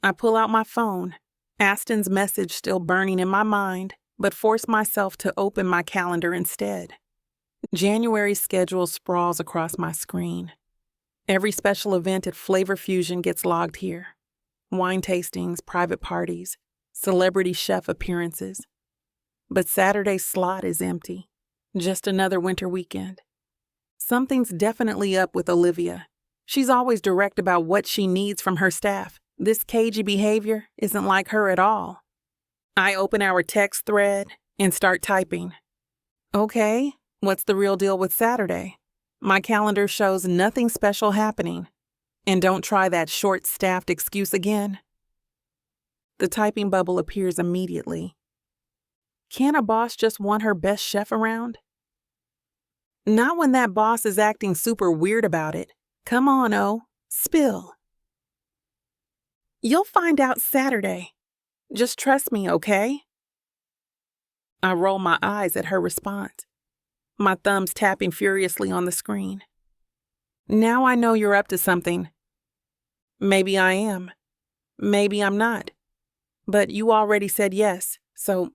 I pull out my phone, Aston's message still burning in my mind, but force myself to open my calendar instead. January's schedule sprawls across my screen. Every special event at Flavor Fusion gets logged here. Wine tastings, private parties, celebrity chef appearances. But Saturday's slot is empty. Just another winter weekend. Something's definitely up with Olivia. She's always direct about what she needs from her staff. This cagey behavior isn't like her at all. I open our text thread and start typing. Okay, what's the real deal with Saturday? My calendar shows nothing special happening. And don't try that short-staffed excuse again. The typing bubble appears immediately. Can't a boss just want her best chef around? Not when that boss is acting super weird about it. Come on, O, spill. You'll find out Saturday. Just trust me, okay? I roll my eyes at her response, my thumbs tapping furiously on the screen. Now I know you're up to something. Maybe I am. Maybe I'm not. But you already said yes, so...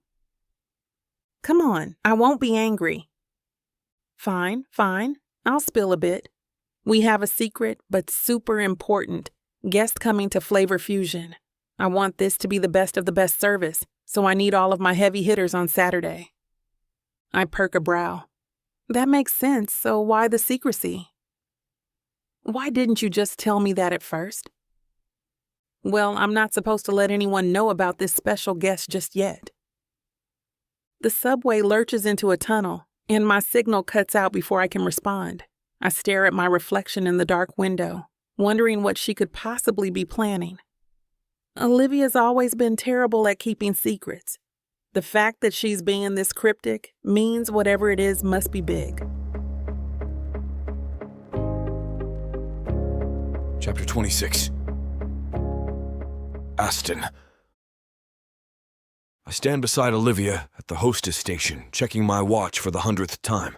Come on, I won't be angry. Fine, I'll spill a bit. We have a secret, but super important, guest coming to Flavor Fusion. I want this to be the best of the best service, so I need all of my heavy hitters on Saturday. I perk a brow. That makes sense, so why the secrecy? Why didn't you just tell me that at first? Well, I'm not supposed to let anyone know about this special guest just yet. The subway lurches into a tunnel, and my signal cuts out before I can respond. I stare at my reflection in the dark window, wondering what she could possibly be planning. Olivia's always been terrible at keeping secrets. The fact that she's being this cryptic means whatever it is must be big. Chapter 26. Aston. I stand beside Olivia at the hostess station, checking my watch for the 100th time.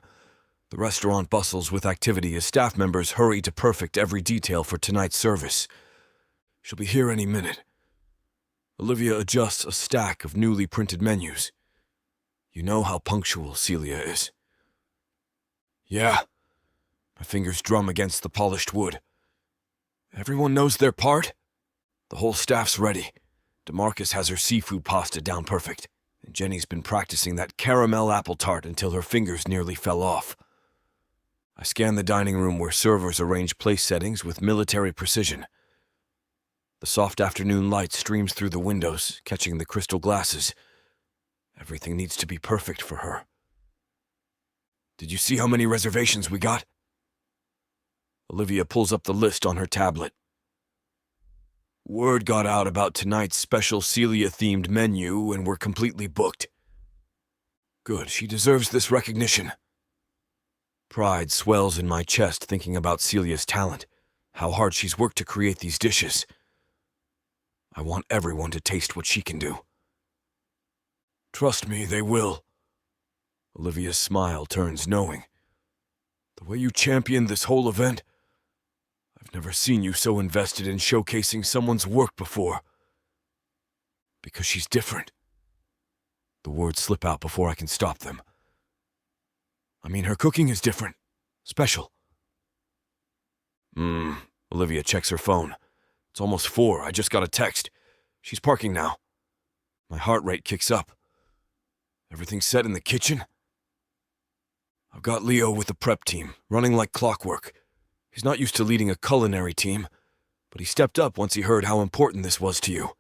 The restaurant bustles with activity as staff members hurry to perfect every detail for tonight's service. She'll be here any minute. Olivia adjusts a stack of newly printed menus. You know how punctual Celia is. Yeah. My fingers drum against the polished wood. Everyone knows their part? The whole staff's ready. DeMarcus has her seafood pasta down perfect, and Jenny's been practicing that caramel apple tart until her fingers nearly fell off. I scan the dining room where servers arrange place settings with military precision. The soft afternoon light streams through the windows, catching the crystal glasses. Everything needs to be perfect for her. Did you see how many reservations we got? Olivia pulls up the list on her tablet. Word got out about tonight's special Celia-themed menu, and we're completely booked. Good, she deserves this recognition. Pride swells in my chest thinking about Celia's talent, how hard she's worked to create these dishes. I want everyone to taste what she can do. Trust me, they will. Olivia's smile turns knowing. The way you championed this whole event, I've never seen you so invested in showcasing someone's work before. Because she's different. The words slip out before I can stop them. I mean, her cooking is different. Special. Olivia checks her phone. It's almost 4. I just got a text. She's parking now. My heart rate kicks up. Everything set in the kitchen? I've got Leo with the prep team, running like clockwork. He's not used to leading a culinary team, but he stepped up once he heard how important this was to you.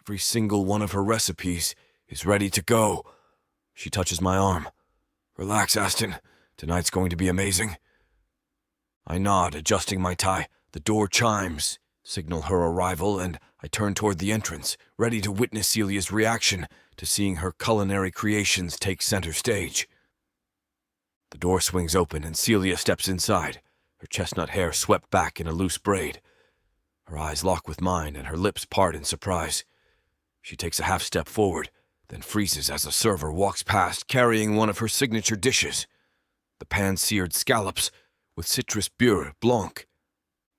Every single one of her recipes is ready to go. She touches my arm. Relax, Aston. Tonight's going to be amazing. I nod, adjusting my tie. The door chimes, signal her arrival, and I turn toward the entrance, ready to witness Celia's reaction to seeing her culinary creations take center stage. The door swings open and Celia steps inside, her chestnut hair swept back in a loose braid. Her eyes lock with mine and her lips part in surprise. She takes a half step forward, then freezes as a server walks past carrying one of her signature dishes, the pan-seared scallops with citrus beurre blanc.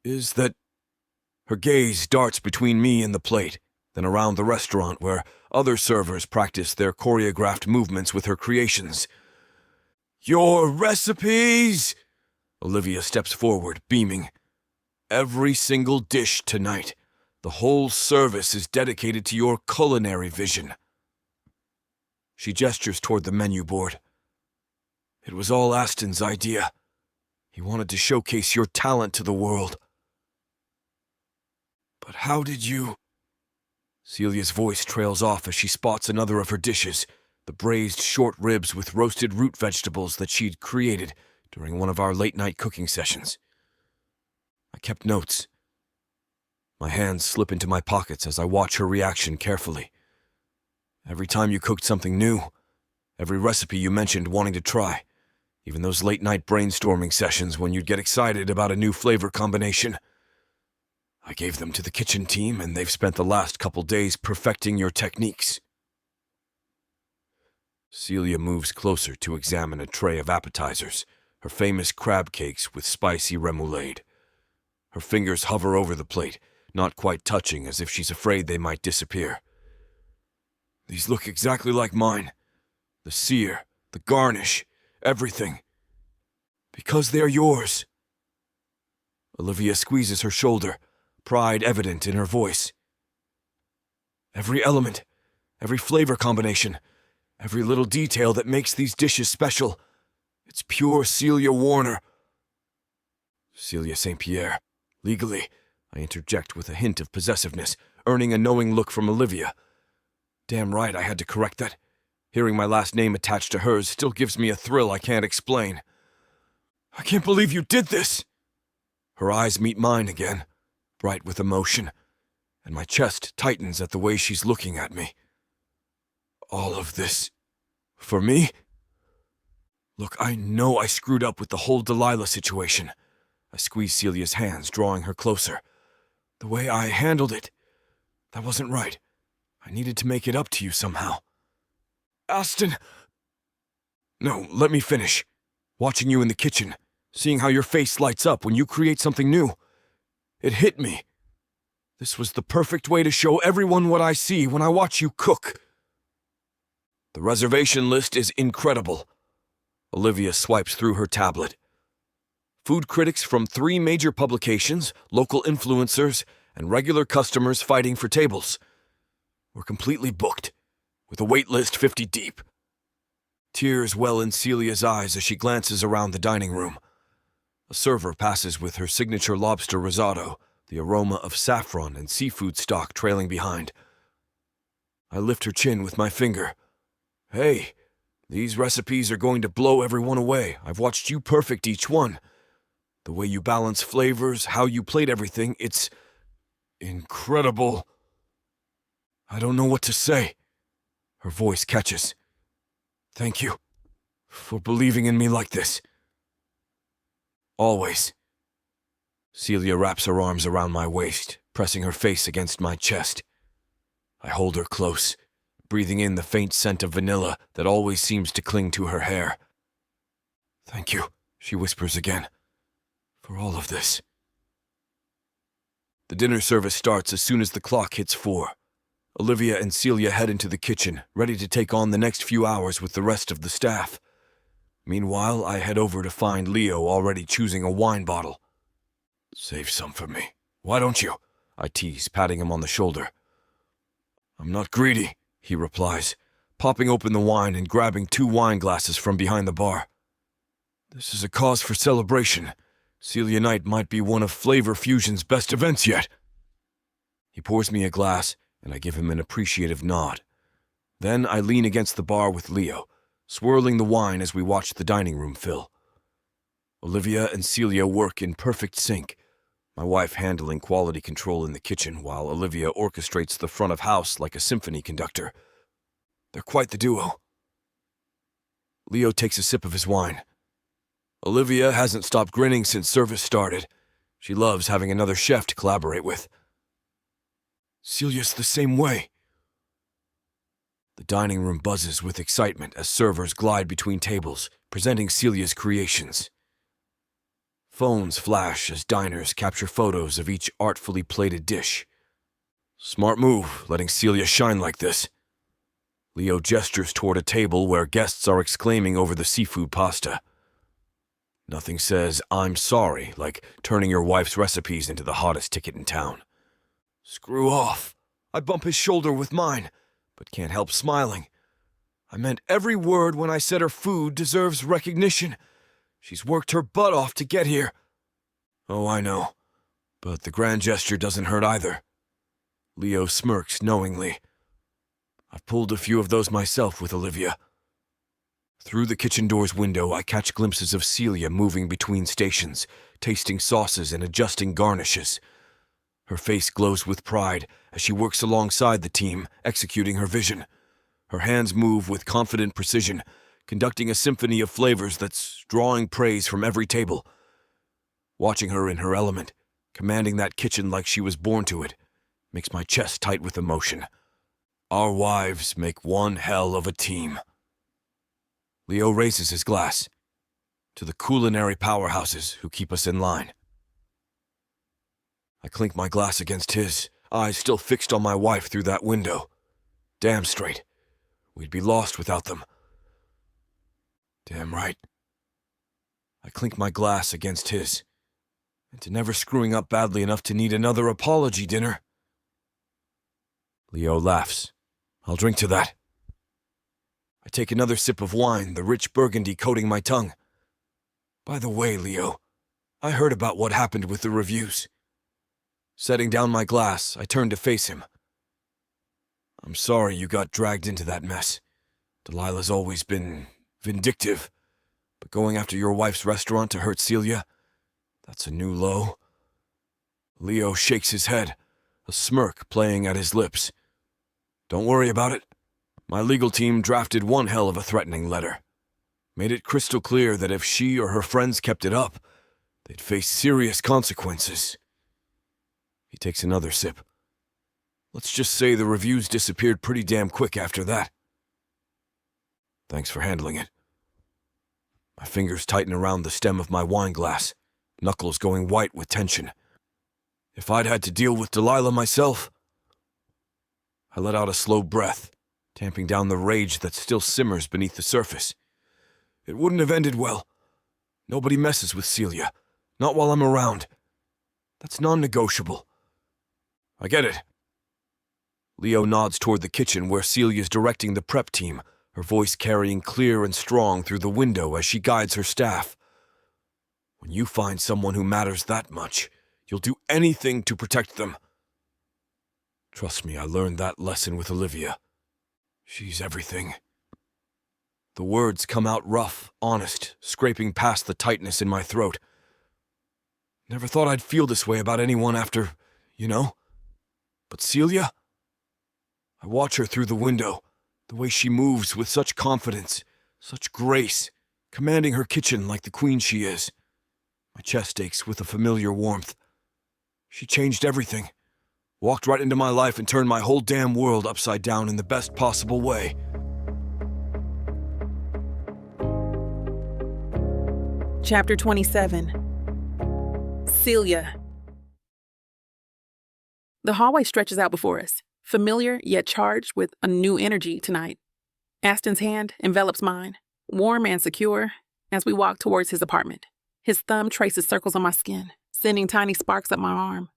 Is that... Her gaze darts between me and the plate, then around the restaurant where other servers practice their choreographed movements with her creations. Your recipes! Olivia steps forward, beaming. Every single dish tonight, the whole service is dedicated to your culinary vision. She gestures toward the menu board. It was all Aston's idea. He wanted to showcase your talent to the world. But how did you... Celia's voice trails off as she spots another of her dishes, the braised short ribs with roasted root vegetables that she'd created during one of our late-night cooking sessions. I kept notes. My hands slip into my pockets as I watch her reaction carefully. Every time you cooked something new, every recipe you mentioned wanting to try, even those late-night brainstorming sessions when you'd get excited about a new flavor combination. I gave them to the kitchen team, and they've spent the last couple days perfecting your techniques. Celia moves closer to examine a tray of appetizers, her famous crab cakes with spicy remoulade. Her fingers hover over the plate, not quite touching, as if she's afraid they might disappear. These look exactly like mine. The sear, the garnish, everything. Because they're yours. Olivia squeezes her shoulder, pride evident in her voice. Every element, every flavor combination, every little detail that makes these dishes special. It's pure Celia Warner. Celia Saint-Pierre. Legally, I interject with a hint of possessiveness, earning a knowing look from Olivia. Damn right I had to correct that. Hearing my last name attached to hers still gives me a thrill I can't explain. I can't believe you did this! Her eyes meet mine again, bright with emotion, and my chest tightens at the way she's looking at me. All of this... for me? Look, I know I screwed up with the whole Delilah situation. I squeeze Celia's hands, drawing her closer. The way I handled it, that wasn't right. I needed to make it up to you somehow. Aston! No, let me finish. Watching you in the kitchen, seeing how your face lights up when you create something new. It hit me. This was the perfect way to show everyone what I see when I watch you cook. The reservation list is incredible. Olivia swipes through her tablet. Food critics from 3 major publications, local influencers, and regular customers fighting for tables. We're completely booked, with a wait list 50 deep. Tears well in Celia's eyes as she glances around the dining room. A server passes with her signature lobster risotto, the aroma of saffron and seafood stock trailing behind. I lift her chin with my finger. Hey, these recipes are going to blow everyone away. I've watched you perfect each one. The way you balance flavors, how you plate everything, it's incredible. I don't know what to say. Her voice catches. Thank you for believing in me like this. Always. Celia wraps her arms around my waist, pressing her face against my chest. I hold her close, breathing in the faint scent of vanilla that always seems to cling to her hair. Thank you, she whispers again, for all of this. The dinner service starts as soon as the clock hits 4. Olivia and Celia head into the kitchen, ready to take on the next few hours with the rest of the staff. Meanwhile, I head over to find Leo already choosing a wine bottle. Save some for me. Why don't you? I tease, patting him on the shoulder. I'm not greedy, he replies, popping open the wine and grabbing 2 wine glasses from behind the bar. This is a cause for celebration. Celia Night might be one of Flavor Fusion's best events yet. He pours me a glass, and I give him an appreciative nod. Then I lean against the bar with Leo, swirling the wine as we watch the dining room fill. Olivia and Celia work in perfect sync, my wife handling quality control in the kitchen while Olivia orchestrates the front of house like a symphony conductor. They're quite the duo. Leo takes a sip of his wine. Olivia hasn't stopped grinning since service started. She loves having another chef to collaborate with. Celia's the same way. The dining room buzzes with excitement as servers glide between tables, presenting Celia's creations. Phones flash as diners capture photos of each artfully plated dish. Smart move, letting Celia shine like this. Leo gestures toward a table where guests are exclaiming over the seafood pasta. Nothing says, I'm sorry, like turning your wife's recipes into the hottest ticket in town. Screw off. I bump his shoulder with mine, but can't help smiling. I meant every word when I said her food deserves recognition. She's worked her butt off to get here. Oh, I know. But the grand gesture doesn't hurt either. Leo smirks knowingly. I've pulled a few of those myself with Olivia. Through the kitchen door's window, I catch glimpses of Celia moving between stations, tasting sauces and adjusting garnishes. Her face glows with pride as she works alongside the team, executing her vision. Her hands move with confident precision, conducting a symphony of flavors that's drawing praise from every table. Watching her in her element, commanding that kitchen like she was born to it, makes my chest tight with emotion. Our wives make one hell of a team. Leo raises his glass. To the culinary powerhouses who keep us in line. I clink my glass against his, eyes still fixed on my wife through that window. Damn straight. We'd be lost without them. Damn right. I clink my glass against his. And to never screwing up badly enough to need another apology dinner. Leo laughs. I'll drink to that. I take another sip of wine, the rich burgundy coating my tongue. By the way, Leo, I heard about what happened with the reviews. Setting down my glass, I turn to face him. I'm sorry you got dragged into that mess. Delilah's always been vindictive, but going after your wife's restaurant to hurt Celia, that's a new low. Leo shakes his head, a smirk playing at his lips. Don't worry about it. My legal team drafted one hell of a threatening letter. Made it crystal clear that if she or her friends kept it up, they'd face serious consequences. He takes another sip. Let's just say the reviews disappeared pretty damn quick after that. Thanks for handling it. My fingers tighten around the stem of my wine glass, knuckles going white with tension. If I'd had to deal with Delilah myself... I let out a slow breath, tamping down the rage that still simmers beneath the surface. It wouldn't have ended well. Nobody messes with Celia, not while I'm around. That's non-negotiable. I get it. Leo nods toward the kitchen where Celia's directing the prep team, her voice carrying clear and strong through the window as she guides her staff. When you find someone who matters that much, you'll do anything to protect them. Trust me, I learned that lesson with Olivia. She's everything. The words come out rough, honest, scraping past the tightness in my throat. Never thought I'd feel this way about anyone after, you know? But Celia? I watch her through the window, the way she moves with such confidence, such grace, commanding her kitchen like the queen she is. My chest aches with a familiar warmth. She changed everything. Walked right into my life and turned my whole damn world upside down in the best possible way. Chapter 27. Celia. The hallway stretches out before us, familiar yet charged with a new energy tonight. Aston's hand envelops mine, warm and secure, as we walk towards his apartment. His thumb traces circles on my skin, sending tiny sparks up my arm.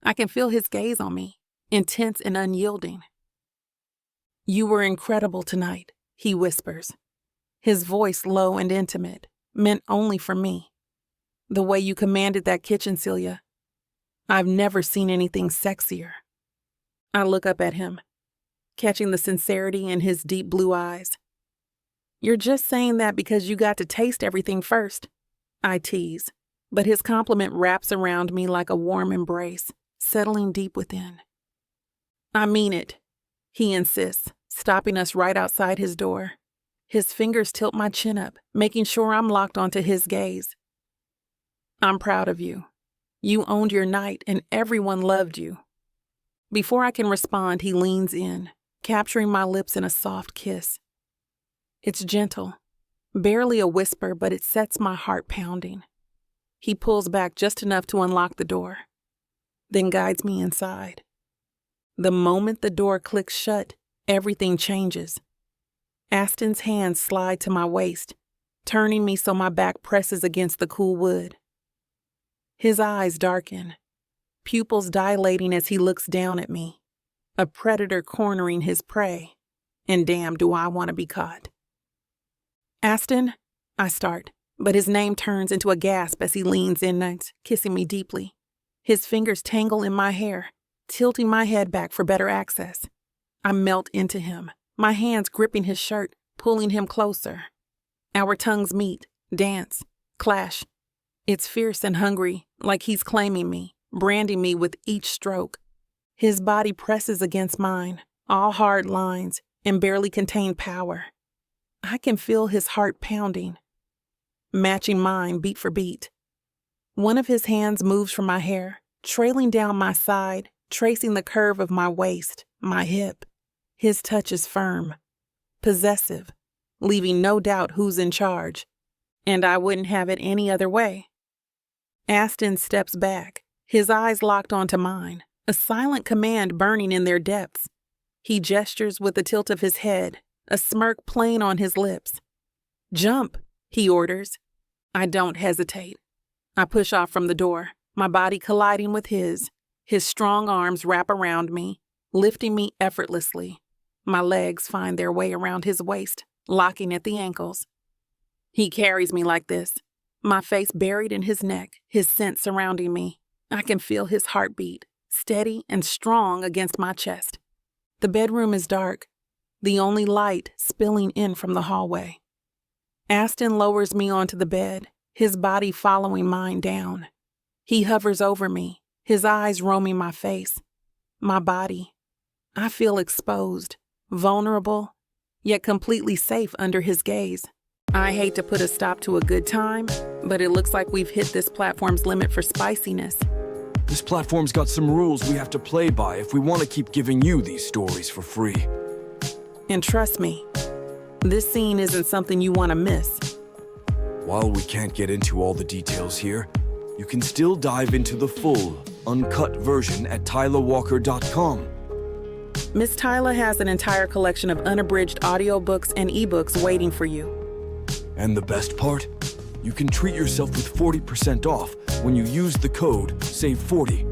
I can feel his gaze on me, intense and unyielding. You were incredible tonight, he whispers, his voice low and intimate, meant only for me. The way you commanded that kitchen, Celia. I've never seen anything sexier. I look up at him, catching the sincerity in his deep blue eyes. You're just saying that because you got to taste everything first, I tease, but his compliment wraps around me like a warm embrace, settling deep within. I mean it, he insists, stopping us right outside his door. His fingers tilt my chin up, making sure I'm locked onto his gaze. I'm proud of you. You owned your night and everyone loved you. Before I can respond, he leans in, capturing my lips in a soft kiss. It's gentle, barely a whisper, but it sets my heart pounding. He pulls back just enough to unlock the door, then guides me inside. The moment the door clicks shut, everything changes. Aston's hands slide to my waist, turning me so my back presses against the cool wood. His eyes darken, pupils dilating as he looks down at me, a predator cornering his prey, and damn do I want to be caught. Aston, I start, but his name turns into a gasp as he leans in, kissing me deeply. His fingers tangle in my hair, tilting my head back for better access. I melt into him, my hands gripping his shirt, pulling him closer. Our tongues meet, dance, clash. It's fierce and hungry, like he's claiming me, branding me with each stroke. His body presses against mine, all hard lines and barely contained power. I can feel his heart pounding, matching mine beat for beat. One of his hands moves from my hair, trailing down my side, tracing the curve of my waist, my hip. His touch is firm, possessive, leaving no doubt who's in charge. And I wouldn't have it any other way. Aston steps back, his eyes locked onto mine, a silent command burning in their depths. He gestures with a tilt of his head, a smirk playing on his lips. "Jump," he orders. I don't hesitate. I push off from the door, my body colliding with his. His strong arms wrap around me, lifting me effortlessly. My legs find their way around his waist, locking at the ankles. He carries me like this, my face buried in his neck, his scent surrounding me. I can feel his heartbeat, steady and strong against my chest. The bedroom is dark, the only light spilling in from the hallway. Aston lowers me onto the bed, his body following mine down. He hovers over me, his eyes roaming my face, my body. I feel exposed, vulnerable, yet completely safe under his gaze. I hate to put a stop to a good time, but it looks like we've hit this platform's limit for spiciness. This platform's got some rules we have to play by if we want to keep giving you these stories for free. And trust me, this scene isn't something you want to miss. While we can't get into all the details here, you can still dive into the full, uncut version at tylawalker.com. Miss Tyla has an entire collection of unabridged audiobooks and ebooks waiting for you. And the best part? You can treat yourself with 40% off when you use the code SAVE40.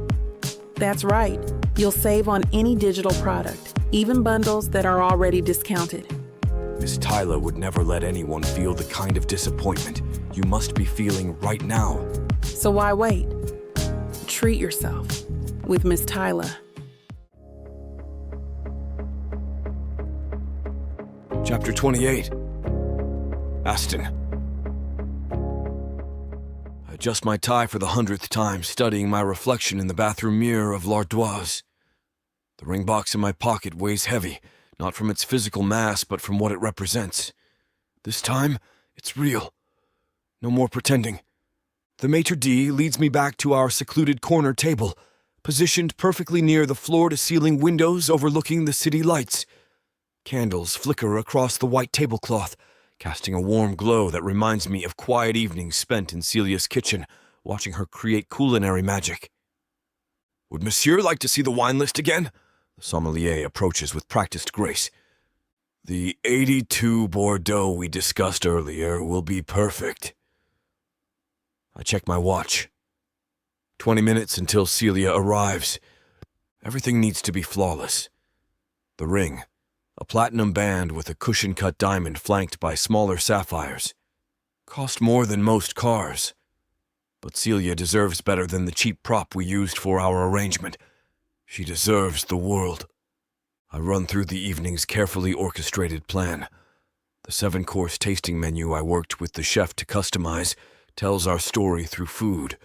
That's right. You'll save on any digital product, even bundles that are already discounted. Miss Tyla would never let anyone feel the kind of disappointment you must be feeling right now. So why wait? Treat yourself with Miss Tyla. Chapter 28. Aston. I adjust my tie for the 100th time, studying my reflection in the bathroom mirror of L'Ardoise. The ring box in my pocket weighs heavy, not from its physical mass, but from what it represents. This time, it's real. No more pretending. The maitre d' leads me back to our secluded corner table, positioned perfectly near the floor-to-ceiling windows overlooking the city lights. Candles flicker across the white tablecloth, casting a warm glow that reminds me of quiet evenings spent in Celia's kitchen, watching her create culinary magic. "Would Monsieur like to see the wine list again?" The sommelier approaches with practiced grace. "The 82 Bordeaux we discussed earlier will be perfect." I check my watch. 20 minutes until Celia arrives. Everything needs to be flawless. The ring, a platinum band with a cushion-cut diamond flanked by smaller sapphires, cost more than most cars. But Celia deserves better than the cheap prop we used for our arrangement. She deserves the world. I run through the evening's carefully orchestrated plan. The 7-course tasting menu I worked with the chef to customize tells our story through food.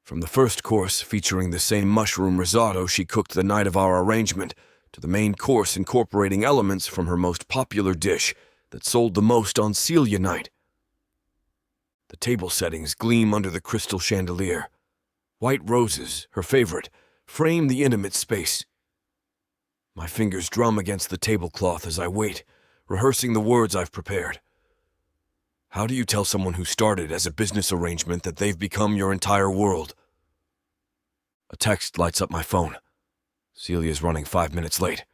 From the first course, featuring the same mushroom risotto she cooked the night of our arrangement, to the main course incorporating elements from her most popular dish that sold the most on Celia night. The table settings gleam under the crystal chandelier. White roses, her favorite, frame the intimate space. My fingers drum against the tablecloth as I wait, rehearsing the words I've prepared. How do you tell someone who started as a business arrangement that they've become your entire world? A text lights up my phone. Celia's running 5 minutes late.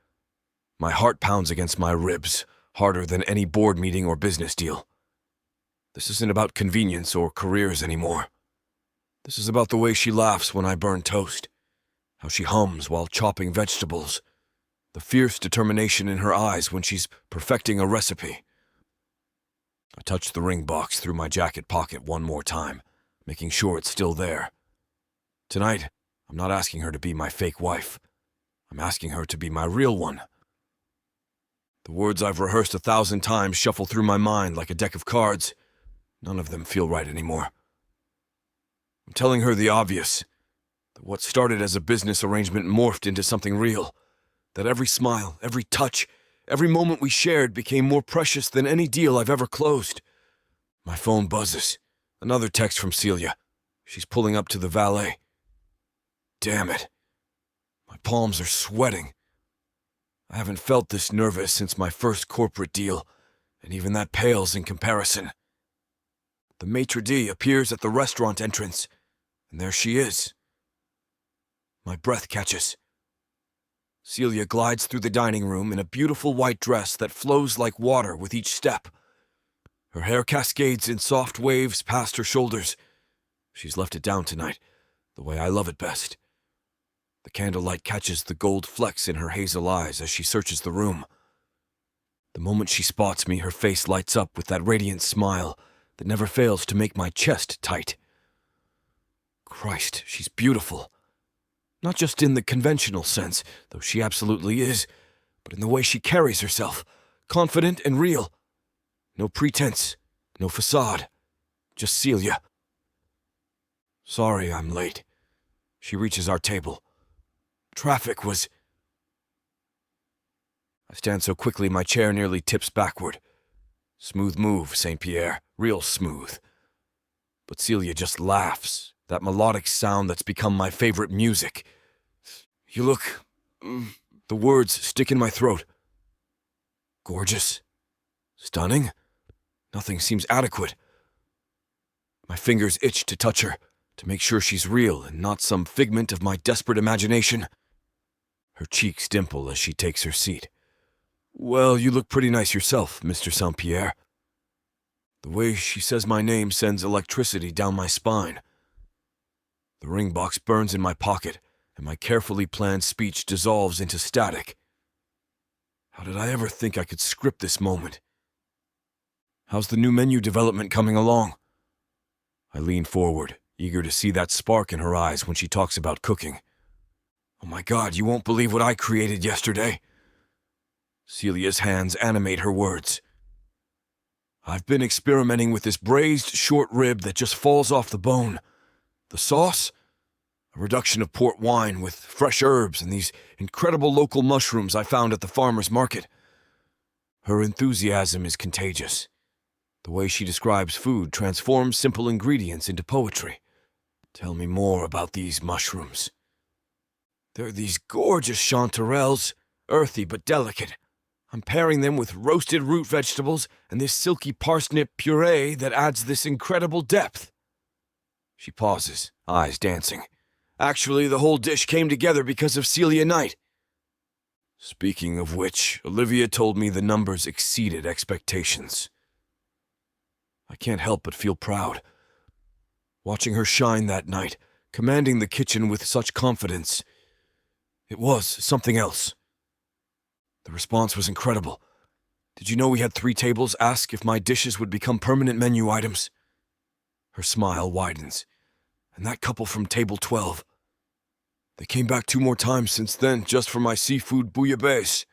My heart pounds against my ribs, harder than any board meeting or business deal. This isn't about convenience or careers anymore. This is about the way she laughs when I burn toast, how she hums while chopping vegetables, the fierce determination in her eyes when she's perfecting a recipe. I touch the ring box through my jacket pocket one more time, making sure it's still there. Tonight, I'm not asking her to be my fake wife. I'm asking her to be my real one. The words I've rehearsed 1,000 times shuffle through my mind like a deck of cards. None of them feel right anymore. I'm telling her the obvious, that what started as a business arrangement morphed into something real, that every smile, every touch, every moment we shared became more precious than any deal I've ever closed. My phone buzzes. Another text from Celia. She's pulling up to the valet. Damn it. My palms are sweating. I haven't felt this nervous since my first corporate deal, and even that pales in comparison. The maitre d' appears at the restaurant entrance, and there she is. My breath catches. Celia glides through the dining room in a beautiful white dress that flows like water with each step. Her hair cascades in soft waves past her shoulders. She's left it down tonight, the way I love it best. The candlelight catches the gold flecks in her hazel eyes as she searches the room. The moment she spots me, her face lights up with that radiant smile that never fails to make my chest tight. Christ, she's beautiful. Not just in the conventional sense, though she absolutely is, but in the way she carries herself, confident and real. No pretense, no facade, just Celia. Sorry I'm late. She reaches our table. Traffic was... I stand so quickly my chair nearly tips backward. Smooth move, Saint-Pierre, real smooth. But Celia just laughs, that melodic sound that's become my favorite music. You look... The words stick in my throat. Gorgeous. Stunning. Nothing seems adequate. My fingers itch to touch her, to make sure she's real and not some figment of my desperate imagination. Her cheeks dimple as she takes her seat. Well, you look pretty nice yourself, Mr. Saint-Pierre. The way she says my name sends electricity down my spine. The ring box burns in my pocket, and my carefully planned speech dissolves into static. How did I ever think I could script this moment? How's the new menu development coming along? I lean forward, eager to see that spark in her eyes when she talks about cooking. Oh my God, you won't believe what I created yesterday. Celia's hands animate her words. I've been experimenting with this braised short rib that just falls off the bone. The sauce? A reduction of port wine with fresh herbs and these incredible local mushrooms I found at the farmer's market. Her enthusiasm is contagious. The way she describes food transforms simple ingredients into poetry. Tell me more about these mushrooms. They're these gorgeous chanterelles, earthy but delicate. I'm pairing them with roasted root vegetables and this silky parsnip puree that adds this incredible depth. She pauses, eyes dancing. Actually, the whole dish came together because of Celia Knight. Speaking of which, Olivia told me the numbers exceeded expectations. I can't help but feel proud. Watching her shine that night, commanding the kitchen with such confidence, it was something else. The response was incredible. Did you know we had 3 tables ask if my dishes would become permanent menu items? Her smile widens. And that couple from table 12. They came back 2 more times since then just for my seafood bouillabaisse.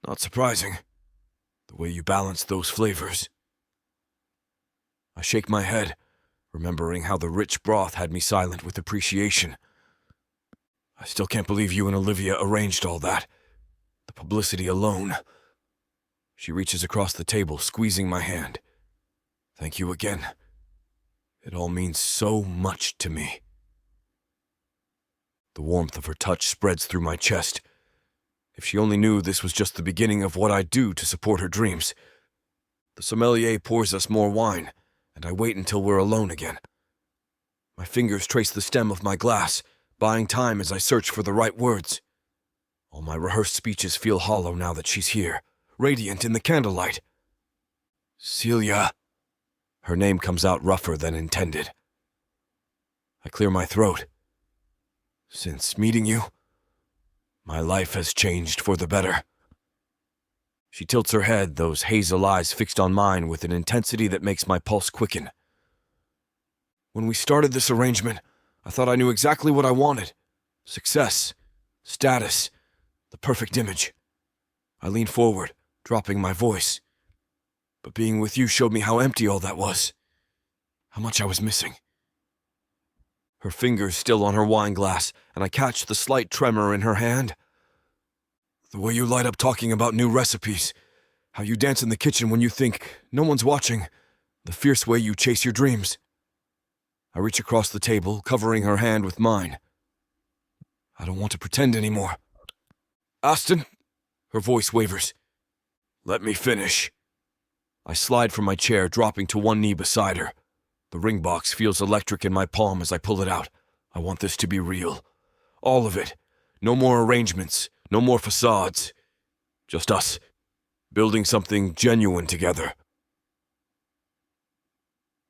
Not surprising, the way you balance those flavors. I shake my head, remembering how the rich broth had me silent with appreciation. I still can't believe you and Olivia arranged all that. The publicity alone. She reaches across the table, squeezing my hand. Thank you again. It all means so much to me. The warmth of her touch spreads through my chest. If she only knew this was just the beginning of what I'd do to support her dreams. The sommelier pours us more wine, and I wait until we're alone again. My fingers trace the stem of my glass, buying time as I search for the right words. All my rehearsed speeches feel hollow now that she's here, radiant in the candlelight. Celia. Her name comes out rougher than intended. I clear my throat. Since meeting you, my life has changed for the better. She tilts her head, those hazel eyes fixed on mine with an intensity that makes my pulse quicken. When we started this arrangement, I thought I knew exactly what I wanted. Success, status, the perfect image. I leaned forward, dropping my voice. But being with you showed me how empty all that was. How much I was missing. Her fingers still on her wine glass, and I catch the slight tremor in her hand. The way you light up talking about new recipes, how you dance in the kitchen when you think no one's watching, the fierce way you chase your dreams. I reach across the table, covering her hand with mine. I don't want to pretend anymore. Aston, her voice wavers. Let me finish. I slide from my chair, dropping to one knee beside her. The ring box feels electric in my palm as I pull it out. I want this to be real. All of it. No more arrangements. No more facades. Just us, building something genuine together.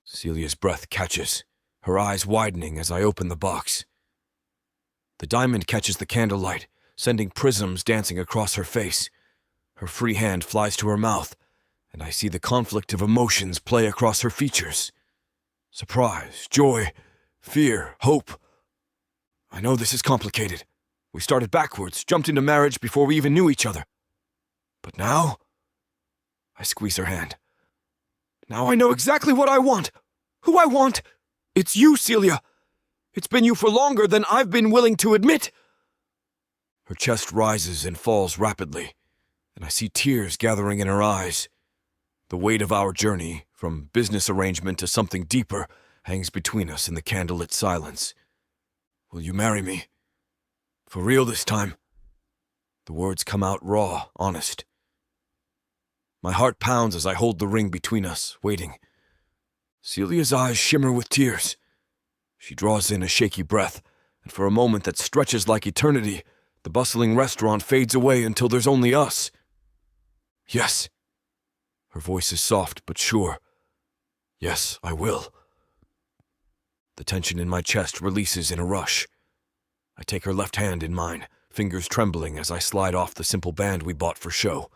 Celia's breath catches, her eyes widening as I open the box. The diamond catches the candlelight, sending prisms dancing across her face. Her free hand flies to her mouth, and I see the conflict of emotions play across her features. Surprise, joy, fear, hope. I know this is complicated. We started backwards, jumped into marriage before we even knew each other. But now, I squeeze her hand. Now I know exactly what I want. Who I want. It's you, Celia. It's been you for longer than I've been willing to admit. Her chest rises and falls rapidly, and I see tears gathering in her eyes. The weight of our journey, from business arrangement to something deeper, hangs between us in the candlelit silence. Will you marry me? For real this time. The words come out raw, honest. My heart pounds as I hold the ring between us, waiting. Celia's eyes shimmer with tears. She draws in a shaky breath, and for a moment that stretches like eternity, the bustling restaurant fades away until there's only us. Yes. Her voice is soft but sure. Yes, I will. The tension in my chest releases in a rush. I take her left hand in mine, fingers trembling as I slide off the simple band we bought for show.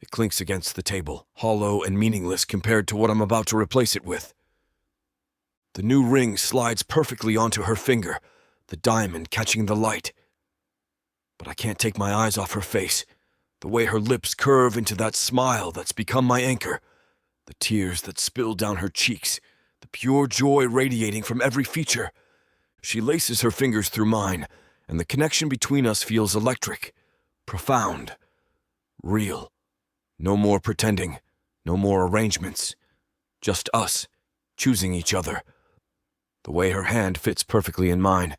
It clinks against the table, hollow and meaningless compared to what I'm about to replace it with. The new ring slides perfectly onto her finger, the diamond catching the light. But I can't take my eyes off her face, the way her lips curve into that smile that's become my anchor, the tears that spill down her cheeks, the pure joy radiating from every feature. She laces her fingers through mine, and the connection between us feels electric, profound, real. No more pretending, no more arrangements. Just us, choosing each other. The way her hand fits perfectly in mine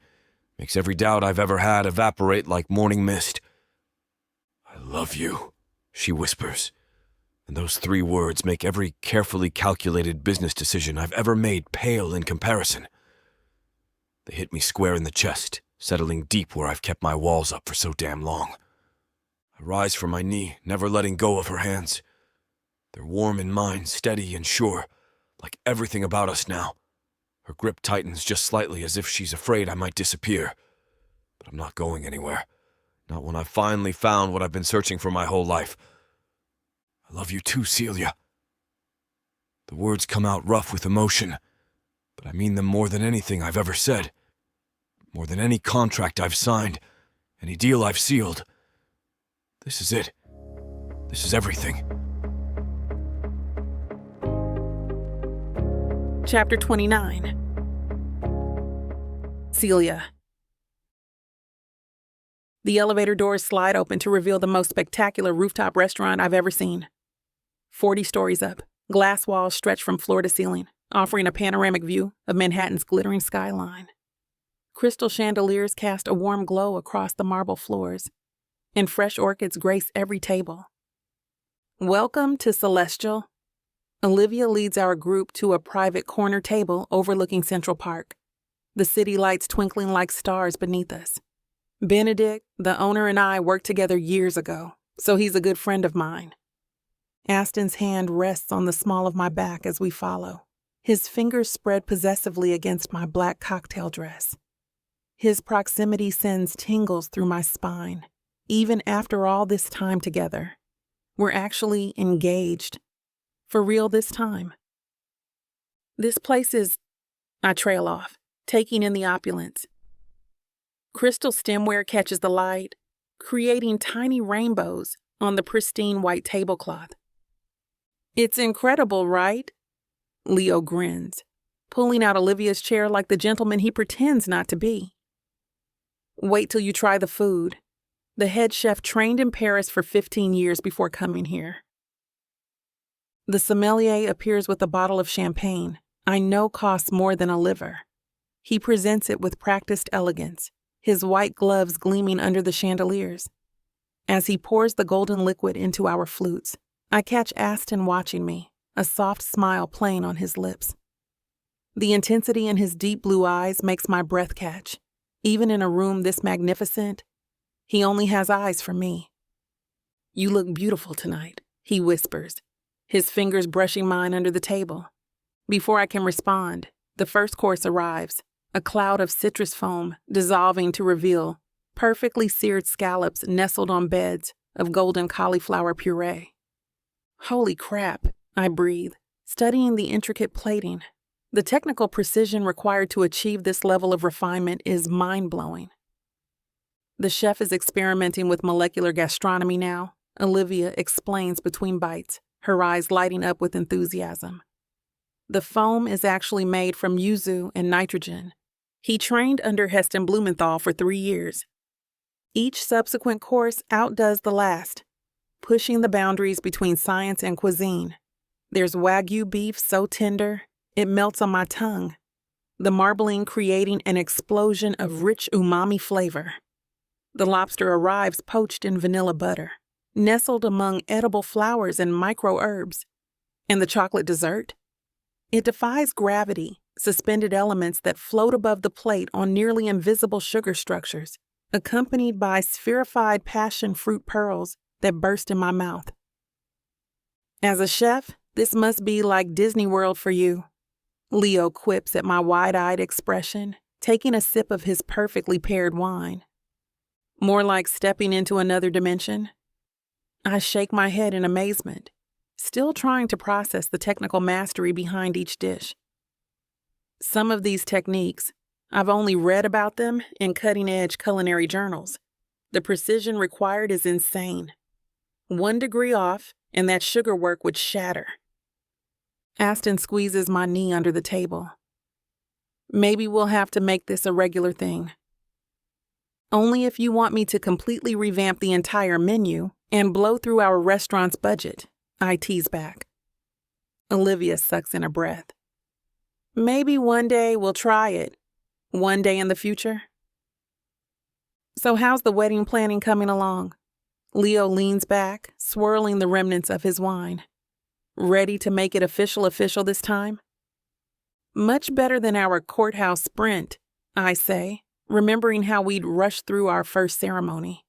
makes every doubt I've ever had evaporate like morning mist. I love you, she whispers, and those 3 words make every carefully calculated business decision I've ever made pale in comparison. They hit me square in the chest, settling deep where I've kept my walls up for so damn long. I rise from my knee, never letting go of her hands. They're warm in mine, steady and sure, like everything about us now. Her grip tightens just slightly as if she's afraid I might disappear. But I'm not going anywhere. Not when I've finally found what I've been searching for my whole life. I love you too, Celia. The words come out rough with emotion, but I mean them more than anything I've ever said. More than any contract I've signed, any deal I've sealed. This is it. This is everything. Chapter 29. Celia. The elevator doors slide open to reveal the most spectacular rooftop restaurant I've ever seen. 40 stories up, glass walls stretch from floor to ceiling, offering a panoramic view of Manhattan's glittering skyline. Crystal chandeliers cast a warm glow across the marble floors, and fresh orchids grace every table. Welcome to Celestial. Olivia leads our group to a private corner table overlooking Central Park, the city lights twinkling like stars beneath us. Benedict, the owner, and I worked together years ago, so he's a good friend of mine. Aston's hand rests on the small of my back as we follow, his fingers spread possessively against my black cocktail dress. His proximity sends tingles through my spine, even after all this time together. We're actually engaged. For real this time. This place is... I trail off, taking in the opulence. Crystal stemware catches the light, creating tiny rainbows on the pristine white tablecloth. It's incredible, right? Leo grins, pulling out Olivia's chair like the gentleman he pretends not to be. Wait till you try the food. The head chef trained in Paris for 15 years before coming here. The sommelier appears with a bottle of champagne I know costs more than a liver. He presents it with practiced elegance, his white gloves gleaming under the chandeliers. As he pours the golden liquid into our flutes, I catch Aston watching me, a soft smile playing on his lips. The intensity in his deep blue eyes makes my breath catch. Even in a room this magnificent, he only has eyes for me. You look beautiful tonight, he whispers, his fingers brushing mine under the table. Before I can respond, the first course arrives, a cloud of citrus foam dissolving to reveal perfectly seared scallops nestled on beds of golden cauliflower puree. Holy crap, I breathe, studying the intricate plating. The technical precision required to achieve this level of refinement is mind-blowing. The chef is experimenting with molecular gastronomy now, Olivia explains between bites, her eyes lighting up with enthusiasm. The foam is actually made from yuzu and nitrogen. He trained under Heston Blumenthal for 3 years. Each subsequent course outdoes the last, pushing the boundaries between science and cuisine. There's Wagyu beef so tender, it melts on my tongue, the marbling creating an explosion of rich umami flavor. The lobster arrives poached in vanilla butter, nestled among edible flowers and micro-herbs. And the chocolate dessert? It defies gravity, suspended elements that float above the plate on nearly invisible sugar structures, accompanied by spherified passion fruit pearls that burst in my mouth. As a chef, this must be like Disney World for you, Leo quips at my wide-eyed expression, taking a sip of his perfectly paired wine. More like stepping into another dimension? I shake my head in amazement, still trying to process the technical mastery behind each dish. Some of these techniques, I've only read about them in cutting-edge culinary journals. The precision required is insane. 1 degree off, and that sugar work would shatter. Aston squeezes my knee under the table. Maybe we'll have to make this a regular thing. Only if you want me to completely revamp the entire menu and blow through our restaurant's budget, I tease back. Olivia sucks in a breath. Maybe one day we'll try it. One day in the future. So how's the wedding planning coming along? Leo leans back, swirling the remnants of his wine. Ready to make it official this time? Much better than our courthouse sprint, I say, remembering how we'd rushed through our first ceremony.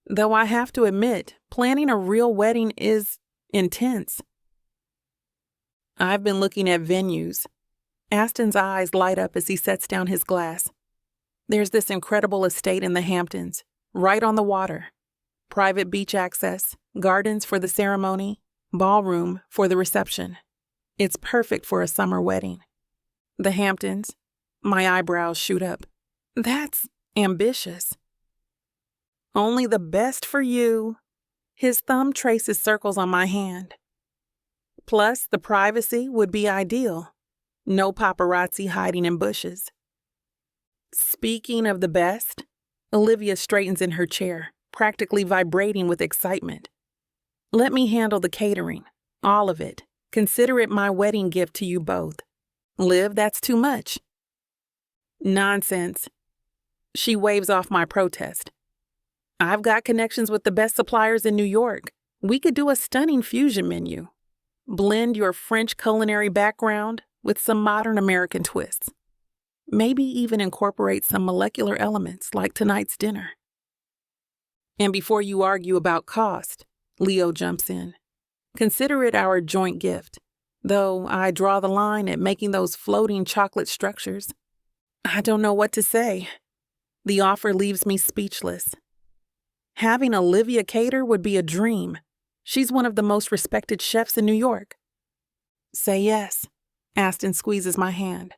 Though I have to admit, planning a real wedding is intense. I've been looking at venues. Aston's eyes light up as he sets down his glass. There's this incredible estate in the Hamptons, right on the water. Private beach access, gardens for the ceremony, ballroom for the reception. It's perfect for a summer wedding. The Hamptons, my eyebrows shoot up. That's ambitious. Only the best for you. His thumb traces circles on my hand. Plus, the privacy would be ideal. No paparazzi hiding in bushes. Speaking of the best, Olivia straightens in her chair, practically vibrating with excitement. Let me handle the catering, all of it. Consider it my wedding gift to you both. Liv, that's too much. Nonsense. She waves off my protest. I've got connections with the best suppliers in New York. We could do a stunning fusion menu. Blend your French culinary background with some modern American twists. Maybe even incorporate some molecular elements like tonight's dinner. And before you argue about cost, Leo jumps in. Consider it our joint gift, though I draw the line at making those floating chocolate structures. I don't know what to say. The offer leaves me speechless. Having Olivia cater would be a dream, She's one of the most respected chefs in New York. Say yes. Aston squeezes my hand.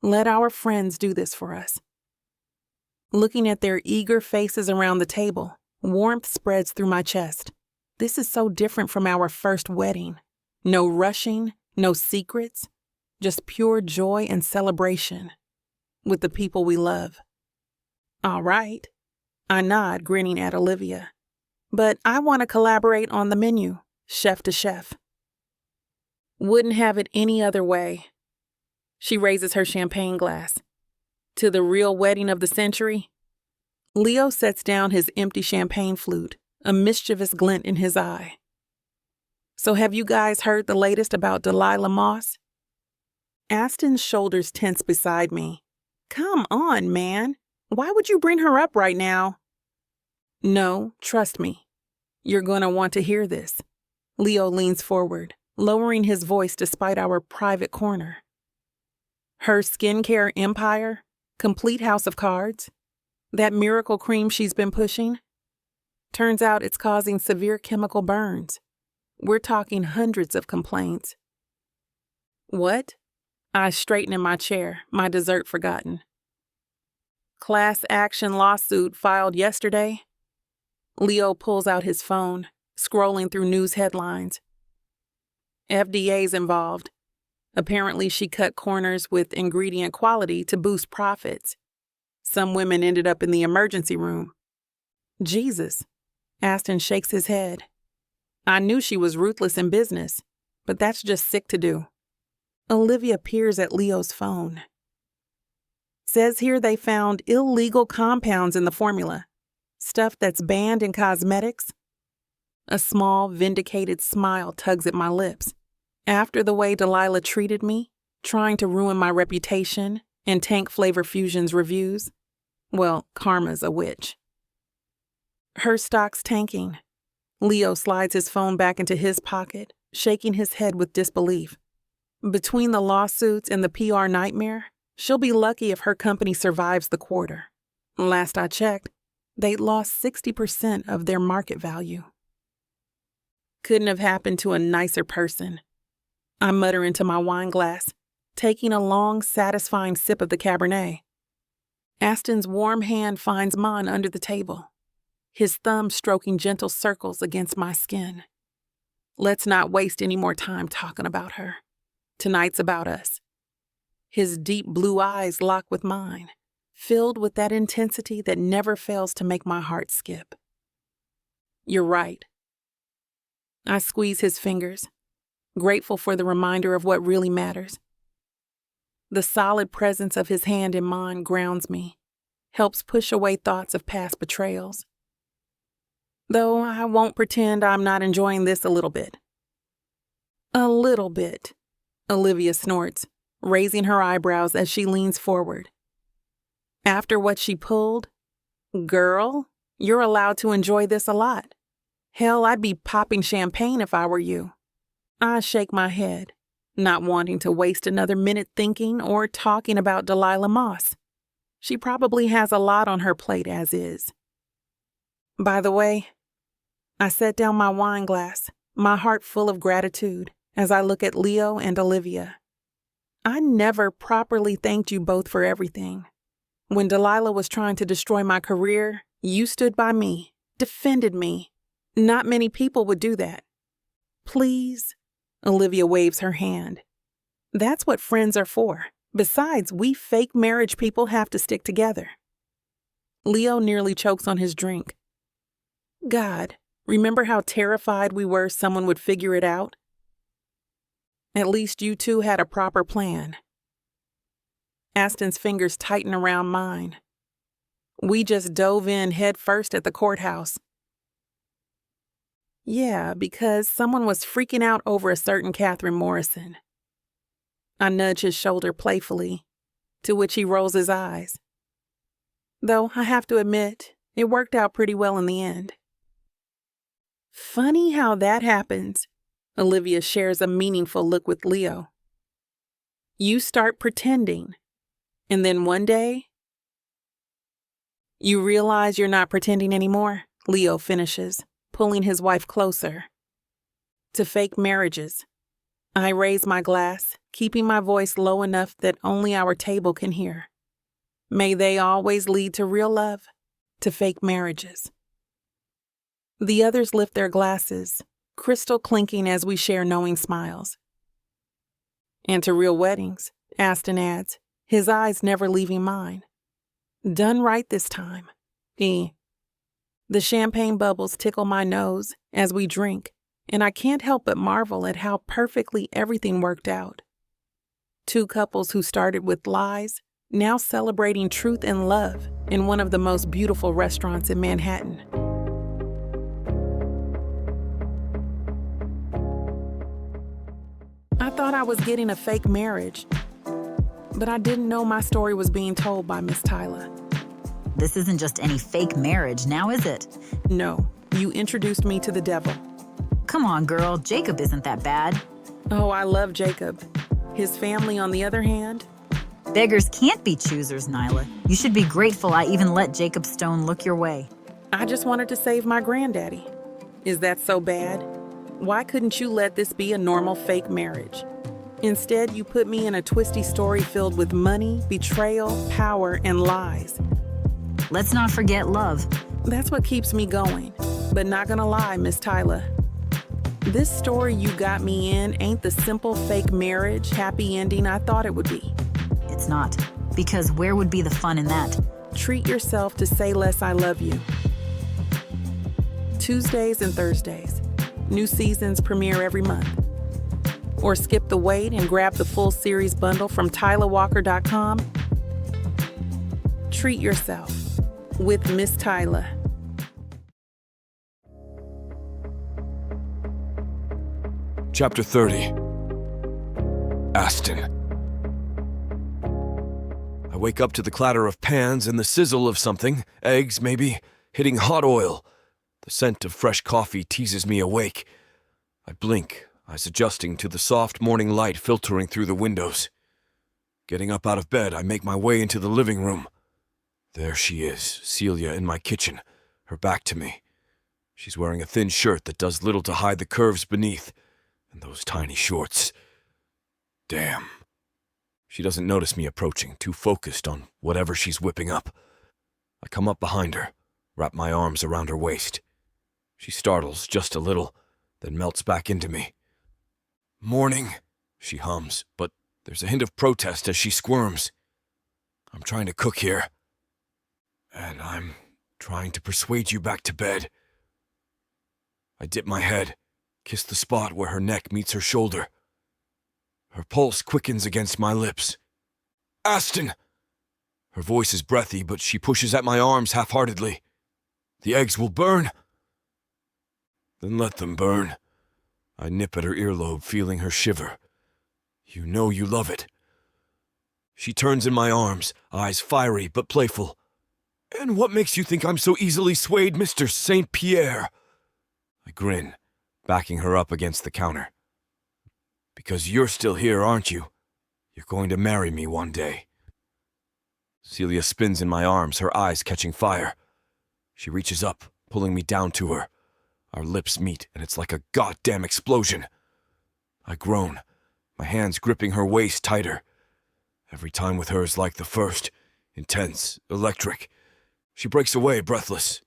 Let our friends do this for us. Looking at their eager faces around the table, warmth spreads through my chest. This is so different from our first wedding. No rushing, no secrets, just pure joy and celebration with the people we love. All right. I nod, grinning at Olivia. But I want to collaborate on the menu, chef to chef. Wouldn't have it any other way. She raises her champagne glass. To the real wedding of the century? Leo sets down his empty champagne flute, a mischievous glint in his eye. So have you guys heard the latest about Delilah Moss? Aston's shoulders tense beside me. Come on, man. Why would you bring her up right now? No, trust me. You're going to want to hear this. Leo leans forward, lowering his voice despite our private corner. Her skincare empire, complete house of cards, that miracle cream she's been pushing, turns out it's causing severe chemical burns. We're talking hundreds of complaints. What? I straighten in my chair, my dessert forgotten. Class action lawsuit filed yesterday. Leo pulls out his phone, scrolling through news headlines. FDA's involved. Apparently she cut corners with ingredient quality to boost profits. Some women ended up in the emergency room. Jesus. Aston shakes his head. I knew she was ruthless in business, but that's just sick to do. Olivia peers at Leo's phone. Says here they found illegal compounds in the formula. Stuff that's banned in cosmetics. A small, vindicated smile tugs at my lips. After the way Delilah treated me, trying to ruin my reputation and tank Flavor Fusion's reviews, well, karma's a witch. Her stock's tanking. Leo slides his phone back into his pocket, shaking his head with disbelief. Between the lawsuits and the PR nightmare, she'll be lucky if her company survives the quarter. Last I checked, they'd lost 60% of their market value. Couldn't have happened to a nicer person. I mutter into my wine glass, taking a long, satisfying sip of the Cabernet. Aston's warm hand finds mine under the table, his thumb stroking gentle circles against my skin. Let's not waste any more time talking about her. Tonight's about us. His deep blue eyes lock with mine, filled with that intensity that never fails to make my heart skip. You're right. I squeeze his fingers, grateful for the reminder of what really matters. The solid presence of his hand in mine grounds me, helps push away thoughts of past betrayals. Though I won't pretend I'm not enjoying this a little bit. A little bit, Olivia snorts, raising her eyebrows as she leans forward. After what she pulled, girl, you're allowed to enjoy this a lot. Hell, I'd be popping champagne if I were you. I shake my head, not wanting to waste another minute thinking or talking about Delilah Moss. She probably has a lot on her plate as is. By the way, I set down my wine glass, my heart full of gratitude, as I look at Leo and Olivia. I never properly thanked you both for everything. When Delilah was trying to destroy my career, you stood by me, defended me. Not many people would do that. Please, Olivia waves her hand. That's what friends are for. Besides, we fake marriage people have to stick together. Leo nearly chokes on his drink. God, remember how terrified we were someone would figure it out? At least you two had a proper plan. Aston's fingers tighten around mine. We just dove in head first at the courthouse. Yeah, because someone was freaking out over a certain Catherine Morrison. I nudge his shoulder playfully, to which he rolls his eyes. Though I have to admit, it worked out pretty well in the end. Funny how that happens. Olivia shares a meaningful look with Leo. You start pretending, and then one day, you realize you're not pretending anymore, Leo finishes, pulling his wife closer. to fake marriages. I raise my glass, keeping my voice low enough that only our table can hear. May they always lead to real love, to fake marriages. The others lift their glasses, crystal clinking as we share knowing smiles. And to real weddings, Aston adds, his eyes never leaving mine. Done right this time. The champagne bubbles tickle my nose as we drink, and I can't help but marvel at how perfectly everything worked out. Two couples who started with lies, now celebrating truth and love in one of the most beautiful restaurants in Manhattan. I thought I was getting a fake marriage, but I didn't know my story was being told by Miss Tyla. This isn't just any fake marriage, now is it? No, you introduced me to the devil. Come on, girl, Jacob isn't that bad. Oh, I love Jacob. His family, on the other hand? Beggars can't be choosers, Nyla. You should be grateful I even let Jacob Stone look your way. I just wanted to save my granddaddy. Is that so bad? Why couldn't you let this be a normal fake marriage? Instead, you put me in a twisty story filled with money, betrayal, power, and lies. Let's not forget love. That's what keeps me going. But not gonna lie, Miss Tyla. This story you got me in ain't the simple fake marriage, happy ending I thought it would be. It's not. Because where would be the fun in that? Treat yourself to Say Less I Love You. Tuesdays and Thursdays. New seasons premiere every month. Or skip the wait and grab the full series bundle from TylaWalker.com. Treat yourself with Miss Tyla. Chapter 30. Aston. I wake up to the clatter of pans and the sizzle of something, eggs maybe, hitting hot oil. The scent of fresh coffee teases me awake. I blink, eyes adjusting to the soft morning light filtering through the windows. Getting up out of bed, I make my way into the living room. There she is, Celia in my kitchen, her back to me. She's wearing a thin shirt that does little to hide the curves beneath, and those tiny shorts. Damn. She doesn't notice me approaching, too focused on whatever she's whipping up. I come up behind her, wrap my arms around her waist. She startles just a little, then melts back into me. Morning, she hums, but there's a hint of protest as she squirms. I'm trying to cook here, and I'm trying to persuade you back to bed. I dip my head, kiss the spot where her neck meets her shoulder. Her pulse quickens against my lips. Aston! Her voice is breathy, but she pushes at my arms half-heartedly. The eggs will burn. Then let them burn. I nip at her earlobe, feeling her shiver. You know you love it. She turns in my arms, eyes fiery but playful. And what makes you think I'm so easily swayed, Mr. Saint-Pierre? I grin, backing her up against the counter. Because you're still here, aren't you? You're going to marry me one day. Celia spins in my arms, her eyes catching fire. She reaches up, pulling me down to her. Our lips meet, and it's like a goddamn explosion. I groan, my hands gripping her waist tighter. Every time with her is like the first, intense, electric. She breaks away, breathless.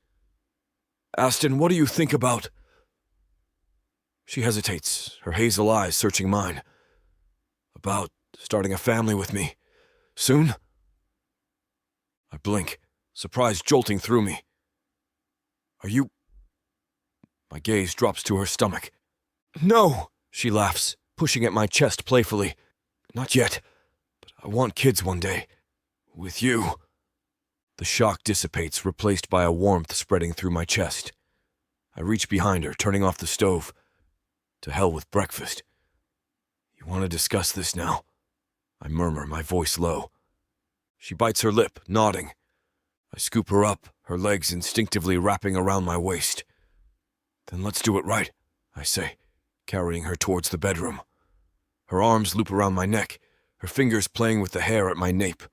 Aston, what do you think about... She hesitates, her hazel eyes searching mine. About starting a family with me. Soon? I blink, surprise jolting through me. Are you... My gaze drops to her stomach. No, she laughs, pushing at my chest playfully. Not yet, but I want kids one day. With you. The shock dissipates, replaced by a warmth spreading through my chest. I reach behind her, turning off the stove. To hell with breakfast. You want to discuss this now? I murmur, my voice low. She bites her lip, nodding. I scoop her up, her legs instinctively wrapping around my waist. Then let's do it right, I say, carrying her towards the bedroom. Her arms loop around my neck, her fingers playing with the hair at my nape.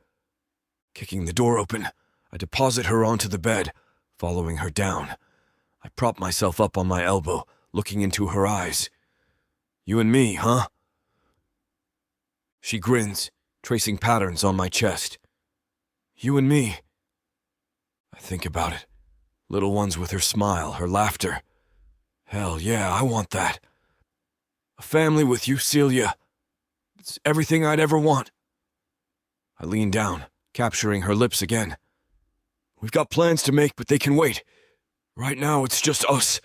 Kicking the door open, I deposit her onto the bed, following her down. I prop myself up on my elbow, looking into her eyes. You and me, huh? She grins, tracing patterns on my chest. You and me. I think about it. Little ones with her smile, her laughter. Hell yeah, I want that. A family with you, Celia. It's everything I'd ever want. I lean down, capturing her lips again. We've got plans to make, but they can wait. Right now, it's just us.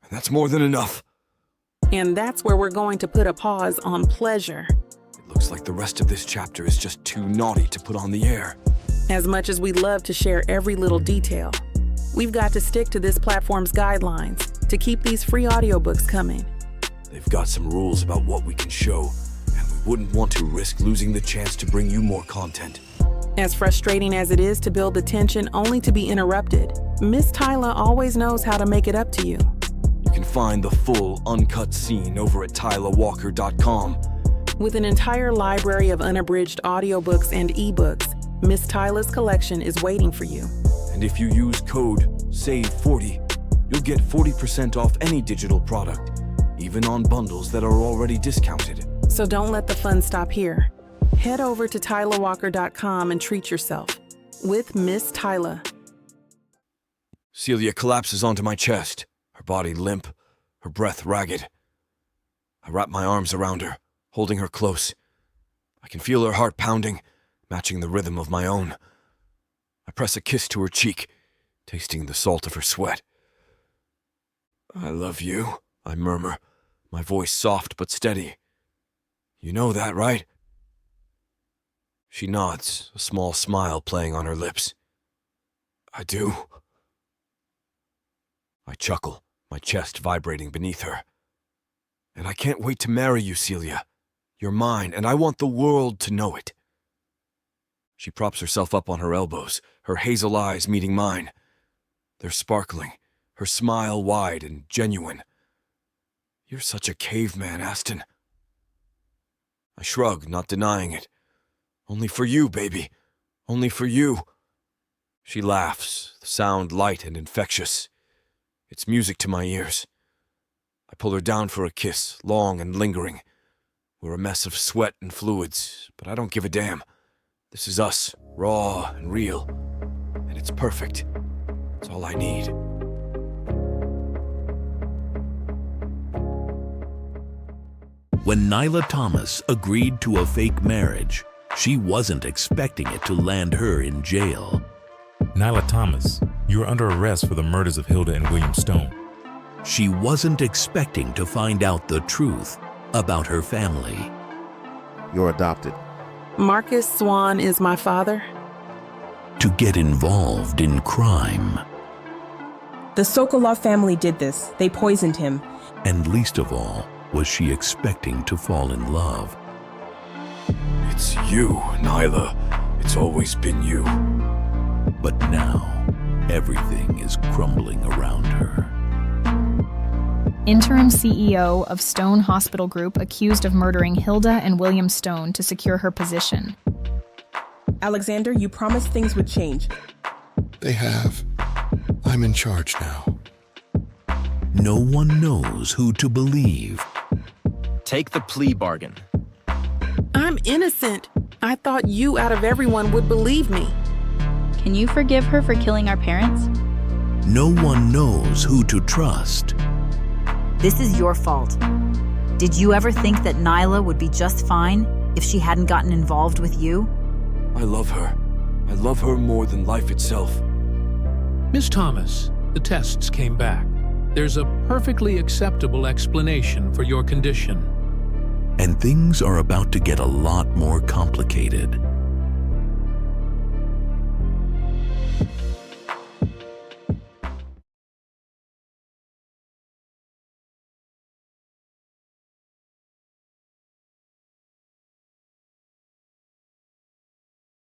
And that's more than enough. And that's where we're going to put a pause on pleasure. It looks like the rest of this chapter is just too naughty to put on the air. As much as we'd love to share every little detail, we've got to stick to this platform's guidelines to keep these free audiobooks coming. They've got some rules about what we can show, and we wouldn't want to risk losing the chance to bring you more content. As frustrating as it is to build the tension only to be interrupted, Miss Tyla always knows how to make it up to you. You can find the full, uncut scene over at TylaWalker.com. With an entire library of unabridged audiobooks and ebooks, Miss Tyla's collection is waiting for you. And if you use code SAVE40, you'll get 40% off any digital product, even on bundles that are already discounted. So don't let the fun stop here. Head over to TylaWalker.com and treat yourself with Miss Tyla. Celia collapses onto my chest, her body limp, her breath ragged. I wrap my arms around her, holding her close. I can feel her heart pounding, matching the rhythm of my own. I press a kiss to her cheek, tasting the salt of her sweat. I love you, I murmur, my voice soft but steady. You know that, right? She nods, a small smile playing on her lips. I do. I chuckle, my chest vibrating beneath her. And I can't wait to marry you, Celia. You're mine, and I want the world to know it. She props herself up on her elbows, her hazel eyes meeting mine. They're sparkling, her smile wide and genuine. You're such a caveman, Aston. I shrug, not denying it. Only for you, baby. Only for you. She laughs, the sound light and infectious. It's music to my ears. I pull her down for a kiss, long and lingering. We're a mess of sweat and fluids, but I don't give a damn. This is us, raw and real. And it's perfect. It's all I need. When Nyla Thomas agreed to a fake marriage, she wasn't expecting it to land her in jail. Nyla Thomas, you are under arrest for the murders of Hilda and William Stone. She wasn't expecting to find out the truth about her family. You're adopted. Marcus Swan is my father. To get involved in crime. The Sokolov family did this. They poisoned him. And least of all, was she expecting to fall in love. It's you, Nyla. It's always been you. But now, everything is crumbling around her. Interim CEO of Stone Hospital Group accused of murdering Hilda and William Stone to secure her position. Alexander, you promised things would change. They have. I'm in charge now. No one knows who to believe. Take the plea bargain. I'm innocent. I thought you out of everyone would believe me. Can you forgive her for killing our parents? No one knows who to trust. This is your fault. Did you ever think that Nyla would be just fine if she hadn't gotten involved with you? I love her. I love her more than life itself. Miss Thomas, the tests came back. There's a perfectly acceptable explanation for your condition. And things are about to get a lot more complicated.